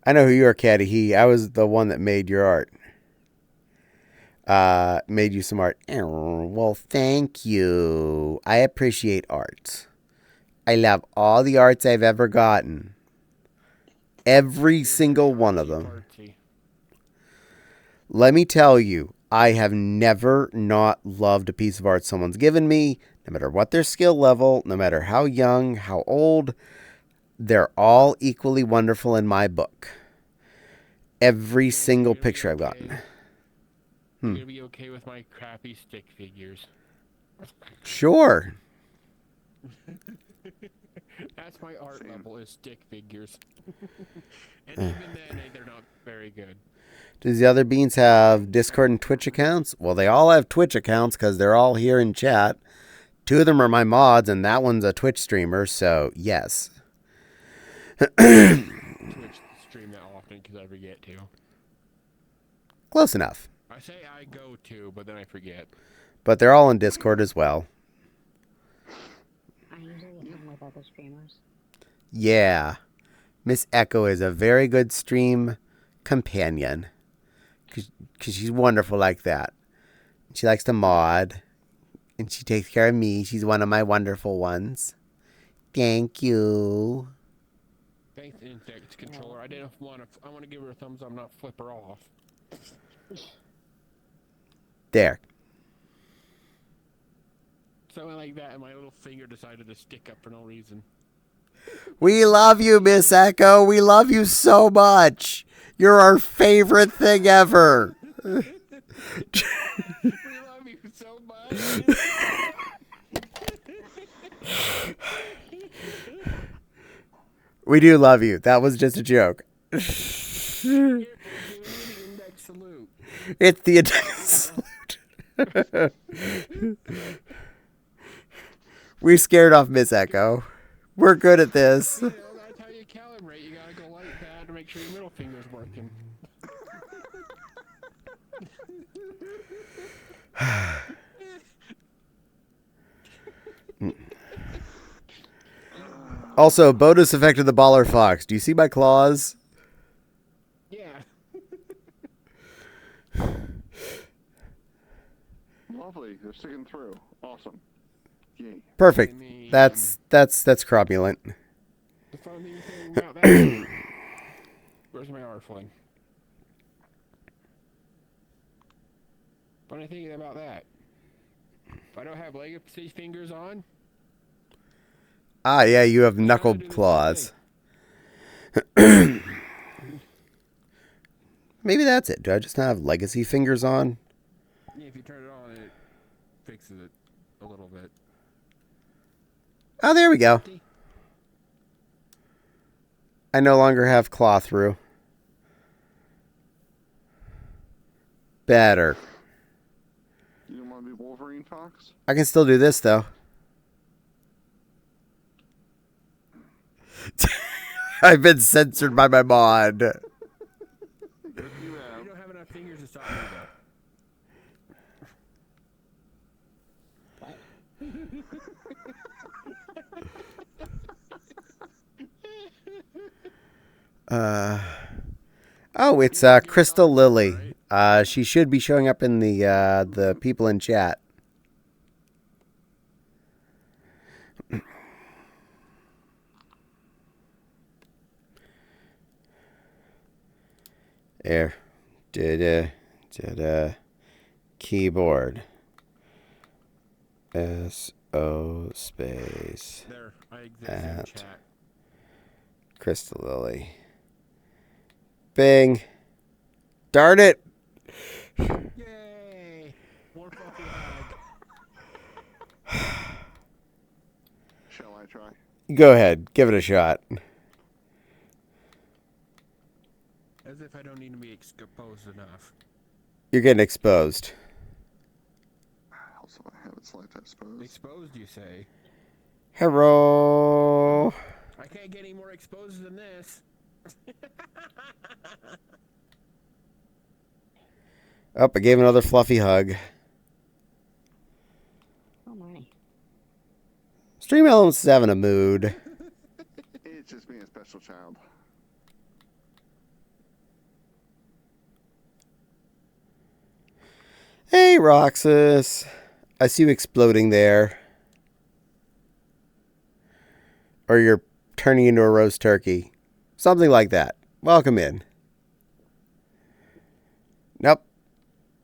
I know who you are, Caddie. I was the one that made your art. Made you some art. Well, thank you. I appreciate art. I love all the arts I've ever gotten. Every single one of them. Let me tell you, I have never not loved a piece of art someone's given me, no matter what their skill level, no matter how young, how old. They're all equally wonderful in my book. Every single picture I've gotten. You're gonna be okay with my crappy stick figures. Sure. That's my art level, is stick figures. And even then, they're not very good. Does the other beans have Discord and Twitch accounts? Well, they all have Twitch accounts because they're all here in chat. 2 of them are my mods, and that one's a Twitch streamer, so yes. Twitch stream that often because I forget to. Close enough. I say I go to, but then I forget. But they're all in Discord as well. I usually hang with other streamers. Yeah. Miss Echo is a very good stream companion. Because she's wonderful like that. She likes to mod. And she takes care of me. She's one of my wonderful ones. Thank you. Thanks, Insect Controller. I didn't want to. I want to give her a thumbs up, not flip her off. There. Something like that, and my little finger decided to stick up for no reason. We love you, Miss Echo. We love you so much. You're our favorite thing ever. We love you so much. We do love you. That was just a joke. It's the index salute. It's the index salute. We scared off Miss Echo. We're good at this. You know, that's how you calibrate. You gotta go like that to make sure your middle finger's working. Also, bonus effect of the baller fox. Do you see my claws? Yeah. Lovely. They're sticking through. Awesome. Yay. Perfect. That's cromulent. The funny thing about that. Where's my R fling? Funny thing about that. If I don't have legacy fingers on. Ah, yeah, you have knuckled claws. Maybe that's it. Do I just not have legacy fingers on? Yeah, if you turn it on, it fixes it a little bit. Oh, there we go. I no longer have claw through. Better. You don't want to be Wolverine Fox? I can still do this, though. I've been censored by my mod. You You don't have enough fingers to stop me, though. Oh, it's Crystal Lily. She should be showing up in the people in chat. There. Keyboard. SO space. There, I exist in chat. Crystal Lily. Bing. Darn it. Yay! More fluffy hug. Shall I try? Go ahead. Give it a shot. As if I don't need to be exposed enough. You're getting exposed. Also, I have it selected, I suppose. Exposed, you say? Hello. I can't get any more exposed than this. Oh, I gave another fluffy hug. Oh my. Stream Elements is having a mood. It's just being a special child. Hey, Roxas. I see you exploding there. Or you're turning into a roast turkey. Something like that. Welcome in. Nope.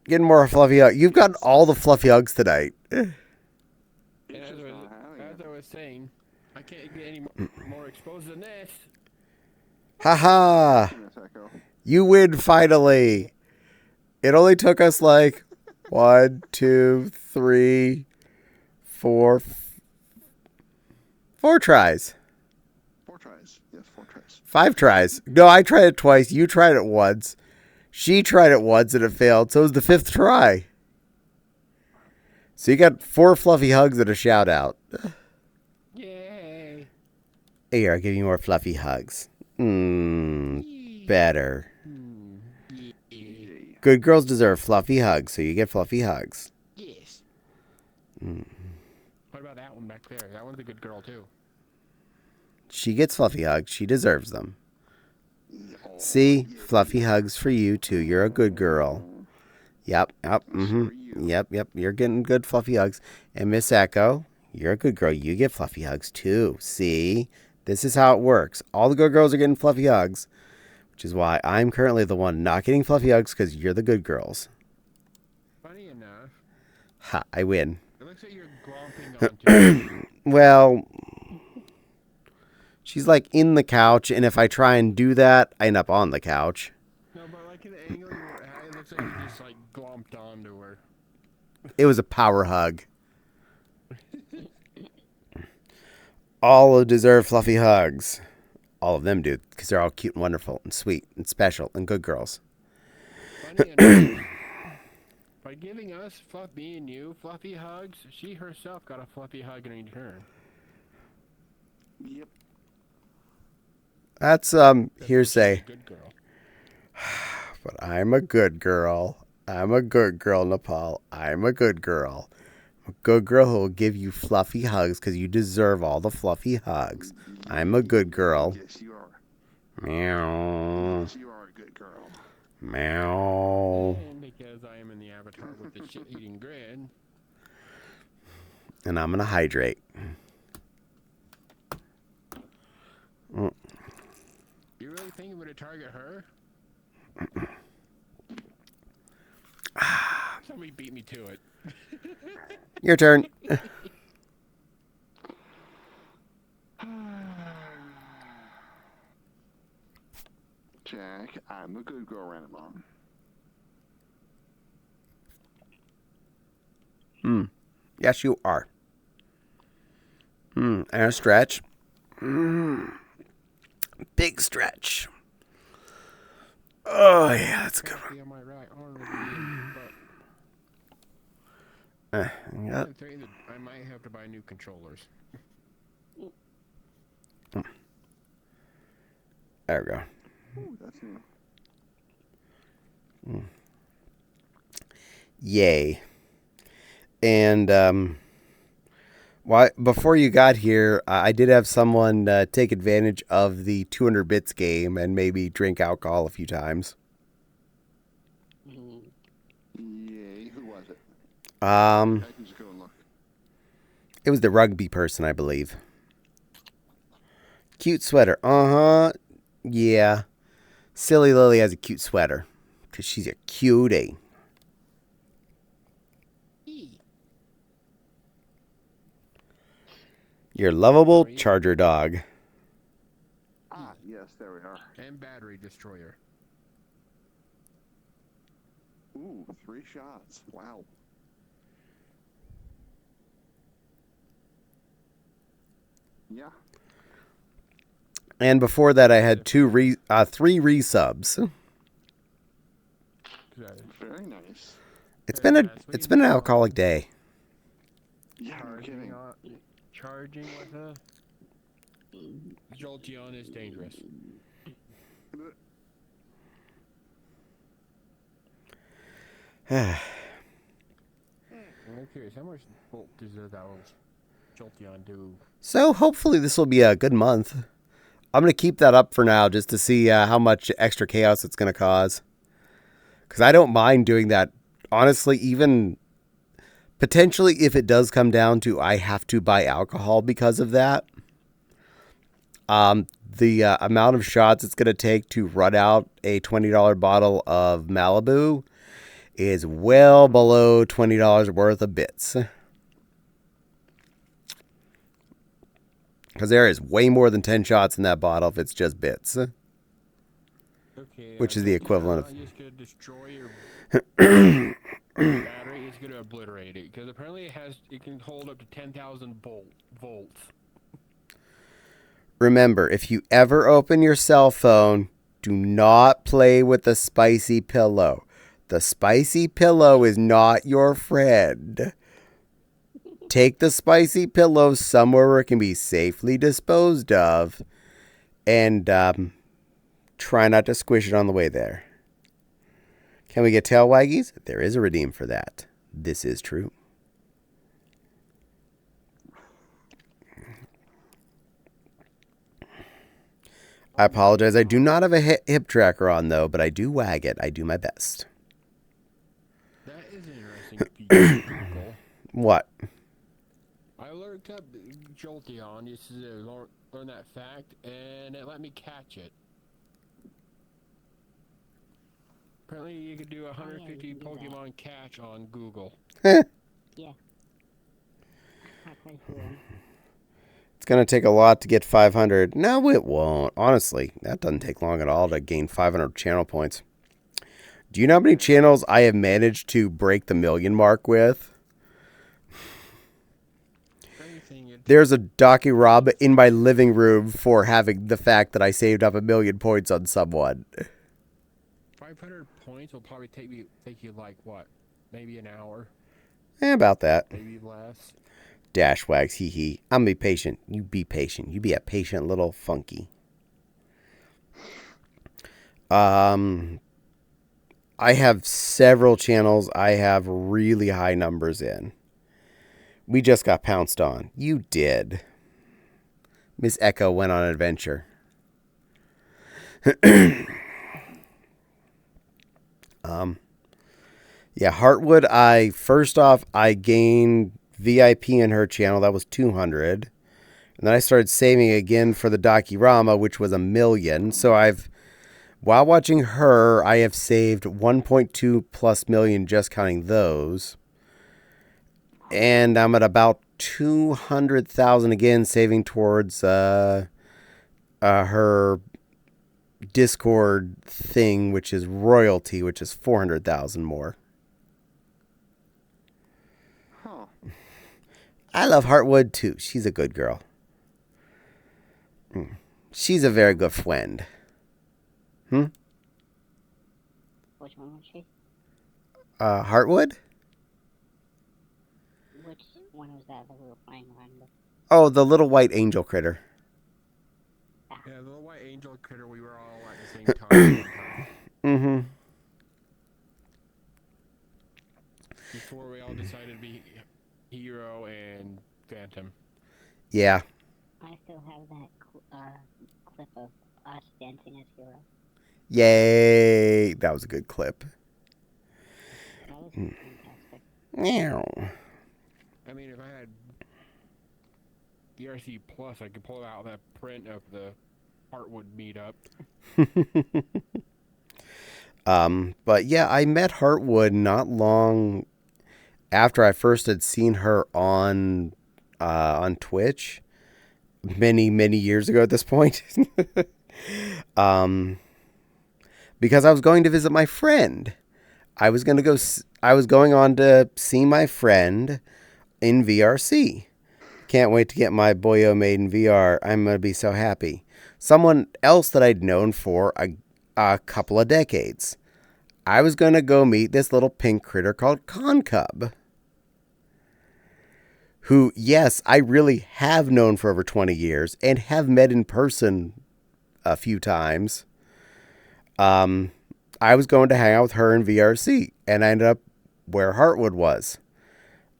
Getting more fluffy hugs. You've gotten all the fluffy hugs tonight. And as I was saying, I can't get any more exposed than this. Haha. You win finally. It only took us like 1, 2, 3, 4 tries. 4 tries. Yes, 4 tries. 5 tries. No, I tried it twice. You tried it once. She tried it once and it failed. So it was the 5th try. So you got 4 fluffy hugs and a shout out. Yay. Here, I'll give you more fluffy hugs. Better. Good girls deserve fluffy hugs, so you get fluffy hugs. Yes. What about that one back there? That one's a good girl, too. She gets fluffy hugs. She deserves them. See? Fluffy hugs for you, too. You're a good girl. Yep. Yep. You're getting good fluffy hugs. And Miss Echo, you're a good girl. You get fluffy hugs, too. See? This is how it works. All the good girls are getting fluffy hugs, which is why I'm currently the one not getting fluffy hugs because you're the good girls. Funny enough. Ha, I win. It looks like you're glomping onto Well, she's like in the couch, and if I try and do that, I end up on the couch. No, but like in the angle you were at, it looks like you just like glomped onto her. It was a power hug. All deserve fluffy hugs. All of them do, because they're all cute and wonderful and sweet and special and good girls. Funny enough, by giving us, me and you, fluffy hugs, she herself got a fluffy hug in return. Yep. That's hearsay. Good girl. But I'm a good girl. I'm a good girl, Nepal. I'm a good girl. A good girl who will give you fluffy hugs because you deserve all the fluffy hugs. I'm a good girl. Yes, you are. Meow. Yes, you are a good girl. Meow. And because I am in the avatar with the shit-eating grin. And I'm going to hydrate. You really think you would target her? Somebody beat me to it. Your turn. Jack, I'm a good girl, Ranamon. Yes, you are. And a stretch. Big stretch. Oh, yeah, that's a good one. Yeah, my right arm would be Yeah. I'm thinking that I might have to buy new controllers. There we go. Ooh, that's new. Yay. And Why? Before you got here, I did have someone take advantage of the 200 bits game and maybe drink alcohol a few times. Yay, who was it? I can just go and look. It was the rugby person, I believe. Cute sweater. Uh-huh. Yeah. Silly Lily has a cute sweater. Because she's a cutie. Your lovable charger dog. Ah, yes, there we are. And battery destroyer. Ooh, 3 shots. Wow. Yeah. And before that, I had 3 resubs. Very nice. It's been an alcoholic day. Yeah, I'm kidding. Charging with a Jolteon is dangerous. I'm curious, how much volt does that Jolteon do? So hopefully this will be a good month. I'm going to keep that up for now just to see how much extra chaos it's going to cause. Because I don't mind doing that. Honestly, even potentially if it does come down to I have to buy alcohol because of that. The amount of shots it's going to take to run out a $20 bottle of Malibu is well below $20 worth of bits. Because there is way more than 10 shots in that bottle if it's just bits. Okay, which is the equivalent of... I'm just going to destroy your battery. It's going to obliterate it. Because apparently it can hold up to 10,000 volts. Remember, if you ever open your cell phone, do not play with the spicy pillow. The spicy pillow is not your friend. Take the spicy pillow somewhere where it can be safely disposed of, and try not to squish it on the way there. Can we get tail waggies? There is a redeem for that. This is true. I apologize. I do not have a hip tracker on, though, but I do wag it. I do my best. That is interesting. Google. What? I looked up Jolteon just to learn that fact, and it let me catch it. Apparently, you could do 150 Pokemon catch on Google. Yeah. It's going to take a lot to get 500. No, it won't. Honestly, that doesn't take long at all to gain 500 channel points. Do you know how many channels I have managed to break the million mark with? There's a Rob in my living room for having the fact that I saved up 1 million points on someone. 500 points will probably take you like what? Maybe an hour? About that. Maybe less. Dash wags, hee hee. I'm gonna be patient. You be patient. You be a patient little funky. I have several channels I have really high numbers in. We just got pounced on. You did. Miss Echo went on an adventure. Yeah, Heartwood, first off, I gained VIP in her channel. That was 200. And then I started saving again for the Dakirama, which was 1 million. So while watching her, I have saved 1.2 plus million just counting those. And I'm at about 200,000 again, saving towards her Discord thing, which is royalty, which is 400,000 more. Huh. I love Heartwood too. She's a good girl. She's a very good friend. Which one was she? Heartwood? Which one was that we were playing on? Oh, the little white angel critter. Yeah, the little white angel critter, we were all at the same time. Mm-hmm. Before we all decided to be hero and Phantom. Yeah. I still have that clip of us dancing as heroes. Yay. That was a good clip. That was fantastic. Meow. I mean, if I had VRC Plus, I could pull out that print of the Heartwood meetup. But yeah, I met Heartwood not long after I first had seen her on Twitch many years ago at this point. Because I was going to visit my friend. I was going on to see my friend in VRC. Can't wait to get my Boyo made in VR. I'm going to be so happy. Someone else that I'd known for a couple of decades. I was going to go meet this little pink critter called Concub. Who, yes, I really have known for over 20 years and have met in person a few times. I was going to hang out with her in VRC, and I ended up where Heartwood was.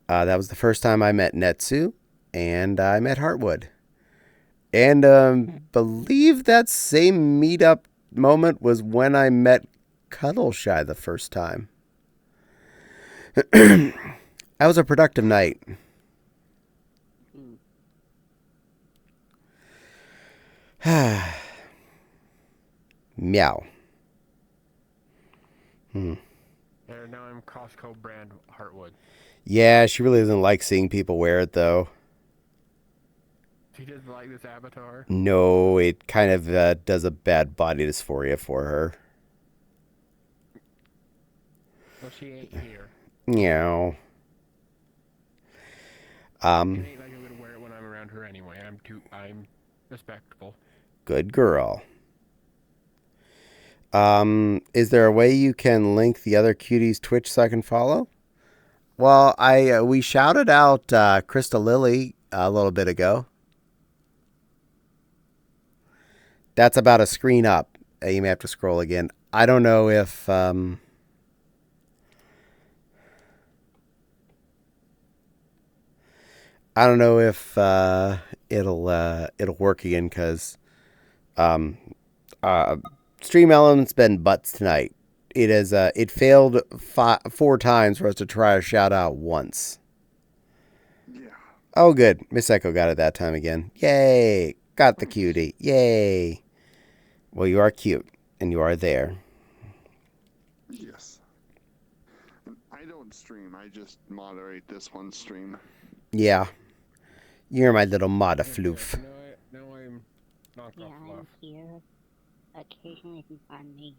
That was the first time I met Netsu, and I met Heartwood. And believe that same meetup moment was when I met Cuddleshy the first time. That was a productive night. Meow. And now I'm Costco brand Heartwood. Yeah, she really doesn't like seeing people wear it, though. She doesn't like this avatar? No, it kind of does a bad body dysphoria for her. Well, she ain't here. Meow. It ain't like I'm gonna wear it when I'm around her anyway. I'm respectful. Good girl. Is there a way you can link the other cuties' Twitch so I can follow? Well, we shouted out Krista Lily a little bit ago. That's about a screen up. You may have to scroll again. I don't know if it'll work again because Stream Element's been butts tonight. It failed 4 times for us to try a shout out once. Yeah. Oh, good. Miss Echo got it that time again. Yay! Got the cutie. Yay! Well, you are cute, and you are there. Yes. I don't stream. I just moderate this one stream. Yeah. You're my little modafloof. No, I'm not Yeah, I'm here. Occasionally you can find me.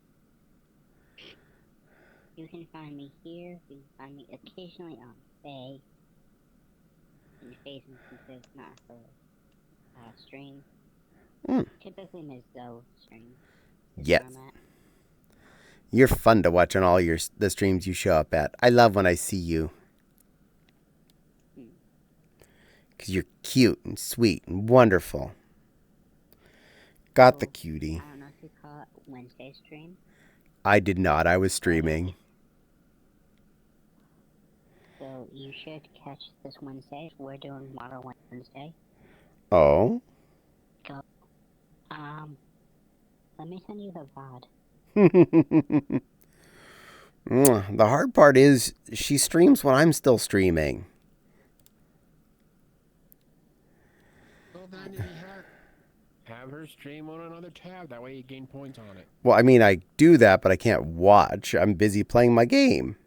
You can find me here. You can find me occasionally on Faye. In Faye's instances, not her stream. Typically Ms. Zoe stream. Yes. You're fun to watch on all the streams you show up at. I love when I see you. Because you're cute and sweet and wonderful. Got the cutie. I don't know if you call it Wednesday stream. I did not. I was streaming. So you should catch this Wednesday. We're doing Model Wednesday. Oh? Go. Let me send you the VOD. The hard part is she streams when I'm still streaming. Well, then you have her stream on another tab. That way you gain points on it. Well, I mean, I do that, but I can't watch. I'm busy playing my game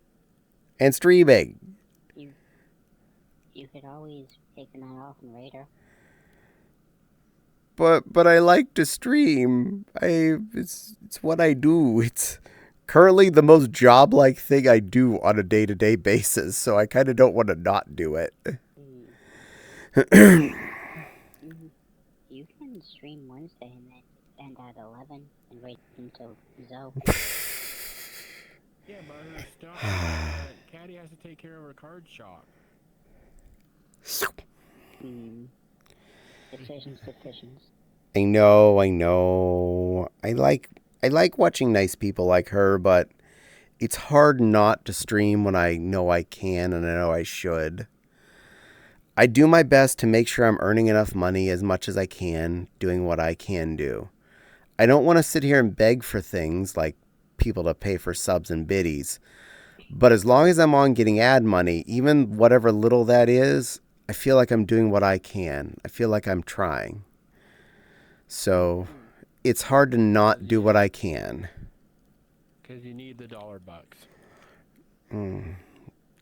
and streaming. You could always take the night off and raid her. But I like to stream. It's what I do. It's currently the most job-like thing I do on a day-to-day basis, so I kind of don't want to not do it. You can stream Wednesday and then end at 11 and wait until Zoe. Yeah, but her stuff. Caddie has to take care of her card shop. Decisions. I know. I like watching nice people like her, but it's hard not to stream when I know I can and I know I should. I do my best to make sure I'm earning enough money as much as I can, doing what I can do. I don't want to sit here and beg for things like people to pay for subs and biddies. But as long as I'm on getting ad money, even whatever little that is, I feel like I'm doing what I can. I feel like I'm trying. So it's hard to not do what I can. Because you need the $1.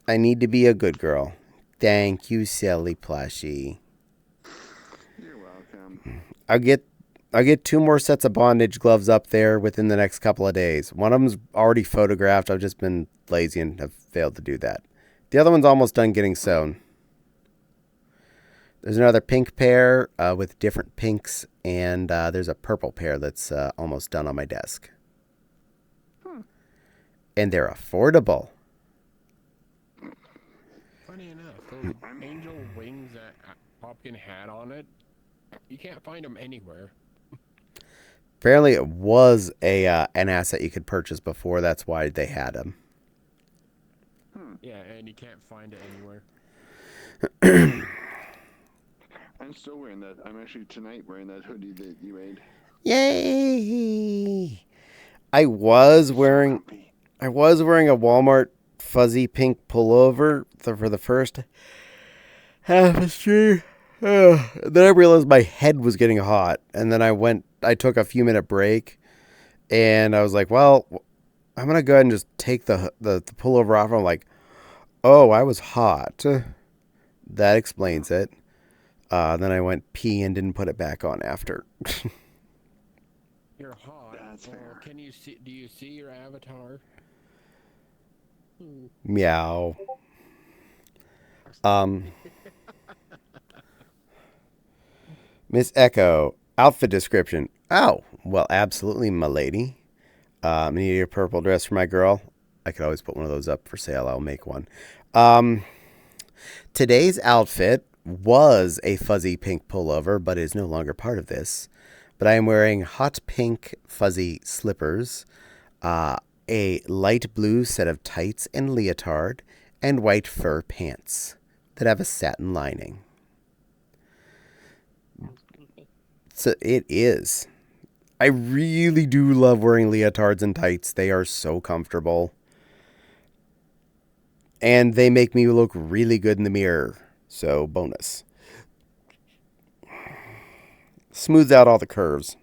I need to be a good girl. Thank you, silly plushie. You're welcome. I'll get 2 more sets of bondage gloves up there within the next couple of days. One of them's already photographed. I've just been lazy and have failed to do that. The other one's almost done getting sewn. There's another pink pair with different pinks, and there's a purple pair that's almost done on my desk. And they're affordable. Funny enough, those angel wings that Popkin had on it, you can't find them anywhere. Apparently it was an asset you could purchase before. That's why they had them. Yeah, and you can't find it anywhere. I'm still wearing that. I'm actually tonight wearing that hoodie that you made. Yay! I was wearing a Walmart fuzzy pink pullover for the first half a stream. Then I realized my head was getting hot, and then I took a few minute break, and I was like, well, I'm gonna go ahead and just take the pullover off. I'm like, oh, I was hot. That explains it. Then I went pee and didn't put it back on after. You're hot. That's fair. Can you see? Do you see your avatar? Meow. Miss Echo, outfit description. Oh, well, absolutely, my lady. Need a purple dress for my girl. I could always put one of those up for sale. I'll make one. Today's outfit was a fuzzy pink pullover, but is no longer part of this. But I am wearing hot pink fuzzy slippers, a light blue set of tights and leotard, and white fur pants that have a satin lining. So it is. I really do love wearing leotards and tights. They are so comfortable. And they make me look really good in the mirror. So bonus. Smooths out all the curves.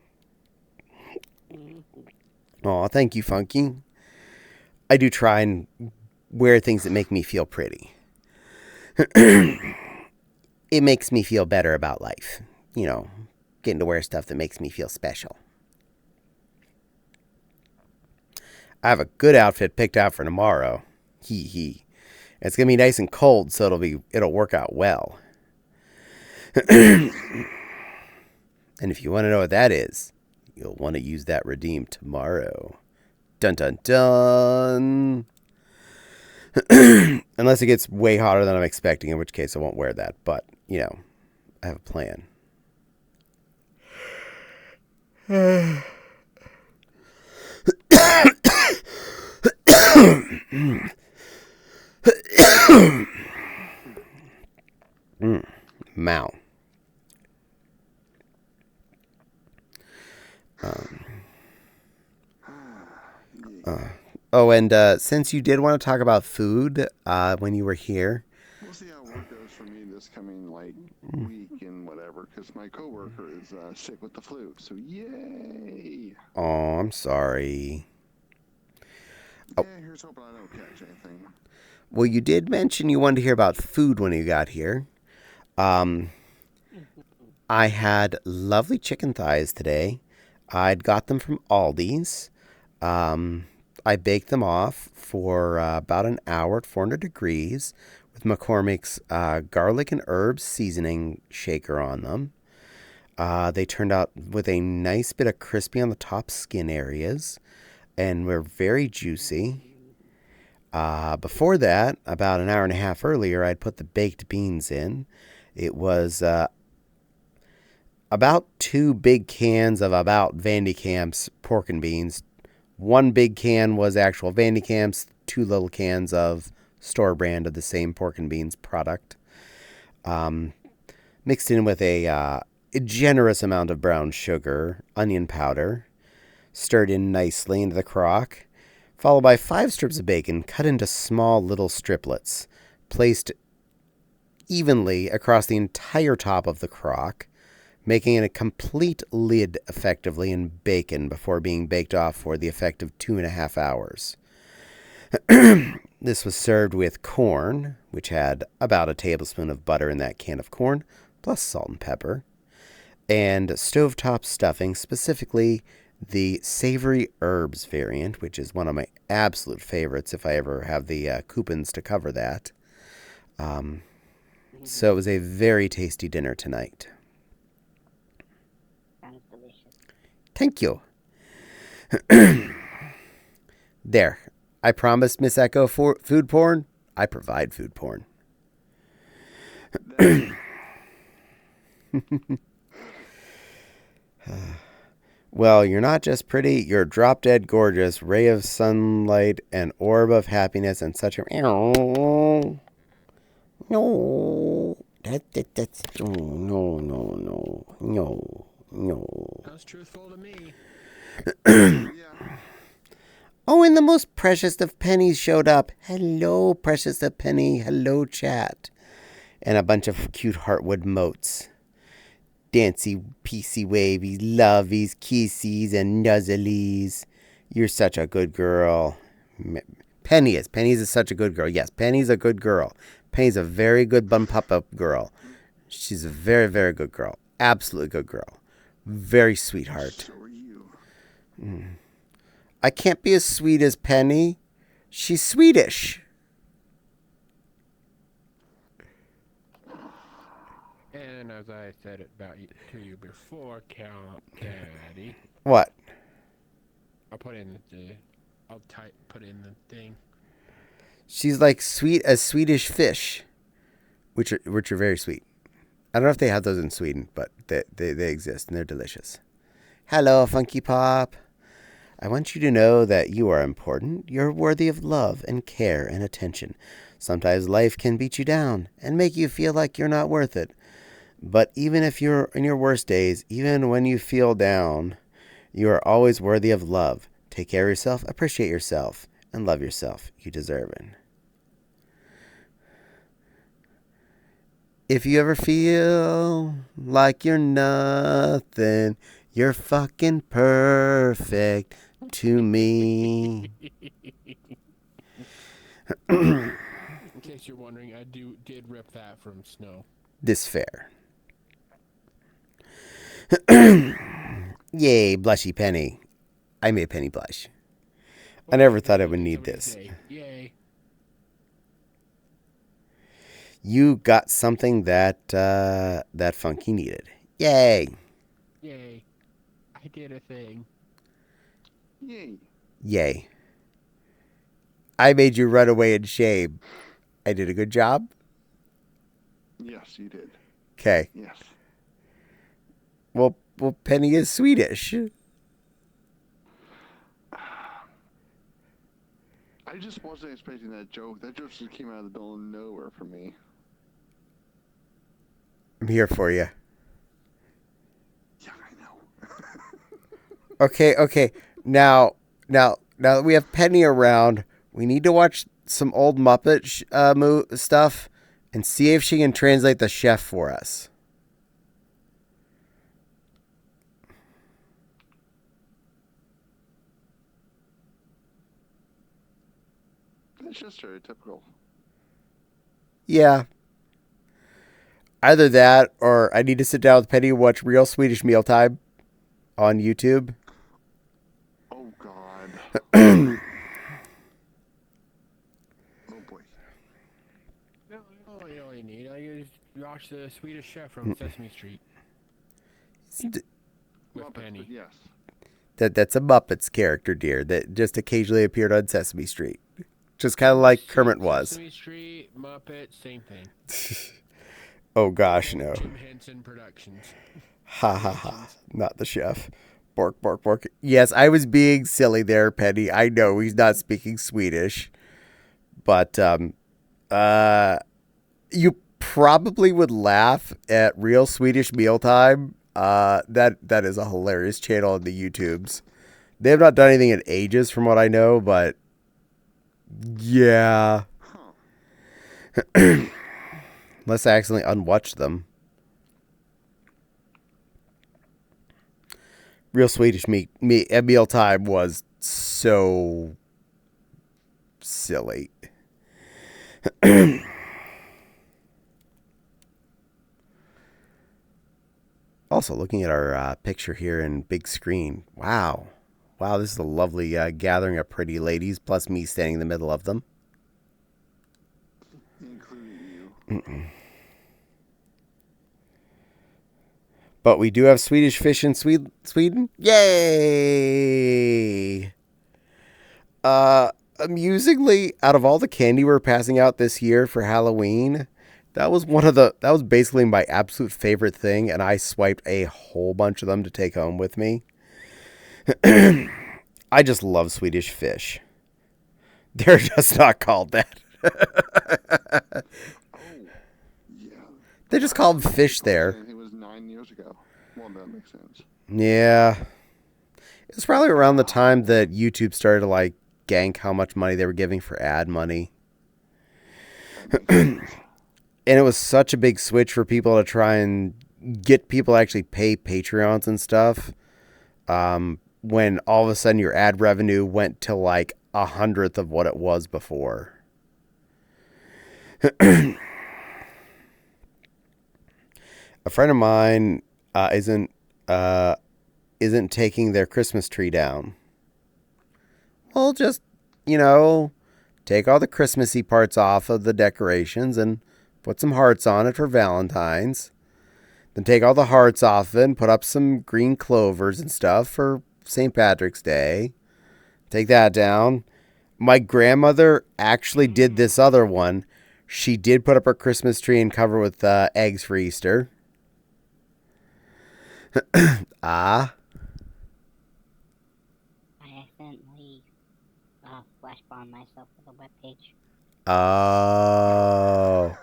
Aw, thank you, Funky. I do try and wear things that make me feel pretty. It makes me feel better about life. You know, getting to wear stuff that makes me feel special. I have a good outfit picked out for tomorrow. Hee hee. It's going to be nice and cold, so it'll work out well. And if you want to know what that is, you'll want to use that redeem tomorrow. Dun dun dun. Unless it gets way hotter than I'm expecting, in which case I won't wear that. But, you know, I have a plan. Mao. And since you did want to talk about food when you were here, We'll see how work goes for me this coming week and whatever, because my coworker is sick with the flu. So yay! oh, I'm sorry. Yeah, here's hoping I don't catch anything. Well, you did mention you wanted to hear about food when you got here. I had lovely chicken thighs today. I'd got them from Aldi's. I baked them off for about an hour at 400 degrees with McCormick's garlic and herbs seasoning shaker on them. They turned out with a nice bit of crispy on the top skin areas and were very juicy. Before that, about an hour and a half earlier, I'd put the baked beans in. It was about 2 big cans of about Vandykamp's pork and beans. 1 big can was actual Vandykamp's, 2 little cans of store brand of the same pork and beans product. mixed in with a generous amount of brown sugar, onion powder, stirred in nicely into the crock, followed by 5 strips of bacon cut into small little striplets, placed evenly across the entire top of the crock, making it a complete lid effectively in bacon before being baked off for the effect of 2.5 hours. This was served with corn, which had about a tablespoon of butter in that can of corn, plus salt and pepper, and stovetop stuffing, specifically the savory herbs variant, which is one of my absolute favorites if I ever have the coupons to cover that. So it was a very tasty dinner tonight. Sounds delicious. Thank you. There. I promised Miss Echo food porn. I provide food porn. Well, you're not just pretty, you're drop-dead gorgeous, ray of sunlight, an orb of happiness, and such a... No. That's... No. That's truthful to me. Yeah. Oh, and the most precious of pennies showed up. Hello, precious of penny. Hello, chat. And a bunch of cute heartwood motes. Dancy, peacy, wavies, lovies, kissies, and nuzzlies. You're such a good girl. Penny is. Penny's is such a good girl. Yes, Penny's a good girl. Penny's a very good bum pop-up girl. She's a very, very good girl. Absolutely good girl. Very sweetheart. So are you. I can't be as sweet as Penny. She's Swedish. And as I said it to you before, Caddie, What? I'll put in put in the thing. She's like sweet as Swedish fish, which are very sweet. I don't know if they have those in Sweden, but they exist and they're delicious. Hello, Funky Pop. I want you to know that you are important. You're worthy of love and care and attention. Sometimes life can beat you down and make you feel like you're not worth it. But even if you're in your worst days, even when you feel down, you are always worthy of love. Take care of yourself, appreciate yourself, and love yourself. You deserve it. If you ever feel like you're nothing, you're fucking perfect to me. In case you're wondering, I did rip that from Snow. This fair. Yay, blushy Penny. I made Penny blush. I never thought I would need this. Yay. You got something that Funky needed. Yay. Yay. I did a thing. Yay. Yay. I made you run away in shame. I did a good job? Yes, you did. Okay. Yes. Well, Penny is Swedish. I just wasn't expecting that joke. That joke just came out of the middle of nowhere for me. I'm here for you. Yeah, I know. Okay. Now that we have Penny around, we need to watch some old Muppet stuff and see if she can translate the chef for us. It's just stereotypical. Yeah. Either that, or I need to sit down with Penny and watch Real Swedish Mealtime on YouTube. Oh, God. Oh, boy. No, all you need. I just watch the Swedish Chef from Sesame Street with Muppets, Penny. but yes. That's a Muppets character, dear, that just occasionally appeared on Sesame Street. Just kind of like Kermit was. Sesame Street, Muppets, same thing. Oh, gosh, no. Jim Henson Productions. Ha ha ha. Not the chef. Bork, bork, bork. Yes, I was being silly there, Penny. I know he's not speaking Swedish. But you probably would laugh at Real Swedish Mealtime. That is a hilarious channel on the YouTubes. They have not done anything in ages from what I know, but yeah. Unless I accidentally unwatched them. Real Swedish Mealtime was so silly. Also, looking at our picture here in big screen. Wow. Wow, this is a lovely gathering of pretty ladies, plus me standing in the middle of them. Including you. But we do have Swedish fish in Sweden. Yay! Amusingly, out of all the candy we're passing out this year for Halloween, that was basically my absolute favorite thing, and I swiped a whole bunch of them to take home with me. I just love Swedish fish. They're just not called that. Yeah. They just call them fish there. It was 9 years ago. Well, that makes sense. Yeah. It's probably around the time that YouTube started to like gank how much money they were giving for ad money. And it was such a big switch for people to try and get people to actually pay Patreons and stuff. When all of a sudden your ad revenue went to like 100th of what it was before. A friend of mine isn't taking their Christmas tree down. Well, just, take all the Christmassy parts off of the decorations and put some hearts on it for Valentine's. Then take all the hearts off of it and put up some green clovers and stuff for St. Patrick's Day. Take that down. My grandmother actually did this other one. She did put up her Christmas tree and cover with eggs for Easter. I accidentally flash bombed myself with a webpage. Oh.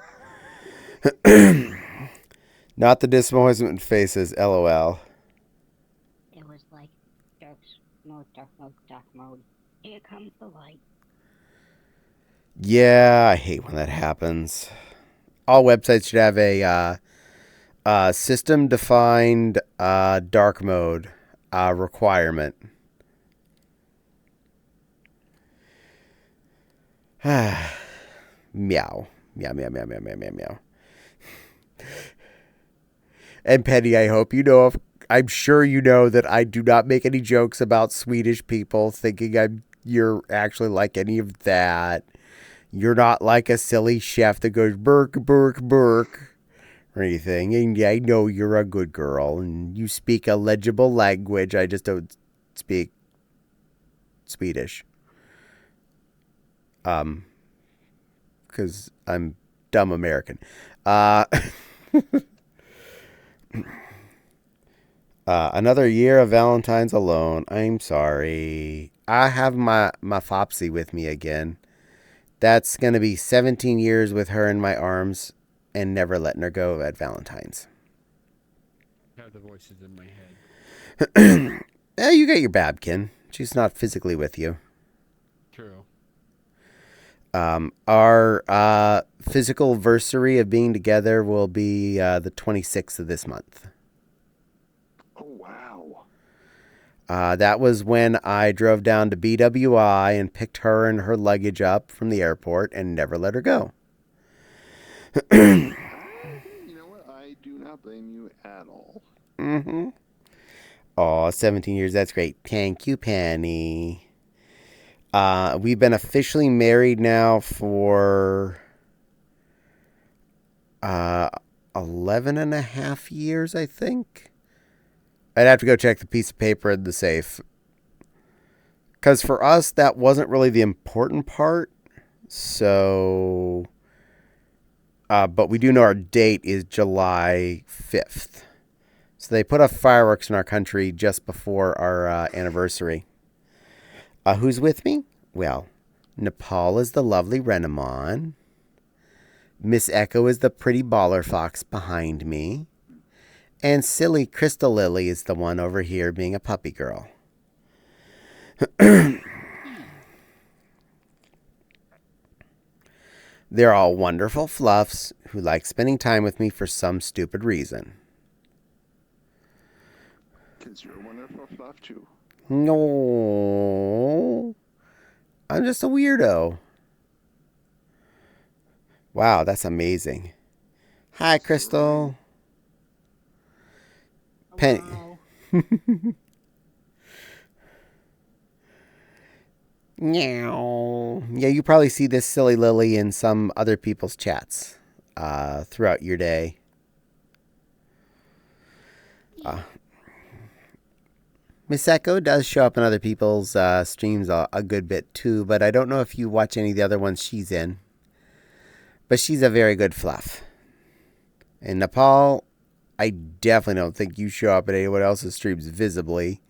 Not the disappointment faces, LOL. It was like dark mode, dark mode, dark mode. Here comes the light. Yeah, I hate when that happens. All websites should have a system-defined dark mode requirement. Meow. Meow, meow, meow, meow, meow, meow, meow. And Penny, I'm sure you know that I do not make any jokes about Swedish people thinking you're actually like any of that. You're not like a silly chef that goes burk, burk, burk or anything. And yeah, I know you're a good girl and you speak a legible language. I just don't speak Swedish. Because I'm dumb American. Another year of Valentine's alone. I'm sorry. I have my Fopsy with me again. That's going to be 17 years with her in my arms and never letting her go at Valentine's. I have the voices in my head. You got your Babkin. She's not physically with you. True. Our physical anniversary of being together will be the 26th of this month. Oh, wow. That was when I drove down to BWI and picked her and her luggage up from the airport and never let her go. You know what? I do not blame you at all. Mm-hmm. Aw, 17 years. That's great. Thank you, Penny. We've been officially married now for 11 and a half years, I think. I'd have to go check the piece of paper in the safe. Because for us, that wasn't really the important part. So, but we do know our date is July 5th. So they put up fireworks in our country just before our anniversary. Who's with me? Well, Nepal is the lovely Renamon. Miss Echo is the pretty baller fox behind me. And silly Crystal Lily is the one over here being a puppy girl. They're all wonderful fluffs who like spending time with me for some stupid reason. Because you're a wonderful fluff too. No. I'm just a weirdo. Wow, that's amazing. Hi, Crystal. Penny. Meow. Yeah, you probably see this silly Lily in some other people's chats throughout your day. Miss Echo does show up in other people's streams a good bit too, but I don't know if you watch any of the other ones she's in. But she's a very good fluff. And Nepal, I definitely don't think you show up at anyone else's streams visibly.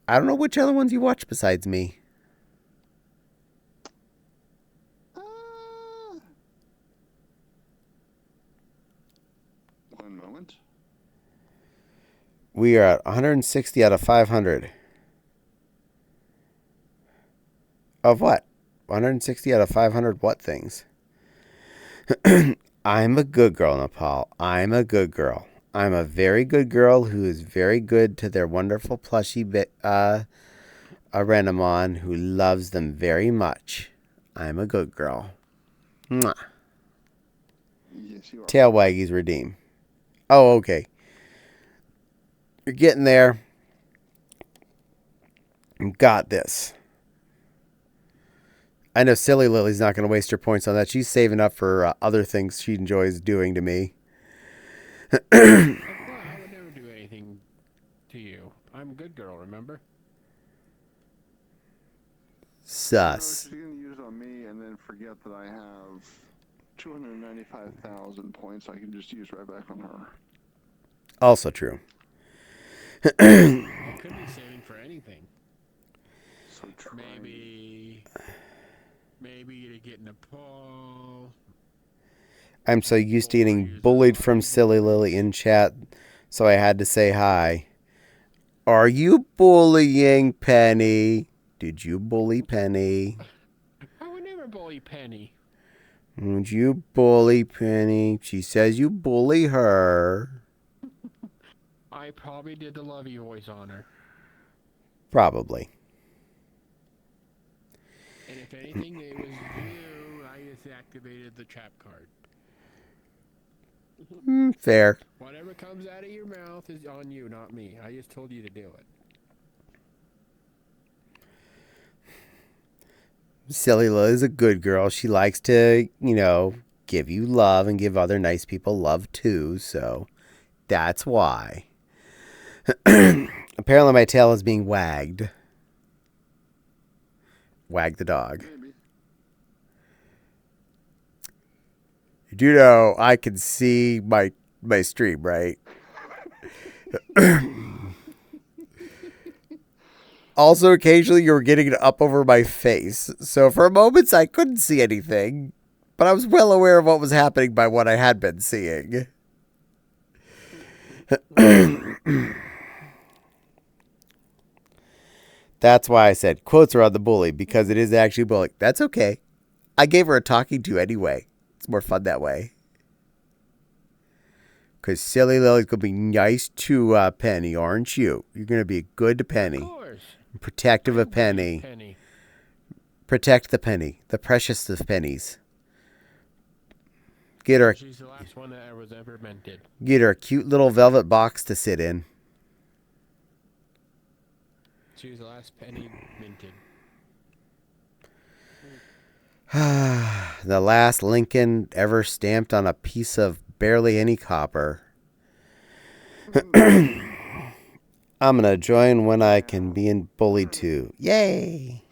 I don't know which other ones you watch besides me. One moment. We are at 160 out of 500. Of what? 160 out of 500 what things? I'm a good girl, Nepal. I'm a good girl. I'm a very good girl who is very good to their wonderful plushie Renamon who loves them very much. I'm a good girl. Mwah. Yes, you are. Tail waggies redeem. Oh, okay. You're getting there. You got this. I know Silly Lily's not going to waste her points on that. She's saving up for other things she enjoys doing to me. I would never do anything to you. I'm a good girl, remember? Sus. She's going to use it on me and then forget that I have 295,000 points I can just use right back on her. Also true. You could be saving for anything. So try. Maybe to get Nepal. I'm so used to getting bullied from Silly Lily in chat, so I had to say hi. Are you bullying Penny? Did you bully Penny? I would never bully Penny. Would you bully Penny? She says you bully her. I probably did the lovey voice on her. Probably. And if anything, it was you. I just activated the trap card. Fair. Whatever comes out of your mouth is on you, not me. I just told you to do it. Silly Lily's a good girl. She likes to, give you love and give other nice people love too, so that's why. Apparently my tail is being wagged. Wag the dog. Maybe. You do know I can see my stream, right? Also, occasionally you were getting it up over my face. So for moments I couldn't see anything. But I was well aware of what was happening by what I had been seeing. That's why I said quotes are on the bully, because it is actually bullying. That's okay. I gave her a talking to anyway. It's more fun that way. Because Silly Lily's going to be nice to Penny, aren't you? You're going to be good to Penny. Of course. Protective of Penny. Penny. Protect the penny. The precious of pennies. Get her She's the last one that was ever minted. Get her a cute little velvet box to sit in. She was the last penny minted. The last Lincoln ever stamped on a piece of barely any copper. I'm going to join when I can be bullied too. Yay!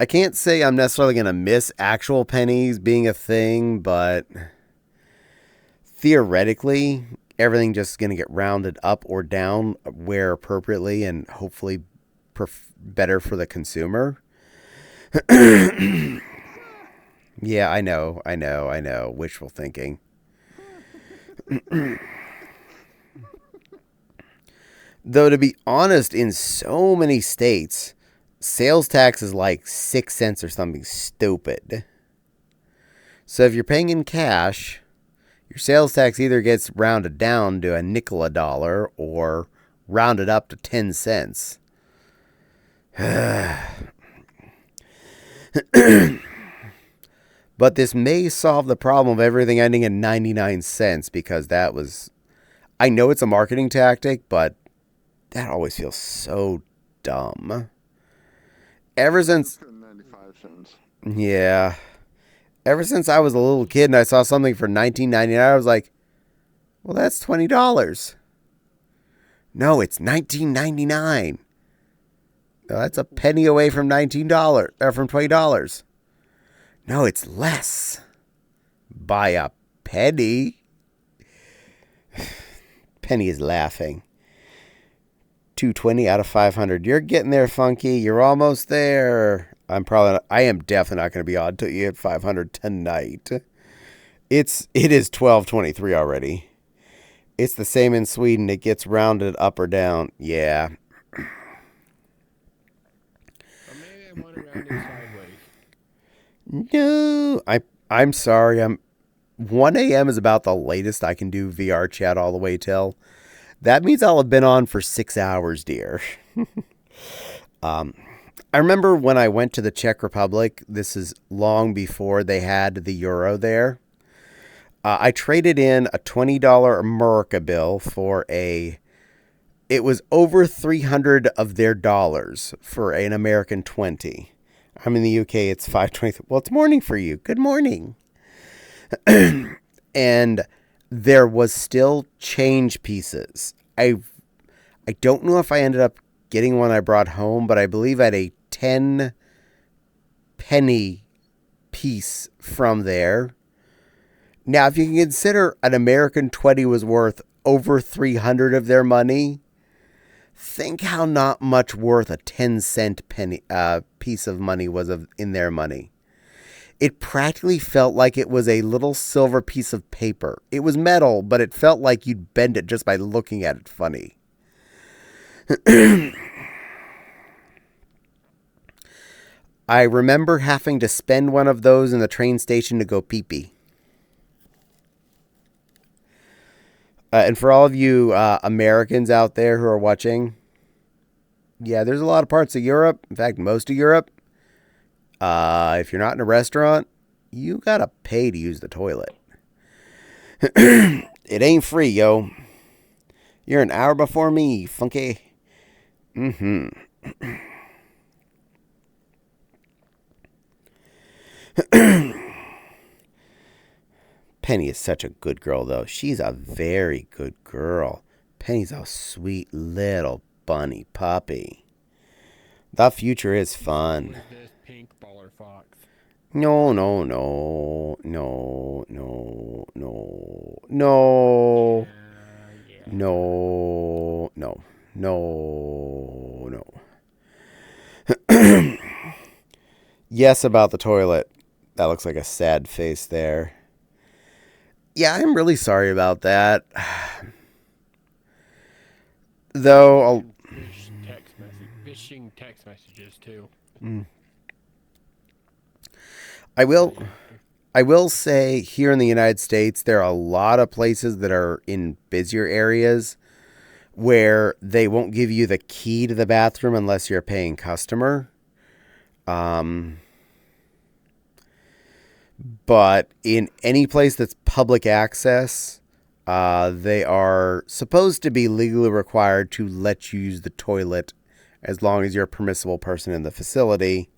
I can't say I'm necessarily going to miss actual pennies being a thing, but theoretically, everything just going to get rounded up or down where appropriately and hopefully better for the consumer. Yeah, I know. Wishful thinking. Though, to be honest, in so many states, sales tax is like 6 cents or something stupid. So if you're paying in cash, your sales tax either gets rounded down to a nickel a dollar or rounded up to 10 cents. But this may solve the problem of everything ending in 99 cents, because that was... I know it's a marketing tactic, but that always feels so dumb. Ever since... 95 cents. Yeah. Ever since I was a little kid and I saw something for $19.99, I was like, well, that's $20. No, it's $19.99. No, that's a penny away from $19 or from $20. No, it's less by a penny. Penny is laughing. 220 out of 500. You're getting there, Funky. You're almost there. I am definitely not going to be on till you hit 500 tonight. It is 12:23 already. It's the same in Sweden. It gets rounded up or down. Yeah. Or maybe I want to round it sideways. No, I'm sorry. 1 a.m. is about the latest I can do VR chat all the way till. That means I'll have been on for 6 hours, dear. I remember when I went to the Czech Republic, this is long before they had the euro there. I traded in a $20 America bill for it was over 300 of their dollars for an American 20. I'm in the UK, it's 5:20. Well, it's morning for you. Good morning. And there was still change pieces. I don't know if I ended up getting one I brought home, but I believe I had a 10 penny piece from there. Now, if you can consider an American 20 was worth over 300 of their money, think how not much worth a 10-cent penny piece of money was in their money. It practically felt like it was a little silver piece of paper. It was metal, but it felt like you'd bend it just by looking at it funny. I remember having to spend one of those in the train station to go pee-pee. And for all of you Americans out there who are watching, yeah, there's a lot of parts of Europe, in fact, most of Europe, if you're not in a restaurant, you gotta pay to use the toilet. It ain't free, yo. You're an hour before me, Funky. Mm-hmm. Penny is such a good girl, though. She's a very good girl. Penny's a sweet little bunny puppy. The future is fun. What is this pink baller fox? No. Yeah. No. Yes, about the toilet. That looks like a sad face there. Yeah, I'm really sorry about that. Though, Phishing text messages too. I will say here in the United States, there are a lot of places that are in busier areas where they won't give you the key to the bathroom unless you're a paying customer. But in any place that's public access, they are supposed to be legally required to let you use the toilet as long as you're a permissible person in the facility.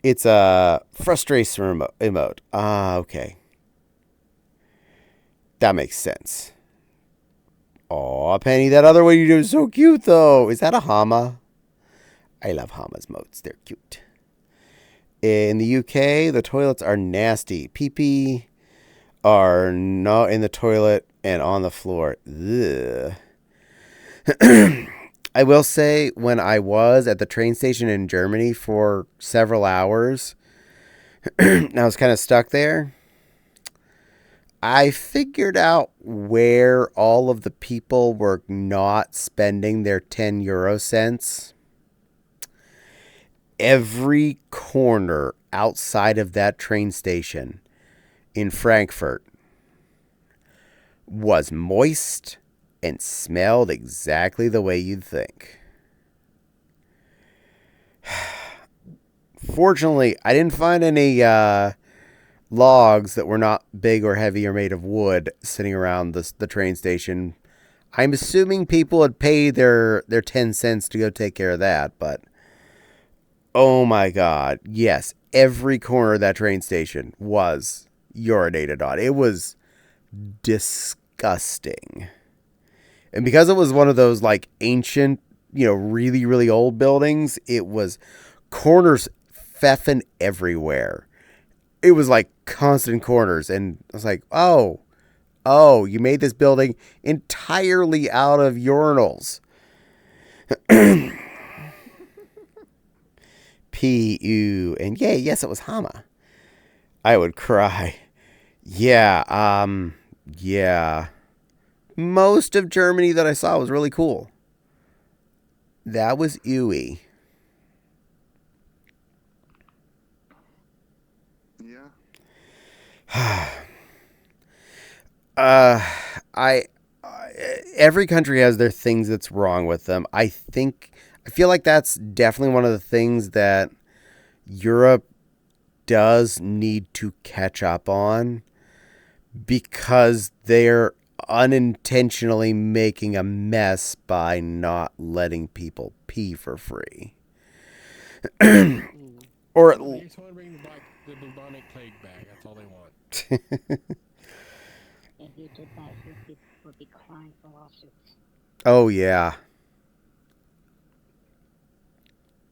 It's a frustration emote. Okay. That makes sense. Aw, Penny, that other one you do is so cute, though. Is that a Hama? I love Hama's motes. They're cute. In the UK, the toilets are nasty. Pee-pee are not in the toilet and on the floor. Ugh. I will say, when I was at the train station in Germany for several hours, and I was kind of stuck there, I figured out where all of the people were not spending their 10 euro cents. Every corner outside of that train station in Frankfurt was moist and smelled exactly the way you'd think. Fortunately, I didn't find any logs that were not big or heavy or made of wood sitting around the train station. I'm assuming people had paid their 10 cents to go take care of that, but oh my god, yes, every corner of that train station was urinated on. It was disgusting. And because it was one of those like ancient, really, really old buildings, it was corners pfeffing everywhere. It was like constant corners. And I was like, oh, you made this building entirely out of urinals. P-U. And yay, yes, it was Hama. I would cry. Yeah, yeah. Most of Germany that I saw was really cool. That was ooey. Yeah. Every country has their things that's wrong with them. I feel like that's definitely one of the things that Europe does need to catch up on, because they're unintentionally making a mess by not letting people pee for free. Or They just want to bring the bubonic plague back. That's all they want. If you did that, you would be crying for lawsuits. Oh yeah.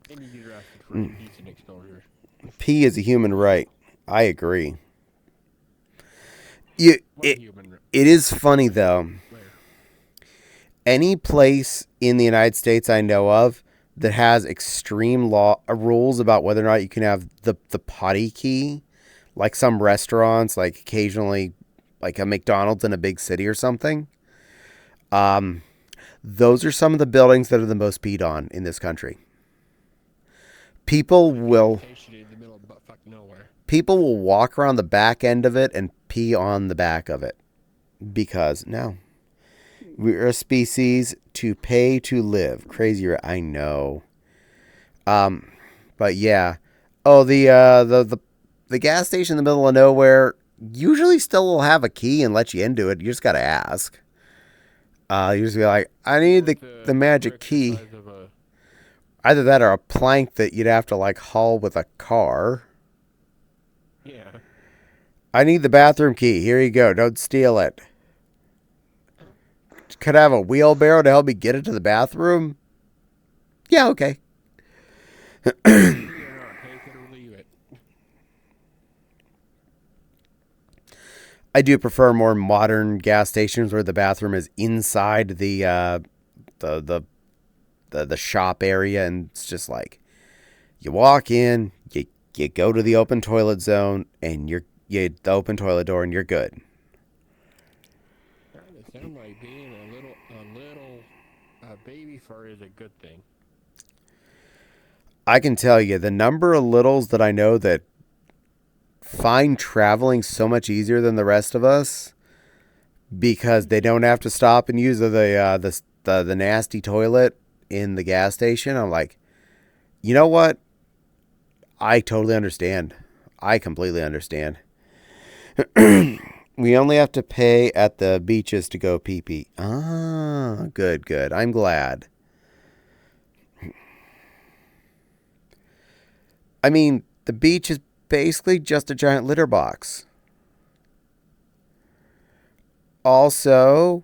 And you get arrested for indecent exposure. Pee is a human right. I agree. It is funny though. Where? Any place in the United States I know of that has extreme rules about whether or not you can have the potty key, like some restaurants, like occasionally, like a McDonald's in a big city or something. Those are some of the buildings that are the most peed on in this country. People will walk around the back end of it and pee on the back of it, because no, we're a species to pay to live. Crazier, I know. But yeah. Oh, the gas station in the middle of nowhere usually still will have a key and let you into it. You just gotta ask. You just be like, I need the magic key. Either that or a plank that you'd have to like haul with a car. Yeah. I need the bathroom key. Here you go. Don't steal it. Could I have a wheelbarrow to help me get it to the bathroom? Yeah, okay. I do prefer more modern gas stations where the bathroom is inside the shop area, and it's just like you walk in, you go to the open toilet zone, and you the open toilet door, and you're good. It sounds like being a little baby fur is a good thing. I can tell you the number of littles that I know that find traveling so much easier than the rest of us because they don't have to stop and use the nasty toilet in the gas station. I'm like, you know what? I totally understand. I completely understand. We only have to pay at the beaches to go pee-pee. Ah, good. I'm glad. I mean, the beach is basically just a giant litter box. Also,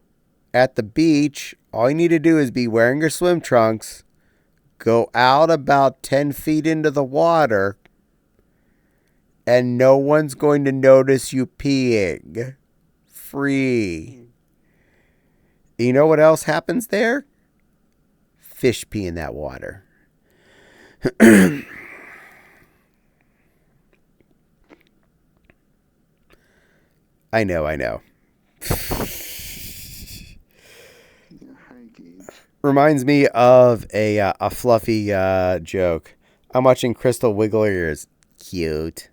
at the beach, all you need to do is be wearing your swim trunks, go out about 10 feet into the water, and no one's going to notice you peeing. Free. You know what else happens there? fish pee in that water. I know. Yeah, hi, Gage. Reminds me of a fluffy joke. I'm watching Crystal wiggle her ears. Cute.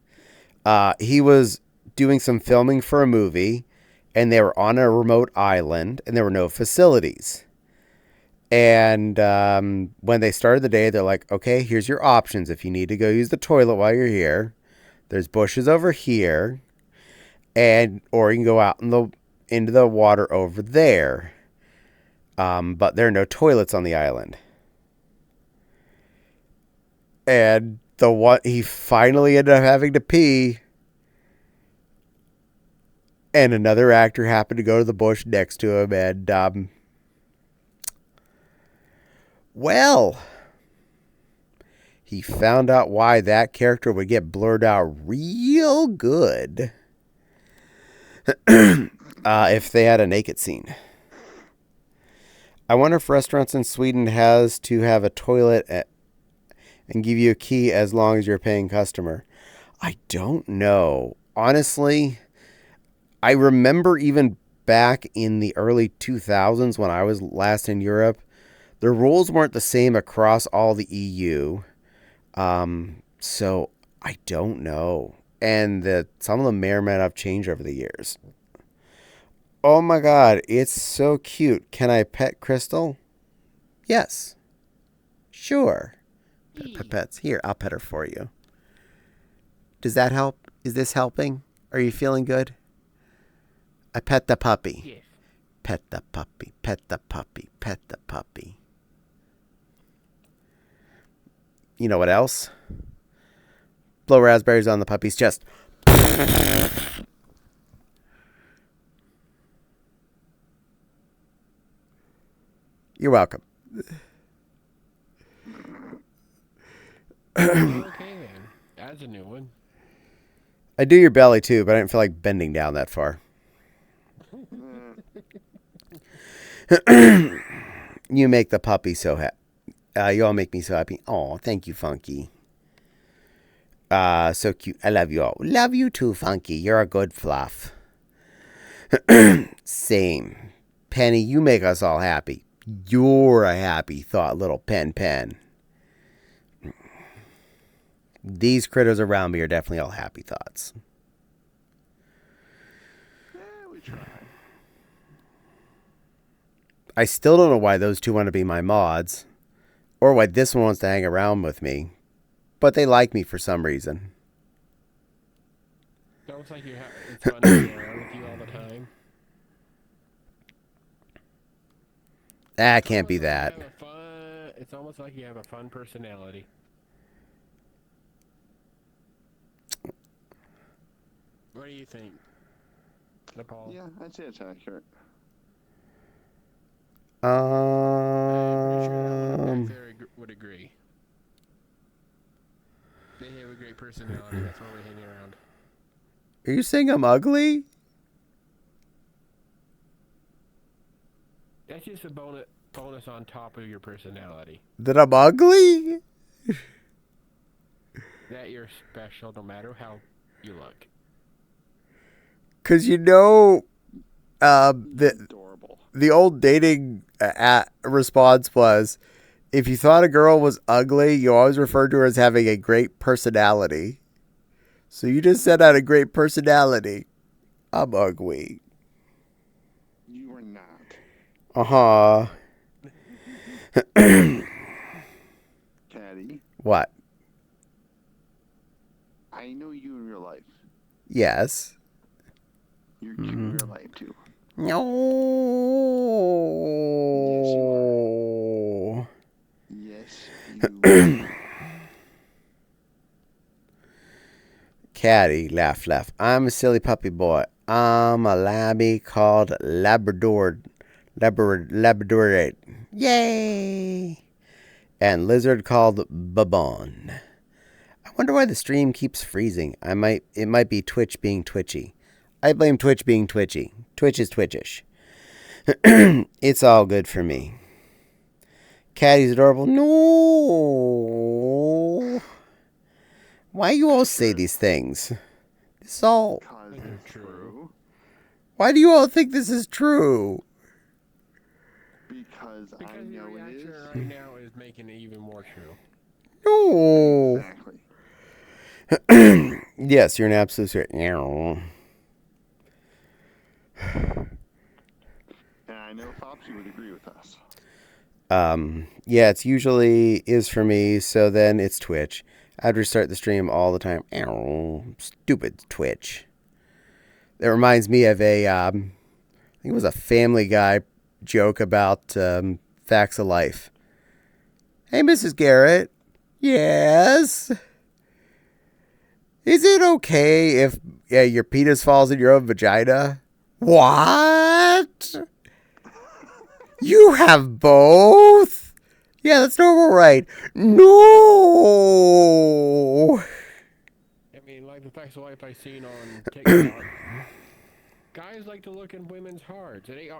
He was doing some filming for a movie, and they were on a remote island, and there were no facilities. And when they started the day, they're like, okay, here's your options. If you need to go use the toilet while you're here, there's bushes over here, or you can go out into the water over there. But there are no toilets on the island. And he finally ended up having to pee. And another actor happened to go to the bush next to him. And, well, he found out why that character would get blurred out real good if they had a naked scene. I wonder if restaurants in Sweden has to have a toilet and give you a key as long as you're a paying customer. I don't know. Honestly, I remember even back in the early 2000s when I was last in Europe, the rules weren't the same across all the EU. So I don't know. And some of them may or may not have changed over the years. Oh my God, it's so cute. Can I pet Crystal? Yes. Sure. Pets. Here, I'll pet her for you. Does that help? Is this helping? Are you feeling good? I pet the puppy. Yes. Pet the puppy. Pet the puppy. Pet the puppy. You know what else? Blow raspberries on the puppy's chest. You're welcome. Okay then. That's a new one. I do your belly too, but I didn't feel like bending down that far. You make the puppy so happy. You all make me so happy. Oh, thank you, Funky. So cute. I love you all. Love you too, Funky. You're a good fluff. Same. Penny, you make us all happy. You're a happy thought, little pen. These critters around me are definitely all happy thoughts. Yeah, we try. I still don't know why those two want to be my mods, or why this one wants to hang around with me, but they like me for some reason. Sounds like it's fun to be around with you all the time. That can't be that. It's almost like you have a fun personality. What do you think, Nepal? Yeah, I'd say it's accurate. I'm pretty sure that one back there would agree. They have a great personality. That's why we hang around. Are you saying I'm ugly? That's just a bonus on top of your personality. That I'm ugly? That you're special no matter how you look. Because the Adorable. the old dating response was, if you thought a girl was ugly, you always referred to her as having a great personality. So you just said I had a great personality. I'm ugly. You are not. Uh-huh. Caddie, What? I know you in real life. Yes. You're cute in real life, too. No. Yes, you Caddie, laugh. I'm a silly puppy boy. I'm a labby called Labrador. Yay! And lizard called Babon. I wonder why the stream keeps freezing. It might be Twitch being twitchy. I blame Twitch being twitchy. Twitch is twitchish. It's all good for me. Caddie's adorable. No. Why you all say these things? It's all. Because They're it's true. true. Why do you all think this is true? Because I Because your know it reaction is. right now is making it even more true. No. Exactly. Yes, you're an absolute straight. Yeah. And I know Fopsy would agree with us. Yeah, it's usually is for me, so then it's Twitch. I'd restart the stream all the time. Ow, stupid Twitch. That reminds me of I think it was a Family Guy joke about facts of life. Hey, Mrs. Garrett. Yes? Is it okay if your penis falls in your own vagina? What? You have both? Yeah, that's normal, right? No. I mean, like the facts of life I've seen on TikTok. Guys like to look in women's hearts. It ain't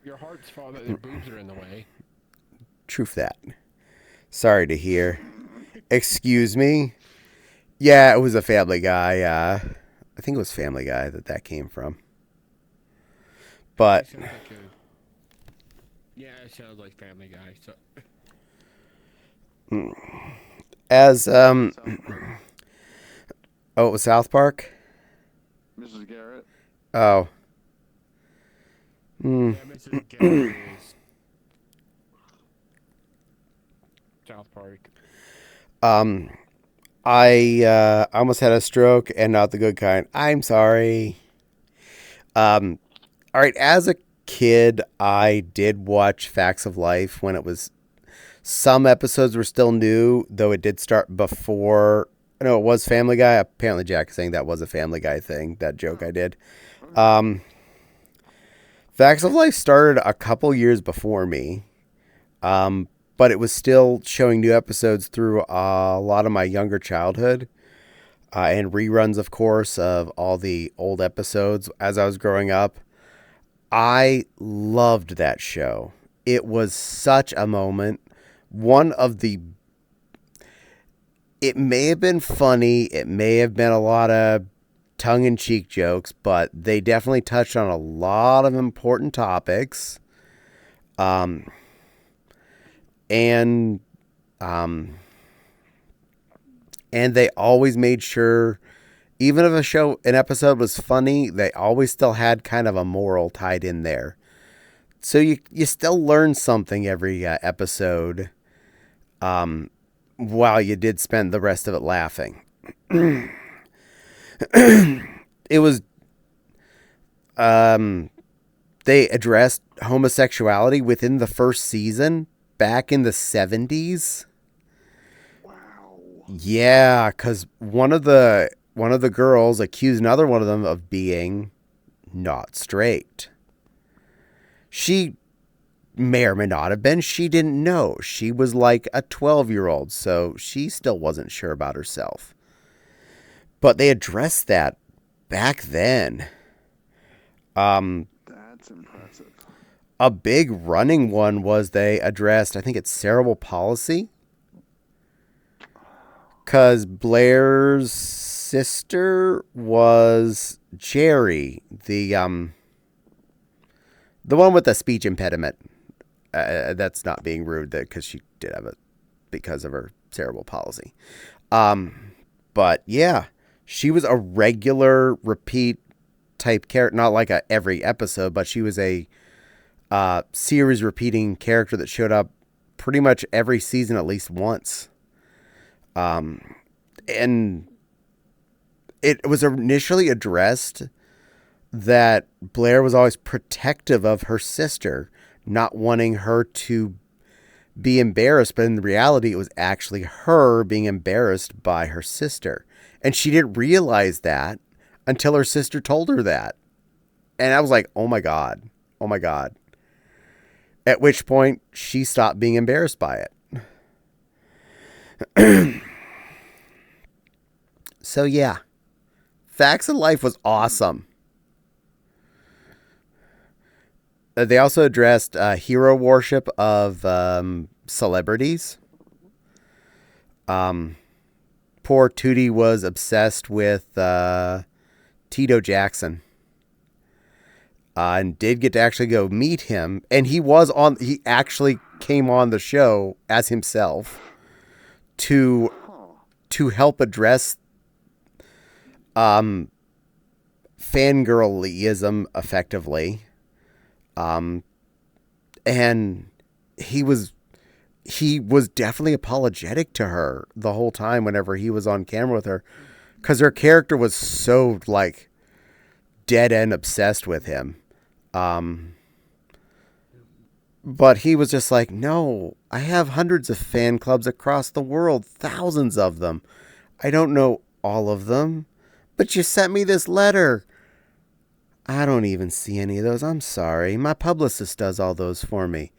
your heart's fault that their boobs are in the way. Truth that. Sorry to hear. Excuse me? Yeah, it was a Family Guy. I think it was Family Guy that came from. But Yeah, it sounds like Family Guy. So as South Park. oh, it was South Park? Mrs. Garrett. Oh. yeah, Mrs. Garrett is South Park. I almost had a stroke and not the good kind. I'm sorry. All right, as a kid, I did watch Facts of Life when it was some episodes were still new, though it did start before. No, it was Family Guy. Apparently, Jack is saying that was a Family Guy thing. That joke I did. Facts of Life started a couple years before me, but it was still showing new episodes through a lot of my younger childhood and reruns, of course, of all the old episodes as I was growing up. I loved that show. It was such a moment. It may have been funny. It may have been a lot of tongue-in-cheek jokes, but they definitely touched on a lot of important topics. And they always made sure, even if an episode was funny, they always still had kind of a moral tied in there. So you still learn something every episode, while you did spend the rest of it laughing. It was, they addressed homosexuality within the first season back in the 70s. Wow. Yeah, because one of the girls accused another one of them of being not straight. She may or may not have been. She didn't know. She was like a 12-year-old, so she still wasn't sure about herself. But they addressed that back then. That's impressive. A big running one was they addressed, I think it's cerebral palsy. Because Blair's sister was Jerry, the one with the speech impediment. That's not being rude, because she did have it because of her cerebral palsy. But yeah, she was a regular repeat type character, not like every episode, but she was a series repeating character that showed up pretty much every season at least once. And it was initially addressed that Blair was always protective of her sister, not wanting her to be embarrassed, but in reality, it was actually her being embarrassed by her sister. And she didn't realize that until her sister told her that. And I was like, oh my God. Oh my God. At which point, she stopped being embarrassed by it. So yeah, Facts of Life was awesome. They also addressed hero worship of celebrities. Poor Tootie was obsessed with Tito Jackson. And did get to actually go meet him. And he actually came on the show as himself to help address fangirlism effectively. And he was definitely apologetic to her the whole time whenever he was on camera with her, because her character was so like dead end obsessed with him. But he was just like, no, I have hundreds of fan clubs across the world, thousands of them. I don't know all of them, but you sent me this letter. I don't even see any of those. I'm sorry. My publicist does all those for me.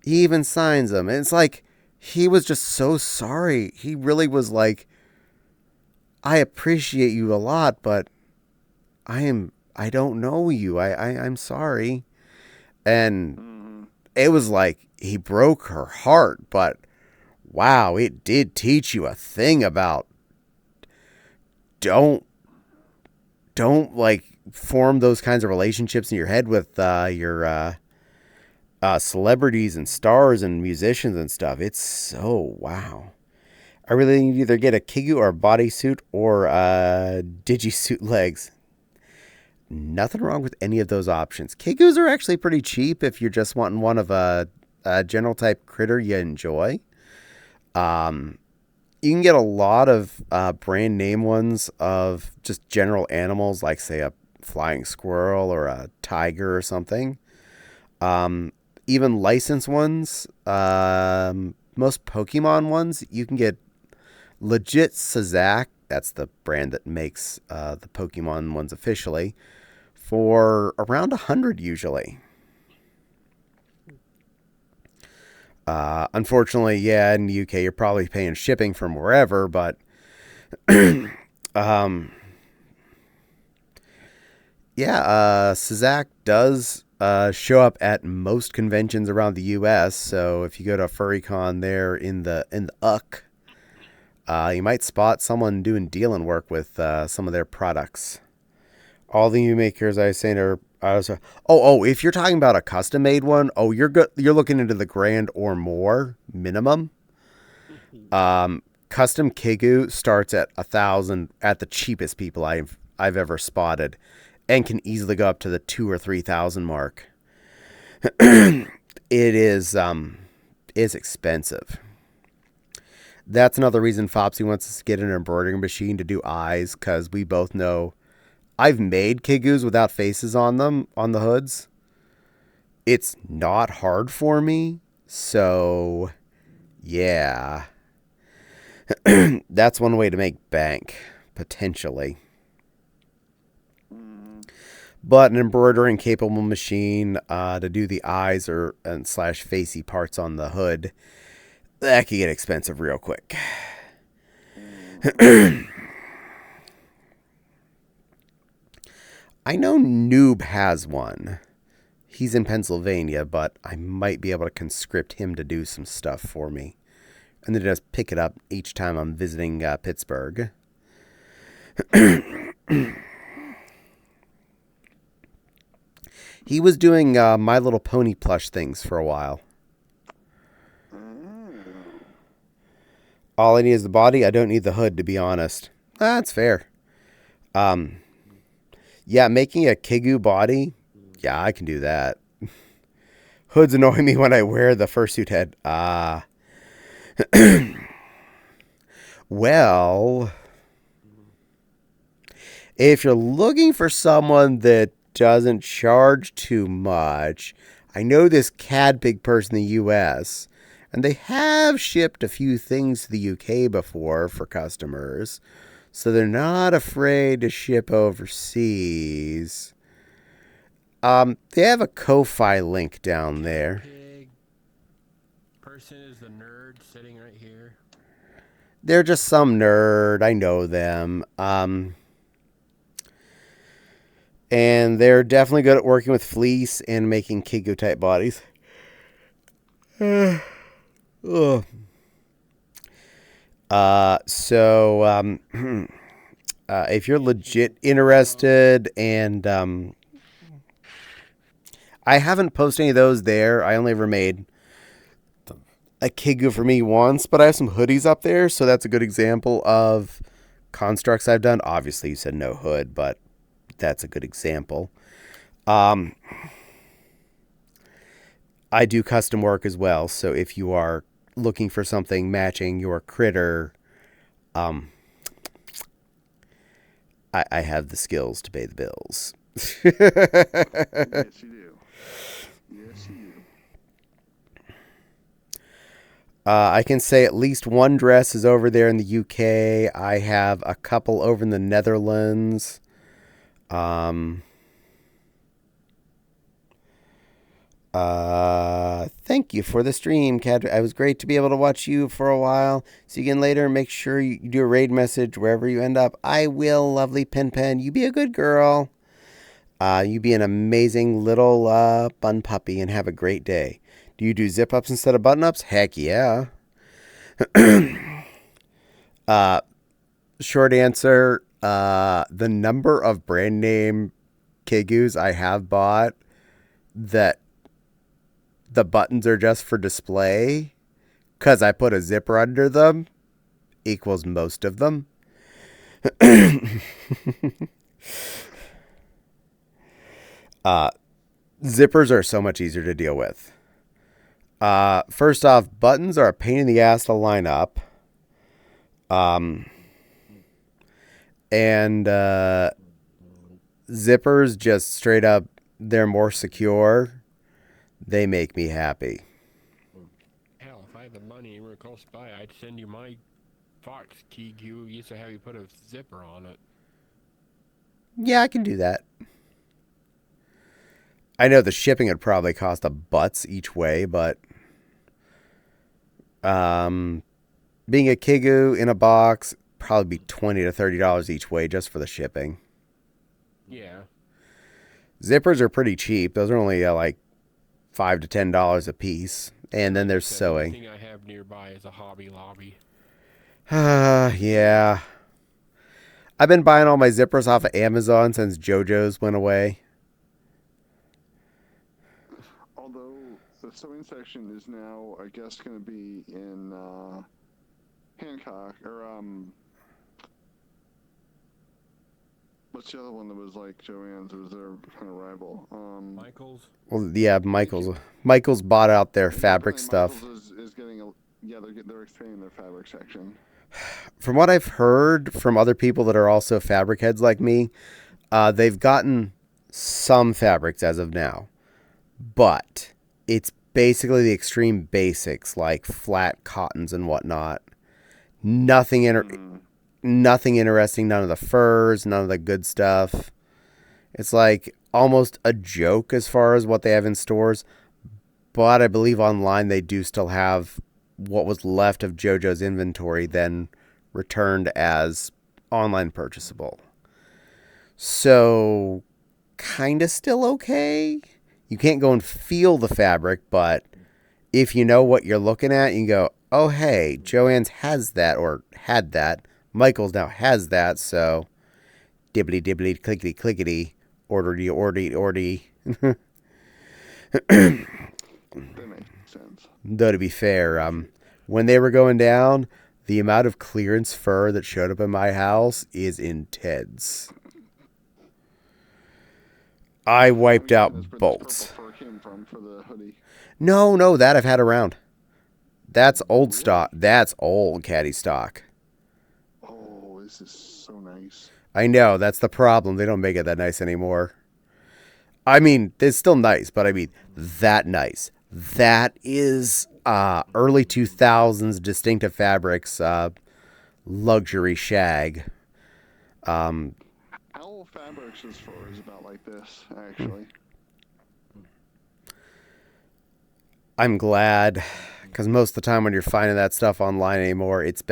He even signs them. And it's like, he was just so sorry. He really was like, I appreciate you a lot, but I don't know you. I'm sorry. And it was like, he broke her heart, but wow, it did teach you a thing about don't like form those kinds of relationships in your head with your celebrities and stars and musicians and stuff. It's so wow. I really need to either get a Kigu or a bodysuit or digisuit legs. Nothing wrong with any of those options. Kigus are actually pretty cheap if you're just wanting one of a general type critter you enjoy. You can get a lot of brand name ones of just general animals, like say a flying squirrel or a tiger or something. Even licensed ones, most Pokemon ones, you can get legit Sazak. That's the brand that makes the Pokemon ones officially, for around 100 usually. Unfortunately, yeah, in the UK, you're probably paying shipping from wherever, but Sazak does show up at most conventions around the US. So if you go to a FurryCon there in the UK, you might spot someone doing dealing work with some of their products. All the new makers I was saying are if you're talking about a custom made one, you're good. You're looking into the grand or more minimum. Custom Kigu starts at 1,000 at the cheapest people I've ever spotted, and can easily go up to the 2,000 or 3,000 mark. It is expensive. That's another reason Fopsy wants us to get an embroidering machine to do eyes, because we both know I've made Kigus without faces on them, on the hoods. It's not hard for me, so yeah. That's one way to make bank, potentially. But an embroidering capable machine to do the eyes and facey parts on the hood, that could get expensive real quick. I know Noob has one. He's in Pennsylvania, but I might be able to conscript him to do some stuff for me. And then just pick it up each time I'm visiting Pittsburgh. He was doing My Little Pony plush things for a while. All I need is the body. I don't need the hood, to be honest. That's fair. Yeah, making a Kigu body, yeah, I can do that. Hoods annoy me when I wear the fursuit head. Well, if you're looking for someone that doesn't charge too much, I know this Cadpig person in the US, and they have shipped a few things to the UK before for customers, so they're not afraid to ship overseas. They have a Ko-Fi link down there. Pig person is the nerd sitting right here. They're just some nerd. I know them. And they're definitely good at working with fleece and making Kigu type bodies. Ugh. If you're legit interested, and I haven't posted any of those there. I only ever made a Kigu for me once, but I have some hoodies up there, so that's a good example of constructs I've done. Obviously, you said no hood, but that's a good example. I do custom work as well, so if you are looking for something matching your critter, I have the skills to pay the bills. Yes, you do. Yes, you do. I can say at least one dress is over there in the UK. I have a couple over in the Netherlands. Thank you for the stream, Caddie. It was great to be able to watch you for a while. See you again later. Make sure you do a raid message wherever you end up. I will, lovely Pen Pen. You be a good girl. You be an amazing little bun puppy and have a great day. Do you do zip ups instead of button ups? Heck yeah. Short answer, the number of brand name Kigus I have bought that the buttons are just for display because I put a zipper under them equals most of them. Zippers are so much easier to deal with. First off, buttons are a pain in the ass to line up. And zippers just straight up, they're more secure. They make me happy. Hell, if I had the money and we were close by, I'd send you my Fox key. You used to have you put a zipper on it. Yeah, I can do that. I know the shipping would probably cost a butts each way, but being a Kigu in a box, probably be $20 to $30 each way just for the shipping. Yeah. Zippers are pretty cheap. Those are only like $5 to $10 a piece, and then there's sewing. The thing I have nearby is a Hobby Lobby. Yeah. I've been buying all my zippers off of Amazon since JoJo's went away. Although the sewing section is now, I guess, going to be in Hancock, or what's the other one that was like Joann's? It was their kind of rival. Michael's. Well, yeah, Michael's bought out their fabric stuff. Michael's is getting they're expanding their fabric section. From what I've heard from other people that are also fabric heads like me, they've gotten some fabrics as of now, but it's basically the extreme basics like flat cottons and whatnot. Nothing interesting. None of the furs, none of the good stuff. It's like almost a joke as far as what they have in stores, but I believe online they do still have what was left of JoJo's inventory then returned as online purchasable. So kind of still okay. You can't go and feel the fabric, but if you know what you're looking at, you can go, oh, hey, Joann's has that or had that. Michael's now has that, so dibbly dibbly clickety clickety, orderly ordy. That makes sense. Though to be fair, when they were going down, the amount of clearance fur that showed up in my house is intense. I wiped out bolts. Purple fur came from for the hoodie. No, that I've had around. That's old stock. That's old Caddie stock. Oh, this is so nice. I know, that's the problem. They don't make it that nice anymore. I mean, it's still nice, but I mean, that nice. That is early 2000s distinctive fabrics, luxury shag. Owl Fabrics' fur is about like this, actually. I'm glad, because most of the time when you're finding that stuff online anymore, it's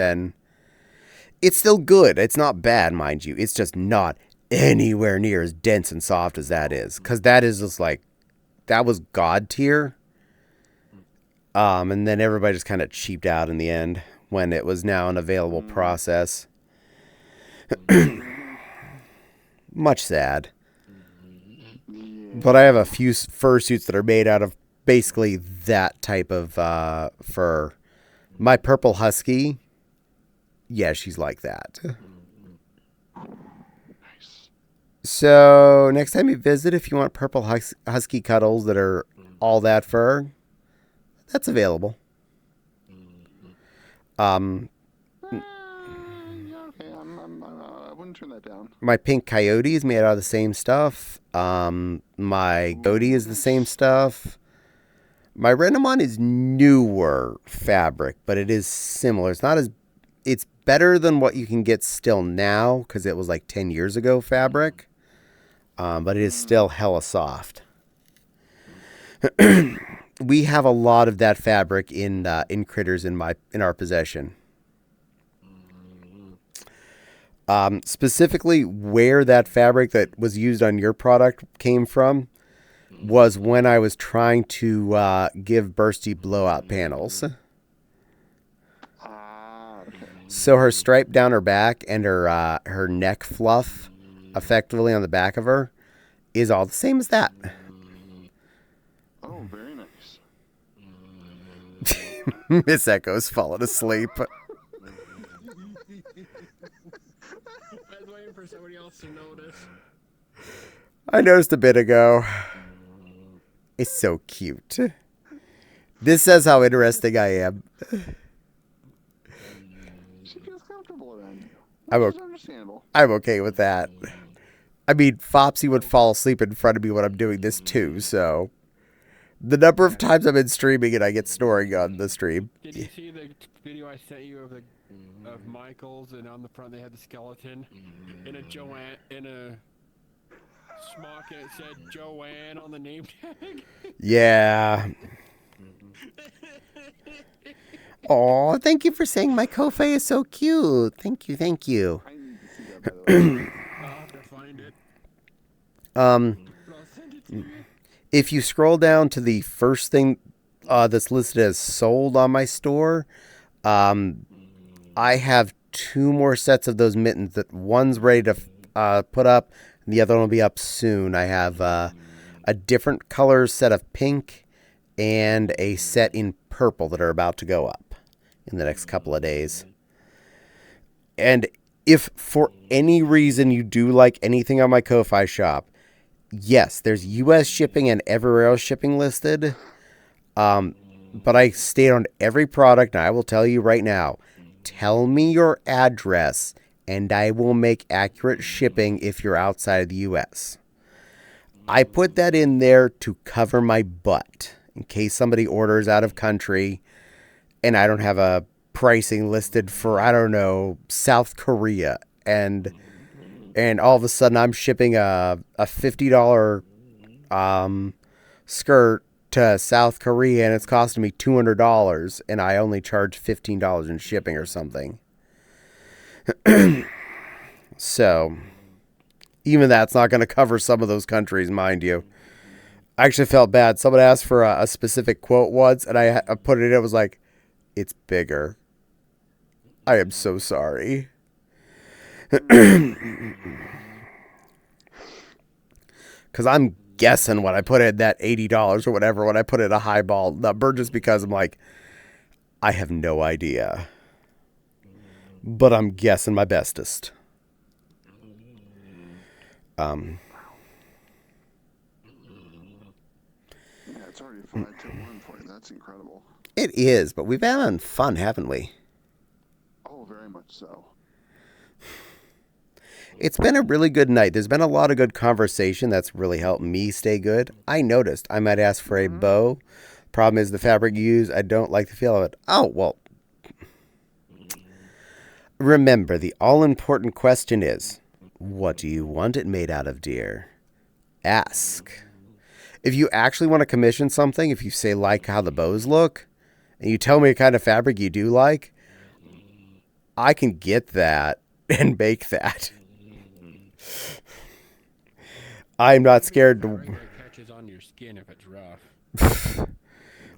still good. It's not bad, mind you. It's just not anywhere near as dense and soft as that is. Because that is just like, that was God tier. And then everybody just kind of cheaped out in the end when it was now an available process. Much sad. But I have a few fursuits that are made out of basically that type of fur. My purple husky, yeah, she's like that. So next time you visit, if you want purple husky cuddles that are all that fur, that's available. Okay, I wouldn't turn that down. My pink coyote is made out of the same stuff. My goatee is the same stuff. My Renamon is newer fabric, but it is similar. It's better than what you can get still now because it was like 10 years ago fabric. But it is still hella soft. We have a lot of that fabric in critters in our possession. Specifically, where that fabric that was used on your product came from was when I was trying to give Bursty blowout panels. So her stripe down her back and her neck fluff, effectively on the back of her, is all the same as that. Oh, very nice. Miss Echo's fallen asleep. I was waiting for somebody else to notice. I noticed a bit ago. It's so cute. This says how interesting I am. She feels comfortable around you. I'm Which is understandable. I'm okay with that. I mean, Fopsy would fall asleep in front of me when I'm doing this too, so the number of times I've been streaming and I get snoring on the stream. Did you see the video I sent you of Michael's, and on the front they had the skeleton in a smock, and it said Joanne on the name tag? Yeah. Oh, thank you for saying my Kofi is so cute. Thank you, thank you. I need to see that, by the way. I'll have to find it. Um, But I'll send it to you. if you scroll down to the first thing that's listed as sold on my store, I have 2 more sets of those mittens. That one's ready to put up, and the other one will be up soon. I have a different color set of pink and a set in purple that are about to go up in the next couple of days. And if for any reason you do like anything on my Ko-Fi shop, yes, there's U.S. shipping and everywhere else shipping listed. But I state on every product, and I will tell you right now, tell me your address, and I will make accurate shipping if you're outside of the U.S. I put that in there to cover my butt in case somebody orders out of country and I don't have a pricing listed for, I don't know, South Korea, and all of a sudden I'm shipping a $50 skirt to South Korea and it's costing me $200 and I only charge $15 in shipping or something. So even that's not going to cover some of those countries, mind you. I actually felt bad. Someone asked for a specific quote once, and I put it in. It was like, it's bigger. I am so sorry. Because I'm guessing when I put in that $80 or whatever, when I put in a highball number, just because I'm like, I have no idea. But I'm guessing my bestest. Yeah, it's already 5 to 1 for you. That's incredible. It is, but we've been having fun, haven't we? Oh, very much so. It's been a really good night. There's been a lot of good conversation that's really helped me stay good. I noticed I might ask for a bow. Problem is the fabric you use, I don't like the feel of it. Oh, well. Remember, the all-important question is, what do you want it made out of, dear? Ask. If you actually want to commission something, if you say like how the bows look, and you tell me what kind of fabric you do like, I can get that and make that. I'm not scared to... It catches on your skin if it's rough.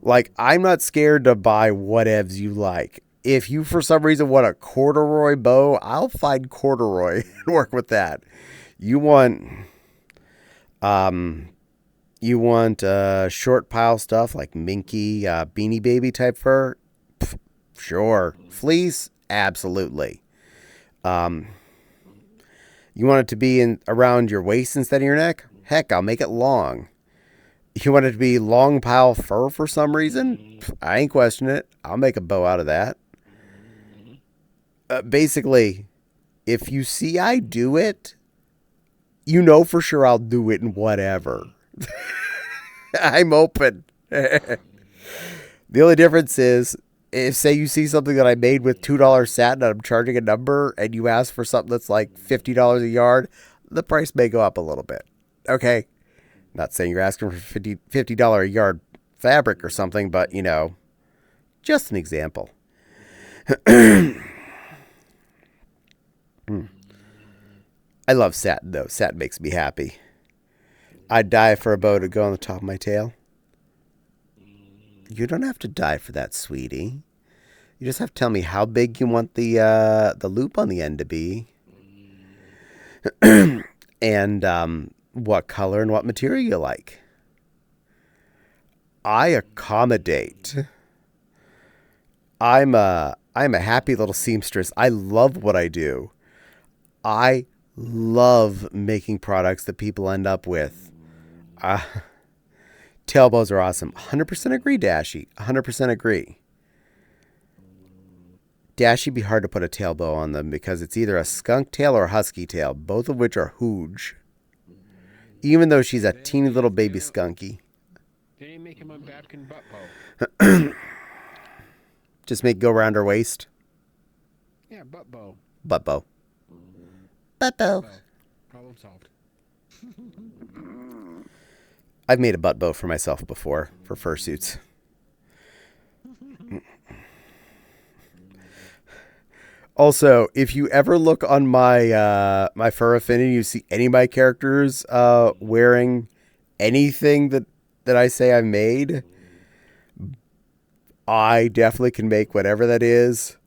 Like, I'm not scared to buy whatevs you like. If you, for some reason, want a corduroy bow, I'll find corduroy and work with that. You want, short pile stuff like minky, beanie baby type fur? Pff, sure. Fleece? Absolutely. You want it to be in around your waist instead of your neck? Heck, I'll make it long. You want it to be long pile fur for some reason? I ain't questioning it. I'll make a bow out of that. Basically, if you see I do it, you know for sure I'll do it in whatever. I'm open. The only difference is, if say you see something that I made with $2 satin and I'm charging a number and you ask for something that's like $50 a yard, the price may go up a little bit. Okay? Not saying you're asking for $50 a yard fabric or something, but, just an example. I love satin, though. Satin makes me happy. I'd die for a bow to go on the top of my tail. You don't have to die for that, sweetie. You just have to tell me how big you want the loop on the end to be. And what color and what material you like. I accommodate. I'm a happy little seamstress. I love what I do. I love making products that people end up with. Tail bows are awesome. 100% agree, Dashie. 100% agree. Dashie be hard to put a tail bow on them because it's either a skunk tail or a husky tail, both of which are huge. Even though she's a teeny little baby skunky. They didn't make him a Babkin butt bow. Just make it go around her waist. Yeah, butt bow. Butt bow. Butt bow. Problem solved. I've made a butt bow for myself before for fursuits. Also, if you ever look on my my Fur Affinity, you see any of my characters wearing anything that I say I've made, I definitely can make whatever that is.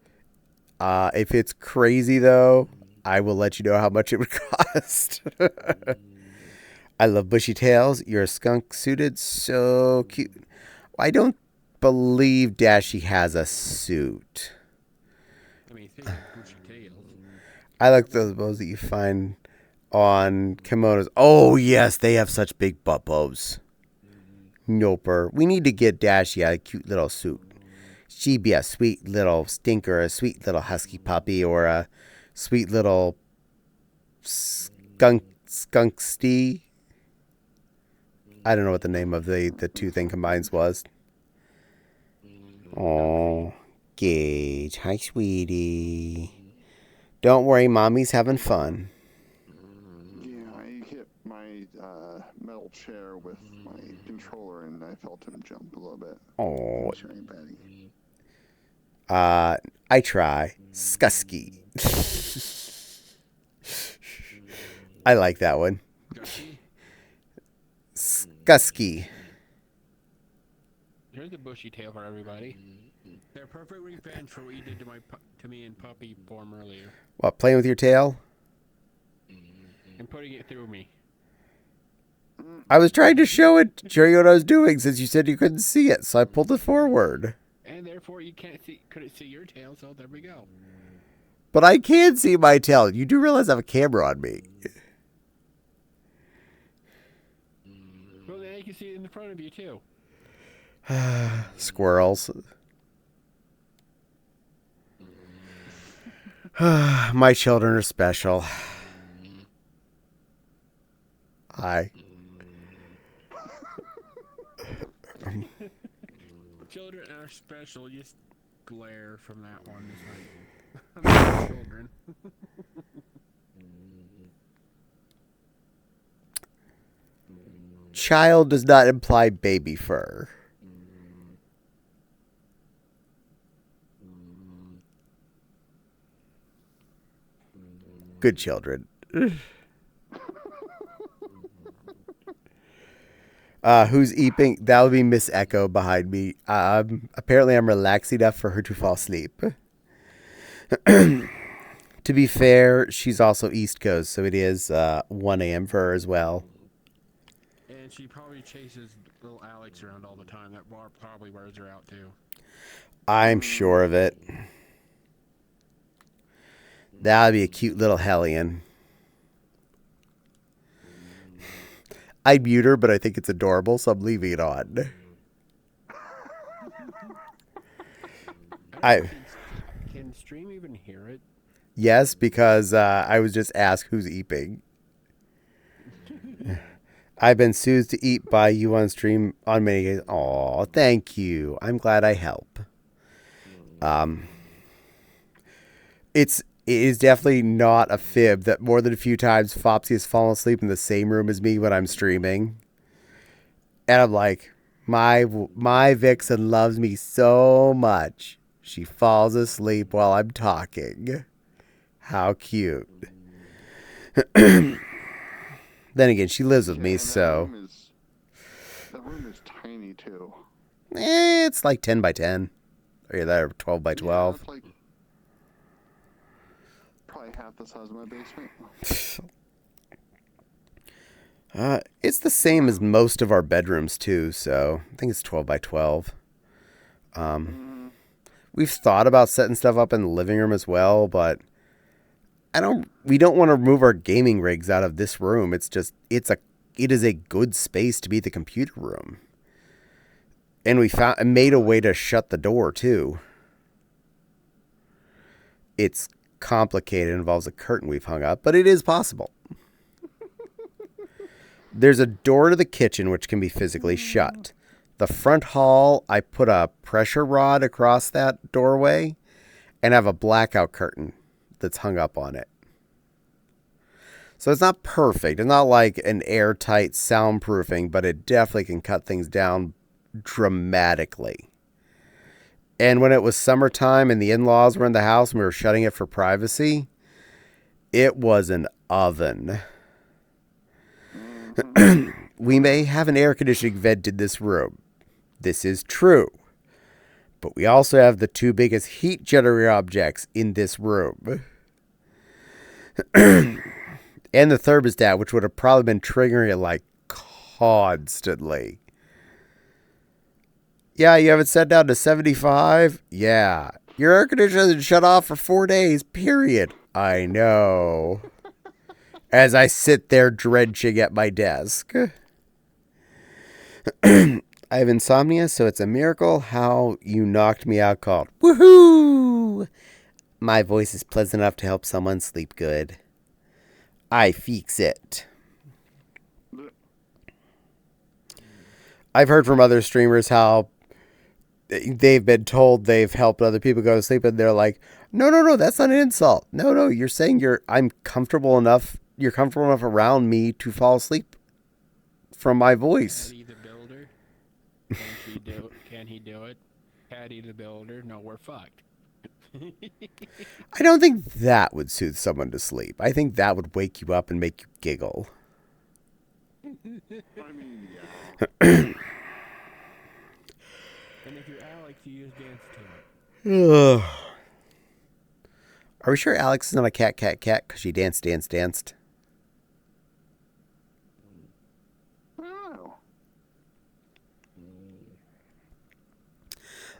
If it's crazy, though, I will let you know how much it would cost. I love bushy tails. You're a skunk suited. So cute. I don't believe Dashie has a suit. I mean, think of bushy tails. I like those bows that you find on kimonos. Oh, yes, they have such big butt bows. Noper. We need to get Dashie a cute little suit. She'd be a sweet little stinker, a sweet little husky puppy, or a sweet little skunksty. I don't know what the name of the two thing combines was. Oh, Gage. Hi, sweetie. Don't worry, Mommy's having fun. Yeah, I hit my metal chair with my controller and I felt him jump a little bit. Oh. Sorry, Patty. I try. Skusky. I like that one. Skusky. Here's a bushy tail for everybody. They're perfect revenge for what you did to me in puppy form earlier. What, playing with your tail? And putting it through me. I was trying to show you what I was doing since you said you couldn't see it, so I pulled it forward. And therefore you couldn't see your tail, so there we go. But I can see my tail. You do realize I have a camera on me. Well, then you can see it in the front of you, too. Squirrels. My children are special. Hi. Children are special. Just glare from that one. It's like, children. Child does not imply baby fur. Good children. Who's eeping? That would be Miss Echo behind me. Apparently, I'm relaxed enough for her to fall asleep. To be fair, she's also East Coast, so it is 1 a.m. for her as well. And she probably chases little Alex around all the time. That bar probably wears her out too. I'm sure of it. That would be a cute little hellion. I'd mute her, but I think it's adorable, so I'm leaving it on. Can stream even hear it? Yes, because I was just asked who's eeping. I've been soothed to eat by you on stream on many days. Aw, thank you. I'm glad I help. It is definitely not a fib that more than a few times Fopsy has fallen asleep in the same room as me when I'm streaming. And I'm like, my Vixen loves me so much. She falls asleep while I'm talking. How cute. Then again, she lives with me, so. That room is tiny, too. It's like 10 by 10. Or yeah, 12 by 12. Yeah, it's like probably half the size of my basement. It's the same as most of our bedrooms, too, so I think it's 12 by 12. We've thought about setting stuff up in the living room as well, but we don't want to remove our gaming rigs out of this room. It is a good space to be the computer room. And we made a way to shut the door too. It's complicated, it involves a curtain we've hung up, but it is possible. There's a door to the kitchen which can be physically shut. The front hall, I put a pressure rod across that doorway and have a blackout curtain that's hung up on it. So it's not perfect. It's not like an airtight soundproofing, but it definitely can cut things down dramatically. And when it was summertime and the in-laws were in the house and we were shutting it for privacy, it was an oven. We may have an air conditioning vent in this room. This is true. But we also have the two biggest heat generator objects in this room. And the thermostat, which would have probably been triggering it like constantly. Yeah, you have it set down to 75? Yeah. Your air conditioner hasn't shut off for 4 days, period. I know. As I sit there drenching at my desk. I have insomnia, so it's a miracle how you knocked me out called. Woohoo! My voice is pleasant enough to help someone sleep good. I fix it. I've heard from other streamers how they've been told they've helped other people go to sleep, and they're like, no, that's not an insult. No, you're saying I'm comfortable enough, you're comfortable enough around me to fall asleep from my voice. Caddie the builder? Can he do it? Caddie the builder? No, we're fucked. I don't think that would soothe someone to sleep. I think that would wake you up and make you giggle. I mean, yeah. And if you're Alex, you use dance to it. Are we sure Alex is not a cat because she danced? Oh.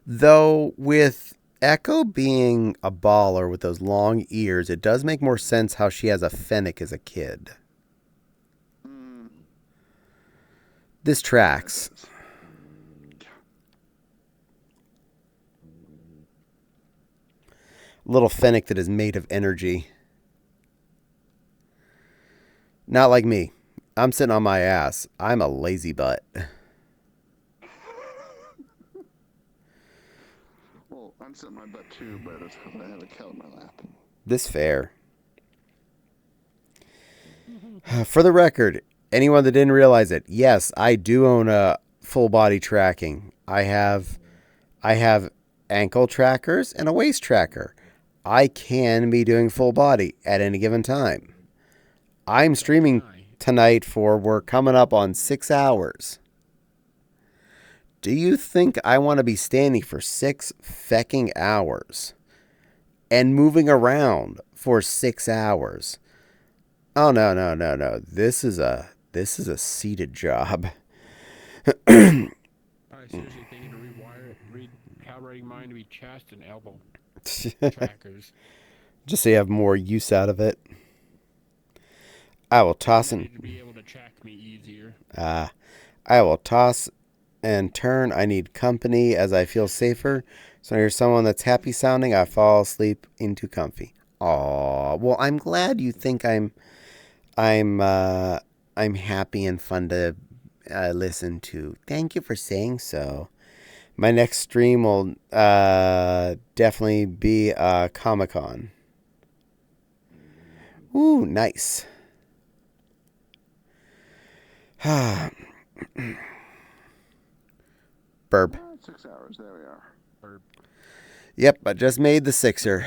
Though with Echo being a baller with those long ears, it does make more sense how she has a fennec as a kid. This tracks. Little fennec that is made of energy. Not like me. I'm sitting on my ass. I'm a lazy butt. Well, I'm sitting on my butt too, but it's because I have a cat in my lap. This fair. For the record, anyone that didn't realize it, yes, I do own a full body tracking. I have ankle trackers and a waist tracker. I can be doing full body at any given time. I'm streaming tonight we're coming up on 6 hours. Do you think I want to be standing for 6 fecking hours and moving around for 6 hours? Oh, no. This is a seated job. I was seriously thinking to recalibrating mine to be chest and elbow trackers. Just so you have more use out of it. I will toss I and... need to be able to track me easier. I will toss and turn. I need company as I feel safer. So when I hear someone that's happy sounding, I fall asleep into comfy. Aw, well, I'm glad you think I'm happy and fun to listen to. Thank you for saying so. My next stream will definitely be Comic-Con. Ooh, nice. Burp. 6 hours. There we are. Yep, I just made the 6er.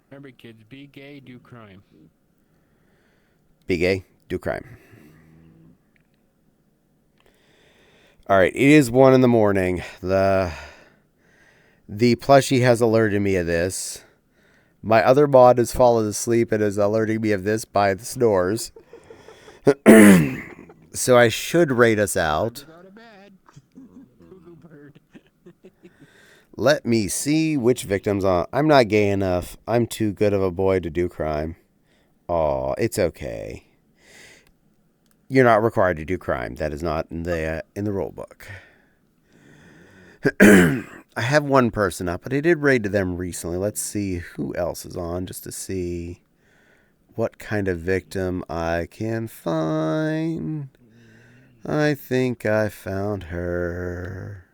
Remember, kids, be gay, do crime. Be gay, do crime. All right, it is 1 in the morning. The plushie has alerted me of this. My other mod has fallen asleep and is alerting me of this by the snores. So I should rate us out. Let me see which victim's on. I'm not gay enough. I'm too good of a boy to do crime. Aw, it's okay. You're not required to do crime. That is not in the rule book. I have one person up, but I did raid to them recently. Let's see who else is on just to see what kind of victim I can find. I think I found her.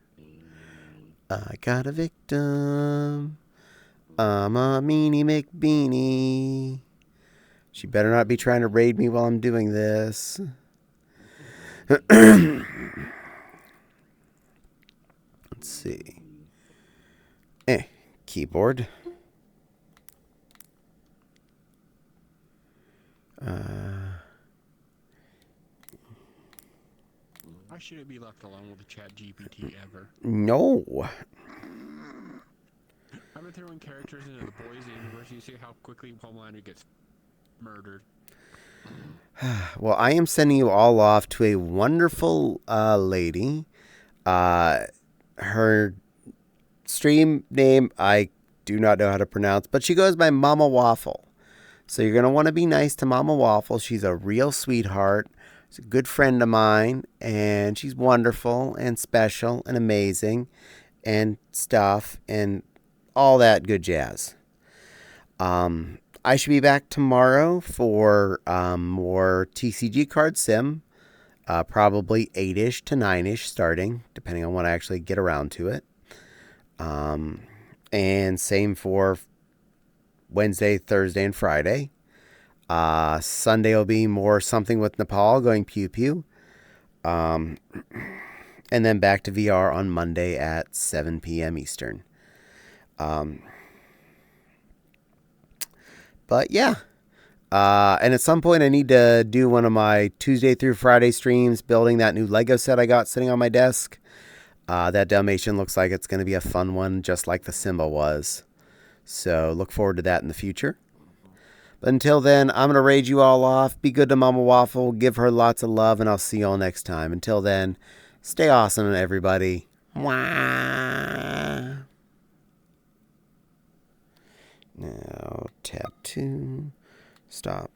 I got a victim. I'm a meanie McBeanie. She better not be trying to raid me while I'm doing this. Let's see. Keyboard. I shouldn't be left alone with the chat GPT ever. No. I've been throwing characters into the boys' universe. You see how quickly Homelander gets murdered. Well, I am sending you all off to a wonderful lady. Her stream name I do not know how to pronounce, but she goes by Mama Waffle. So you're going to want to be nice to Mama Waffle. She's a real sweetheart. She's a good friend of mine, and she's wonderful and special and amazing and stuff and all that good jazz. I should be back tomorrow for more TCG card sim, probably 8-ish to 9-ish starting, depending on when I actually get around to it. And same for Wednesday, Thursday, and Friday. Sunday will be more something with Nepal going pew pew. And then back to VR on Monday at 7 p.m. Eastern. But yeah. And at some point I need to do one of my Tuesday through Friday streams building that new Lego set I got sitting on my desk. That Dalmatian looks like it's going to be a fun one, just like the Simba was. So look forward to that in the future. But until then, I'm going to raid you all off. Be good to Mama Waffle. Give her lots of love, and I'll see you all next time. Until then, stay awesome, everybody. Mwah. Now, tab 2. Stop.